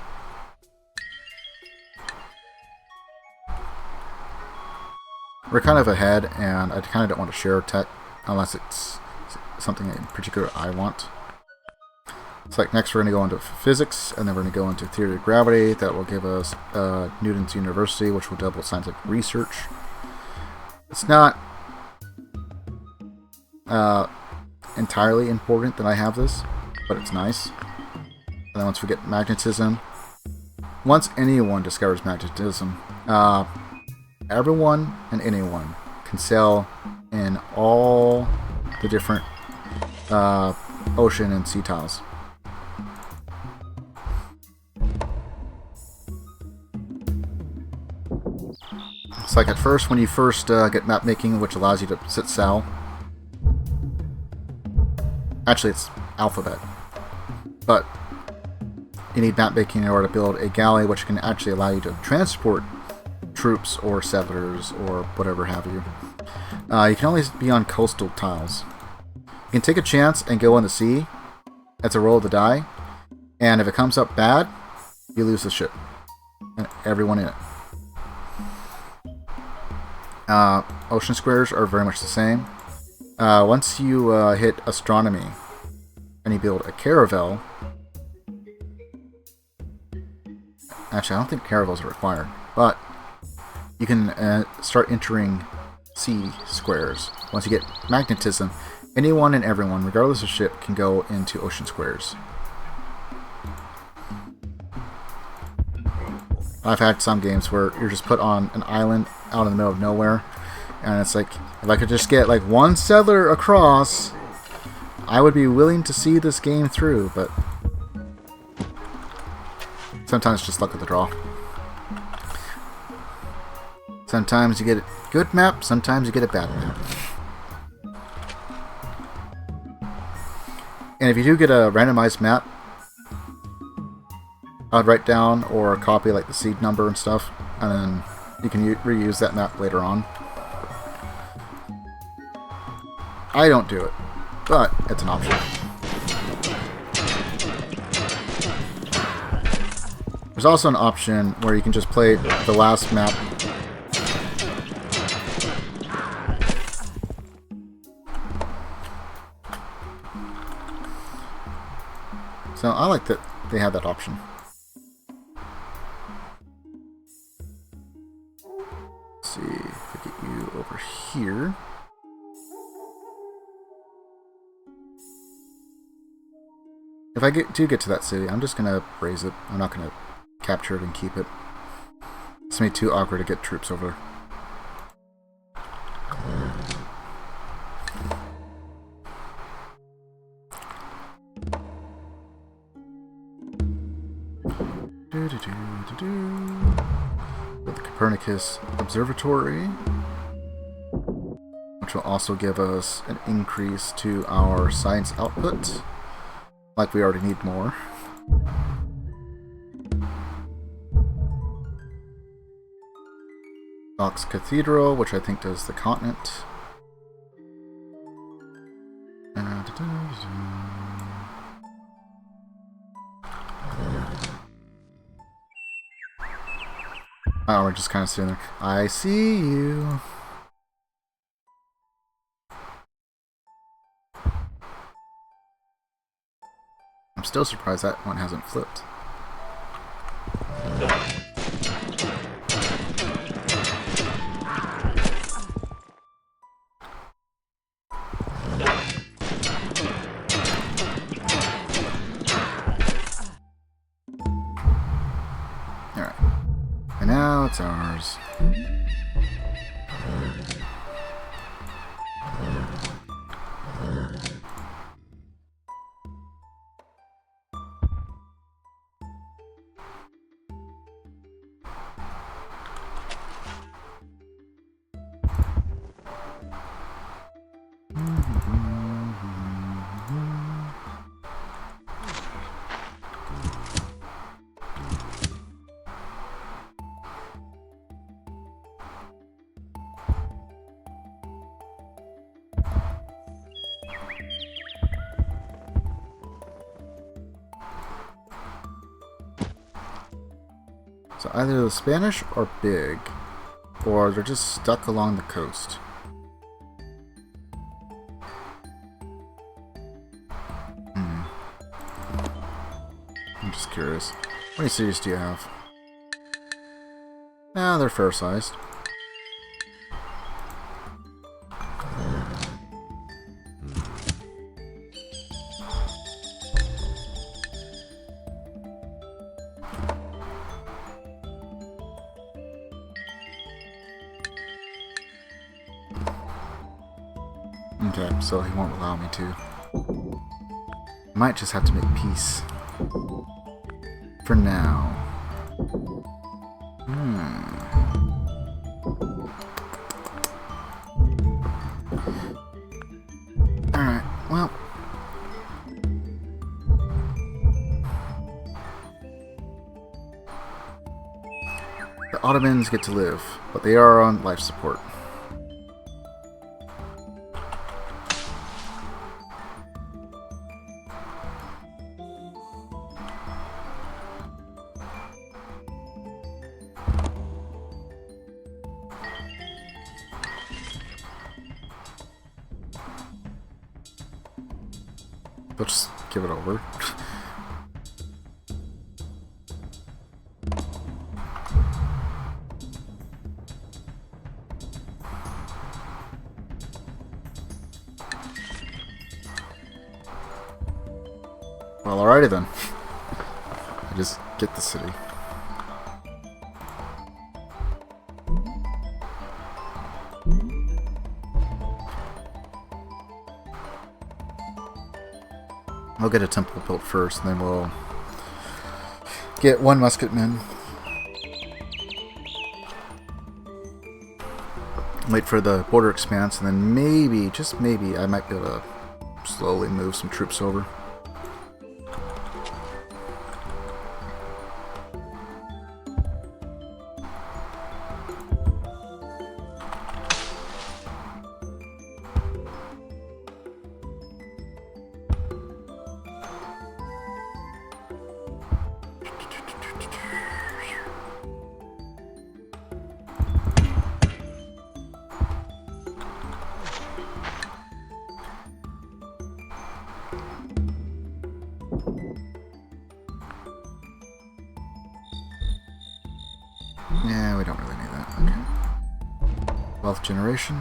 We're kind of ahead, and I kind of don't want to share tech unless it's something in particular I want. It's like next we're going to go into physics, and then we're going to go into theory of gravity. That will give us Newton's University, which will double scientific research. It's not entirely important that I have this, but it's nice. And then once we get magnetism, once anyone discovers magnetism, everyone and anyone can sail in all the different ocean and sea tiles. It's like at first, when you first get map making, which allows you to sit sail. Actually, it's alphabet. But you need map making in order to build a galley, which can actually allow you to transport troops or settlers or whatever have you. You can only be on coastal tiles. You can take a chance and go on the sea. That's a roll of the die. And if it comes up bad, you lose the ship. And everyone in it. Ocean squares are very much the same. Once you hit astronomy and you build a caravel, actually I don't think caravels are required, but you can start entering sea squares. Once you get magnetism, anyone and everyone, regardless of ship, can go into ocean squares. I've had some games where you're just put on an island out in the middle of nowhere, and it's like, if I could just get like one settler across, I would be willing to see this game through, but sometimes just luck of the draw. Sometimes you get a good map, sometimes you get a bad map. And if you do get a randomized map, I'd write down or copy like the seed number and stuff, and then you can reuse that map later on. I don't do it, but it's an option. There's also an option where you can just play the last map. So I like that they have that option. Let's see if I get you over here. If I do get to that city, I'm just gonna raise it. I'm not gonna capture it and keep it. It's gonna be too awkward to get troops over. With the Copernicus Observatory, which will also give us an increase to our science output. Like we already need more. Ox Cathedral, which I think does the continent. Oh, we're just kind of sitting there. I see you. I'm still surprised that one hasn't flipped. it's ours. So either the Spanish are big, or they're just stuck along the coast. I'm just curious. How many cities do you have? Ah, they're fair-sized. Okay, so he won't allow me to. I might just have to make peace. For now. Alright, well. The Ottomans get to live, but they are on life support. They'll just give it over. Well, alrighty then. I just get the city. I'll get a temple built first, and then we'll get one musketman. Wait for the border expanse, and then maybe, just maybe, I might be able to slowly move some troops over. Yeah, we don't really need that. Okay. Wealth generation.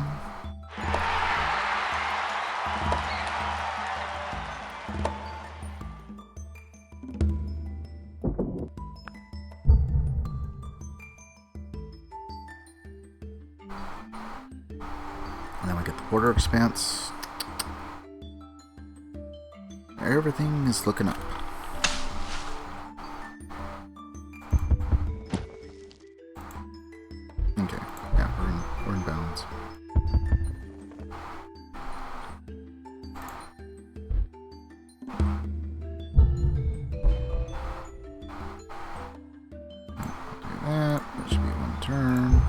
And then we get the border expanse. Everything is looking up. Okay, yeah, we're in balance. Do that. That should be one turn.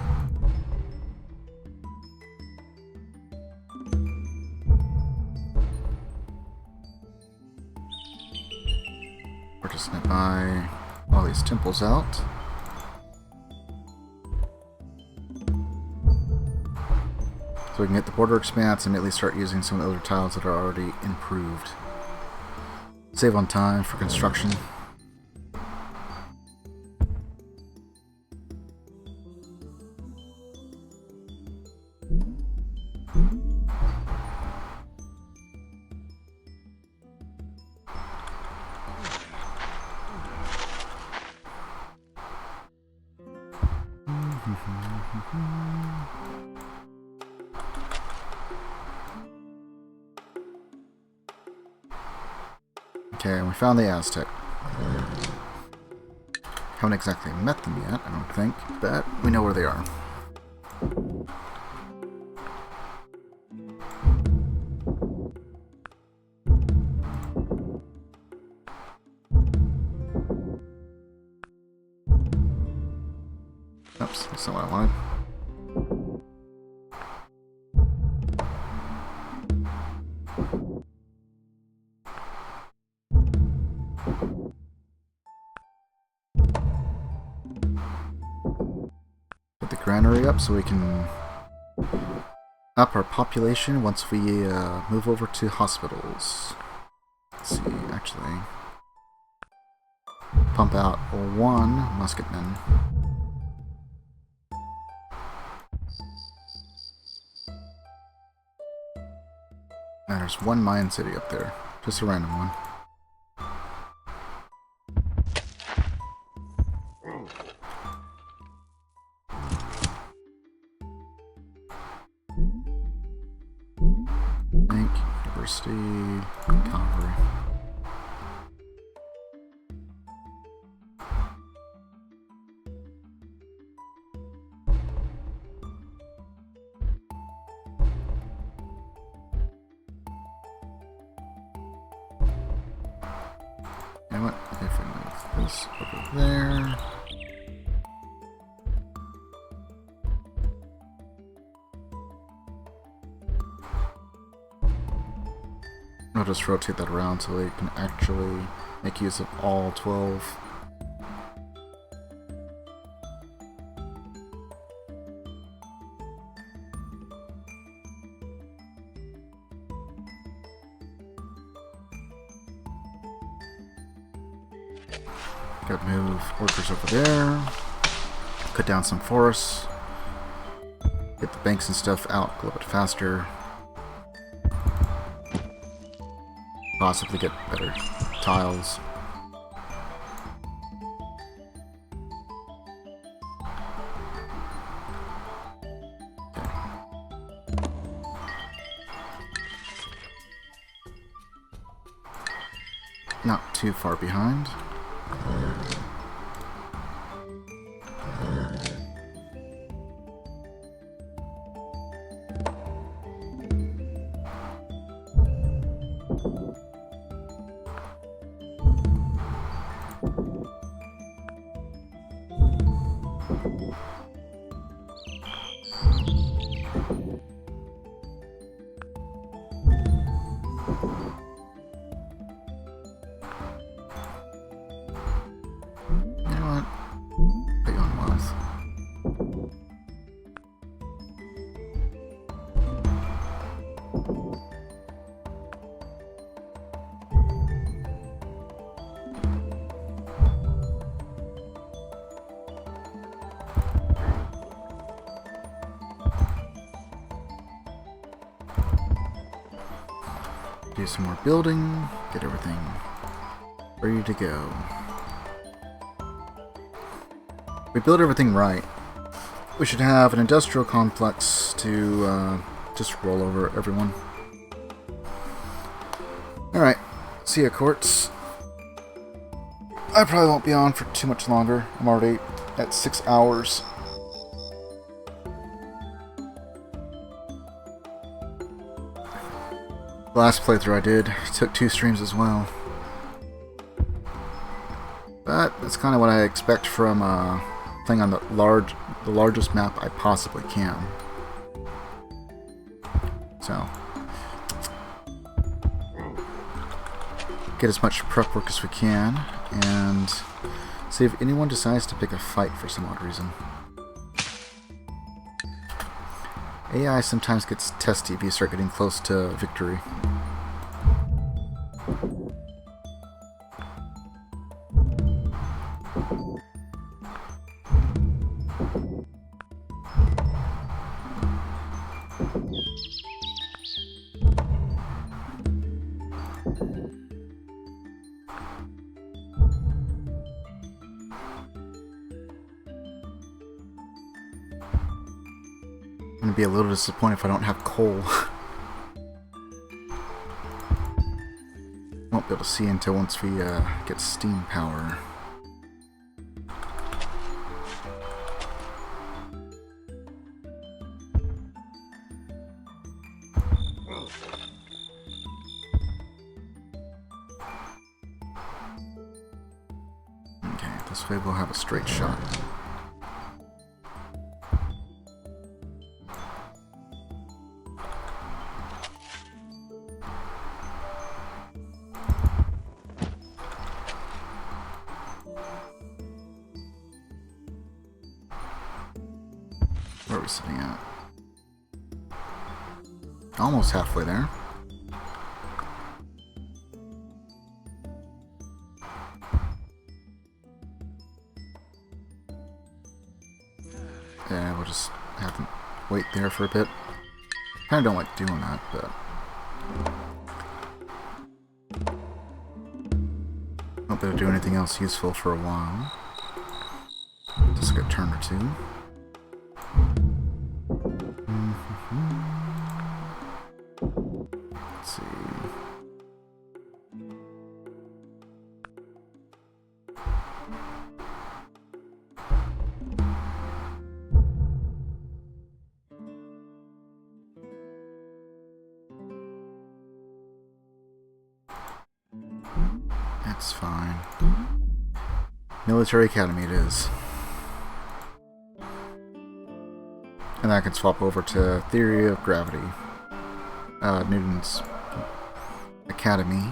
We're just gonna buy all these temples out. So we can get the border expanse and at least start using some of the other tiles that are already improved. Save on time for construction. Okay, we found the Aztec. Haven't exactly met them yet, I don't think, but we know where they are. Oops, that's not what I wanted. Put the granary up so we can up our population once we move over to hospitals. Let's see, actually. Pump out 1 musketman. And there's 1 Mayan city up there. Just a random one. Bank, University, Calvary. And what if we move this over there? I'll just rotate that around so we can actually make use of all 12. Gotta move workers over there. Cut down some forests. Get the banks and stuff out a little bit faster. Possibly get better tiles. Okay. Not too far behind. Do some more building, get everything ready to go. We build everything right. We should have an industrial complex to just roll over everyone. Alright, see ya, courts. I probably won't be on for too much longer. I'm already at 6 hours. The last playthrough I did took 2 streams as well. But that's kind of what I expect from playing on the largest map I possibly can. So, get as much prep work as we can, and see if anyone decides to pick a fight for some odd reason. AI sometimes gets testy if you start getting close to victory. I'm gonna be a little disappointed if I don't have coal. Won't be able to see until once we get steam power. Okay, this way we'll have a straight shot. Where are we sitting at? Almost halfway there. Yeah, we'll just have to wait there for a bit. Kinda don't like doing that, but not gonna do anything else useful for a while. Just like a turn or two. Let's see. That's fine. Military Academy it is. And I can swap over to Theory of Gravity. Newton's Academy.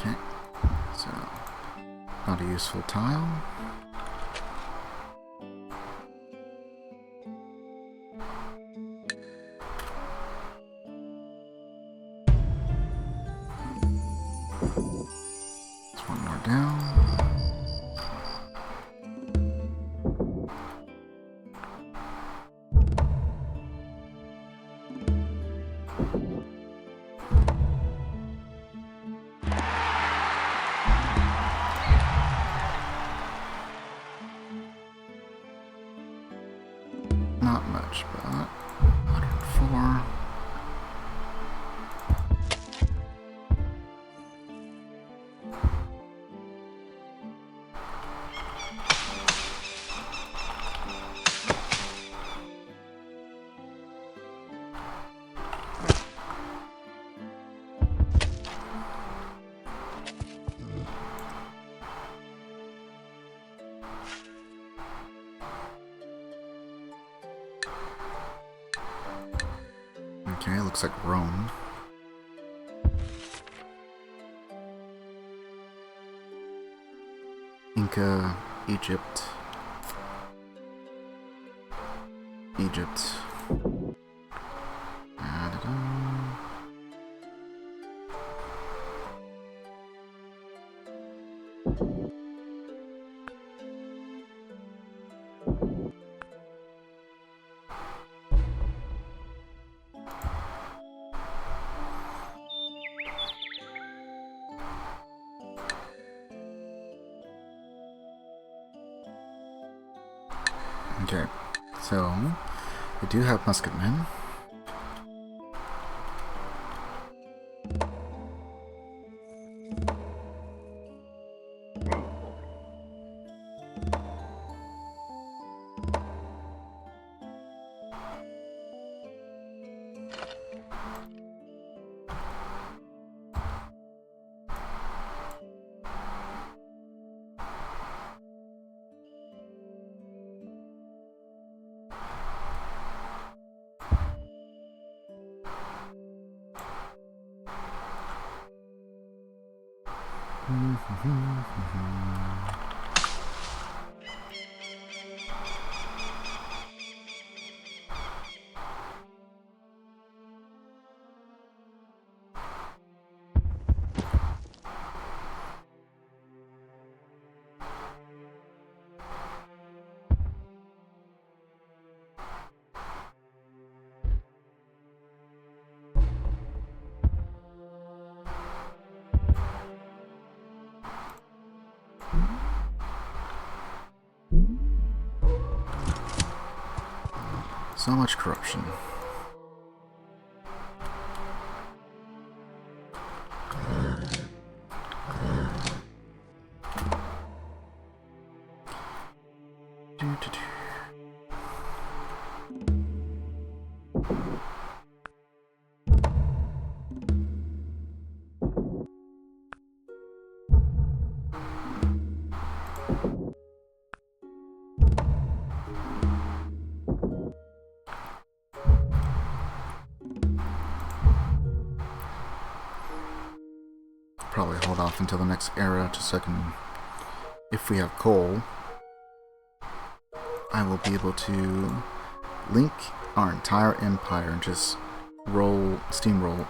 Okay, so not a useful tile. There's one more down. Not much, but 104. Okay, looks like Rome. Inca, Egypt. Egypt. Da-da-da. Okay, so we do have musketmen. So much corruption. Probably hold off until the next era just so I can, if we have coal, I will be able to link our entire empire and just steamroll.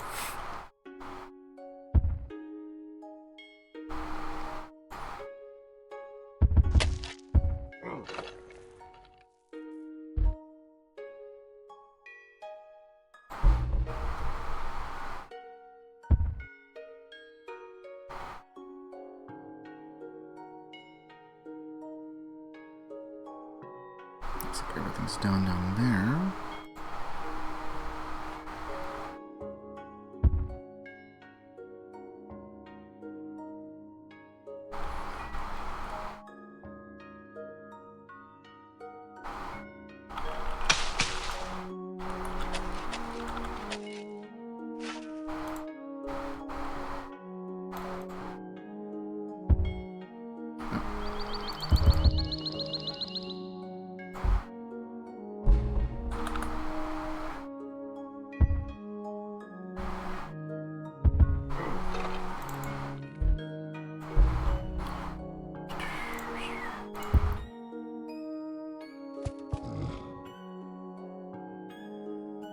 Looks like everything's down there.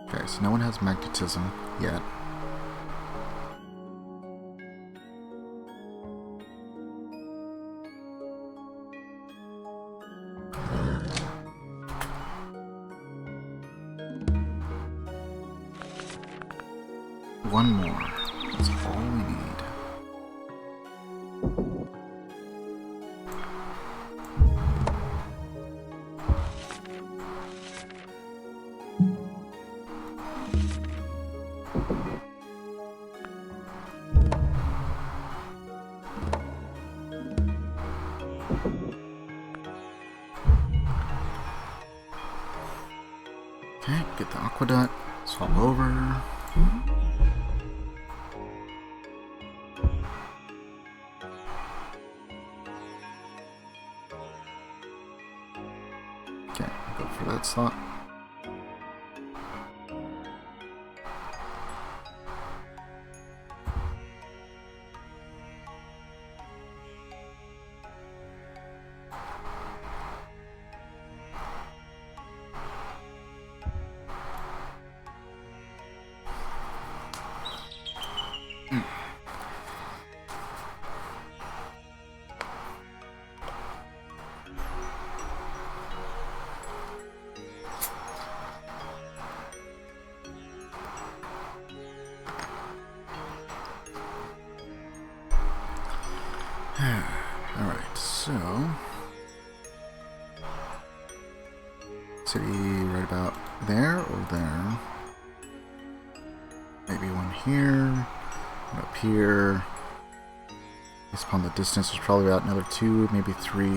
Okay, so no one has magnetism yet. One more. That's all we need. Okay, get the aqueduct, swap over. Okay, go for that slot. Alright, so city right about there or there. Maybe one here, one up here. Based upon the distance, there's probably about another 2, maybe 3.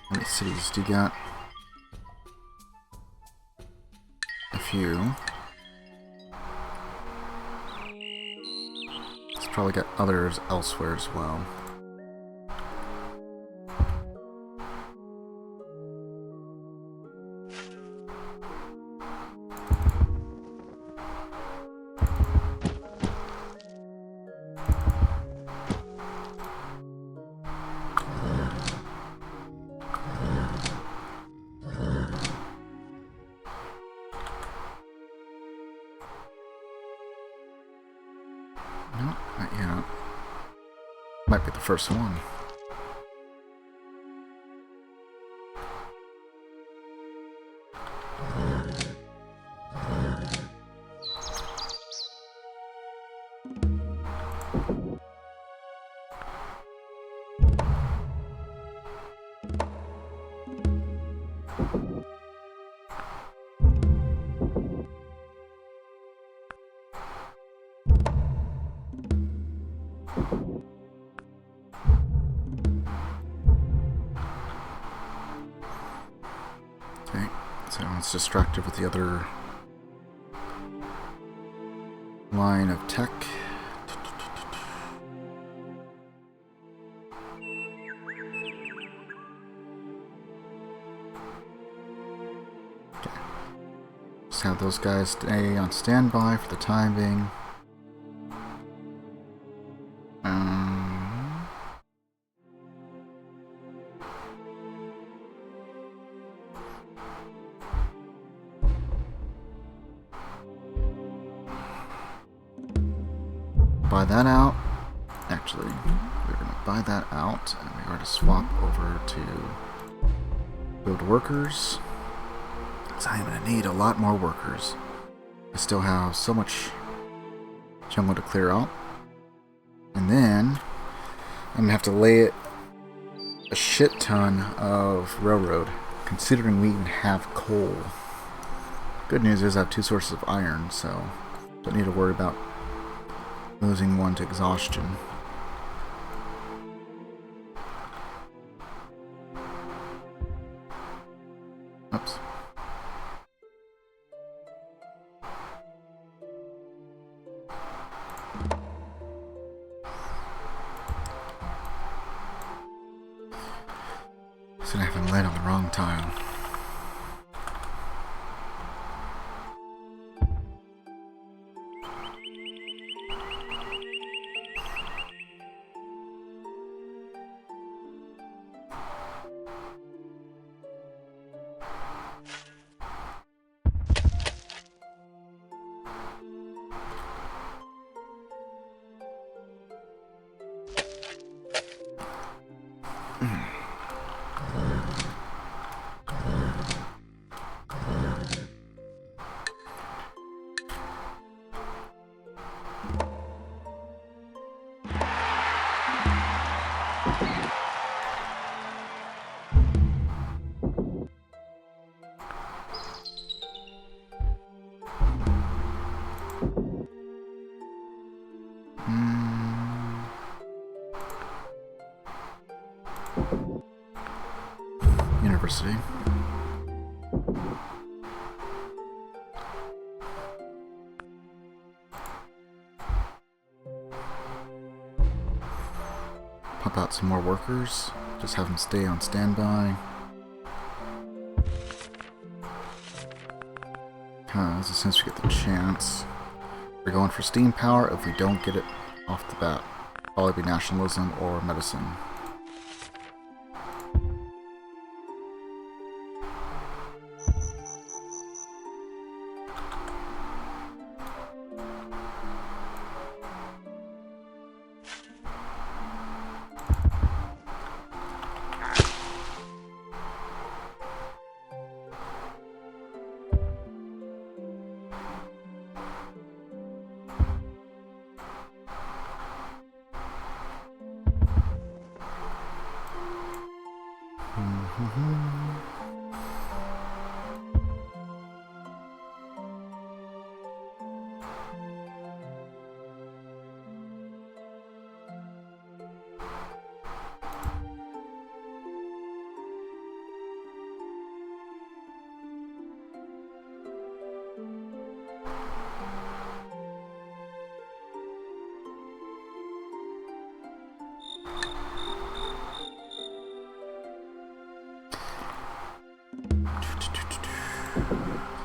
How many cities do you got? A few. It's probably got others elsewhere as well. No, not yet. Might be the first one. So it's destructive with the other line of tech. Okay. Just have those guys stay on standby for the time being. Buy that out. Actually, we're going to buy that out, and we're going to swap over to build workers. Because I'm going to need a lot more workers. I still have so much jungle to clear out. And then I'm going to have to lay it a shit ton of railroad, considering we even have coal. Good news is I have 2 sources of iron, so don't need to worry about losing one to exhaustion. Oops. So I haven't laid on the wrong tile. University. Pop out some more workers. Just have them stay on standby. Because as soon as we get the chance, we're going for steam power. If we don't get it off the bat, probably be nationalism or medicine.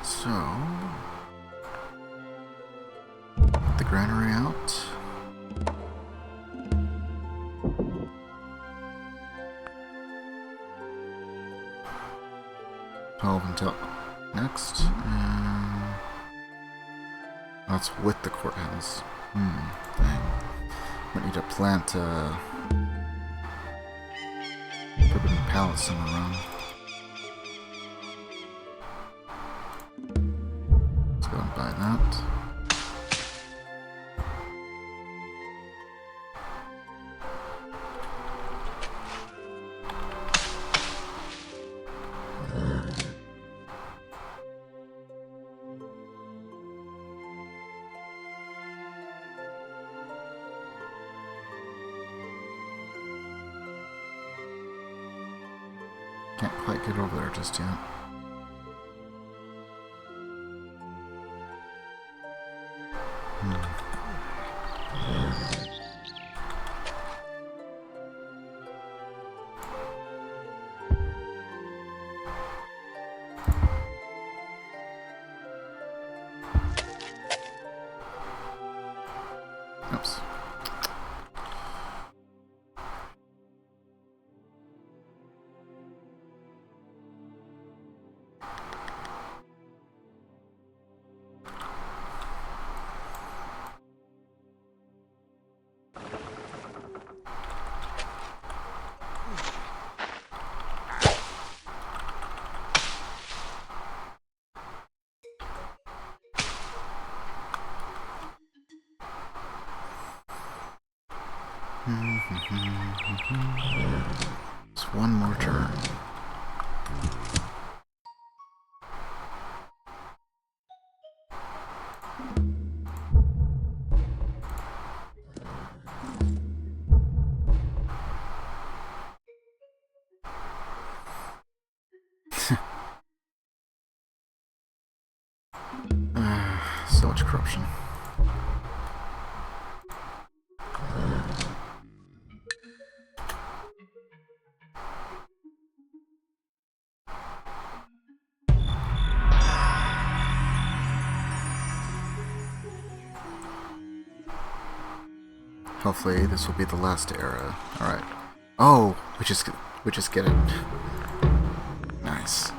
So, the granary out. Until next. That's with the courthouse. Dang. Might need to plant forbidden pallets somewhere around. Let's go and buy that. Can't quite get over there just yet. It's one more turn. So much corruption. Hopefully this will be the last era. Alright. Oh, we just get it. Nice.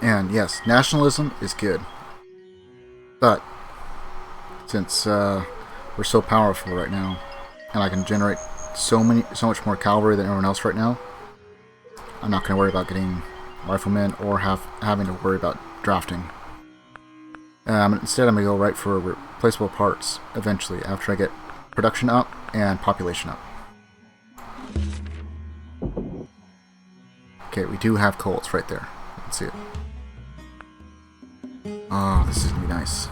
And yes, nationalism is good. But since we're so powerful right now, and I can generate so much more cavalry than everyone else right now, I'm not going to worry about getting riflemen or having to worry about drafting. Instead, I'm going to go right for replaceable parts eventually after I get production up and population up. Okay, we do have coal. It's right there. You can see it. Oh, this is going to be nice.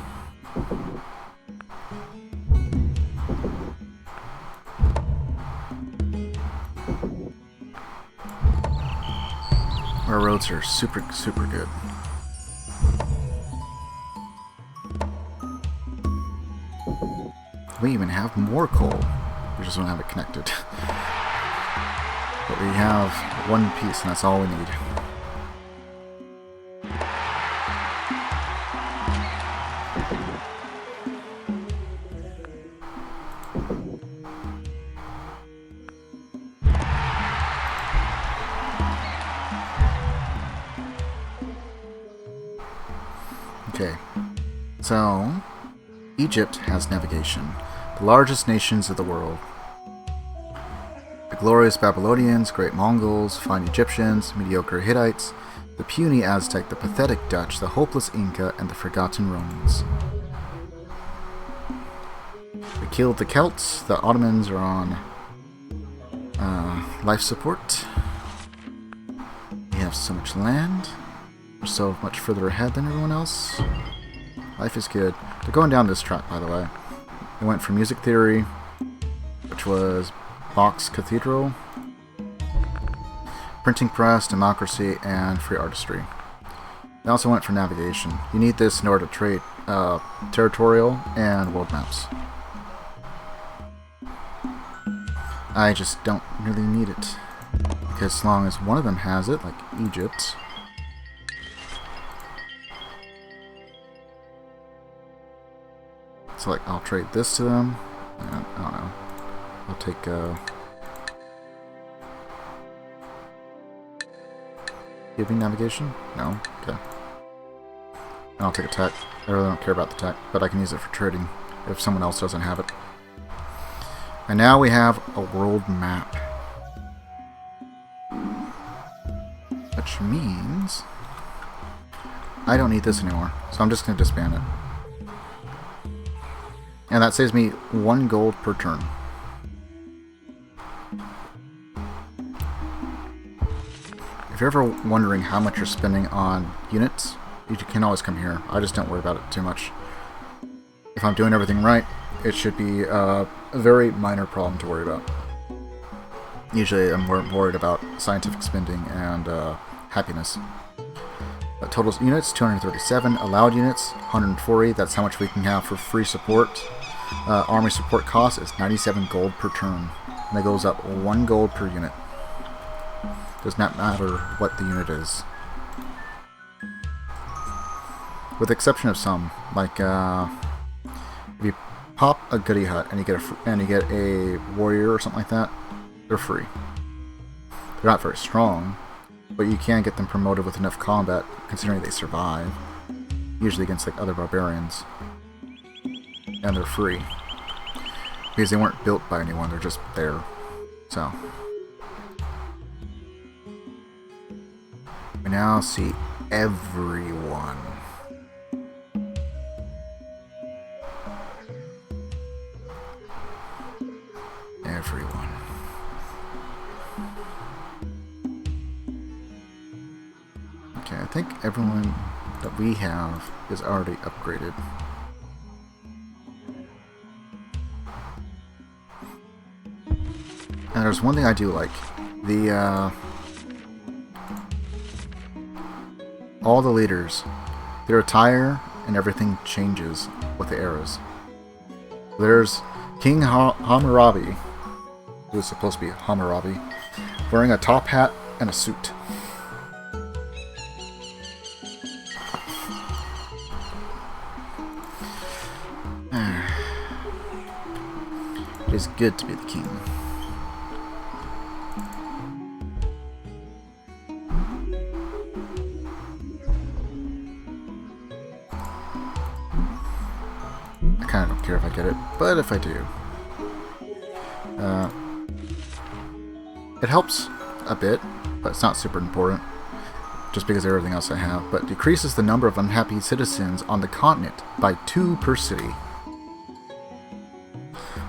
Our roads are super good. We even have more coal. We just don't have it connected. But we have one piece, and that's all we need. Okay, so Egypt has navigation, the largest nations of the world. The glorious Babylonians, great Mongols, fine Egyptians, mediocre Hittites, the puny Aztec, the pathetic Dutch, the hopeless Inca, and the forgotten Romans. We killed the Celts, the Ottomans are on life support. We have so much land. We're so much further ahead than everyone else. Life is good. They're going down this track, by the way. They went for music theory, which was Bach's Cathedral, printing press, democracy, and free artistry. They also went for navigation. You need this in order to trade territorial and world maps. I just don't really need it. Because as long as one of them has it, like Egypt... So like, I'll trade this to them. I don't know. I'll take giving navigation? No? Okay. And I'll take a tech. I really don't care about the tech, but I can use it for trading if someone else doesn't have it. And now we have a world map. Which means I don't need this anymore. So I'm just going to disband it. And that saves me 1 gold per turn. If you're ever wondering how much you're spending on units, you can always come here. I just don't worry about it too much. If I'm doing everything right, it should be a very minor problem to worry about. Usually I'm more worried about scientific spending and happiness. Total units, 237. Allowed units, 140. That's how much we can have for free support. Army support cost is 97 gold per turn. And that goes up 1 gold per unit. Does not matter what the unit is. With the exception of some, like if you pop a goody hut and you get a warrior or something like that, they're free. They're not very strong, but you can get them promoted with enough combat, considering they survive. Usually against like other barbarians. And they're free. Because they weren't built by anyone, they're just there. So. We now see everyone. everyone. Okay, I think everyone that we have is already upgraded. And there's one thing I do like. All the leaders, their attire and everything changes with the eras. There's King Hammurabi, who is supposed to be Hammurabi, wearing a top hat and a suit. It is good to be the king. I kind of don't care if I get it, but if I do, it helps a bit, but it's not super important, just because of everything else I have, but decreases the number of unhappy citizens on the continent by 2 per city.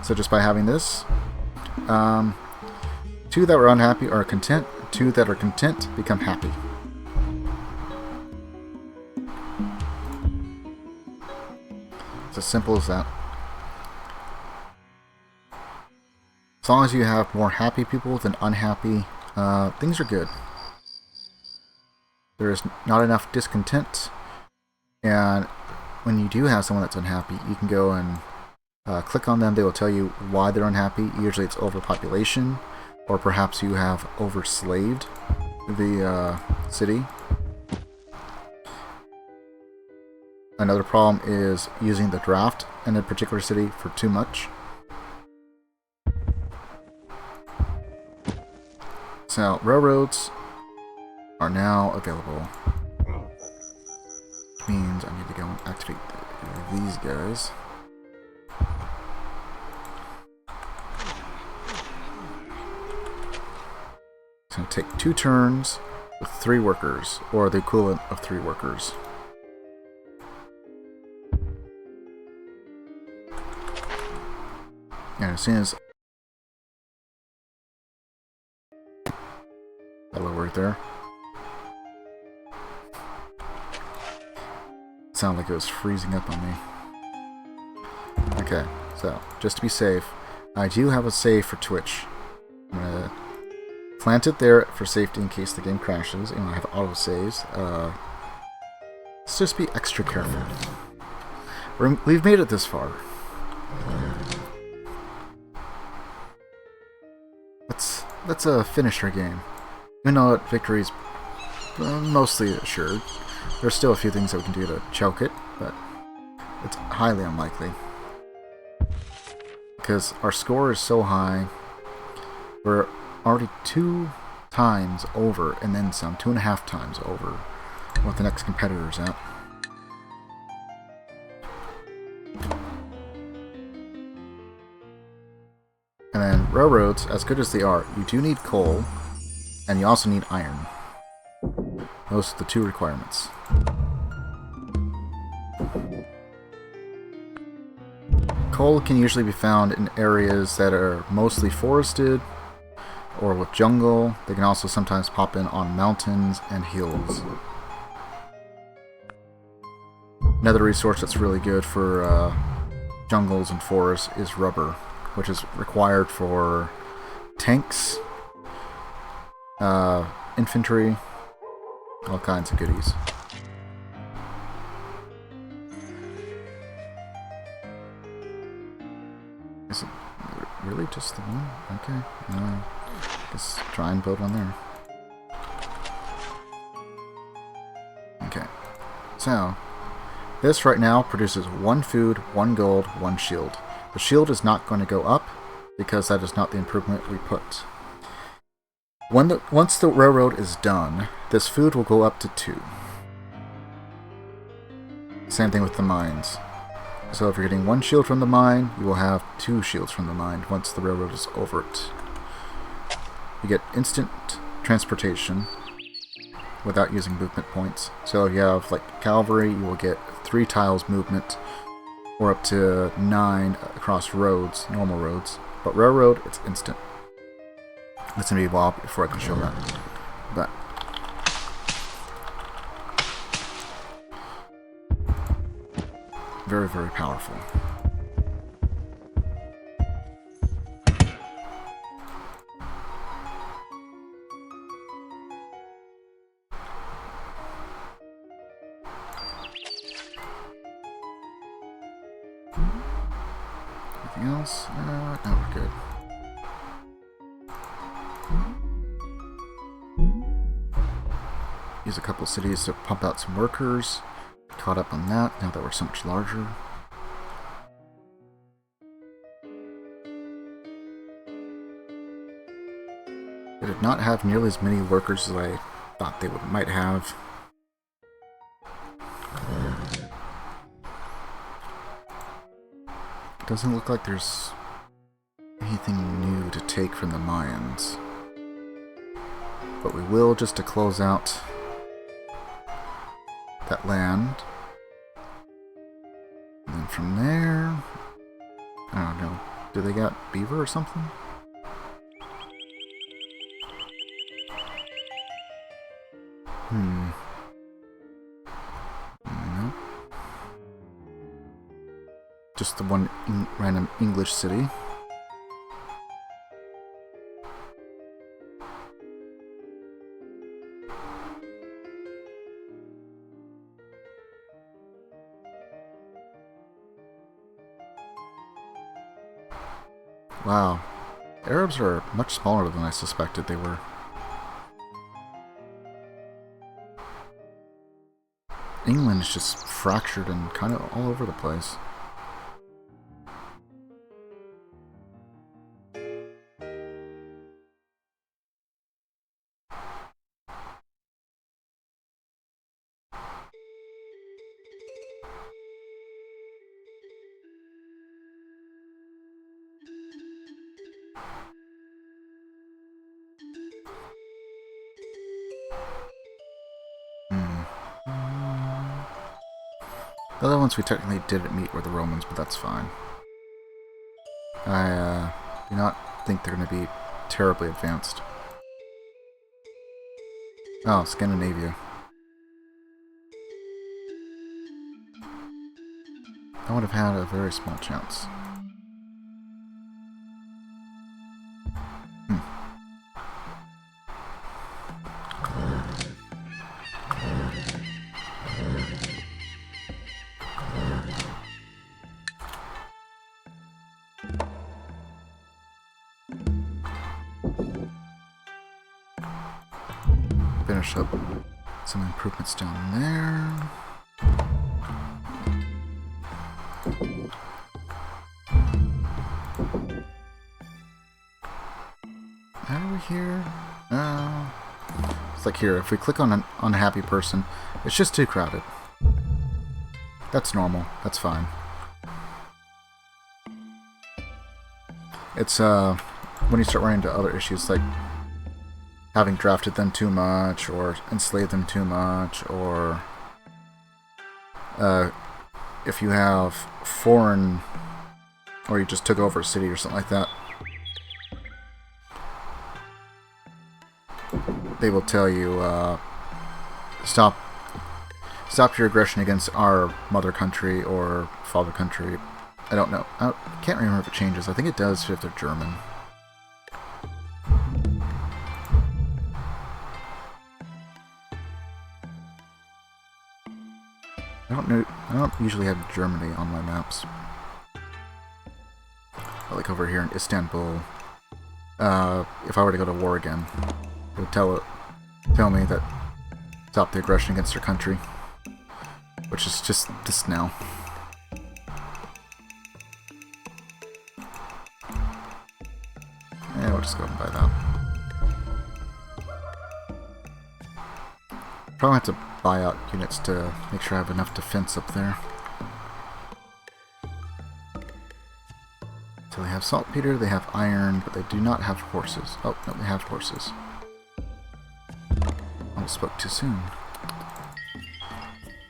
So just by having this, 2 that were unhappy are content, 2 that are content become happy. It's as simple as that. As long as you have more happy people than unhappy, things are good. There is not enough discontent, and when you do have someone that's unhappy, you can go and click on them. They will tell you why they're unhappy. Usually it's overpopulation, or perhaps you have overslaved the city. Another problem is using the draft in a particular city for too much. So, railroads are now available. Which means I need to go and activate these guys. It's going to take 2 turns with 3 workers, or the equivalent of 3 workers. And as soon as... Hello right there. Sounded like it was freezing up on me. Okay, so, just to be safe, I do have a save for Twitch. I'm going to plant it there for safety in case the game crashes, and I have auto saves. Let's just be extra careful. We've made it this far. Let's finish our game. Even though victory is mostly assured, there's still a few things that we can do to choke it, but it's highly unlikely. Because our score is so high, we're already 2 times over, and then some, 2.5 times over what the next competitor's at. And then railroads, as good as they are, you do need coal, and you also need iron. Those are the 2 requirements. Coal can usually be found in areas that are mostly forested, or with jungle. They can also sometimes pop in on mountains and hills. Another resource that's really good for jungles and forests is rubber, which is required for tanks, infantry, all kinds of goodies. Is it really just the one? Okay. Let's try and build one there. Okay. So, this right now produces 1 food, 1 gold, 1 shield. The shield is not going to go up, because that is not the improvement we put. Once the railroad is done, this food will go up to 2. Same thing with the mines. So if you're getting 1 shield from the mine, you will have 2 shields from the mine once the railroad is over it. You get instant transportation without using movement points. So if you have like cavalry, you will get 3 tiles movement, or up to 9 across roads, normal roads. But railroad, it's instant. It's gonna be a while before I can show that. But very, very powerful. Anything else? No, we're good. Use a couple of cities to pump out some workers. Caught up on that now that we're so much larger. They did not have nearly as many workers as I thought they might have. Doesn't look like there's anything new to take from the Mayans. But we will, just to close out that land. And then from there, I don't know. Do they got beaver or something? Nope. Just the one random English city. Wow. Arabs are much smaller than I suspected they were. England is just fractured and kind of all over the place. The other ones we technically didn't meet were the Romans, but that's fine. I do not think they're going to be terribly advanced. Oh, Scandinavia. I would have had a very small chance. Finish up some improvements down there. Are we here? It's like here, if we click on an unhappy person, it's just too crowded. That's normal. That's fine. It's when you start running into other issues like having drafted them too much, or enslaved them too much, or if you have foreign, or you just took over a city or something like that, they will tell you, stop your aggression against our mother country or father country. I don't know. I can't remember if it changes. I think it does if they're German. I don't usually have Germany on my maps. But like over here in Istanbul, if I were to go to war again, it would tell me that stop the aggression against their country, which is just this now. Yeah, we'll just go and buy that. Probably have to buy out units to make sure I have enough defense up there. So they have saltpeter, they have iron, but they do not have horses. Oh, no, they have horses. I spoke too soon.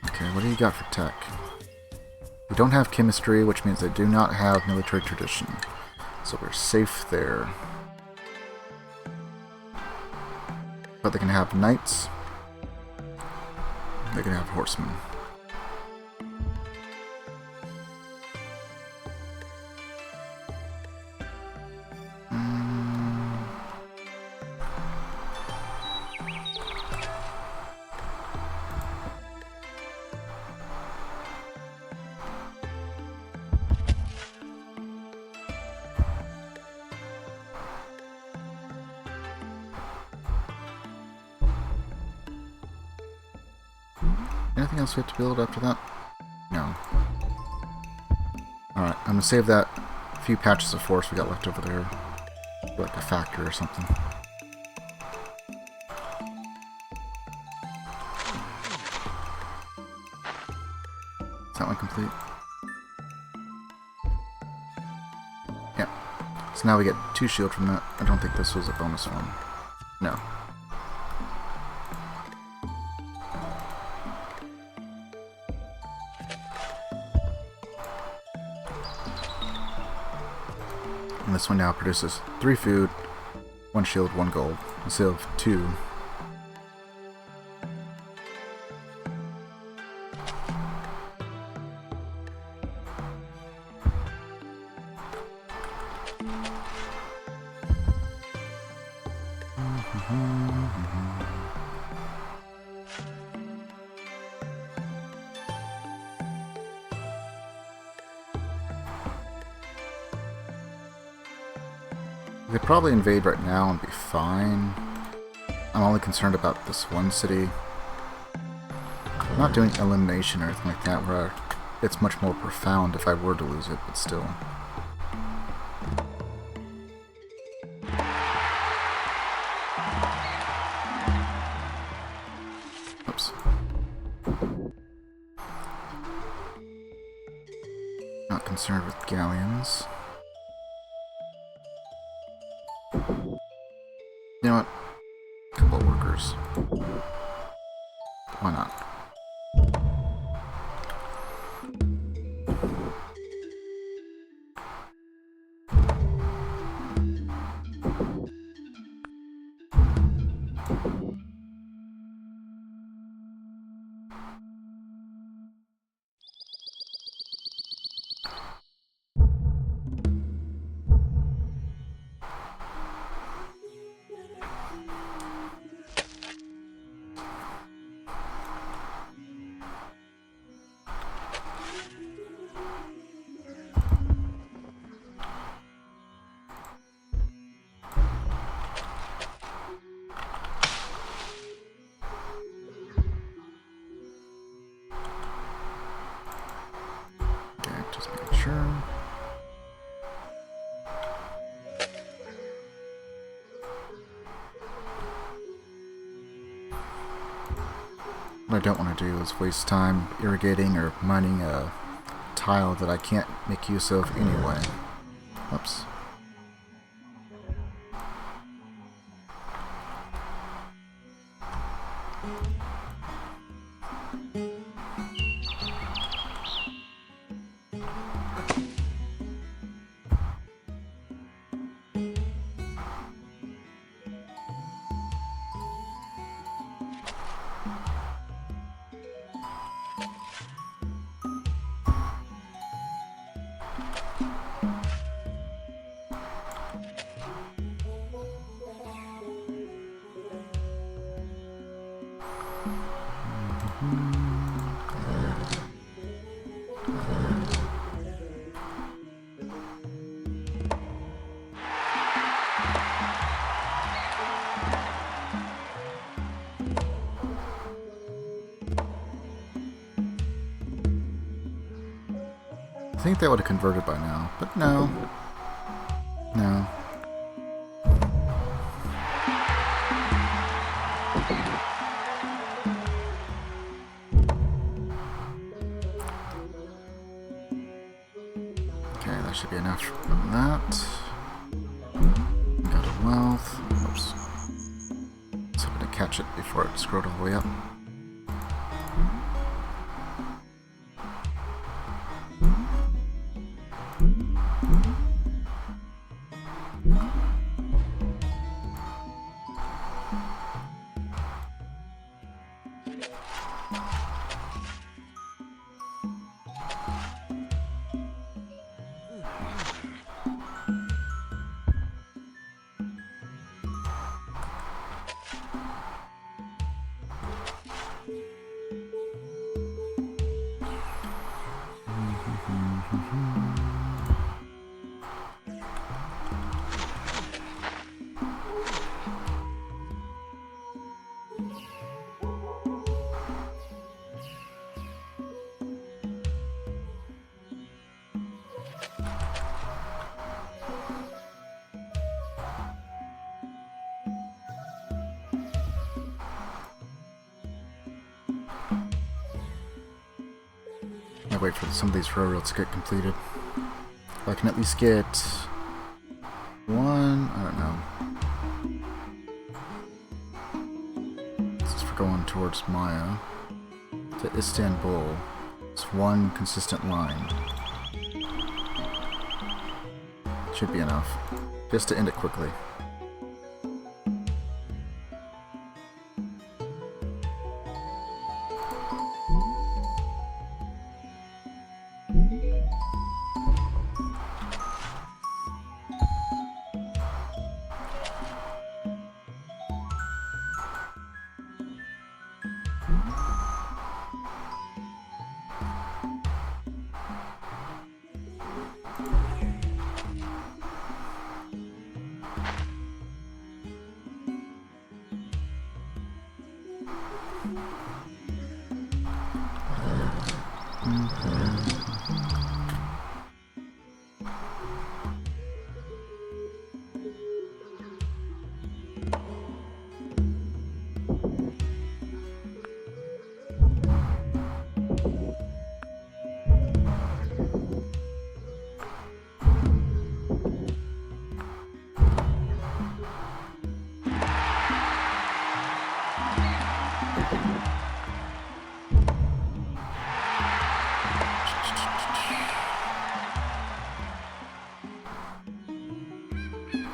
Okay, what do you got for tech? We don't have chemistry, which means they do not have military tradition. So we're safe there. But they can have knights. They can have horsemen. Anything else we have to build after that? No. Alright, I'm gonna save that few patches of forest we got left over there. Like a factory or something. Is that one complete? Yeah. So now we get 2 shield from that. I don't think this was a bonus one. No. And this one now produces 3 food, 1 shield, 1 gold, instead of 2. They probably invade right now and be fine. I'm only concerned about this one city. I'm not doing elimination or anything like that, where it's much more profound if I were to lose it, but still. Oops. Not concerned with galleons. You know what? Couple of workers. Why not? Sure. What I don't want to do is waste time irrigating or mining a tile that I can't make use of anyway. Oops. I think they would have converted by now, but no. No. Okay, that should be enough from that. Got a wealth. Oops. I was hoping to catch it before it scrolled all the way up. I wait for some of these railroads to get completed. If I can at least get one, I don't know. This is for going towards Maya to Istanbul. It's one consistent line. Should be enough. Just to end it quickly.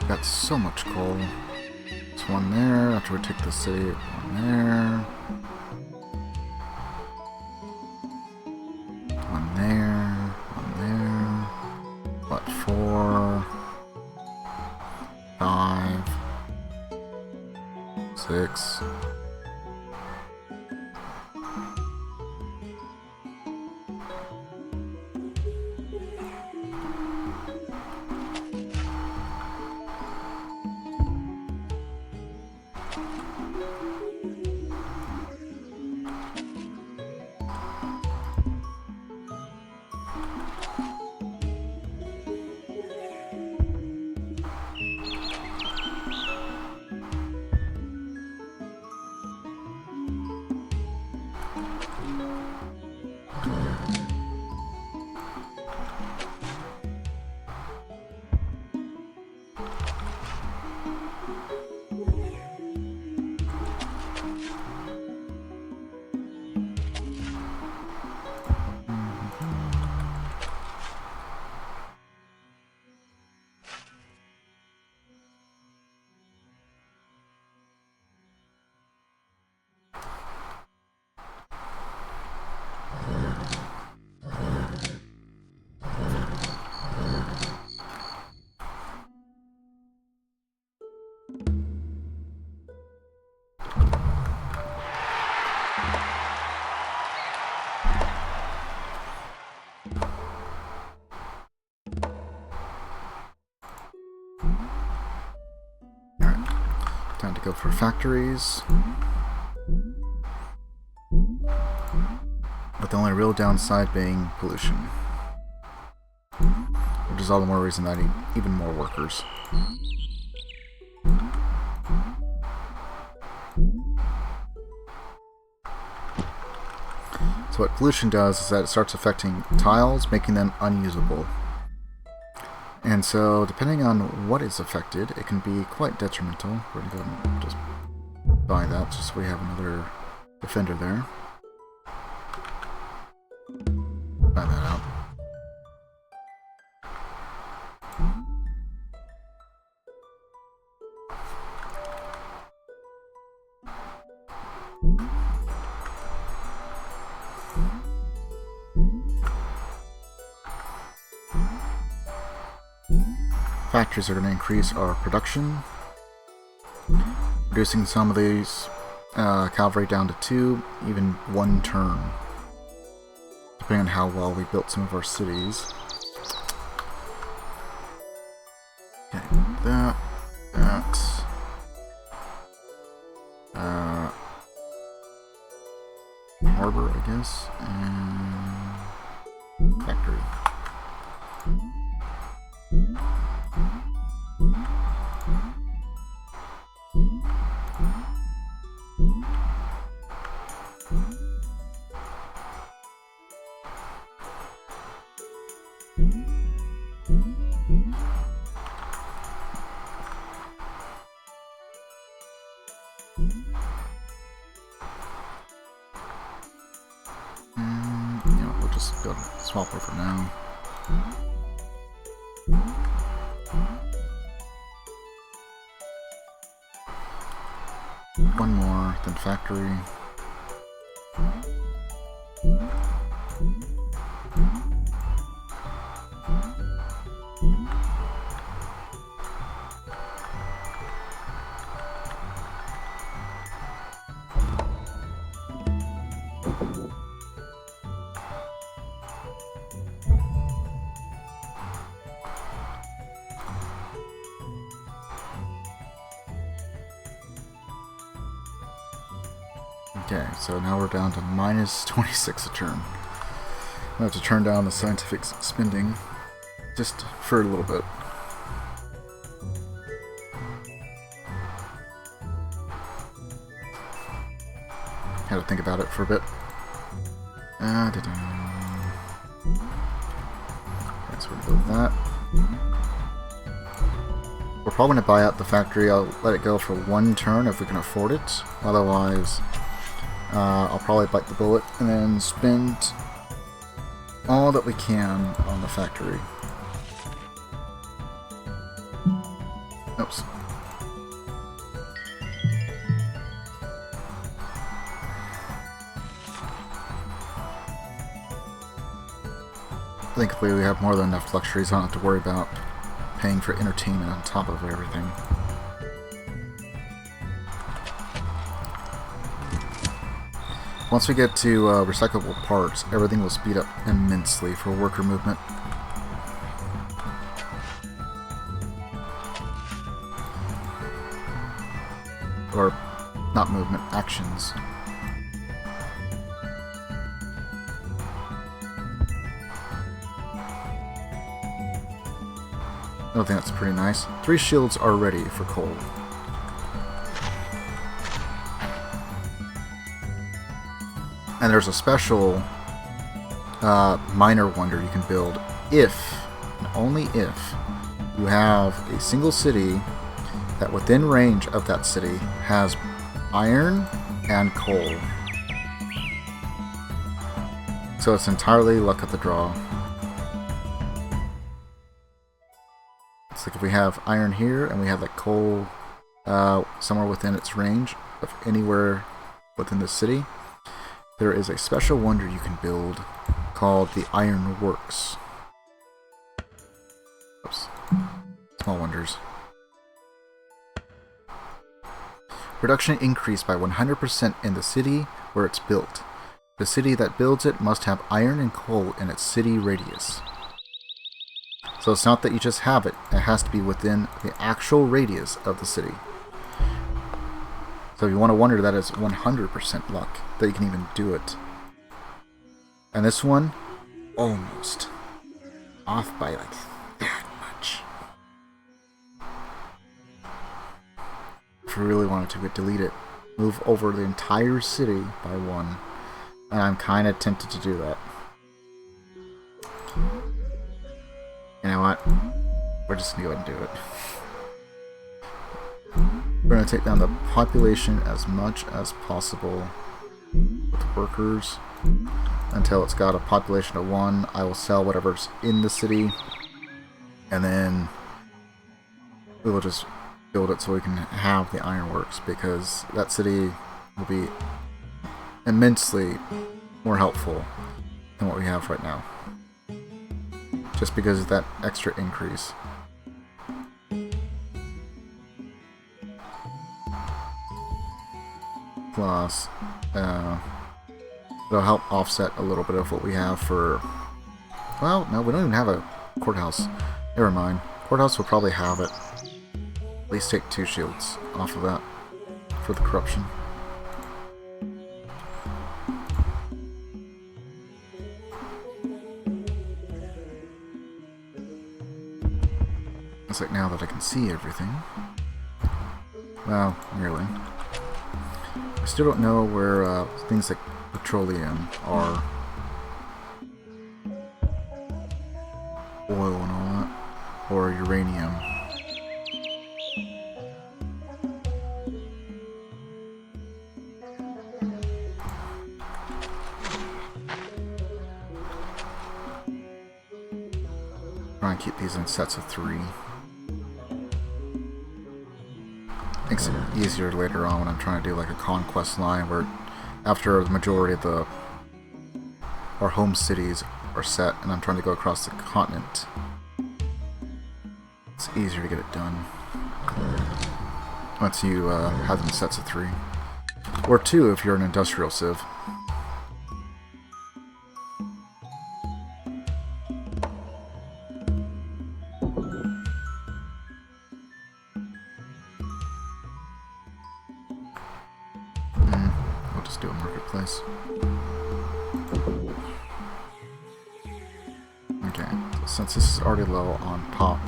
Got so much coal. There's one there. After we take the city, one there. One there. One there. What, 4, 5, 6. Time to go for factories. With the only real downside being pollution. Which is all the more reason that I need even more workers. So what pollution does is that it starts affecting tiles, making them unusable. And so, depending on what is affected, it can be quite detrimental. We're going to go and just buy that, just so we have another defender there. Buy that out. factories are going to increase our production, reducing some of these cavalry down to 2, even 1 turn, depending on how well we built some of our cities. Okay, that. Harbor, I guess, and factory. Yeah, we'll just go to swap over now. One more, then factory. Okay, so now we're down to minus 26 a turn. I have to turn down the scientific spending just for a little bit. Had to think about it for a bit. Okay, so we're build that. We're probably going to buy out the factory. I'll let it go for 1 turn if we can afford it. Otherwise, I'll probably bite the bullet and then spend all that we can on the factory. Oops. Thankfully, we have more than enough luxuries. I don't have to worry about paying for entertainment on top of everything. Once we get to recyclable parts, everything will speed up immensely for worker movement. Or, not movement, actions. I think that's pretty nice. 3 shields are ready for coal. And there's a special minor wonder you can build if, and only if, you have a single city that within range of that city has iron and coal. So it's entirely luck of the draw. It's like if we have iron here and we have like coal somewhere within its range of anywhere within the city, there is a special wonder you can build called the Iron Works. Oops. Small wonders. Production increased by 100% in the city where it's built. The city that builds it must have iron and coal in its city radius. So it's not that you just have it, it has to be within the actual radius of the city. So if you want to wonder, that is 100% luck that you can even do it. And this one, almost. Off by like that much. If we really wanted to, we'd delete it. Move over the entire city by 1. And I'm kind of tempted to do that. You know what? We're just going to go ahead and do it. We're going to take down the population as much as possible with workers until it's got a population of 1. I will sell whatever's in the city, and then we will just build it so we can have the ironworks, because that city will be immensely more helpful than what we have right now, just because of that extra increase. Plus, it'll help offset a little bit of what we have for... Well, no, we don't even have a courthouse. Never mind. Courthouse will probably have it. At least take 2 shields off of that for the corruption. It's like now that I can see everything. Well, nearly. I still don't know where things like petroleum are. Oil and all that. Or uranium. Try and keep these in sets of 3. Makes it easier later on when I'm trying to do like a conquest line where after the majority of our home cities are set and I'm trying to go across the continent, it's easier to get it done once you have them in sets of 3. Or 2 if you're an industrial civ. I'll just do a marketplace. Okay, so since this is already low on pop,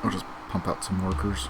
I'll just pump out some workers.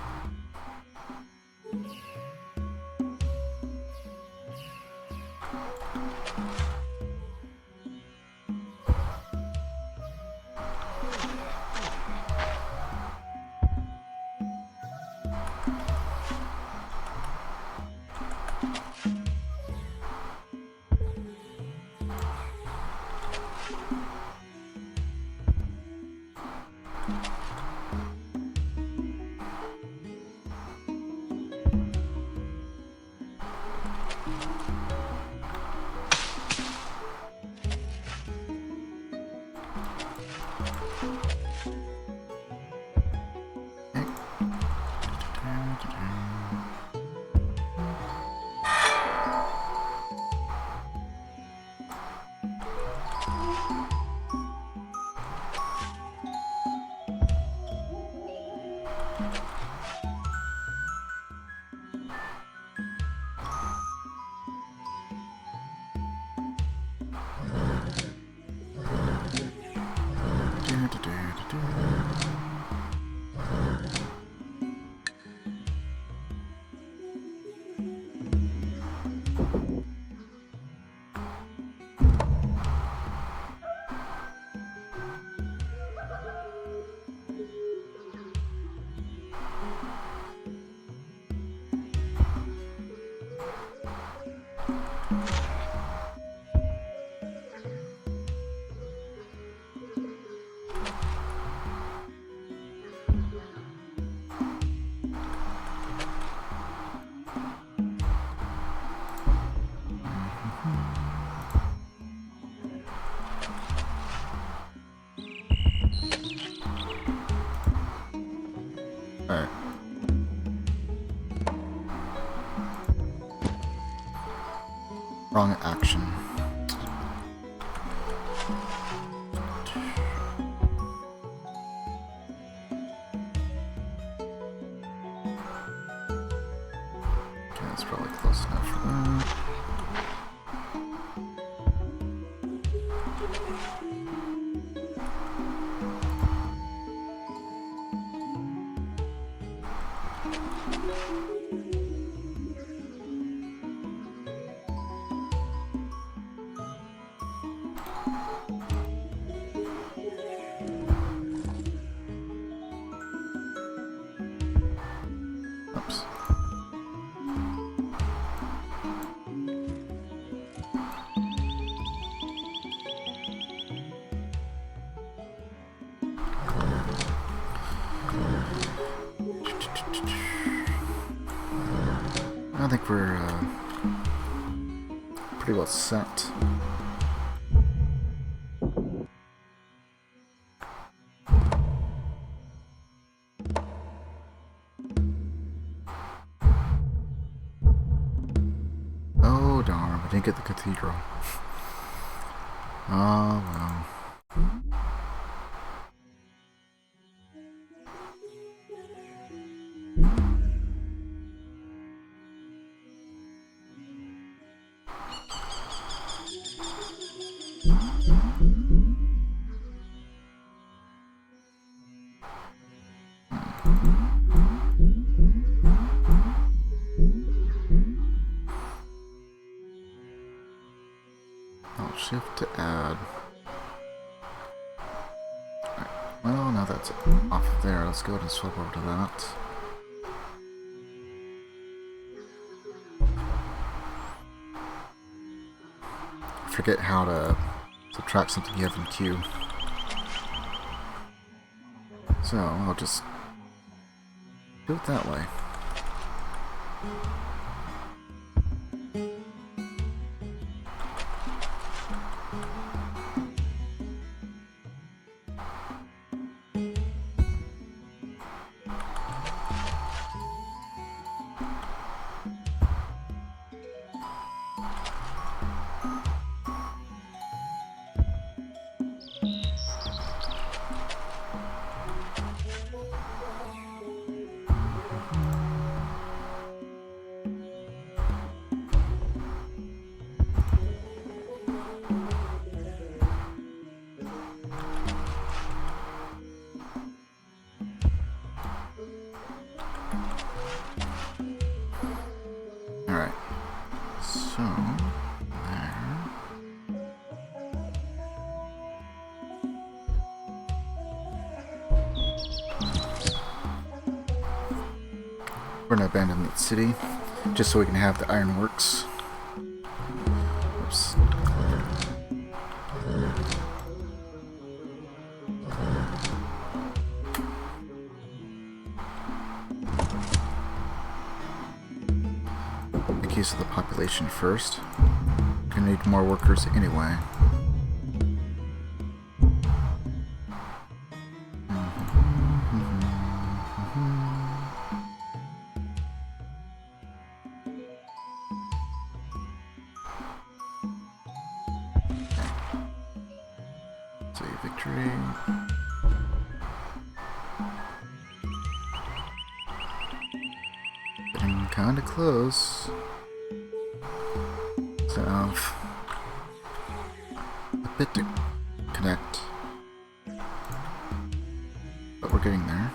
Alright. Wrong action. Okay, that's probably close enough for that. Oops. I think we're pretty well set. Didn't get the cathedral. Oh well. I'll shift to add. Right. Well, now that's off of there. Let's go ahead and swap over to that. Forget how to subtract something you have in queue. So I'll just do it that way. Alright, so there. We're gonna abandon that city just so we can have the ironworks. Oops. Make use of the population first. Gonna need more workers anyway. Victory. Getting kinda close. So have a bit to connect. But we're getting there.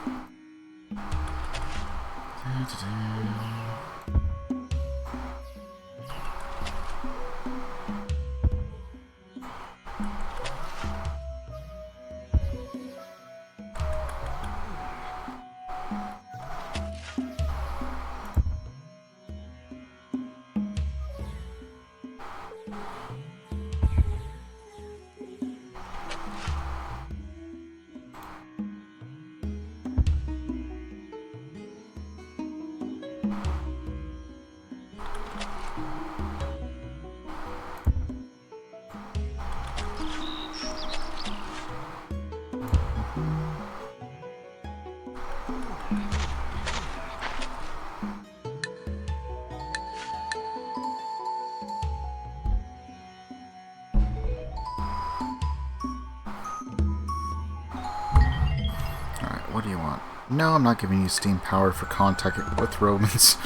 What do you want? No, I'm not giving you steam power for contact with Romans.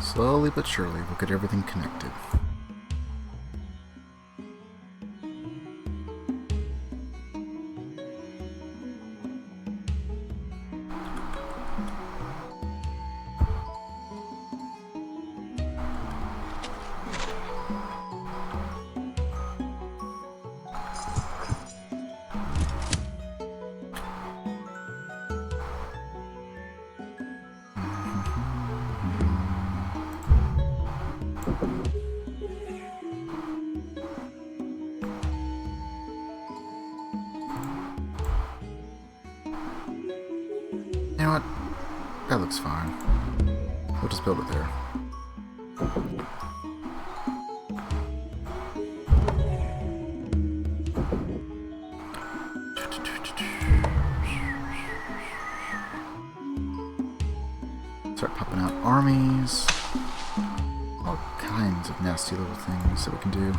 Slowly but surely, we'll get everything connected. You know what? That looks fine. We'll just build it there. Start popping out armies. All kinds of nasty little things that we can do.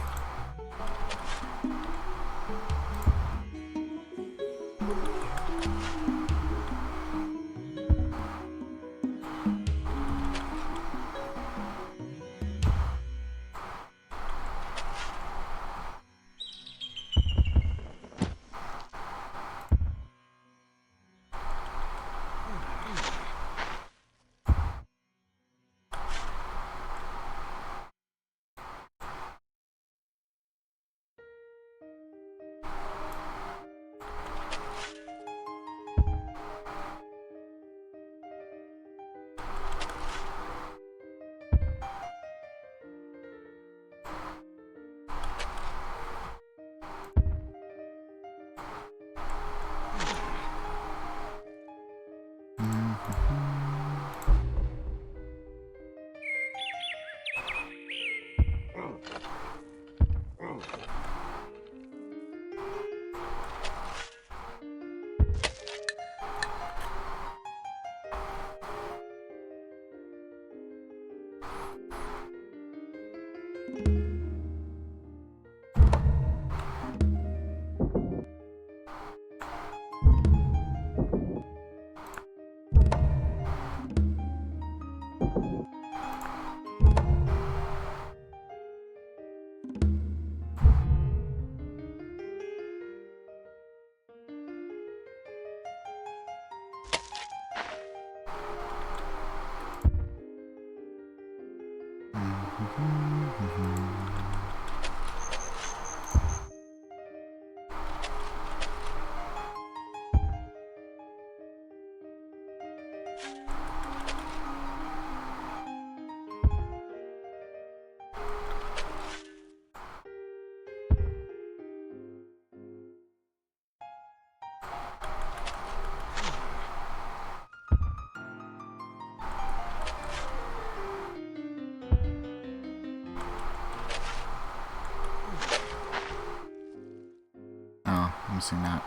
I'm missing that.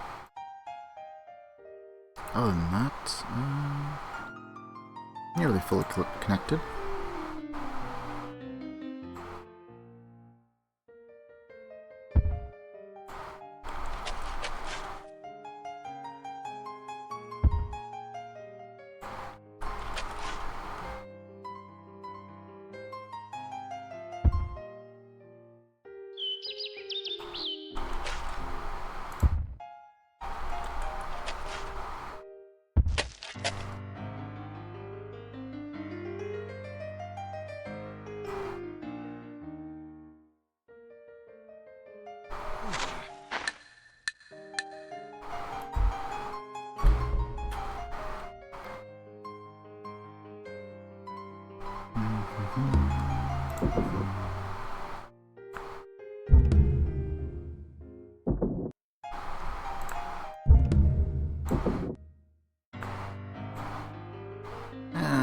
Other than that, nearly fully connected.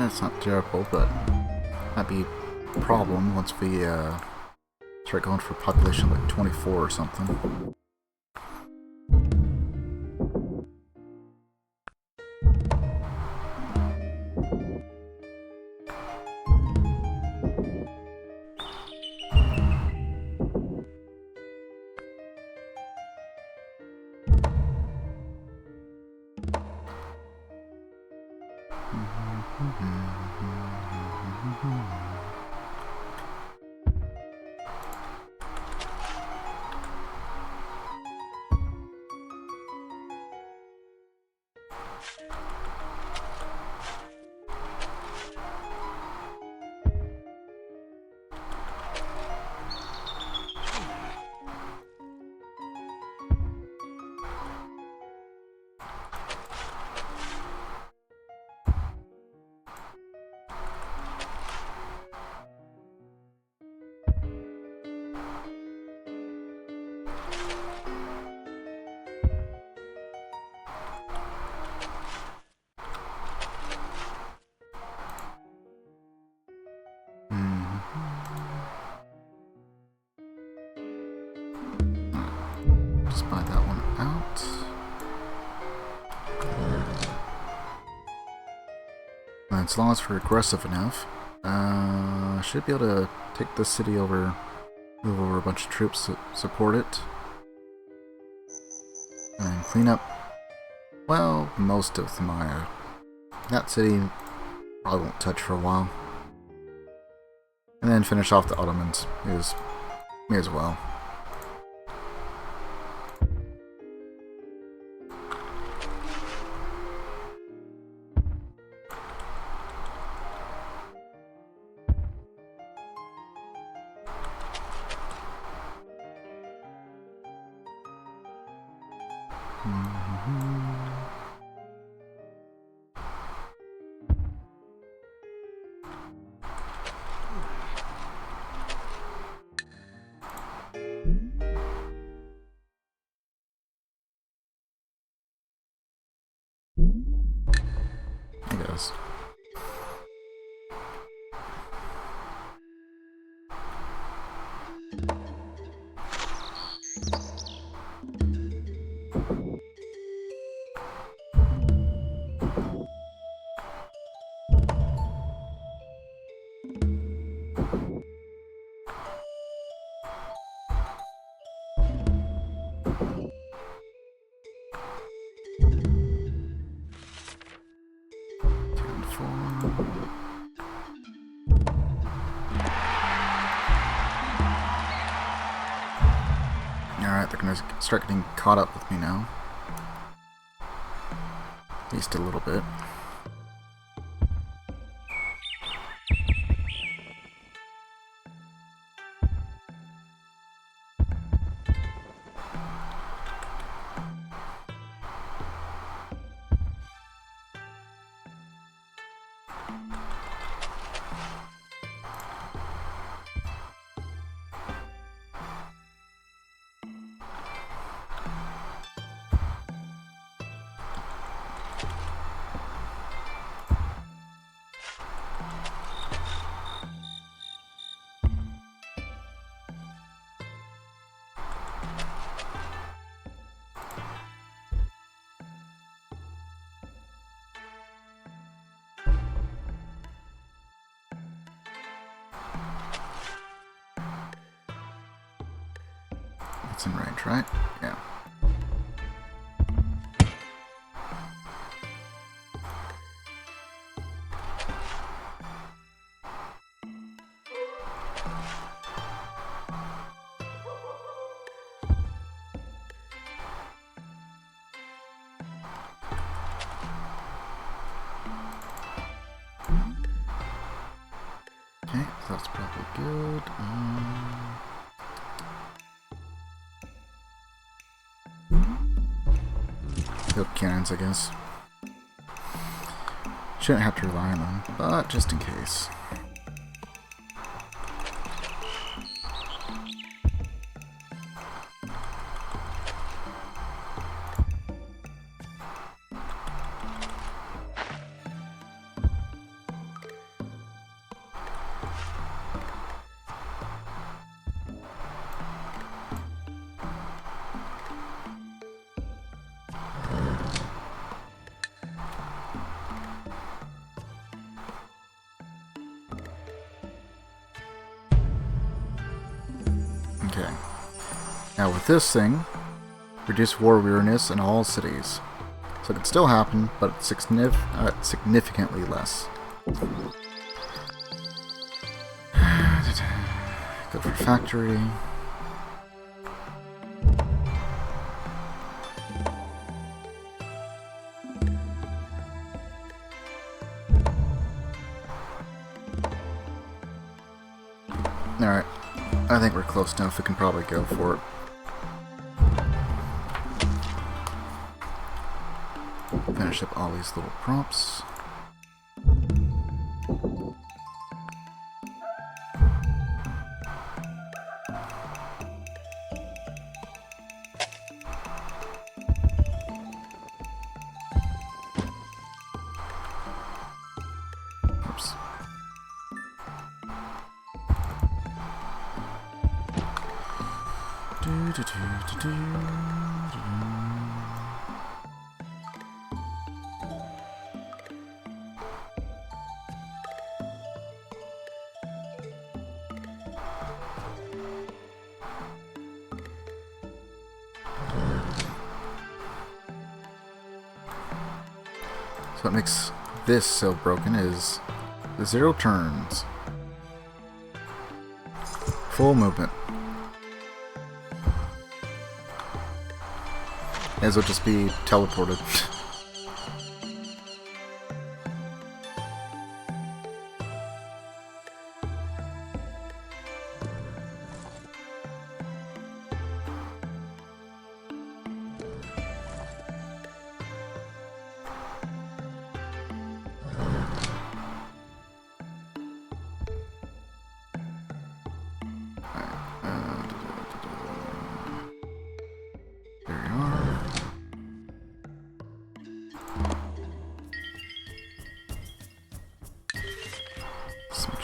It's not terrible, but might be a problem once we start going for population like 24 or something. as long as we're aggressive enough, should be able to take this city over, move over a bunch of troops to support it, and clean up, well, most of the Maya. That city probably won't touch for a while. And then finish off the Ottomans, may as well. I guess. Alright, they're gonna start getting caught up with me now. At least a little bit. It's in range, right? Yeah. Okay, so that's probably good. Field cannons, I guess. Shouldn't have to rely on them, but just in case. Okay. Now with this thing, reduce war weariness in all cities. So it can still happen, but it's significantly less. Go for factory. Alright. I think we're close enough, we can probably go for it. Finish up all these little prompts. Oops. So what makes this so broken is the 0 turns. Full movement. As will just be teleported.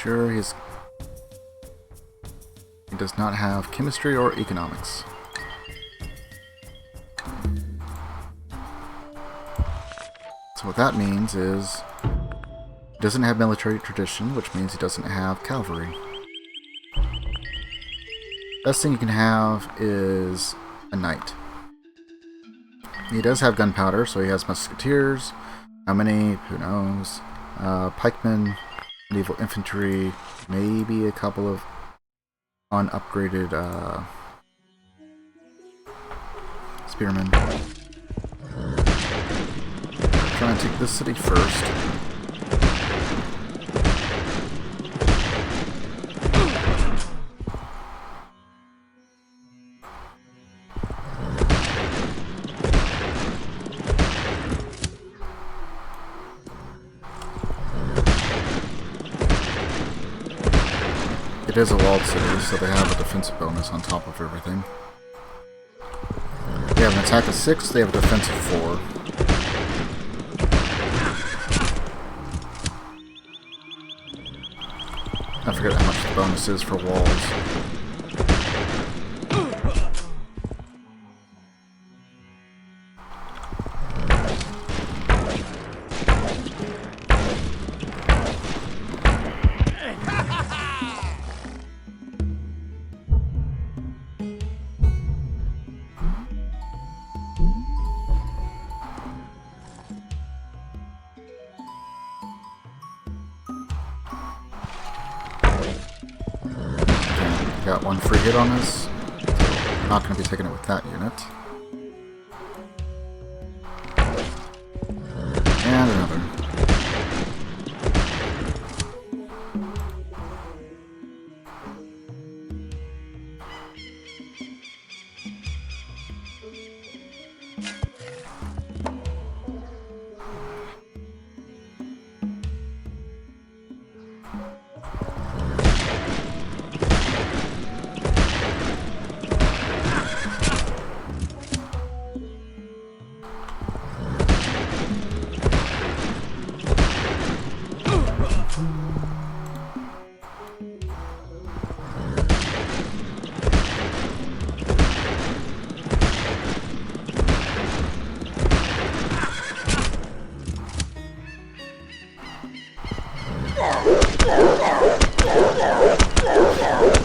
Sure, he does not have chemistry or economics. So what that means is he doesn't have military tradition, which means he doesn't have cavalry. Best thing you can have is a knight. He does have gunpowder, so he has musketeers. How many? Who knows? Pikemen. Medieval infantry, maybe a couple of unupgraded spearmen. Try and take this city first. It is a walled city, so they have a defensive bonus on top of everything. They have an attack of 6, they have a defense of 4. I forget how much the bonus is for walls. Got one free hit on this. Not going to be taking it with that unit. And another.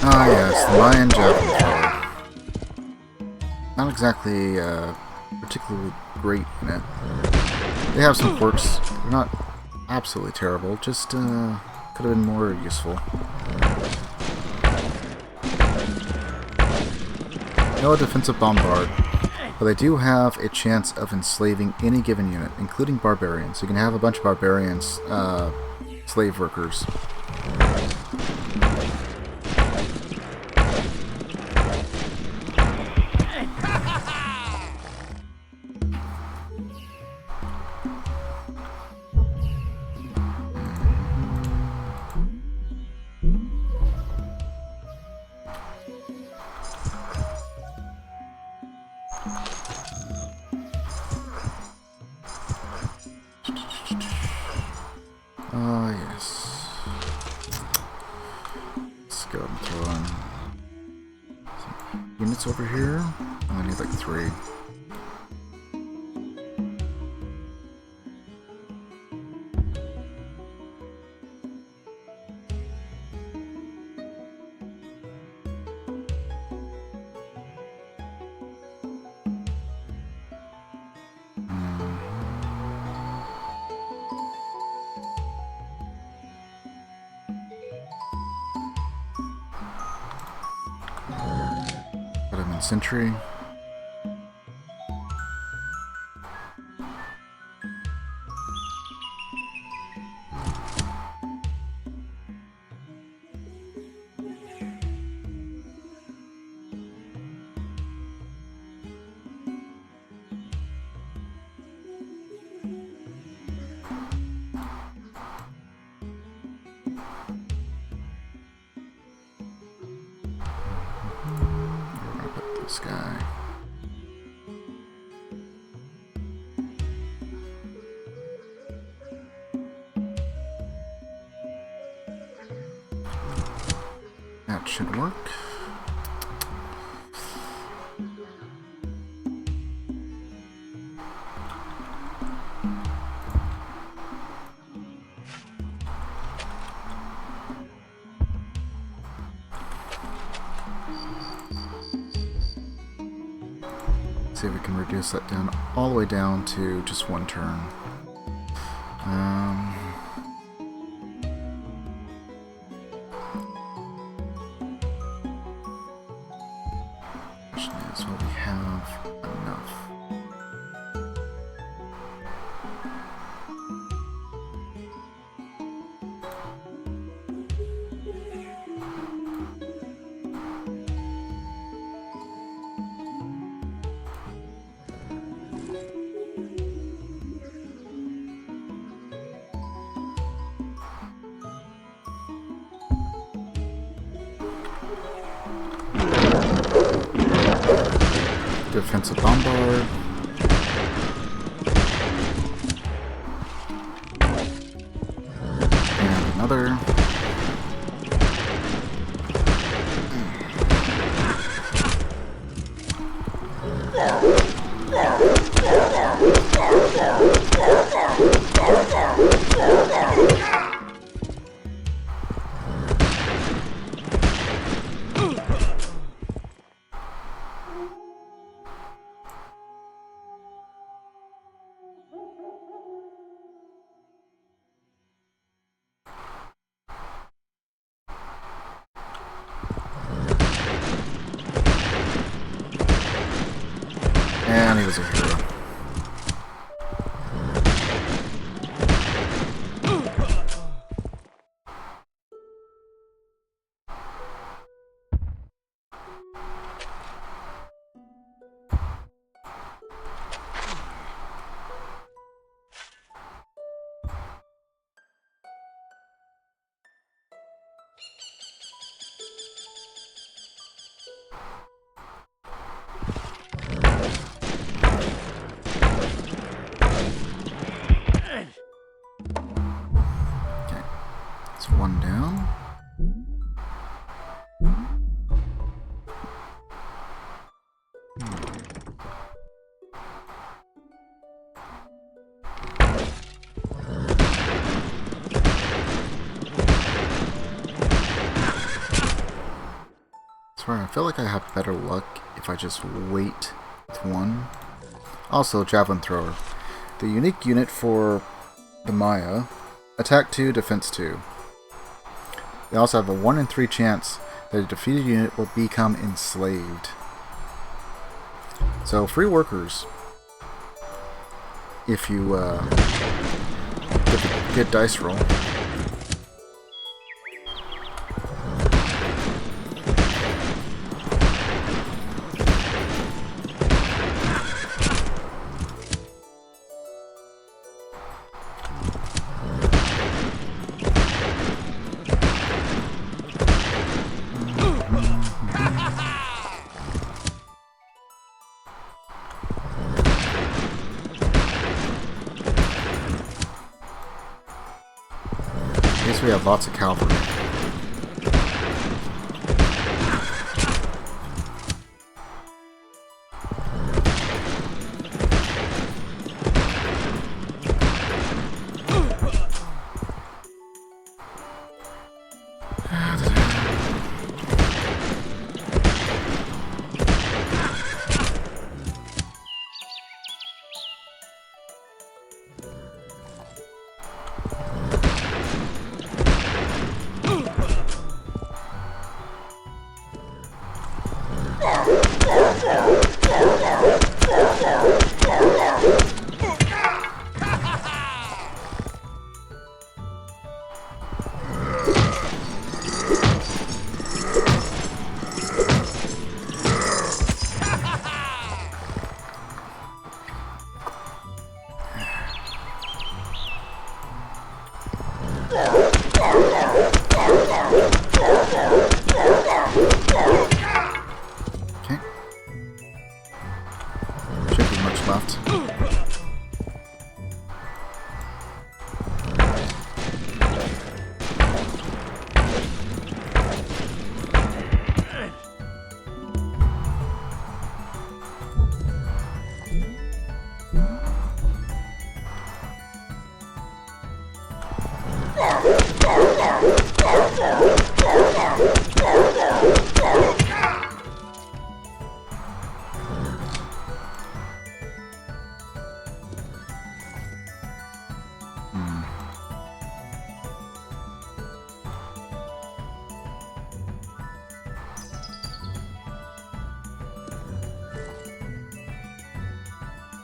Ah yes, the Mayan javelin thrower. Not exactly particularly great in it. They have some quirks. They're not absolutely terrible, just could have been more useful. No defensive bombard, but they do have a chance of enslaving any given unit, including barbarians. You can have a bunch of barbarians, slave workers. Yes. Let's go and throw in some units over here. I only need like 3. sentry. This guy. That should work. See if we can reduce that down all the way down to just one turn. Question is, will we have enough? Defensive bombard. And another. And he was a hero. One down. Sorry, I feel like I have better luck if I just wait with one. Also, Javelin Thrower. The unique unit for the Maya. Attack 2, Defense 2. They also have a 1 in 3 chance that a defeated unit will become enslaved. So, free workers. If you get a good dice roll. At least we have lots of cavalry. just left.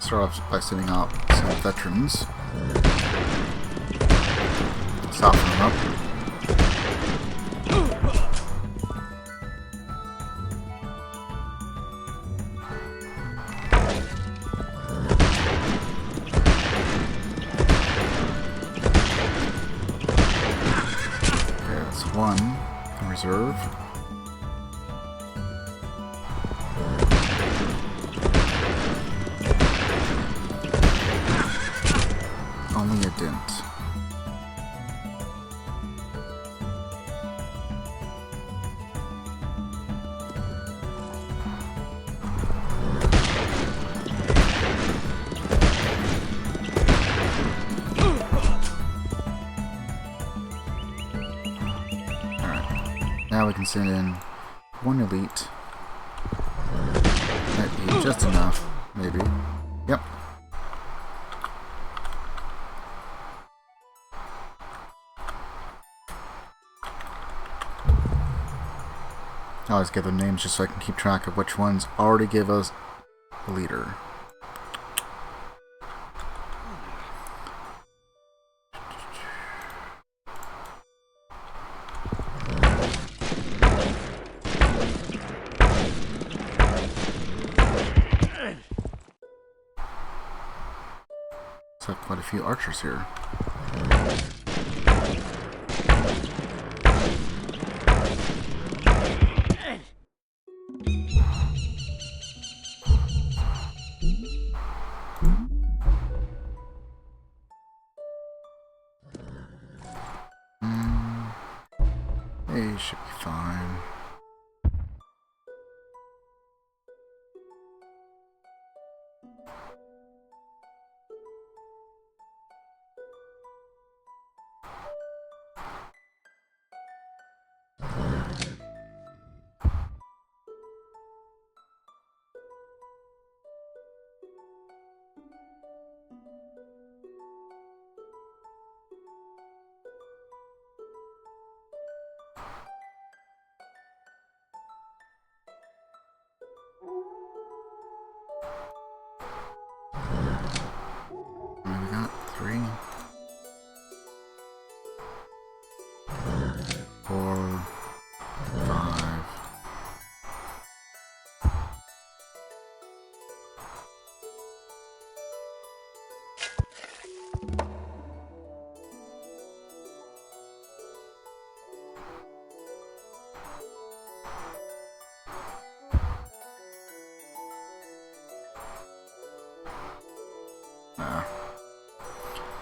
Start off by sending out some veterans. Soften them up. Okay, that's one in reserve. Only a dent. Alright. Now we can send in one elite. Might be just enough, maybe. Yep. I always give them names just so I can keep track of which ones already give us a leader. So quite a few archers here. They should be fine. We got 3, 4, 5.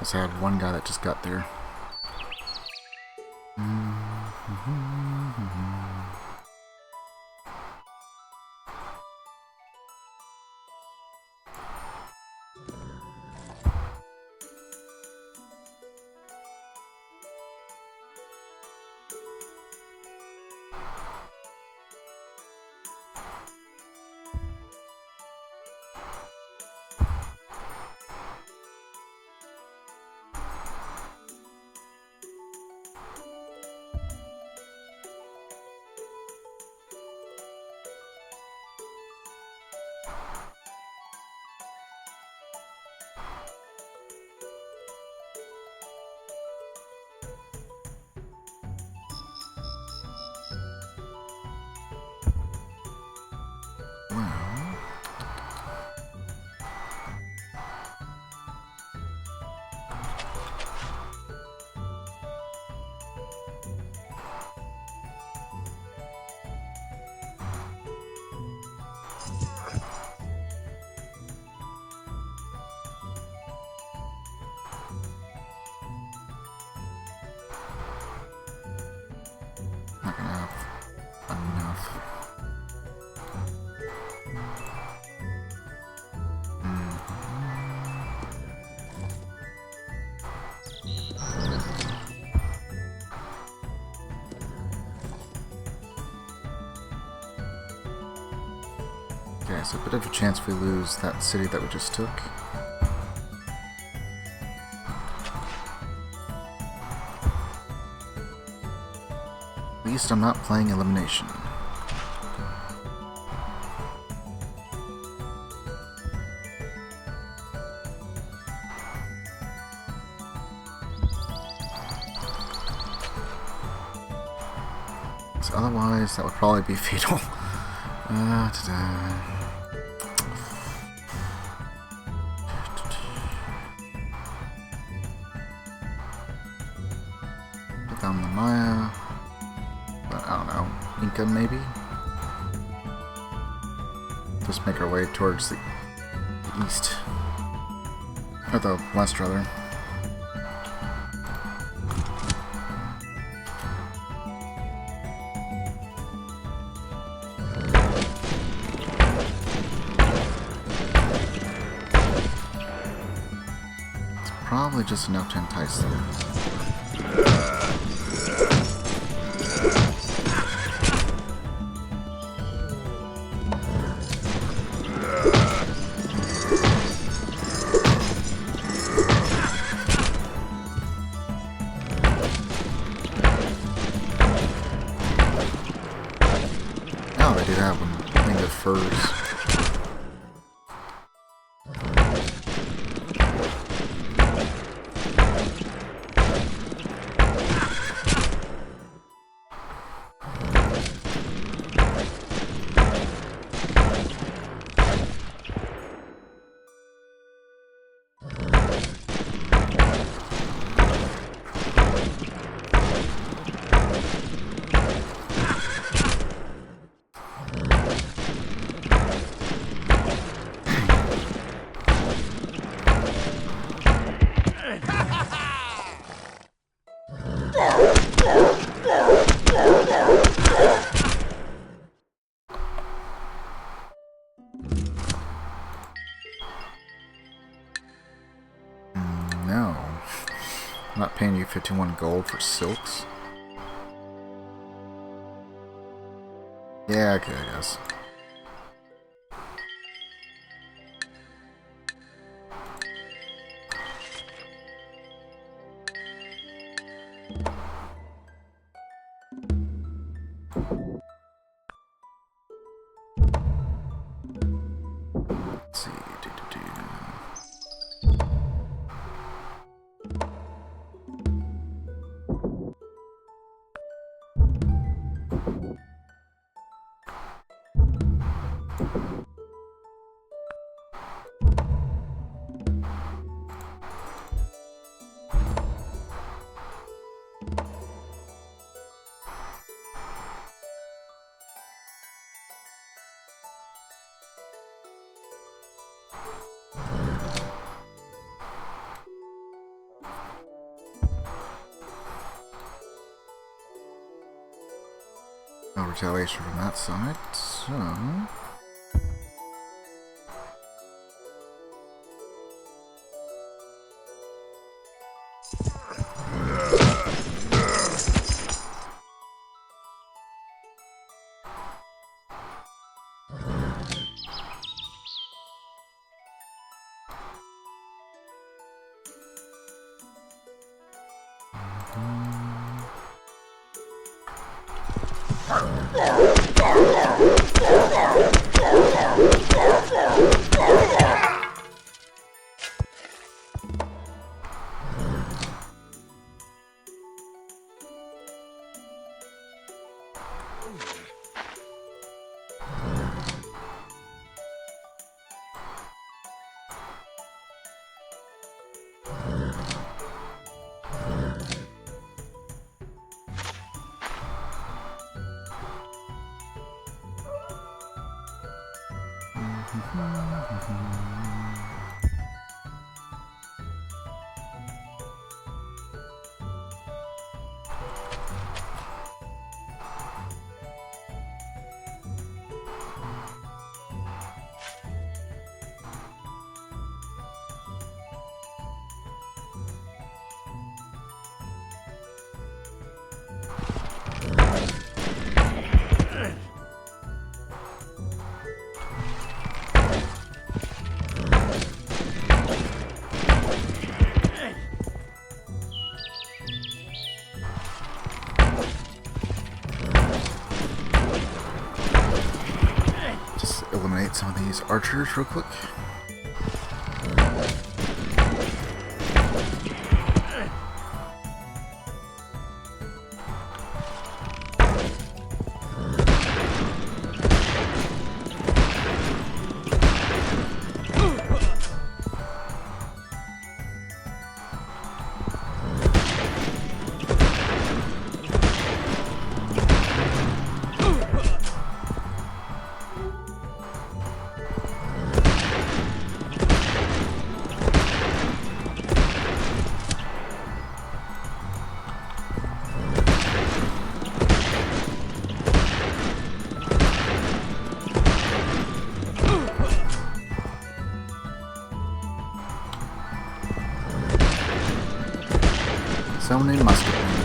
Let's add one guy that just got there. There's a bit of a chance we lose that city that we just took. At least I'm not playing elimination. So otherwise, that would probably be fatal. Put down the Maya. But I don't know. Inca, maybe? Just make our way towards the east. Or the west, rather. Probably just enough to entice them. Oh, they do have one. Native furs. No. I'm not paying you 51 gold for silks. Yeah, okay, I guess. Let's see. No retaliation from that side, so... church real quick. Summoning musket man.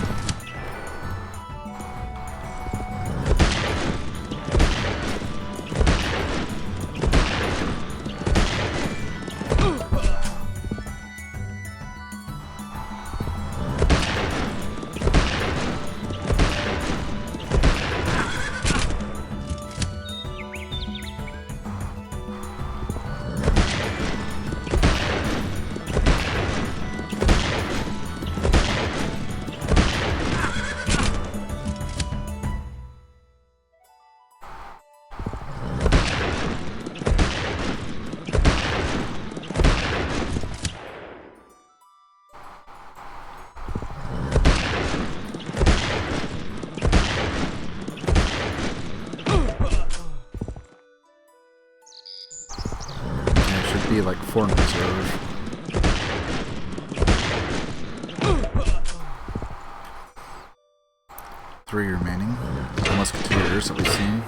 Be like 4 in reserve. 3 remaining. The musketeers that we've seen.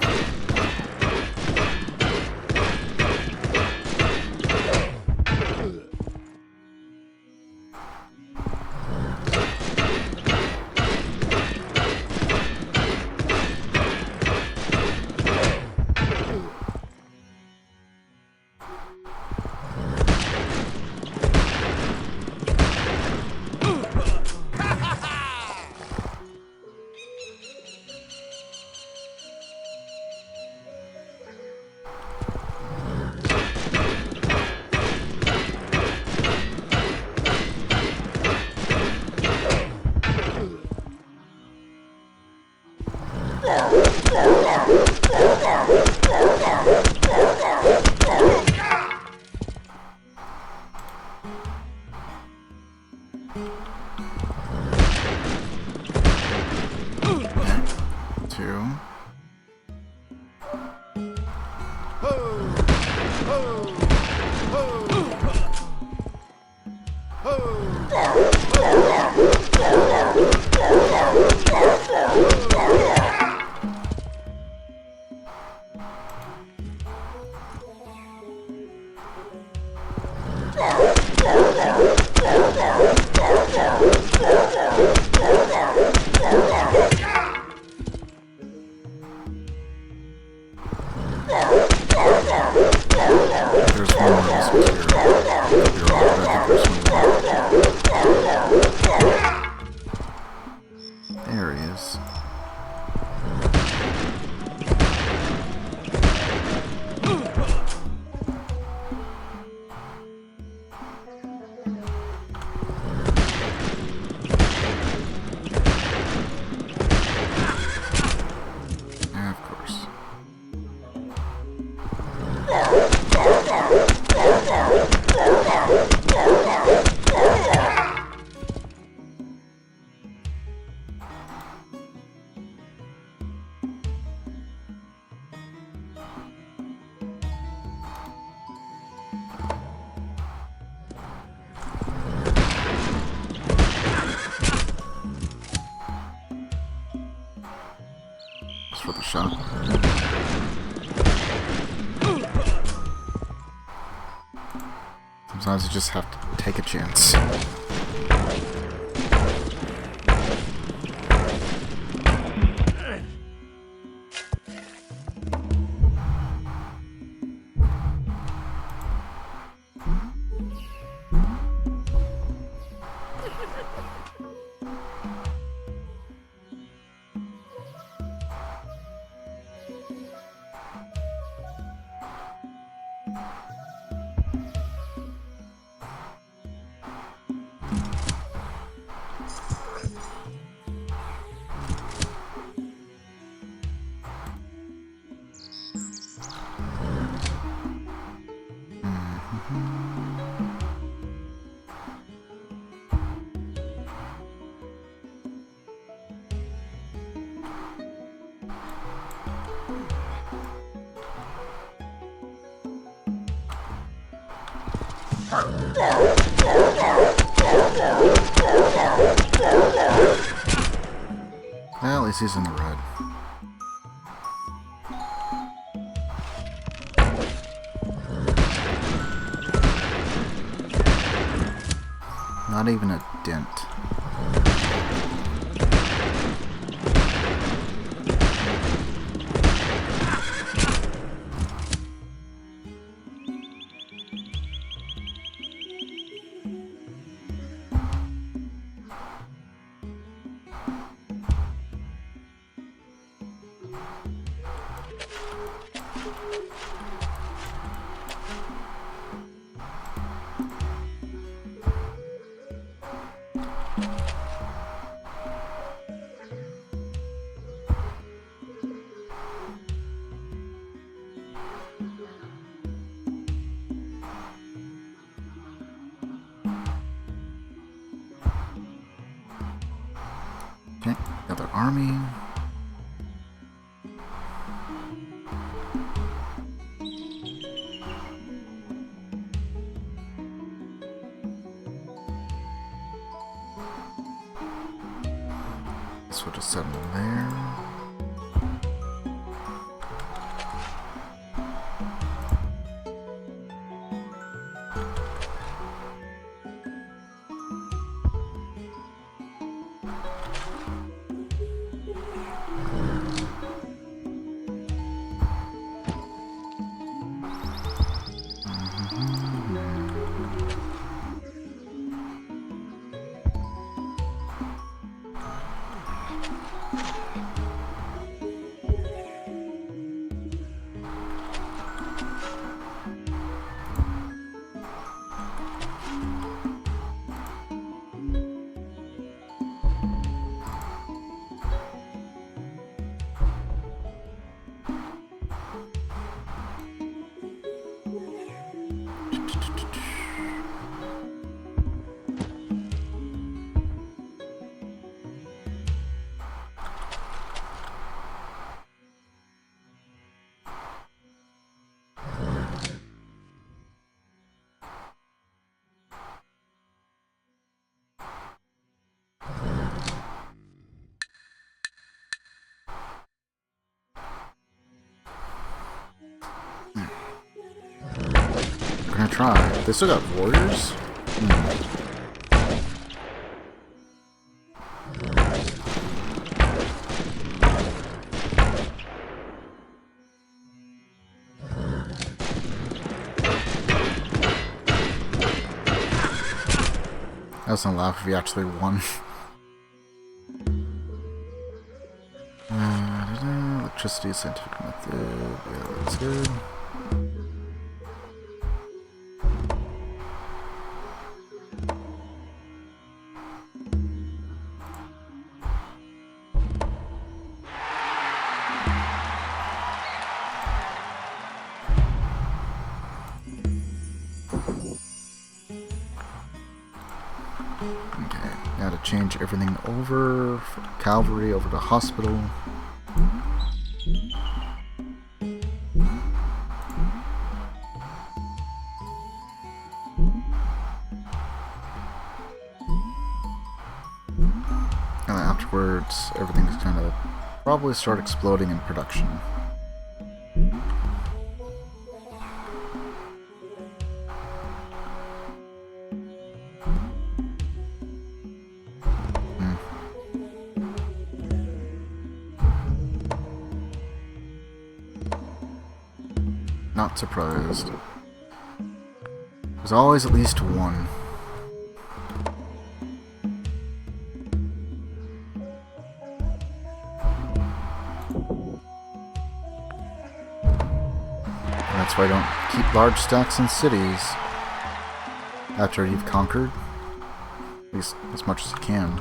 For the shot. Sometimes you just have to take a chance. Well, at least he's in the red. Not even a dent. Okay, got their army. This will just settle there. Gonna try. They still got warriors? I was gonna laugh if he actually won. Electricity, scientific method. Yeah, that's good. Okay, gotta change everything over from cavalry over to hospital. And then afterwards, everything's gonna probably start exploding in production. Not surprised. There's always at least one. That's why I don't keep large stacks in cities after you've conquered. At least as much as you can.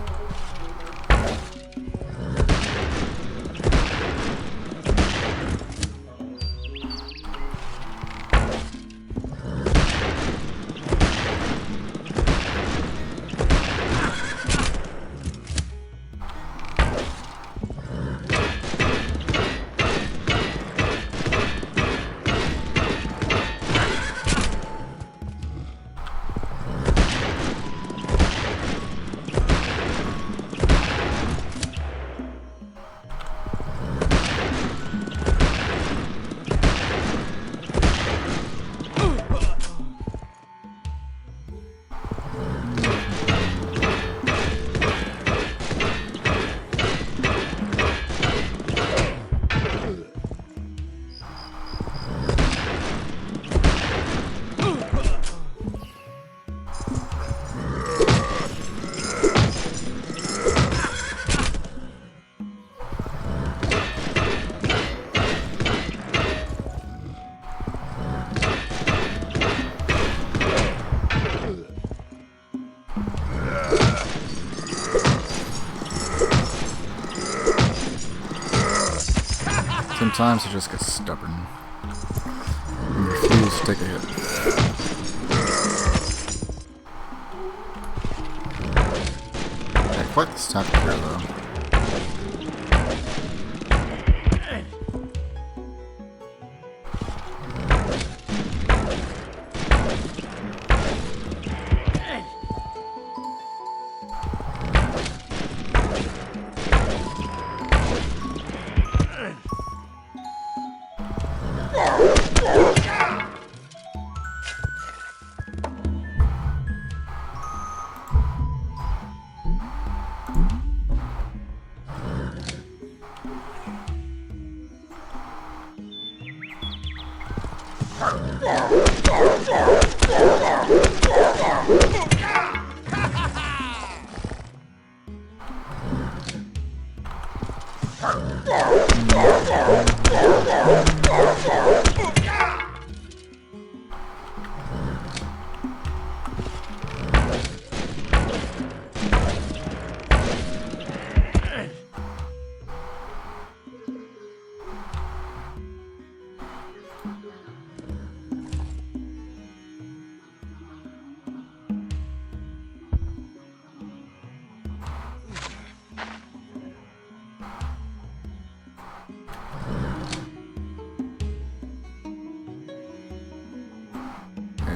Sometimes you just get stubborn and refuse to take a hit. Okay, quite the stack here though.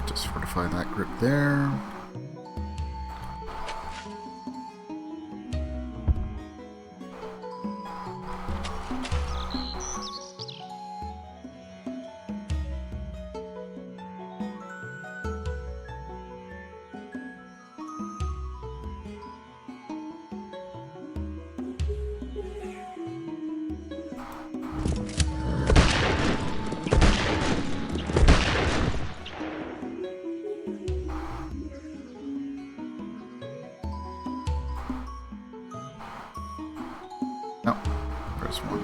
Just fortify that grip there. No, press 1.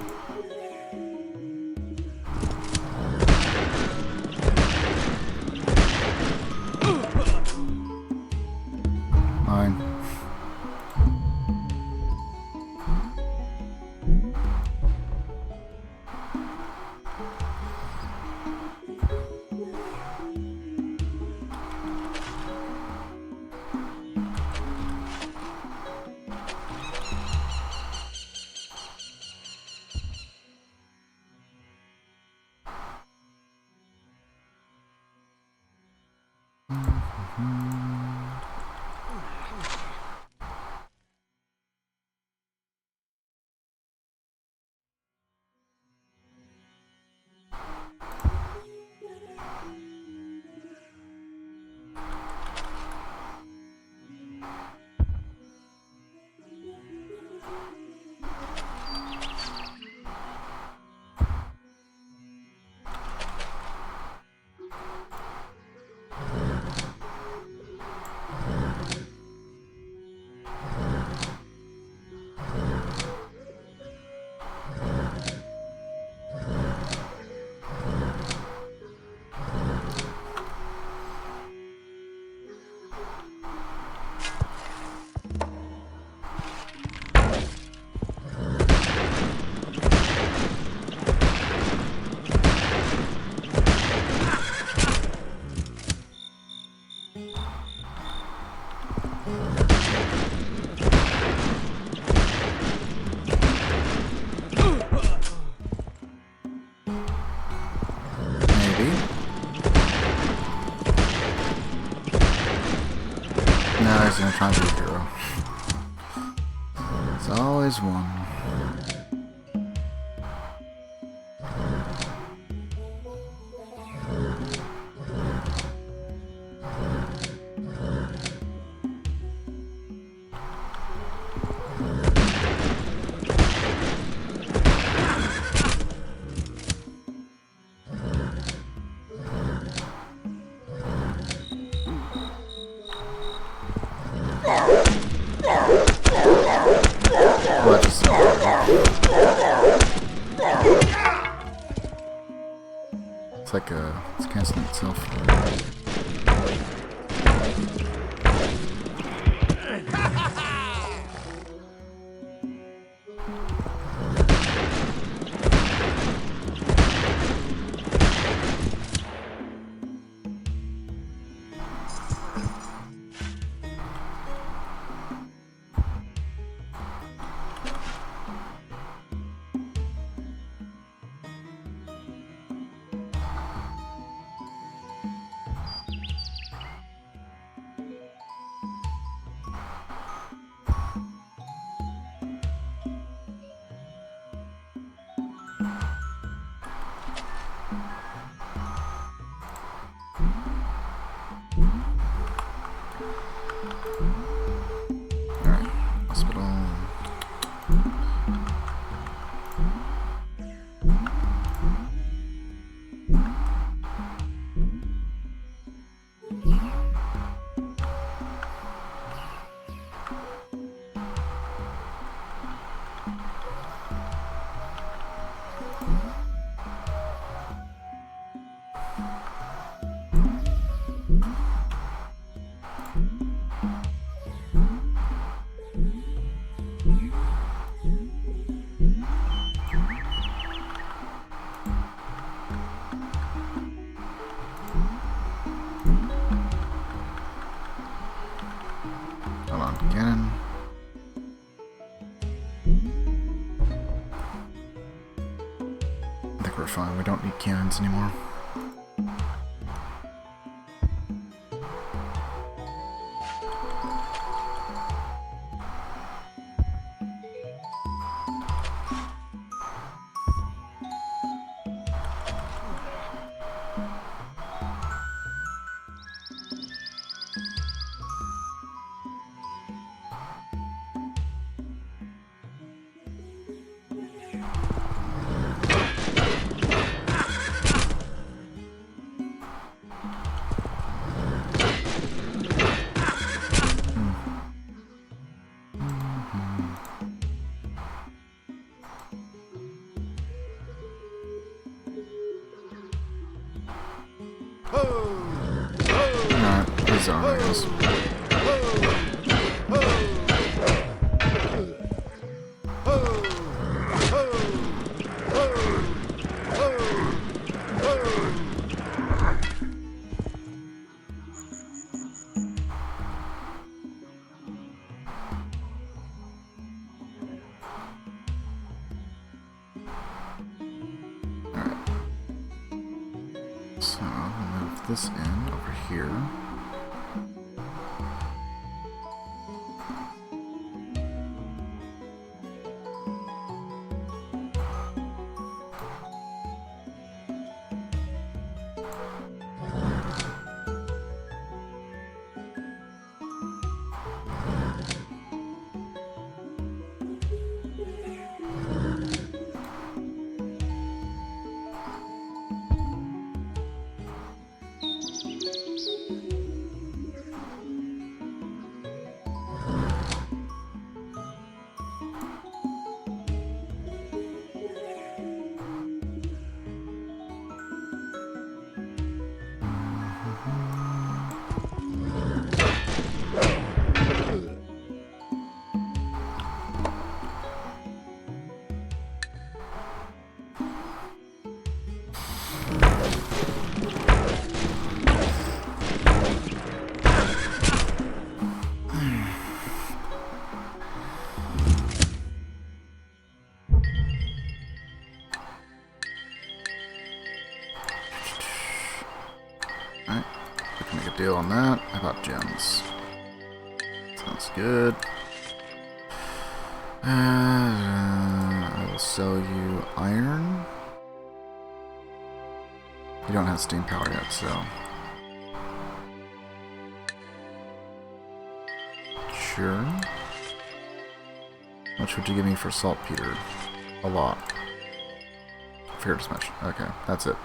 Fine. Now he's gonna try and be a hero. It's always one. Well, just it's like it's canceling itself. Alright, hospital. Hold on, cannon. I think we're fine. We don't need cannons anymore. Alright, his armor is. So I'll move this in over here. Alright, we can make a deal on that. How about gems? Sounds good. I will sell you iron. You don't have steam power yet, so. Sure. How much would you give me for saltpeter? A lot. Figured as much. Okay, that's it.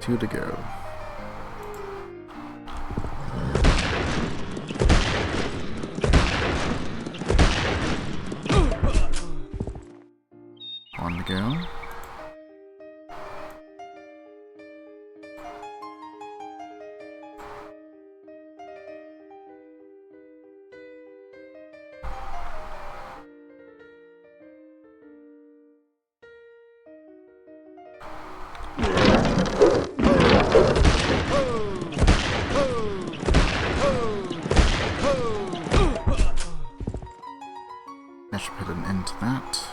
2 to go. One to go. I should put an end to that.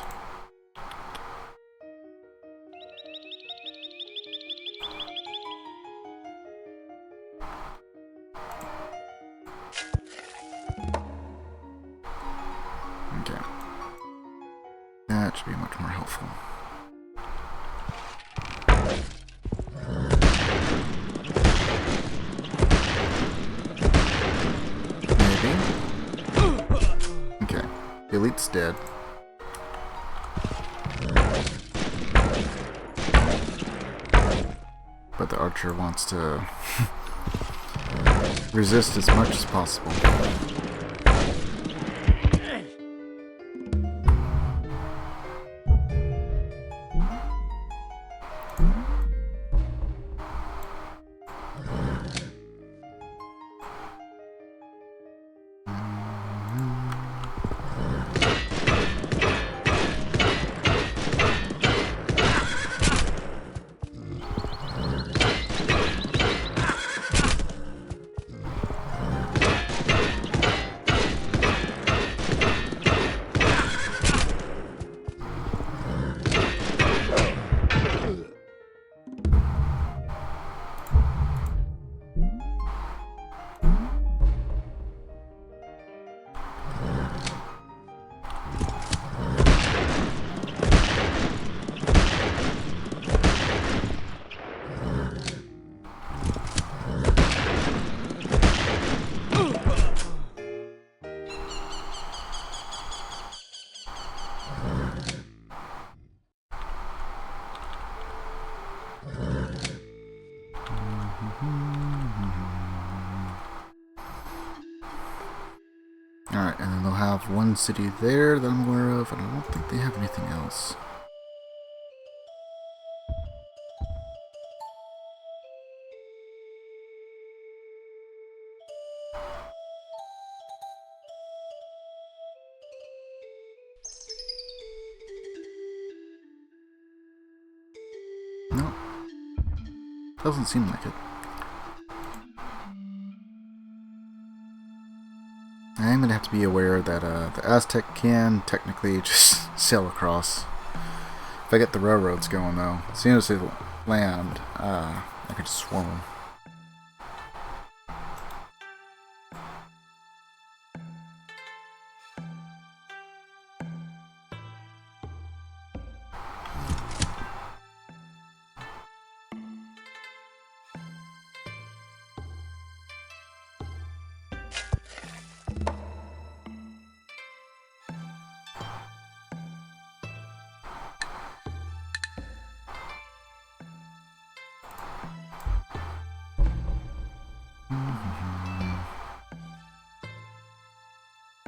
Okay. That should be much more helpful. The elite's dead. But the archer wants to resist as much as possible. Alright, and then they'll have one city there that I'm aware of, and I don't think they have anything else. No. Doesn't seem like it. I'm gonna have to be aware that the Aztec can technically just sail across. If I get the railroads going, though, as soon as they land, I can just swarm them.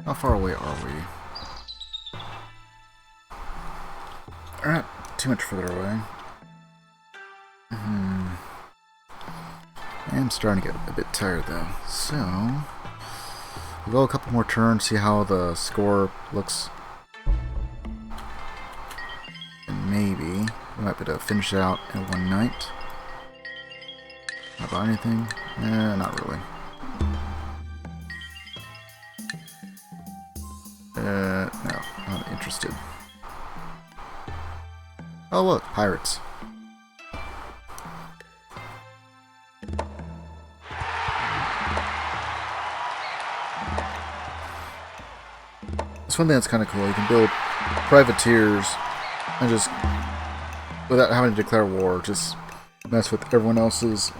How far away are we? Alright, too much further away. I am starting to get a bit tired though, so we'll go a couple more turns, see how the score looks. And maybe we might be able to finish it out in one night. Not about anything? Not really. No, not interested. Oh look, pirates. It's one thing that's kind of cool. You can build privateers and just, without having to declare war, just mess with everyone else's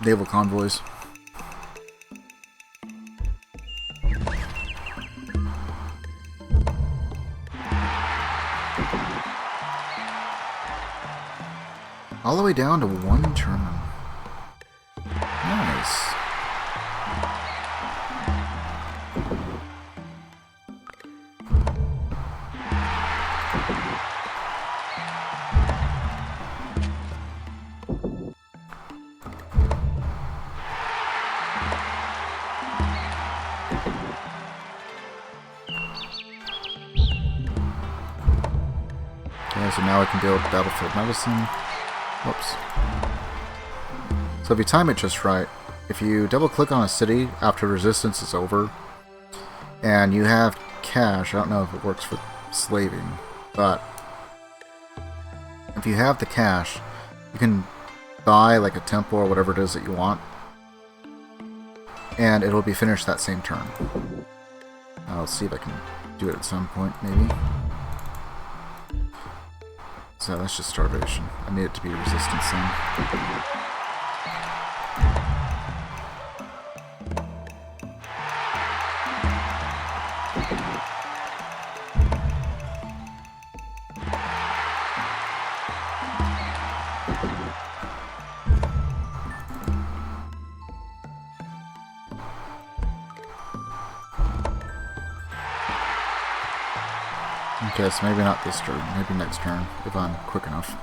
naval convoys. all the way down to 1 turn. Nice. Okay, so now I can build battlefield medicine. Whoops. So if you time it just right, if you double click on a city after resistance is over, and you have cash, I don't know if it works for slaving, but if you have the cash, you can buy like a temple or whatever it is that you want, and it'll be finished that same turn. I'll see if I can do it at some point, maybe. So that's just starvation. I need it to be resistance then. Okay, so maybe not this turn, maybe next turn, if I'm quick enough.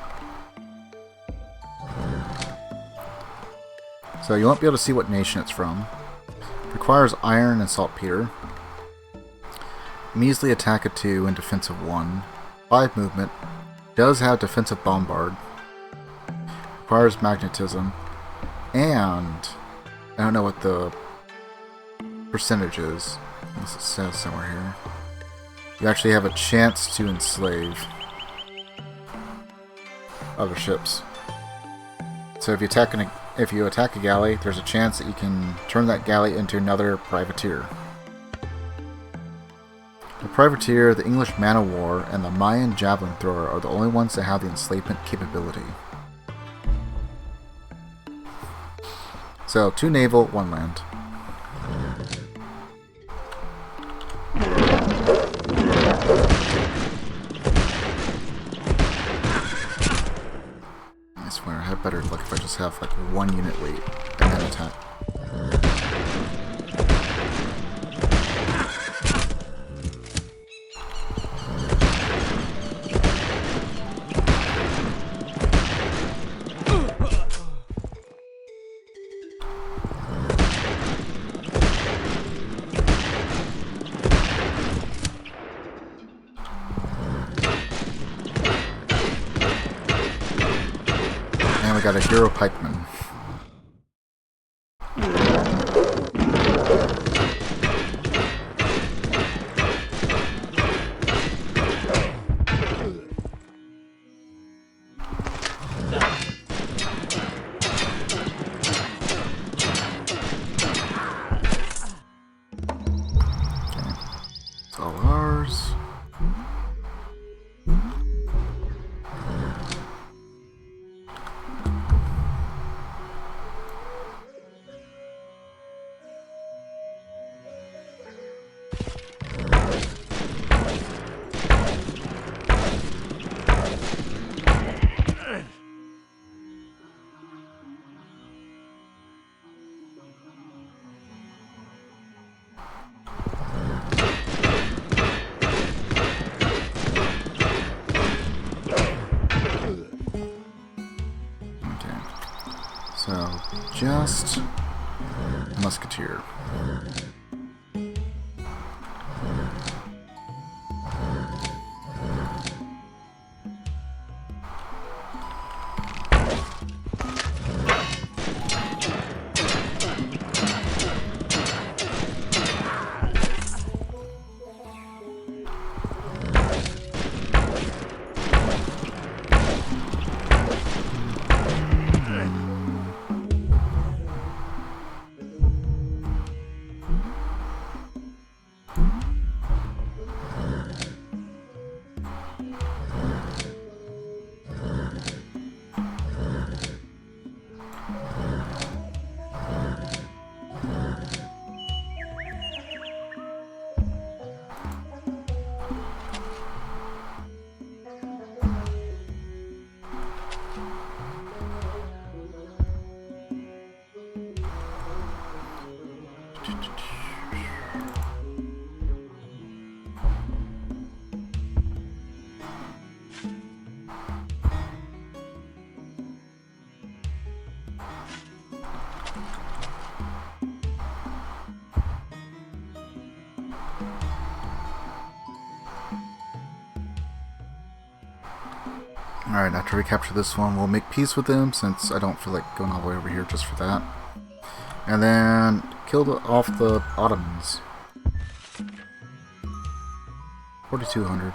So you won't be able to see what nation it's from. Requires iron and saltpeter. Measly attack of 2 and defensive 1. 5 movement. Does have defensive bombard. Requires magnetism. And I don't know what the percentage is, unless it says somewhere here. You actually have a chance to enslave other ships. So if you attack a galley, there's a chance that you can turn that galley into another privateer. The privateer, the English man-of-war, and the Mayan javelin thrower are the only ones that have the enslavement capability. So 2 naval, 1 land. I swear, I had better luck if I just have like 1 unit wait and then attack. I got a hero pikeman. Okay. It's all ours. So, just musketeer. Alright, after we capture this one, we'll make peace with them, since I don't feel like going all the way over here just for that. And then kill off the Ottomans. 4,200.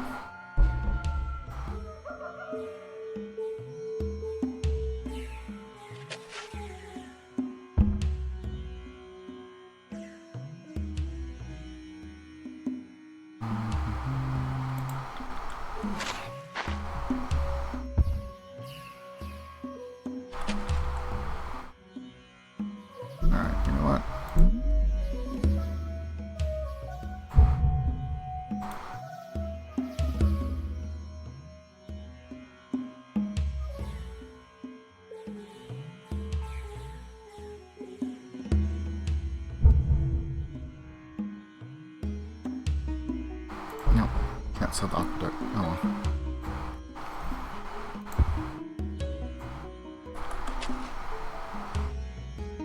Alright, you know what? No, can't sell the aqueduct. Oh well.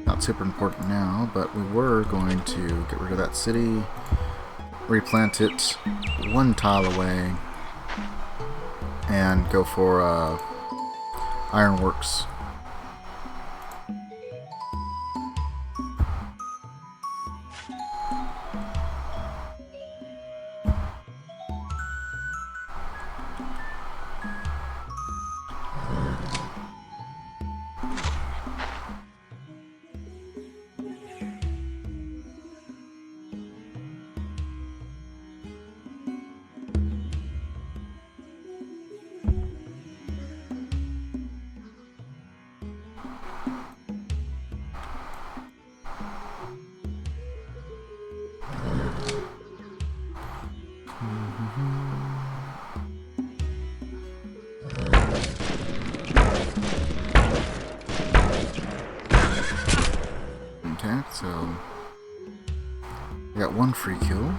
Not super important now, but we were going to get rid of that city, replant it one tile away, and go for ironworks. Okay, so we got one free kill.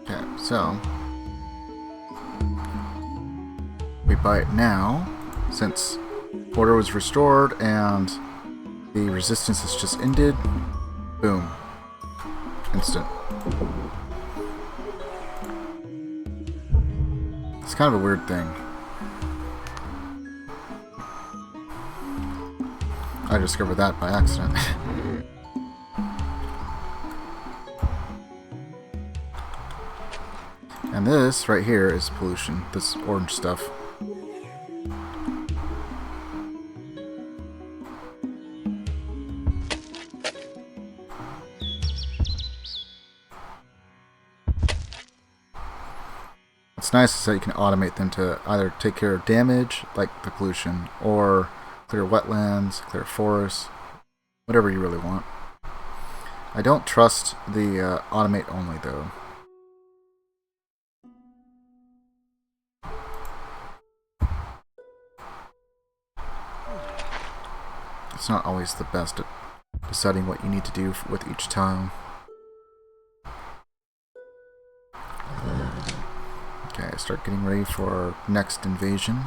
Okay, so we buy it now, since order was restored and the resistance has just ended. Boom. Instant. It's kind of a weird thing. I discovered that by accident. And this right here is pollution, this orange stuff. What's nice is that you can automate them to either take care of damage, like the pollution, or clear wetlands, clear forests, whatever you really want. I don't trust the automate only though. It's not always the best at deciding what you need to do with each tile. Okay, start getting ready for our next invasion.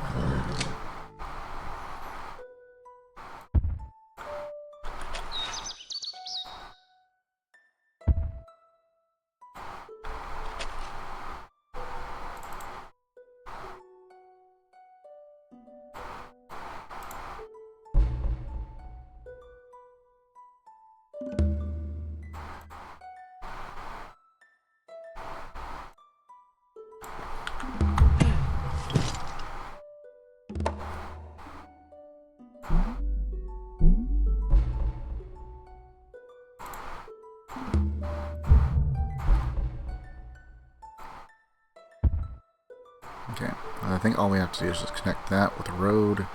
think all we have to do is just connect that with a road,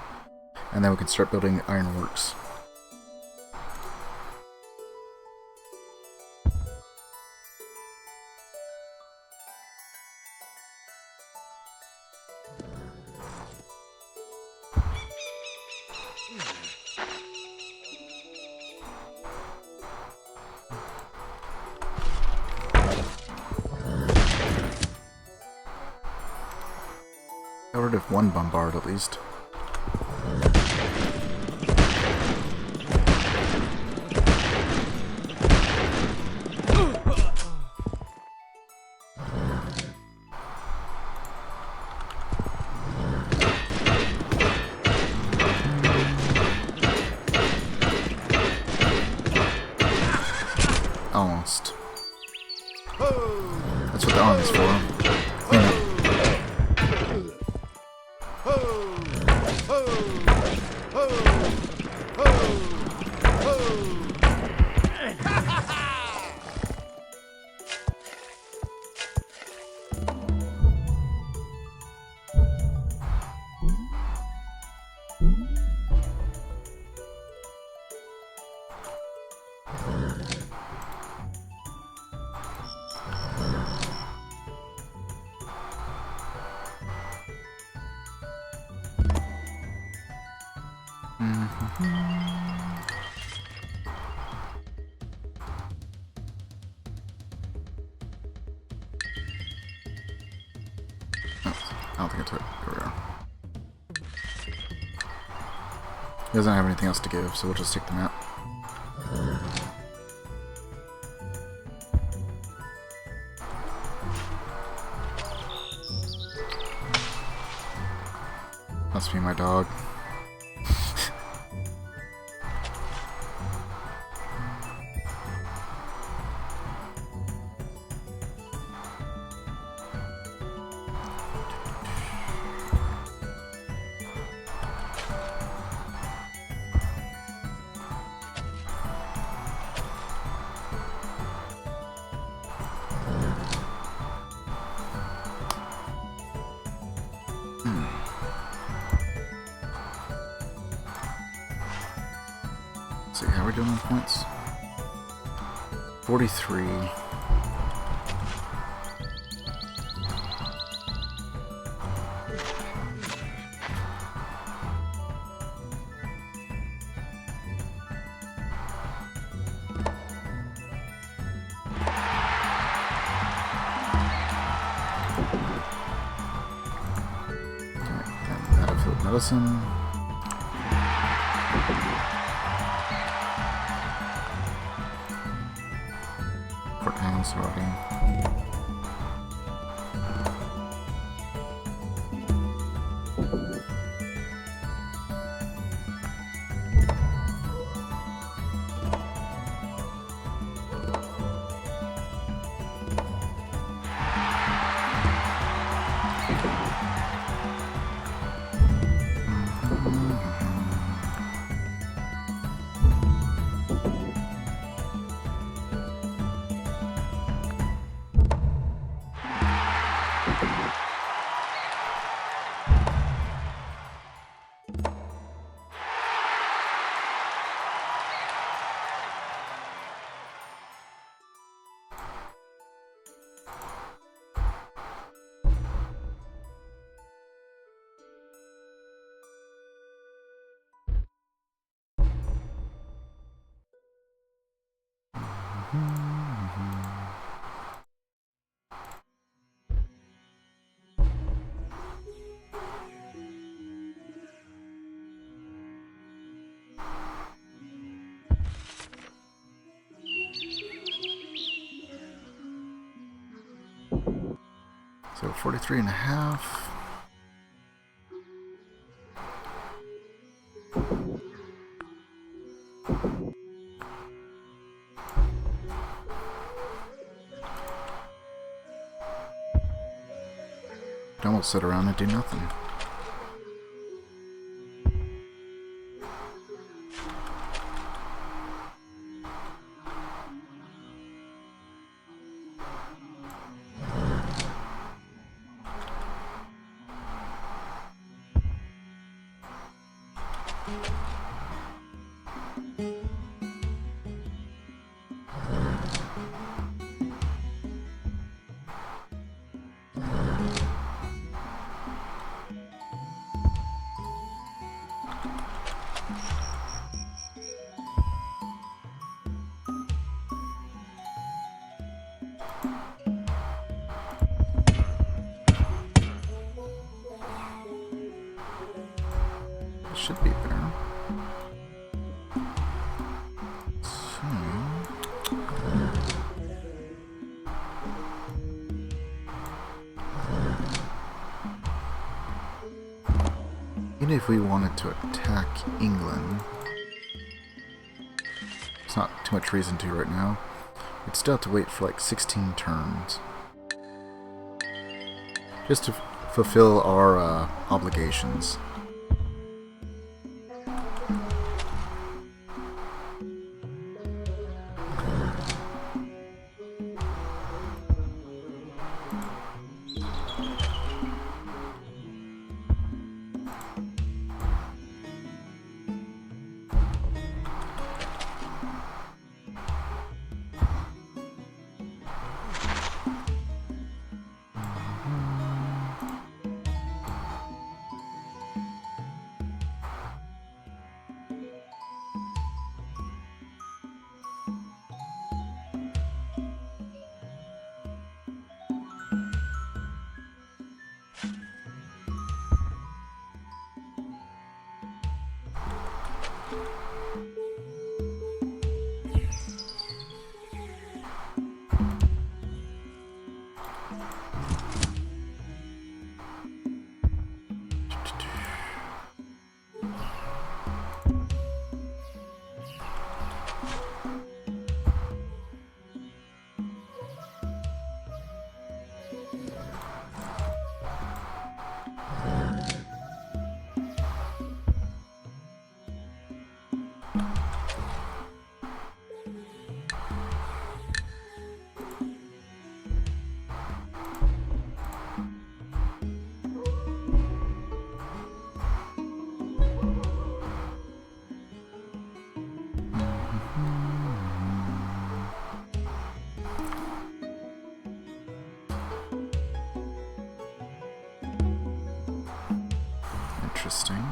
and then we can start building ironworks. Got rid of one bombard at least. Almost. That's what the army's for. Clean up. I don't think I took it. Here we are. He doesn't have anything else to give, so we'll just take the map. Must be my dog. Let's see, how are we doing on points? 43. Battlefield medicine. Sorting. So 43 and a half. Don't sit around and do nothing. Should be there. Even if we wanted to attack England, it's not too much reason to right now. We'd still have to wait for like 16 turns. Just to fulfill our obligations. Interesting.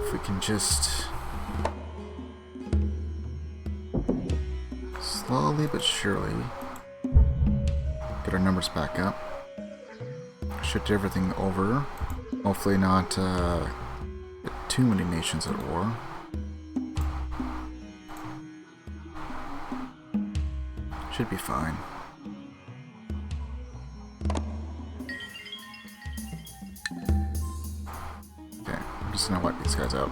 If we can just slowly but surely get our numbers back up, shift everything over, hopefully not get too many nations at war. Should be fine. Okay, I'm just gonna wipe these guys out.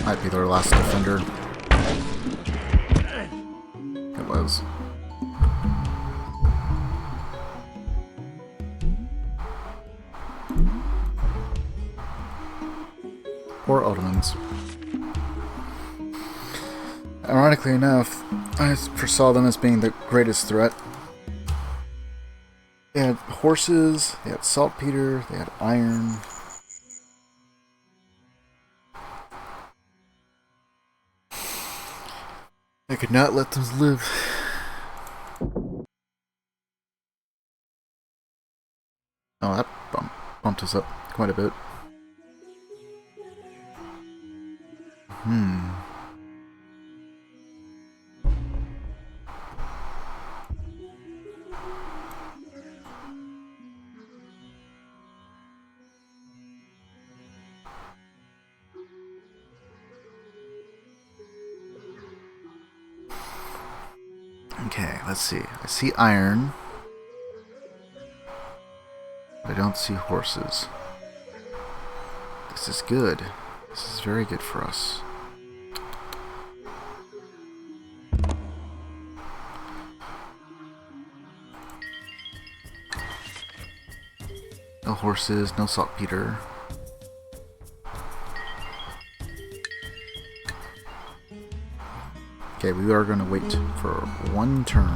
Might be their last defender. It was. Or Ottomans. ironically enough, I foresaw them as being the greatest threat. They had horses, they had saltpeter, they had iron. I could not let them live. Oh, that bumped us up quite a bit. Okay, let's see. I see iron. But I don't see horses. This is good. This is very good for us. No horses, no saltpeter. Okay, we are going to wait for one turn.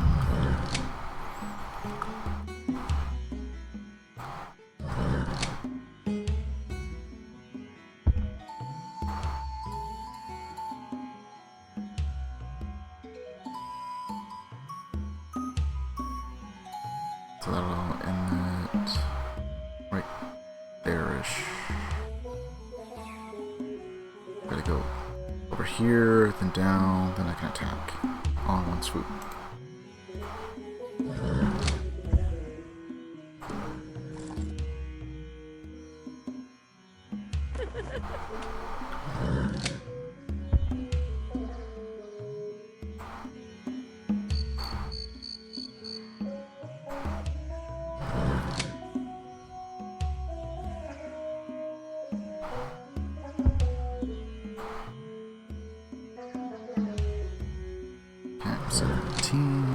So that'll end it right there-ish. Gotta go over here, then down, then I can attack all in one swoop. Okay, 17.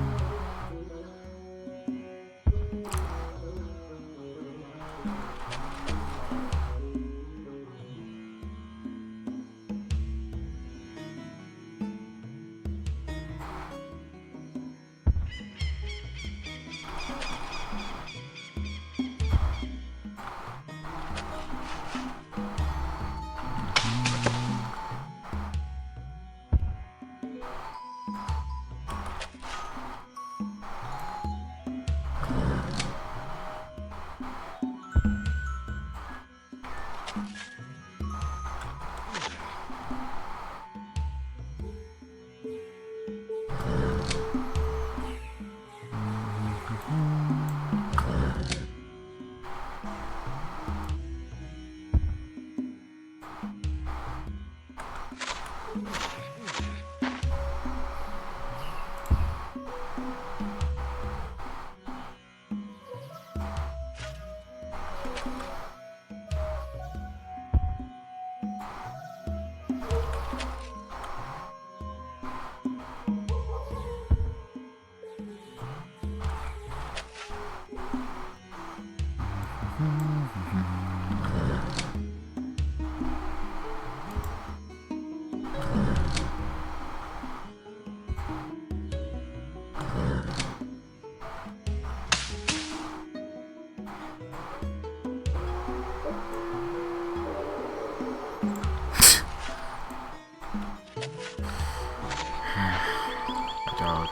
Dog.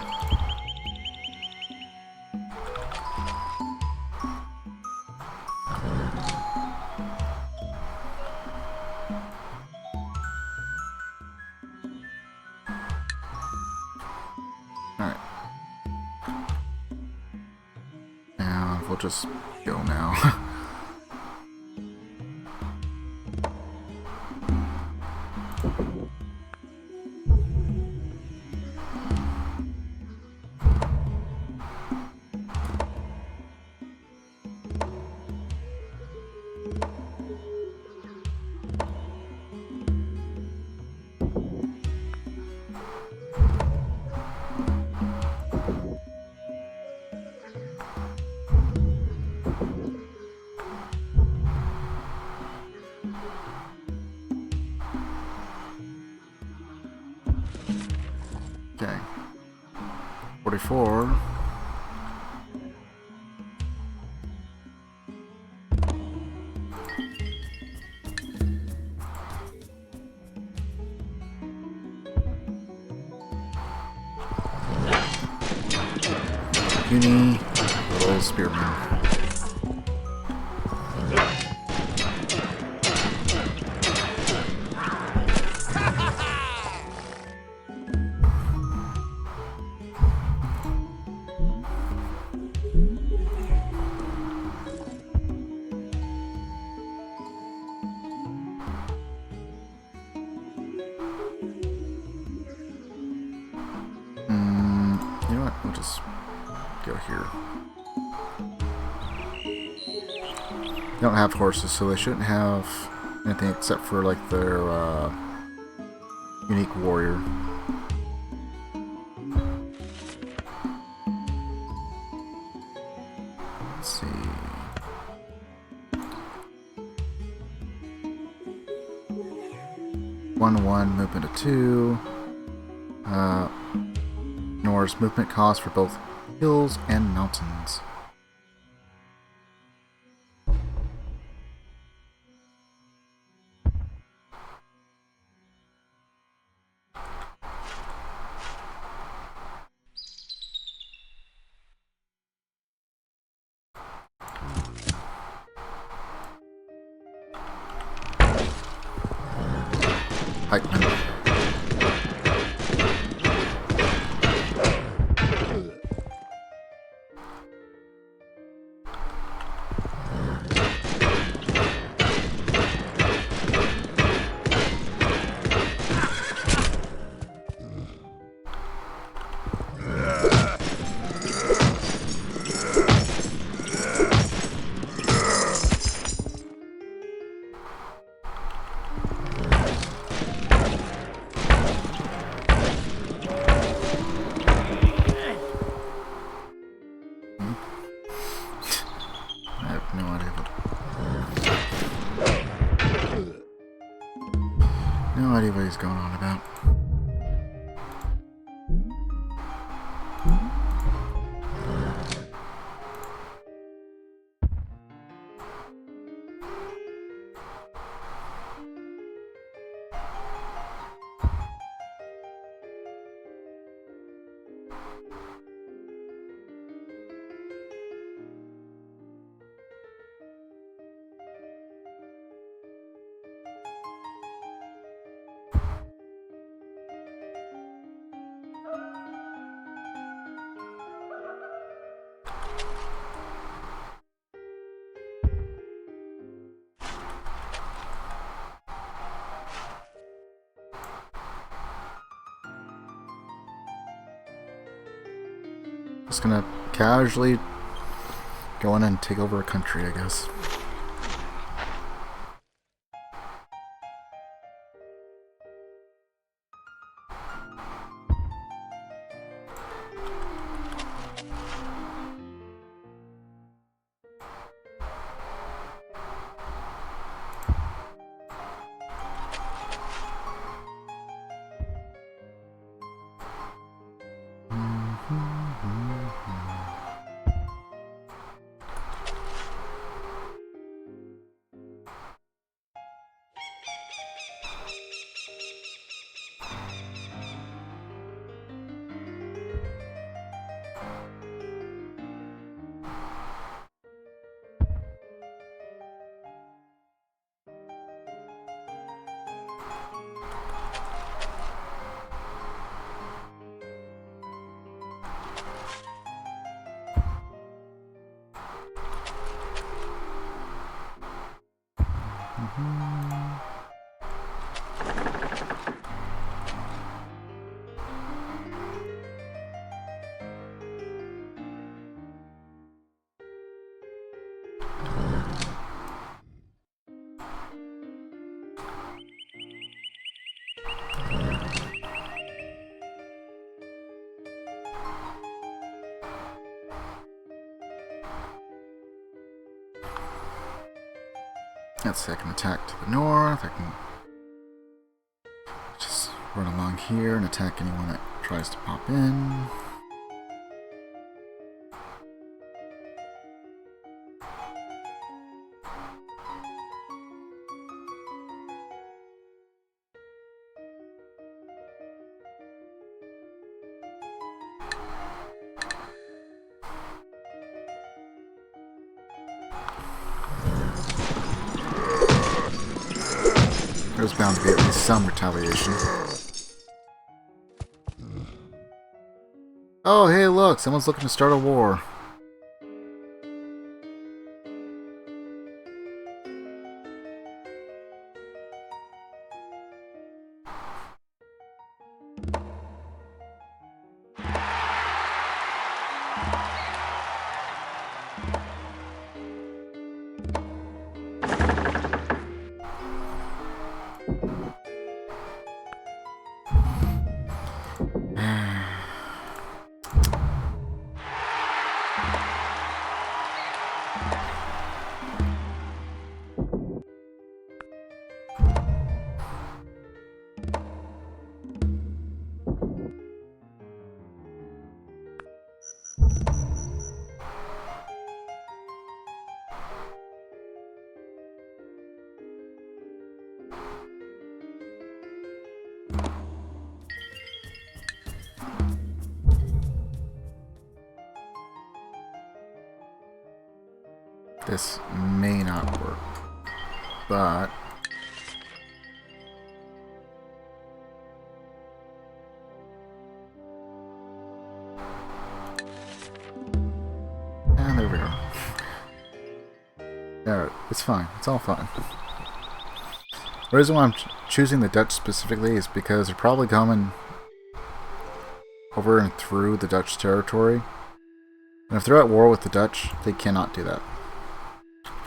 Alright. Now, we'll just go now. before. Puny little spearman. You know what? We'll just go here. They don't have horses, so they shouldn't have anything except for like their unique warrior. Let's see. One movement of 2. Ignores movement cost for both hills and mountains. Pikeman. No idea what he's going on about. Just gonna casually go in and take over a country, I guess. Let's see, I can attack to the north. I can just run along here and attack anyone that tries to pop in. There's bound to be at least some retaliation. Oh, hey, look! Someone's looking to start a war. This may not work, but and there we go. Yeah, it's fine. It's all fine. The reason why I'm choosing the Dutch specifically is because they're probably coming over and through the Dutch territory. And if they're at war with the Dutch, they cannot do that.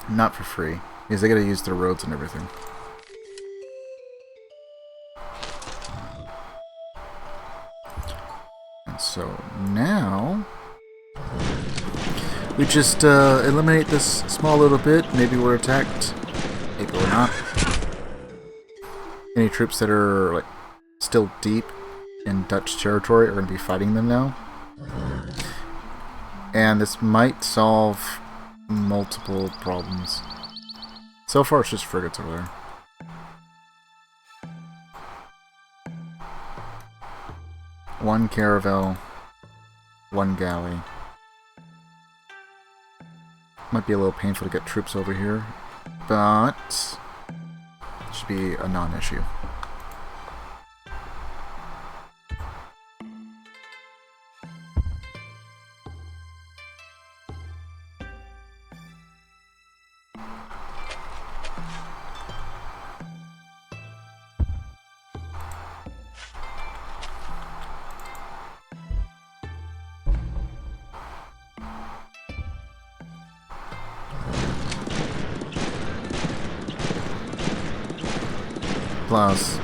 Not for free, because they gotta use their roads and everything. And so now we just eliminate this small little bit. Maybe we're attacked, maybe we're not. Any troops that are like still deep in Dutch territory are going to be fighting them now. And this might solve multiple problems. So far it's just frigates over there. One caravel, one galley. Might be a little painful to get troops over here, but it should be a non-issue. Plus,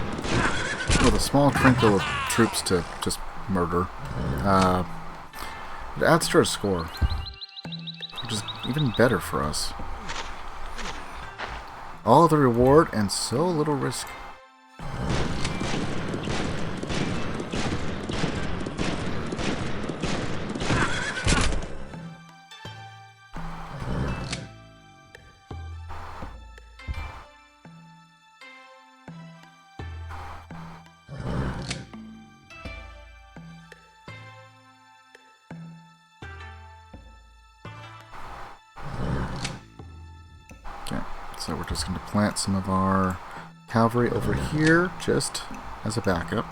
with a small trinkle of troops to just murder, it adds to our score, which is even better for us. All the reward and so little risk. So we're just going to plant some of our cavalry over here, just as a backup.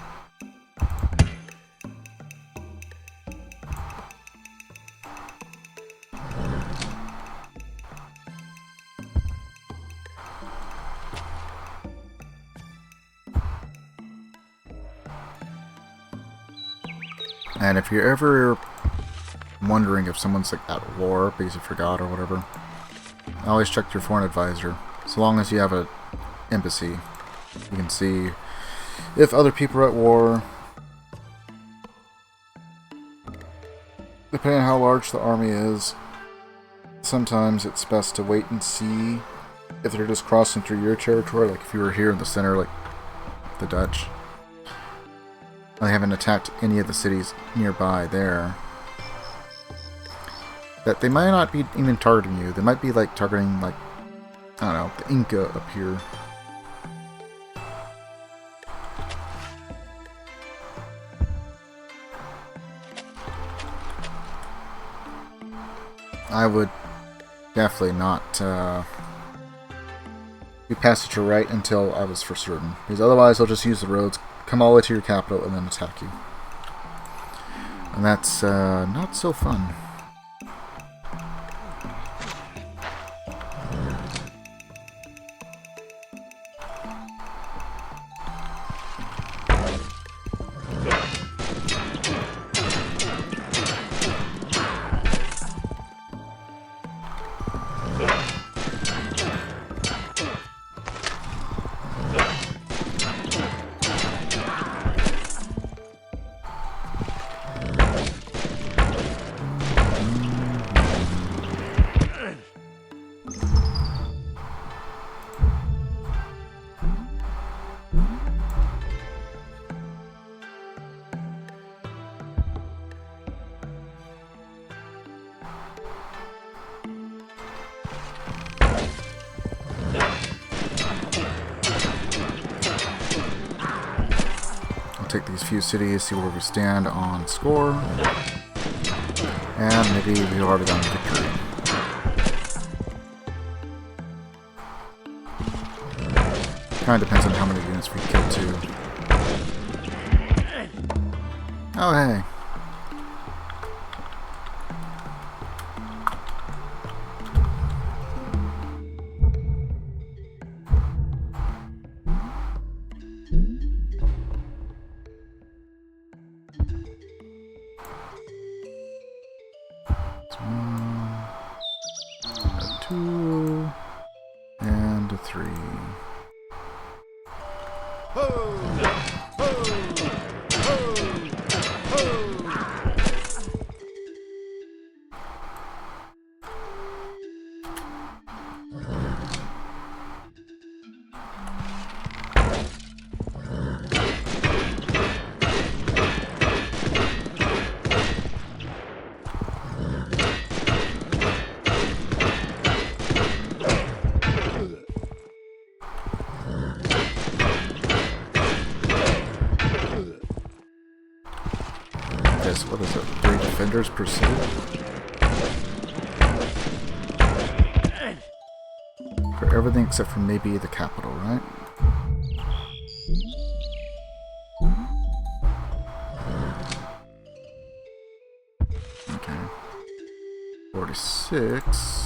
And if you're ever wondering if someone's like at war because you forgot or whatever, always check your foreign advisor. So long as you have an embassy, you can see if other people are at war. Depending on how large the army is, sometimes it's best to wait and see if they're just crossing through your territory. Like if you were here in the center, like the Dutch. They haven't attacked any of the cities nearby there. That they might not be even targeting you. They might be like targeting, like, I don't know, the Inca up here. I would definitely not You pass at your right until I was for certain. Because otherwise they'll just use the roads, come all the way to your capital, and then attack you. And that's not so fun. Take these few cities, see where we stand on score, and maybe we've already done victory. Kind of depends on how many units we kill too. Oh hey. A 2 and a 3. What is it? 3 defenders per city? For everything except for maybe the capital, right? Okay. 46.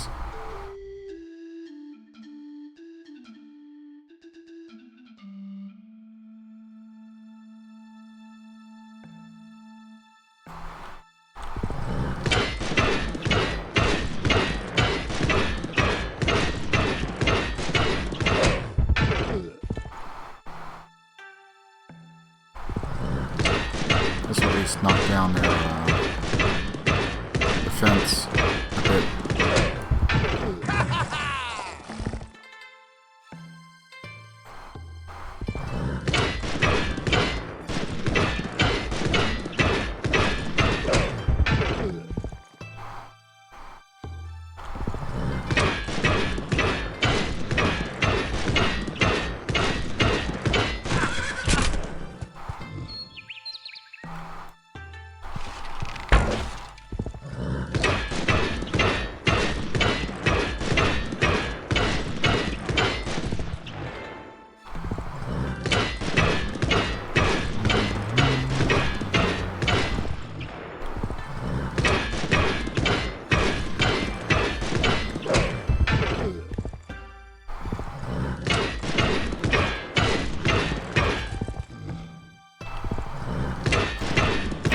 This will at least knock down their defense a bit.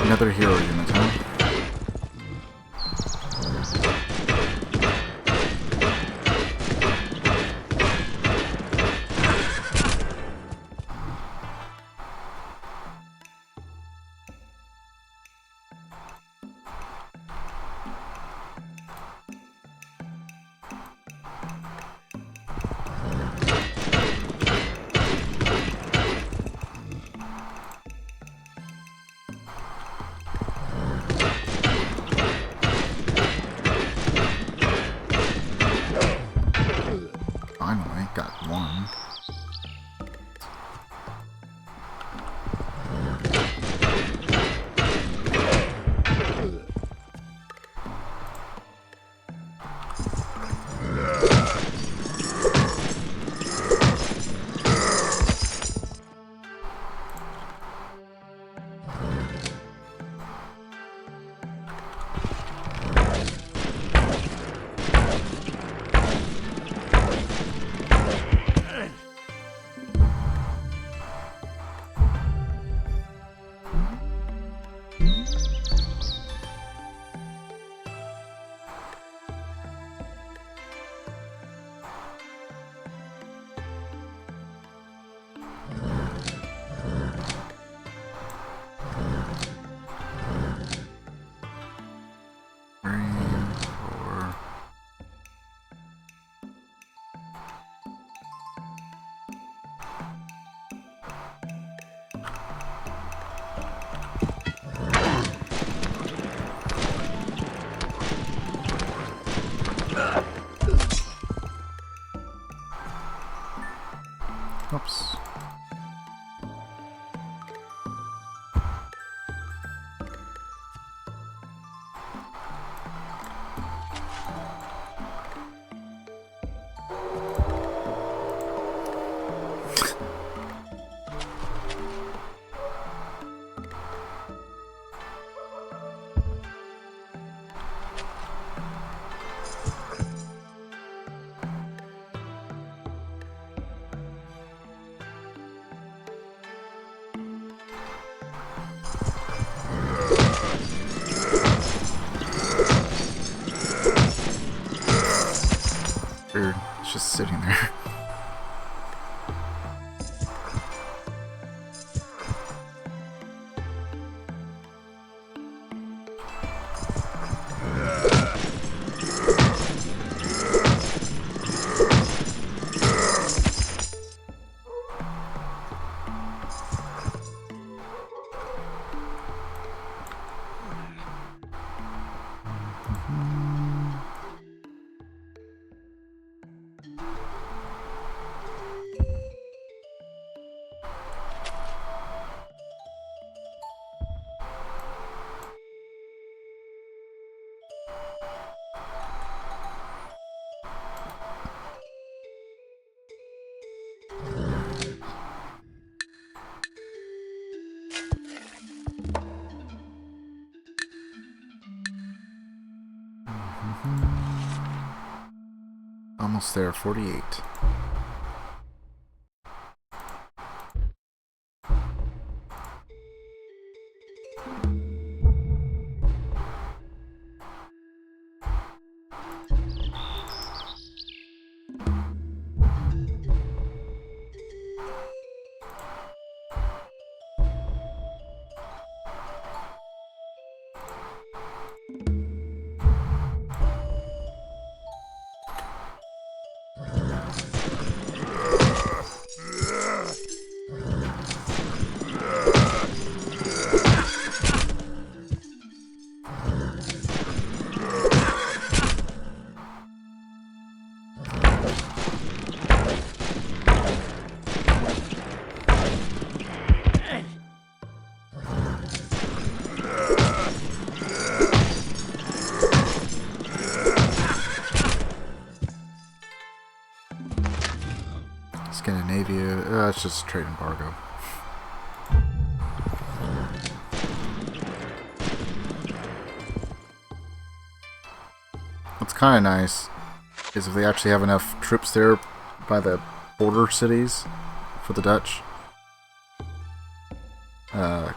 Another hero unit, huh? Finally, got one. Oops. Weird. It's just sitting there. Almost there, 48. Scandinavia, it's just trade embargo. What's kind of nice is if they actually have enough troops there by the border cities for the Dutch.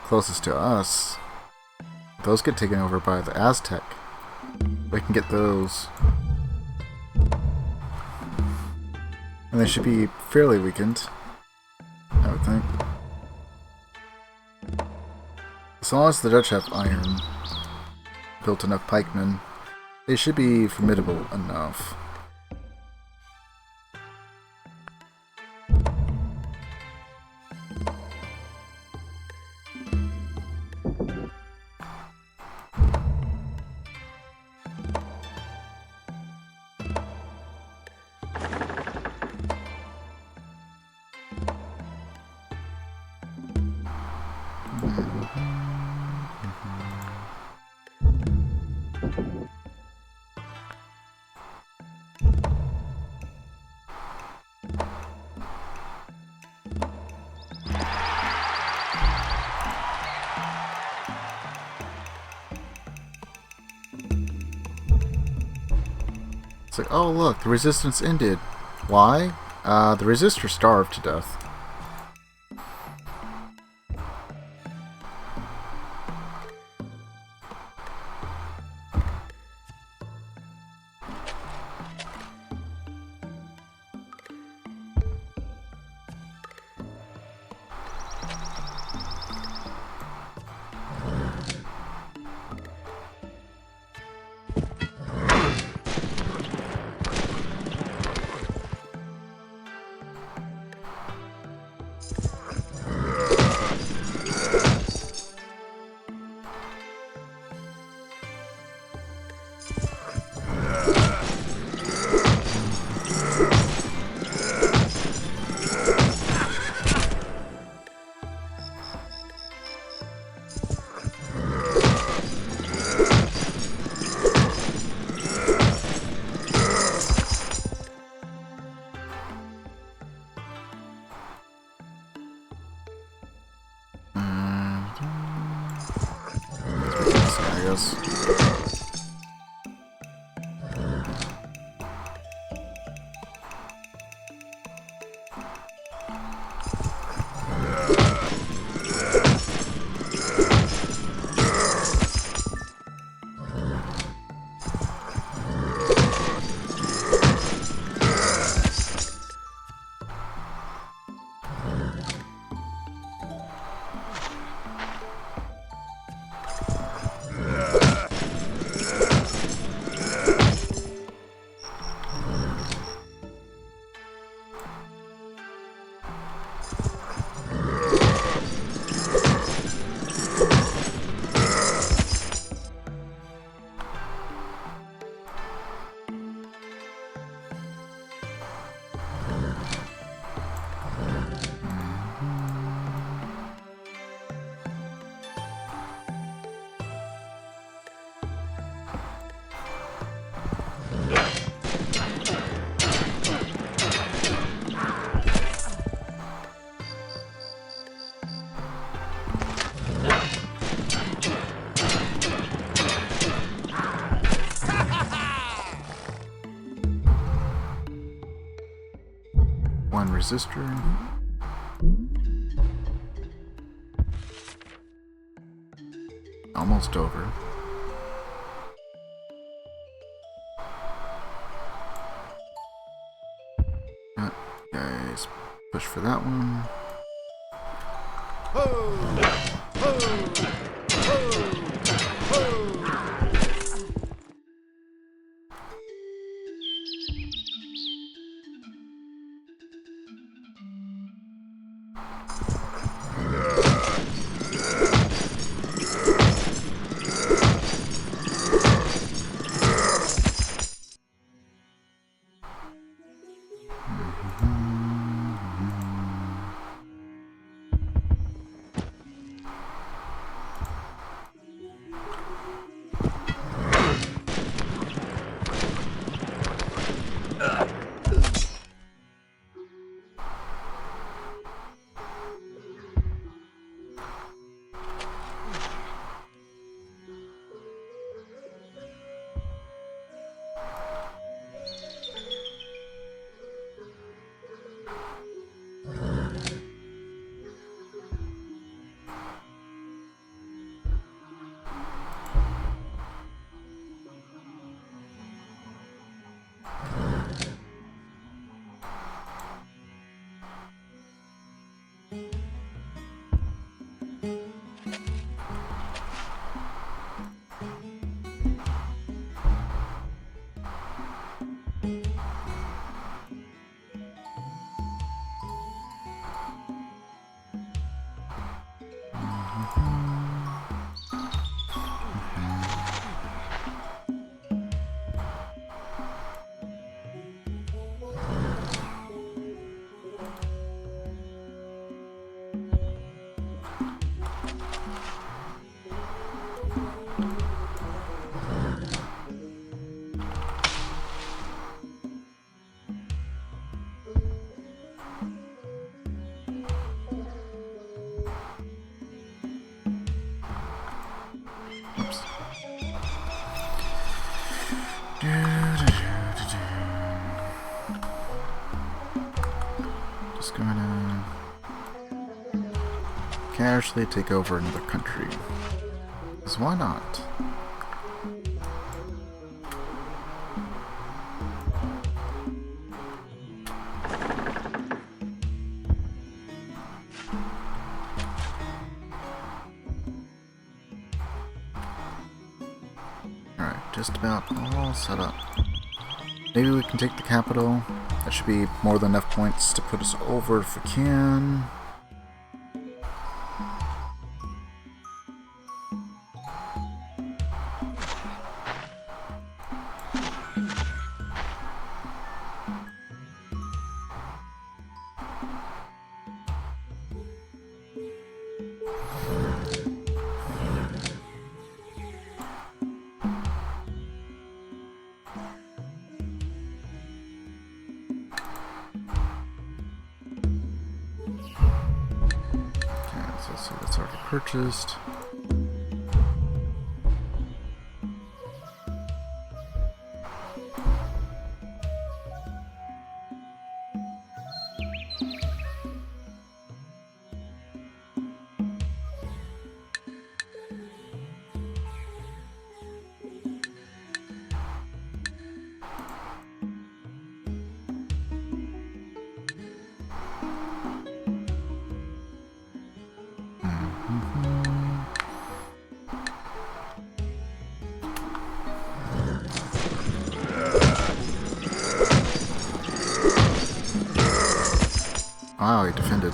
Closest to us, those get taken over by the Aztec. We can get those. And they should be fairly weakened, I would think. As long as the Dutch have iron, built enough pikemen, they should be formidable enough. It's like, oh look, the resistance ended. Why? The resistors starved to death. One resistor. Almost over. Guys, push for that one. Just gonna casually take over another country. Because why not? Alright, just about all set up. Maybe we can take the capital. That should be more than enough points to put us over if we can. So that's already purchased. Wow, he defended.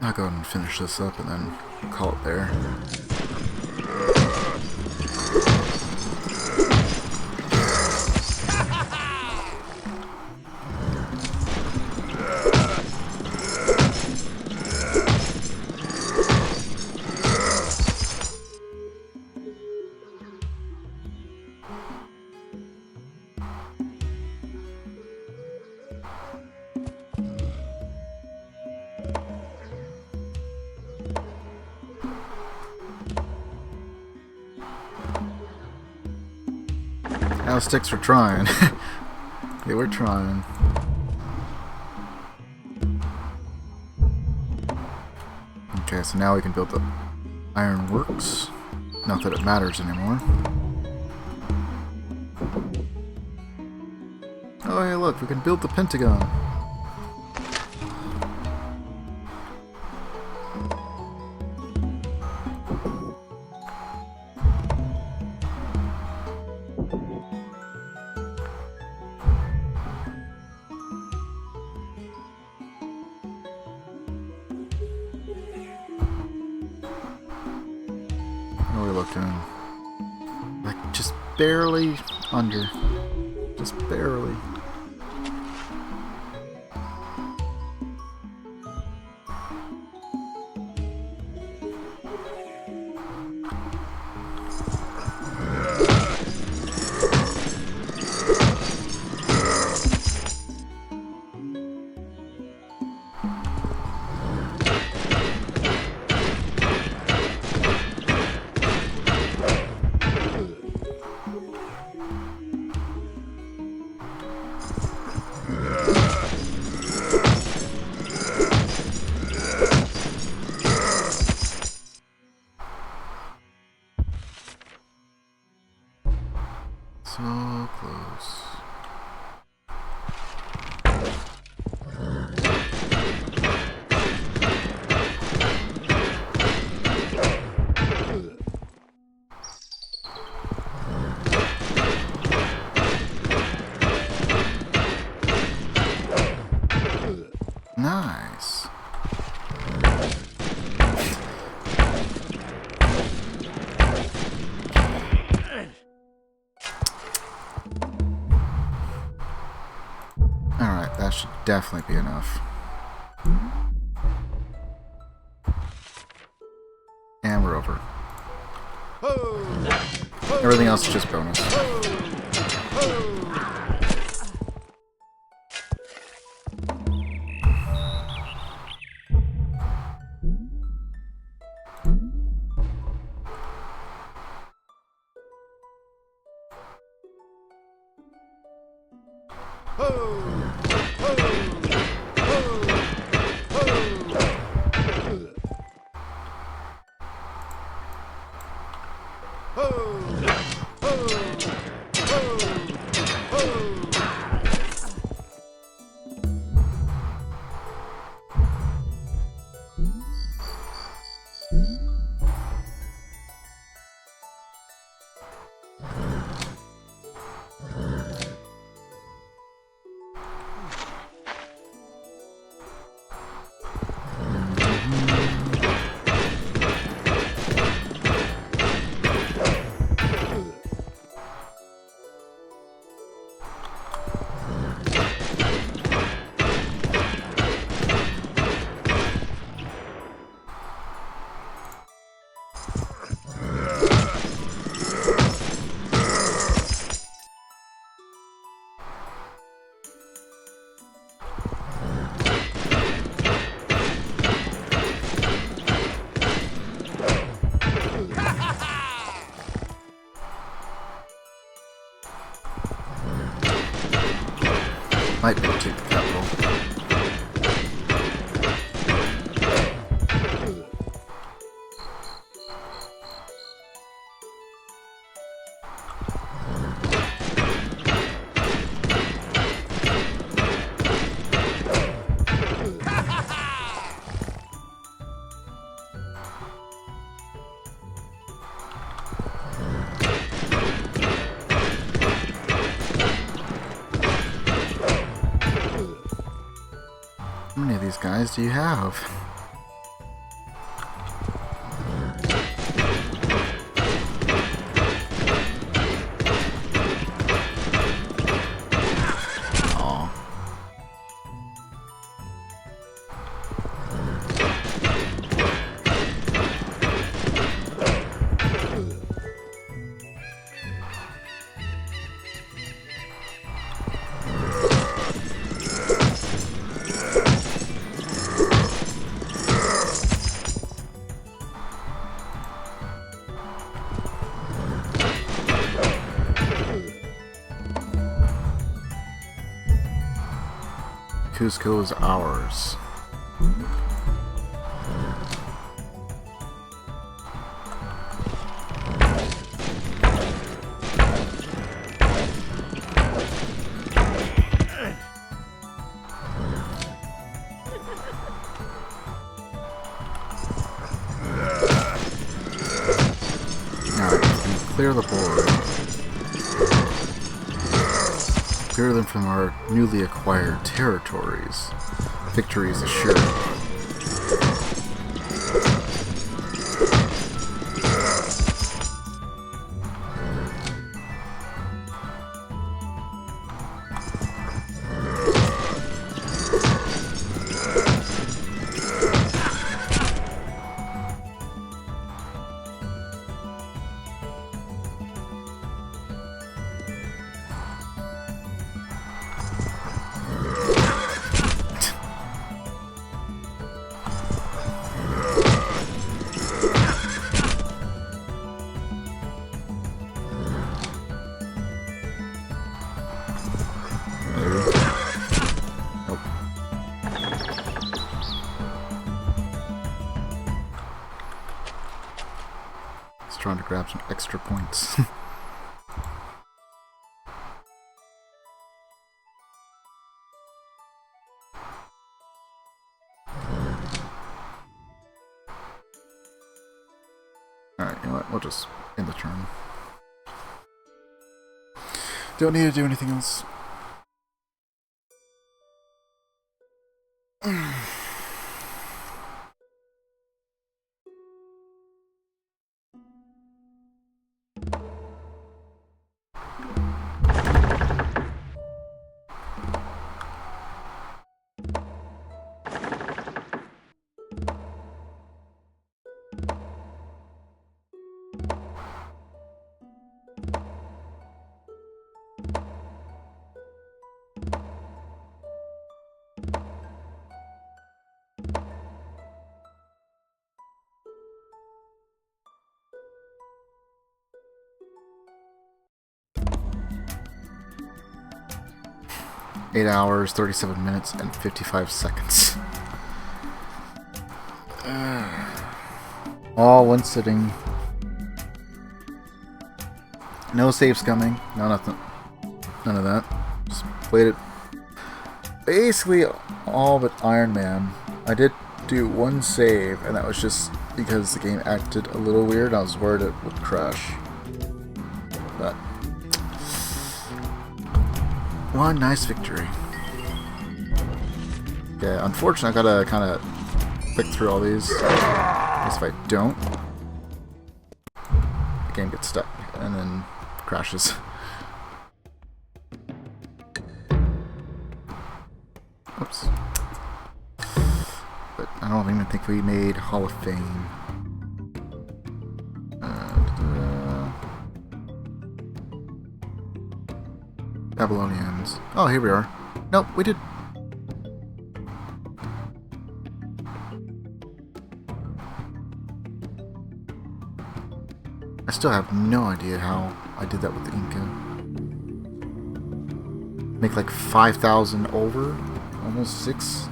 I'll go ahead and finish this up and then call it there. Now sticks for trying. Yeah, we're trying. Okay, so now we can build the ironworks. Not that it matters anymore. Oh, hey, look, we can build the Pentagon. What are we looking? Like, just barely under. Just barely. So close. Nice. Alright, that should definitely be enough. And we're over. Everything else is just bonus. Might be able to take the capital. How many of these guys do you have? Aw. Cusco is ours. Clear the board. Clear them from our newly acquired territories. Victory is assured. Trying to grab some extra points. Alright, you know what? We'll just end the turn. Don't need to do anything else. 8 hours, 37 minutes, and 55 seconds. All one sitting. No saves coming. No nothing. None of that. Just played it. Basically, all but Iron Man. I did do one save, and that was just because the game acted a little weird. I was worried it would crash. But one nice victory. Yeah, unfortunately, I gotta kind of click through all these. Because if I don't, the game gets stuck and then crashes. Oops. But I don't even think we made Hall of Fame. Babylonians. Oh, here we are. Nope, we did. I still have no idea how I did that with the Inca. Make like 5,000 over? Almost 6?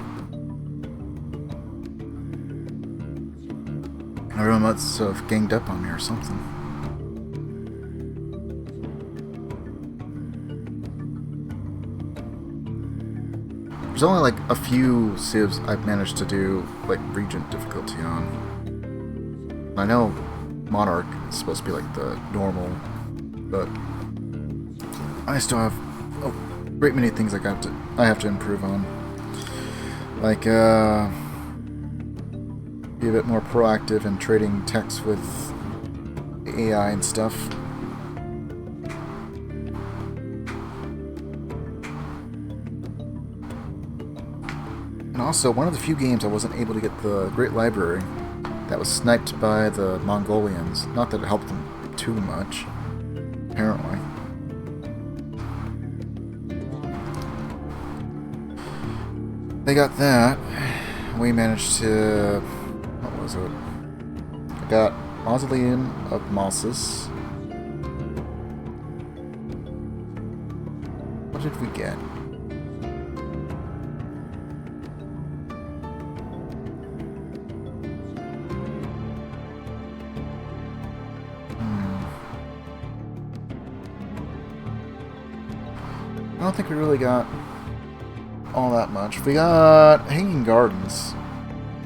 Everyone must have ganged up on me or something. There's only like a few civs I've managed to do like regent difficulty on. I know Monarch is supposed to be like the normal, but I still have a great many things I have to improve on. Like be a bit more proactive in trading techs with AI and stuff. And also, one of the few games I wasn't able to get the Great Library that was sniped by the Mongolians. Not that it helped them too much, apparently. They got that. We managed to... what was it? I got Mausoleum of Malsus. What did we get? I don't think we really got all that much. We got Hanging Gardens.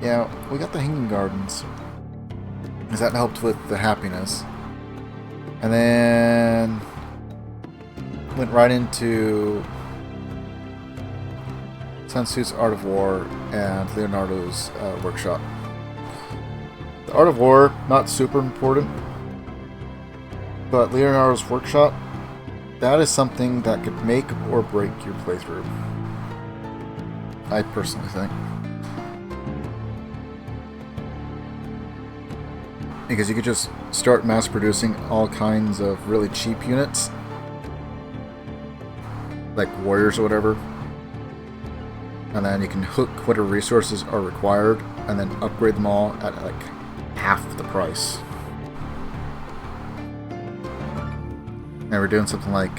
Yeah, we got the Hanging Gardens. Because that helped with the happiness. And then went right into Sun Tzu's Art of War and Leonardo's workshop. The Art of War, not super important, but Leonardo's workshop, that is something that could make or break your playthrough. I personally think. Because you could just start mass producing all kinds of really cheap units, like warriors or whatever, and then you can hook whatever resources are required and then upgrade them all at like half the price. And we're doing something like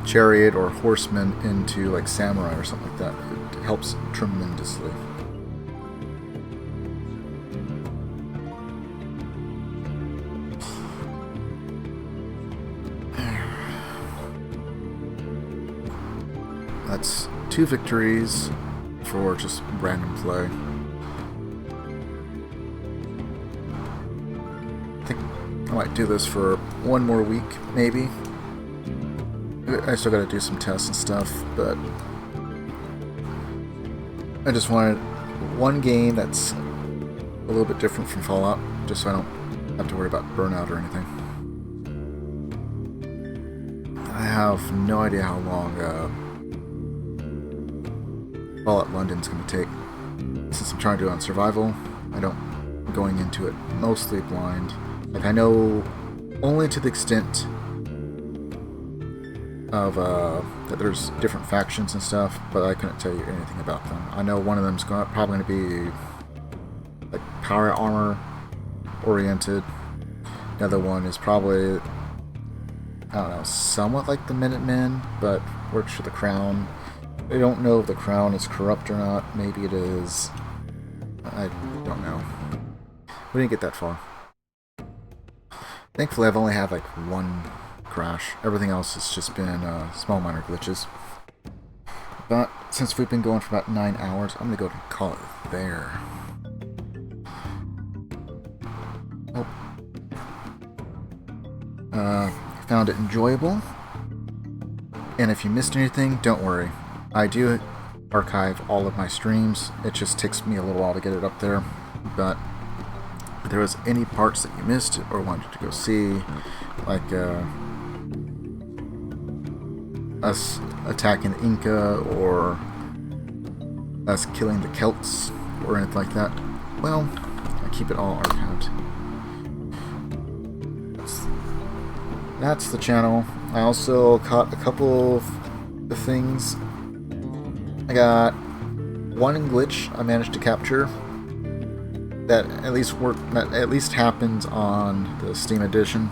chariot or horseman into like samurai or something like that. It helps tremendously. That's 2 victories for just random play. I think I might do this for 1 more week, maybe. I still gotta do some tests and stuff, but I just wanted one game that's a little bit different from Fallout, just so I don't have to worry about burnout or anything. I have no idea how long Fallout London's going to take. Since I'm trying to do it on survival, I'm going into it mostly blind. Like, I know only to the extent of that there's different factions and stuff, but I couldn't tell you anything about them. I know one of them's probably going to be like power armor oriented. The other one is probably, I don't know, somewhat like the Minutemen, but works for the Crown. I don't know if the Crown is corrupt or not. Maybe it is. I don't know. We didn't get that far. Thankfully, I've only had like 1 crash. Everything else has just been small minor glitches. But since we've been going for about 9 hours, I'm going to go and call it there. Found it enjoyable. And if you missed anything, don't worry. I do archive all of my streams. It just takes me a little while to get it up there. But if there was any parts that you missed or wanted to go see, like us attacking the Inca or us killing the Celts or anything like that, well, I keep it all archived. That's the channel. I also caught a couple of things. I got 1 glitch I managed to capture that at least happens on the Steam edition.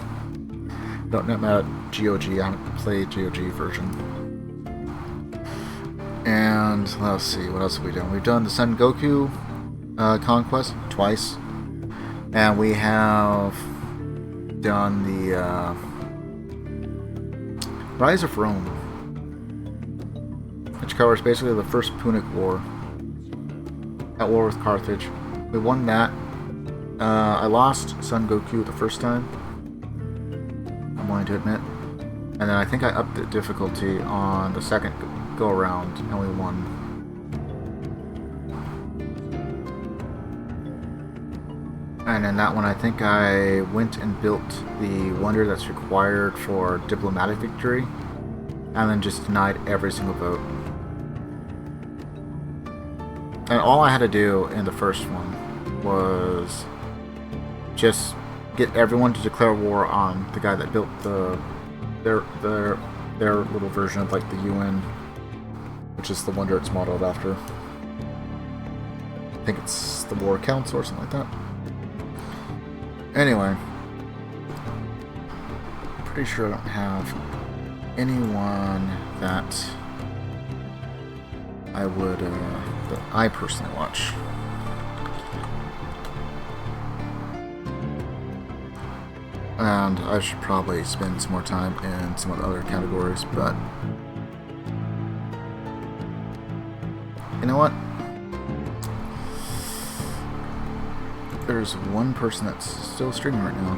Don't know about GOG. I haven't played GOG version. And let's see, what else have we done? We've done the Son Goku conquest twice, and we have done the Rise of Rome, which covers basically the first Punic War, at war with Carthage. We won that. I lost Son Goku the first time, I'm willing to admit, and then I think I upped the difficulty on the second go around, and we won. And in that one, I think I went and built the wonder that's required for diplomatic victory, and then just denied every single vote. And all I had to do in the first one was just get everyone to declare war on the guy that built their little version of like the UN, which is the wonder it's modeled after. I think it's the War Council or something like that. Anyway, pretty sure I don't have anyone that I would, that I personally watch. And I should probably spend some more time in some of the other categories, but You know what? There's one person that's still streaming right now.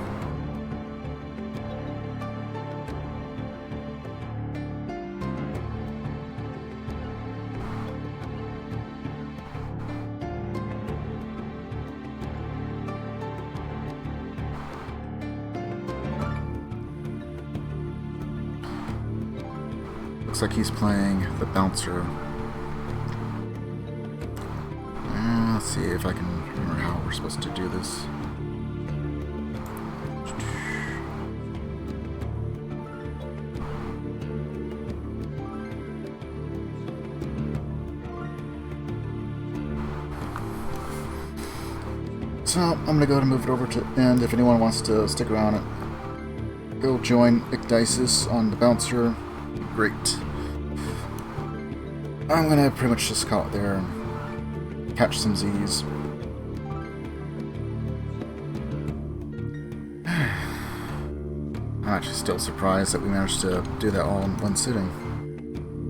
Looks like he's playing the bouncer. Let's see if I can remember how we're supposed to do this. So I'm gonna go ahead and move it over to end. If anyone wants to stick around and go join Icdices on the bouncer, great. I'm gonna pretty much just call it there and catch some Z's. I'm actually still surprised that we managed to do that all in one sitting,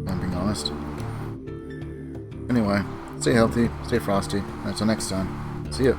if I'm being honest. Anyway, stay healthy, stay frosty, and until next time, see ya.